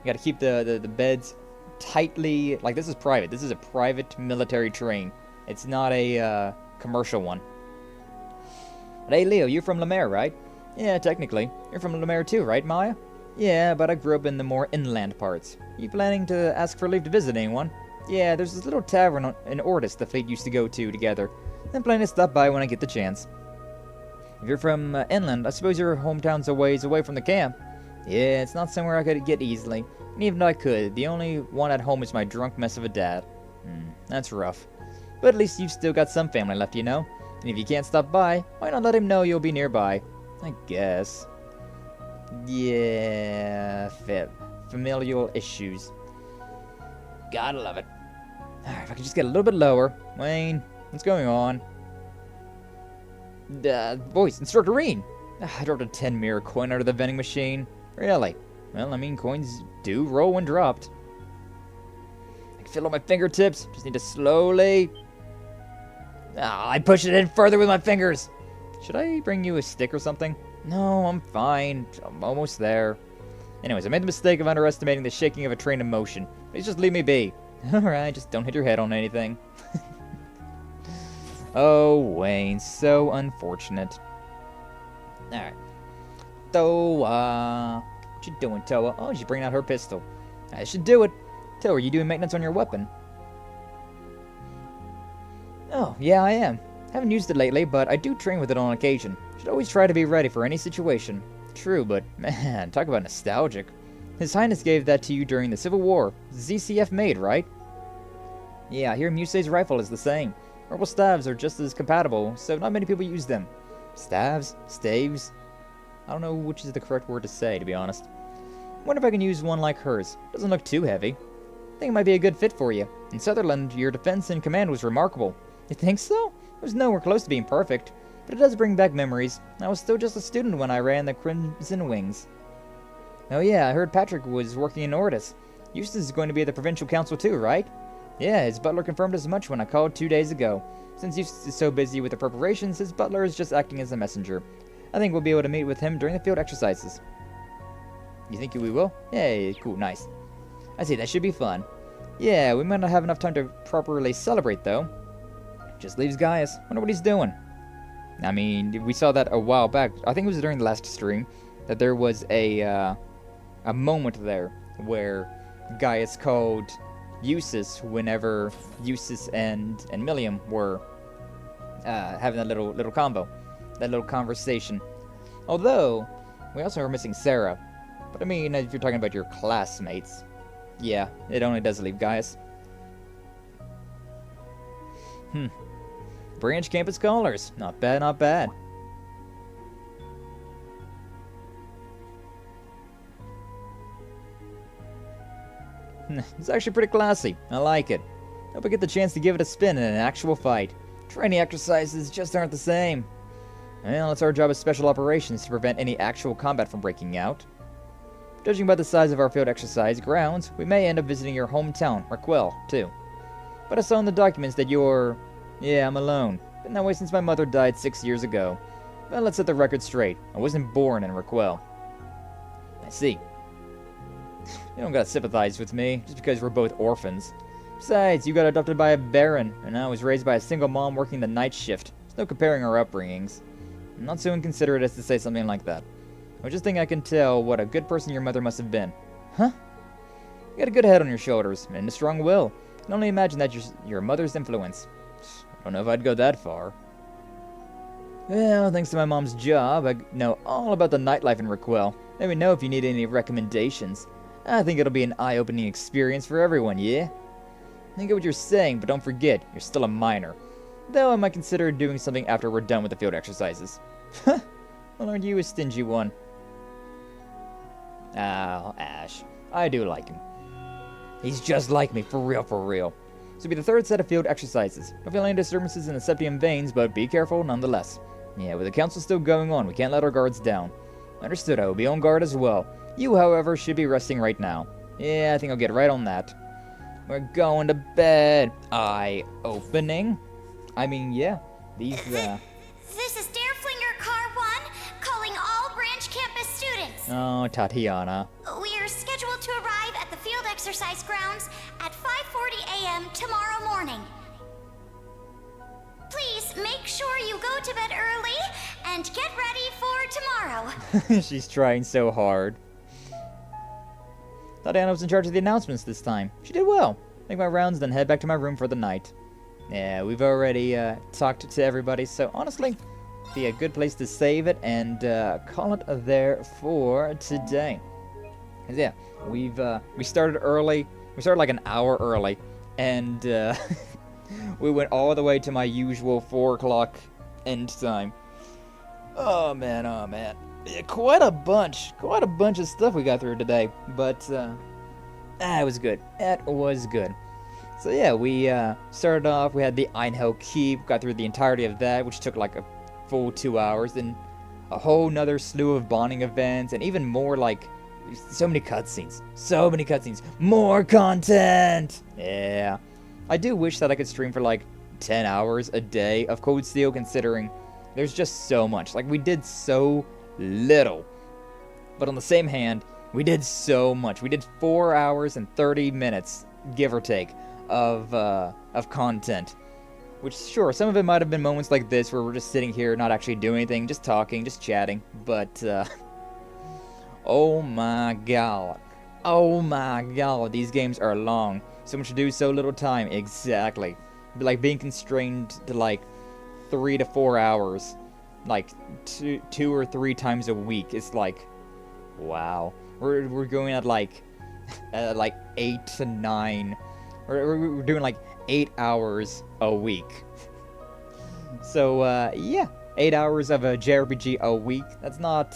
gotta keep the beds tightly... like, this is private. This is a private military train. It's not a, commercial one. But hey, Leo, you're from Lamare, right? Yeah, technically. You're from Lamare too, right, Maya? Yeah, but I grew up in the more inland parts. You planning to ask for leave to visit anyone? Yeah, there's this little tavern in Ordis the fleet used to go to together. I'm planning to stop by when I get the chance. If you're from inland, I suppose your hometown's a ways away from the camp. Yeah, it's not somewhere I could get easily. And even if I could, the only one at home is my drunk mess of a dad. That's rough. But at least you've still got some family left, you know? And if you can't stop by, why not let him know you'll be nearby? I guess. Yeah, familial issues. Gotta love it. Alright, if I could just get a little bit lower. Wayne, what's going on? Boys, Instructorine! I dropped a 10 mirror coin out of the vending machine. Really? Well, I mean, coins do roll when dropped. I can feel on my fingertips. Just need to slowly... I pushed it in further with my fingers. Should I bring you a stick or something? No, I'm fine. I'm almost there. Anyways, I made the mistake of underestimating the shaking of a train in motion. Please just leave me be. Alright, just don't hit your head on anything. Oh, Wayne, so unfortunate. Alright. Toa. What you doing, Toa? Oh, she's bringing out her pistol. I should do it. Toa, are you doing maintenance on your weapon? Oh, yeah, I am. Haven't used it lately, but I do train with it on occasion. Should always try to be ready for any situation. True, but man, talk about nostalgic. His Highness gave that to you during the Civil War. ZCF made, right? Yeah, I hear Musei's rifle is the same. Herbal staves are just as compatible, so not many people use them. Staves? Staves? I don't know which is the correct word to say, to be honest. Wonder if I can use one like hers. Doesn't look too heavy. I think it might be a good fit for you. In Sutherland, your defense and command was remarkable. You think so? It was nowhere close to being perfect, but it does bring back memories. I was still just a student when I ran the Crimson Wings. Oh yeah, I heard Patrick was working in Ortis. Eustace is going to be at the Provincial Council too, right? Yeah, his butler confirmed as much when I called 2 days ago. Since Eustace is so busy with the preparations, his butler is just acting as a messenger. I think we'll be able to meet with him during the field exercises. You think we will? Hey, cool, nice. I see, that should be fun. Yeah, we might not have enough time to properly celebrate, though. Just leaves Gaius. Wonder what he's doing. I mean, we saw that a while back. I think it was during the last stream that there was a moment there where Gaius called Eustace whenever Eustace and Milliam were having that little combo, that little conversation. Although we also are missing Sarah. But I mean, if you're talking about your classmates, yeah, it only does leave Gaius. Branch campus callers. Not bad, not bad. It's actually pretty classy. I like it. Hope I get the chance to give it a spin in an actual fight. Training exercises just aren't the same. Well, it's our job as special operations to prevent any actual combat from breaking out. Judging by the size of our field exercise grounds, we may end up visiting your hometown, Raquel, too. But I saw in the documents that you're... Yeah, I'm alone. Been that way since my mother died 6 years ago. But let's set the record straight. I wasn't born in Raquel. I see. You don't gotta sympathize with me, just because we're both orphans. Besides, you got adopted by a baron, and I was raised by a single mom working the night shift. There's no comparing our upbringings. I'm not so inconsiderate as to say something like that. I just think I can tell what a good person your mother must have been. Huh? You got a good head on your shoulders, and a strong will. I can only imagine that your mother's influence. I don't know if I'd go that far. Well, thanks to my mom's job, I know all about the nightlife in Raquel. Let me know if you need any recommendations. I think it'll be an eye-opening experience for everyone, yeah? I get what you're saying, but don't forget, you're still a minor. Though I might consider doing something after we're done with the field exercises. Well, aren't you a stingy one? Oh, Ash. I do like him. He's just like me, for real, for real. This will be the third set of field exercises. Don't feel any disturbances in the septium veins, but be careful nonetheless. Yeah, with the council still going on, we can't let our guards down. Understood, I will be on guard as well. You, however, should be resting right now. Yeah, I think I'll get right on that. We're going to bed. Eye-opening? I mean, yeah. These, This is Dareflinger Car 1, calling all branch campus students. Oh, Tatiana. We are scheduled to arrive at the field exercise grounds at 5:40 a.m. tomorrow morning. Please make sure you go to bed early and get ready for tomorrow. She's trying so hard. Tatiana was in charge of the announcements this time. She did well. Make my rounds, then head back to my room for the night. Yeah, we've already talked to everybody, so honestly, be a good place to save it and call it there for today. 'Cause yeah, we started early. We started like an hour early, and we went all the way to my usual 4 o'clock end time. Oh man, oh man. Yeah, quite a bunch of stuff we got through today, but it was good. It was good. So yeah, we started off, we had the Einhell Keep, got through the entirety of that, which took like a full 2 hours, then a whole nother slew of bonding events, and even more like, so many cutscenes, more content! Yeah. I do wish that I could stream for like 10 hours a day of Cold Steel, considering there's just so much. Like, we did so little. But on the same hand, we did so much. We did 4 hours and 30 minutes, give or take, of content. Which, sure, some of it might have been moments like this where we're just sitting here, not actually doing anything, just talking, just chatting. But, oh my god. Oh my god, these games are long. So much to do, so little time. Exactly. Like, being constrained to, like, 3 to 4 hours, like, two or three times a week is, like, Wow. We're going at like 8 to 9. We're doing like 8 hours a week. So yeah, 8 hours of a JRPG a week. That's not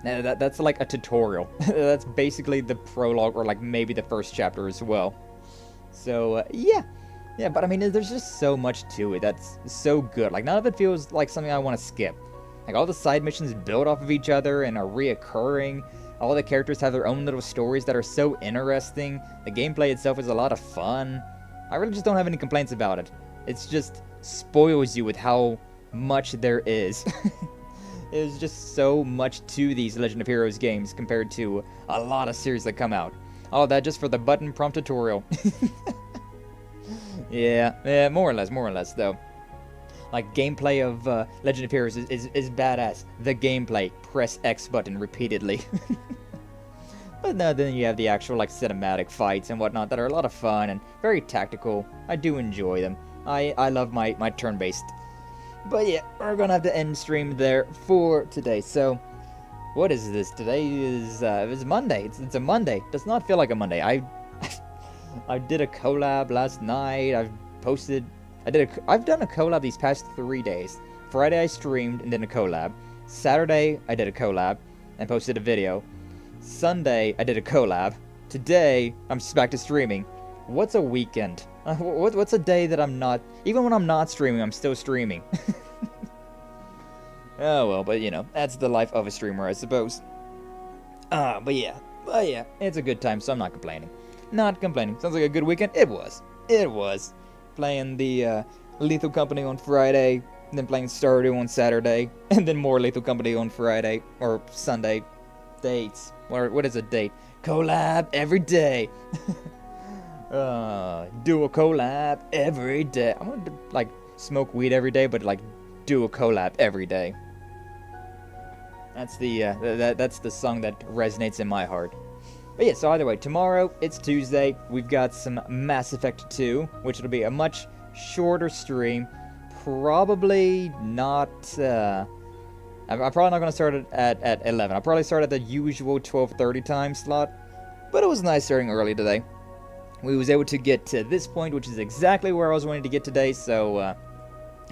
that's like a tutorial. That's basically the prologue, or like maybe the first chapter as well. So yeah, but I mean, there's just so much to it that's so good. Like, none of it feels like something I want to skip. Like, all the side missions build off of each other and are reoccurring. All the characters have their own little stories that are so interesting. The gameplay itself is a lot of fun. I really just don't have any complaints about it. It's just spoils you with how much there is. There's just so much to these Legend of Heroes games compared to a lot of series that come out. All that just for the button prompt tutorial. Yeah, more or less though. Like, gameplay of Legend of Heroes is badass. The gameplay, press X button repeatedly. But no, then you have the actual like cinematic fights and whatnot that are a lot of fun and very tactical. I do enjoy them. I love my turn-based. But yeah, we're gonna have to end stream there for today. So, what is this? Today is it's Monday. It's a Monday. Does not feel like a Monday. I did a collab last night. I've done a collab these past 3 days. Friday I streamed and did a collab. Saturday I did a collab and posted a video. Sunday I did a collab. Today I'm just back to streaming. What's a weekend? What's a day that I'm not... Even when I'm not streaming, I'm still streaming. Oh well, but you know, that's the life of a streamer, I suppose. But yeah, it's a good time, so I'm not complaining. Not complaining. Sounds like a good weekend. It was. Playing the Lethal Company on Friday, then playing Stardew on Saturday, and then more Lethal Company on Friday, or Sunday. Dates. What is a date? Collab every day. Do a collab every day. I'm gonna like smoke weed every day, but like do a collab every day. That's the that's the song that resonates in my heart. But yeah, so either way, tomorrow it's Tuesday. We've got some Mass Effect 2, which will be a much shorter stream. Probably not. I'm probably not gonna start it at 11. I'll probably start at the usual 12:30 time slot. But it was nice starting early today. We was able to get to this point, which is exactly where I was wanting to get today, so,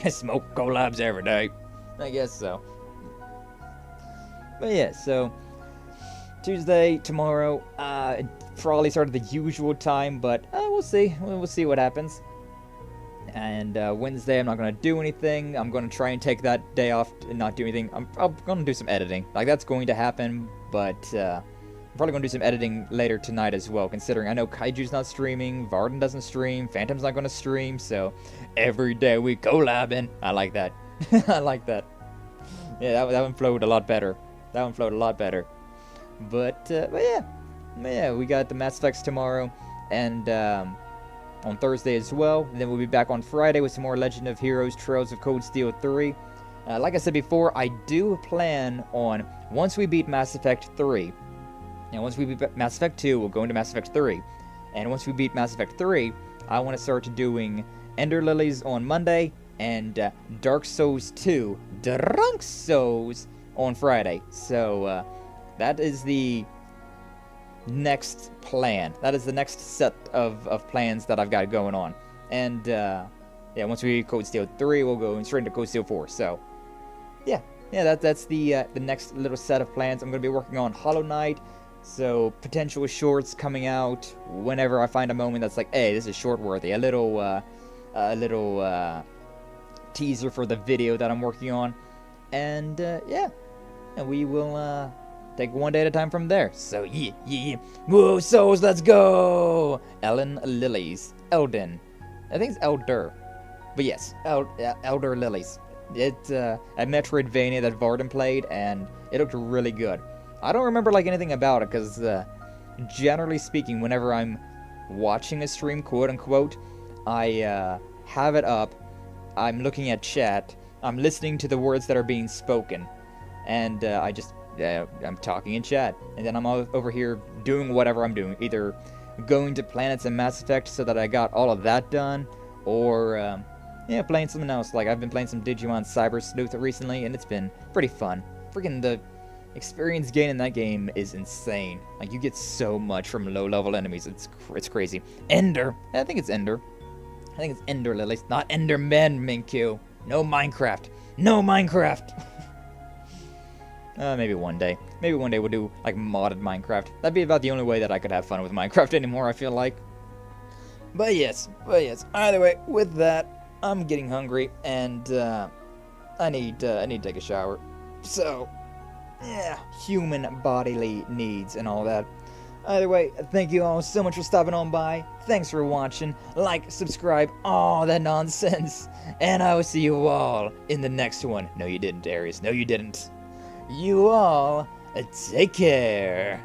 I smoke collabs every day. I guess so. But yeah, so, Tuesday, tomorrow, probably start at the usual time, but, we'll see. We'll see what happens. And, Wednesday, I'm not gonna do anything. I'm gonna try and take that day off and not do anything. I'm gonna do some editing. Like, that's going to happen, but, I'm probably going to do some editing later tonight as well, considering I know Kaiju's not streaming, Varden doesn't stream, Phantom's not going to stream, so every day we collabing. I like that. I like that. Yeah, that one flowed a lot better. But yeah, we got the Mass Effects tomorrow, and on Thursday as well. And then we'll be back on Friday with some more Legend of Heroes Trails of Cold Steel 3. Like I said before, I do plan on, once we beat Mass Effect 3, and once we beat Mass Effect 2, we'll go into Mass Effect 3. And once we beat Mass Effect 3, I want to start doing Ender Lilies on Monday and Dark Souls 2, Drunk Souls, on Friday. So, that is the next plan. That is the next set of plans that I've got going on. And, yeah, once we beat Cold Steel 3, we'll go straight into Cold Steel 4. So, yeah, that's the next little set of plans. I'm going to be working on Hollow Knight. So, potential shorts coming out whenever I find a moment that's like, hey, this is short worthy. A little teaser for the video that I'm working on. And, yeah. And we will, take one day at a time from there. So, yeah. Whoa, souls, let's go! Ellen Lilies. Elden. I think it's Elder. But yes, Elder Lilies. It's, a Metroidvania that Varden played, and it looked really good. I don't remember like anything about it because generally speaking, whenever I'm watching a stream, quote unquote, I have it up, I'm looking at chat, I'm listening to the words that are being spoken, and I'm talking in chat, and then I'm over here doing whatever I'm doing, either going to planets in Mass Effect so that I got all of that done, or playing something else. Like, I've been playing some Digimon Cyber Sleuth recently, and it's been pretty fun. Freaking Experience gain in that game is insane. Like, you get so much from low-level enemies. It's crazy. Ender. I think it's Ender. I think it's Ender Lilies, not Endermen, Minkyu. No Minecraft. No Minecraft! Maybe one day. Maybe one day we'll do, like, modded Minecraft. That'd be about the only way that I could have fun with Minecraft anymore, I feel like. But yes. Either way, with that, I'm getting hungry, and, I need to take a shower. So, yeah, human bodily needs and all that. Either way, thank you all so much for stopping on by. Thanks for watching. Like, subscribe, all that nonsense. And I will see you all in the next one. No, you didn't, Aries. No, you didn't. You all, take care.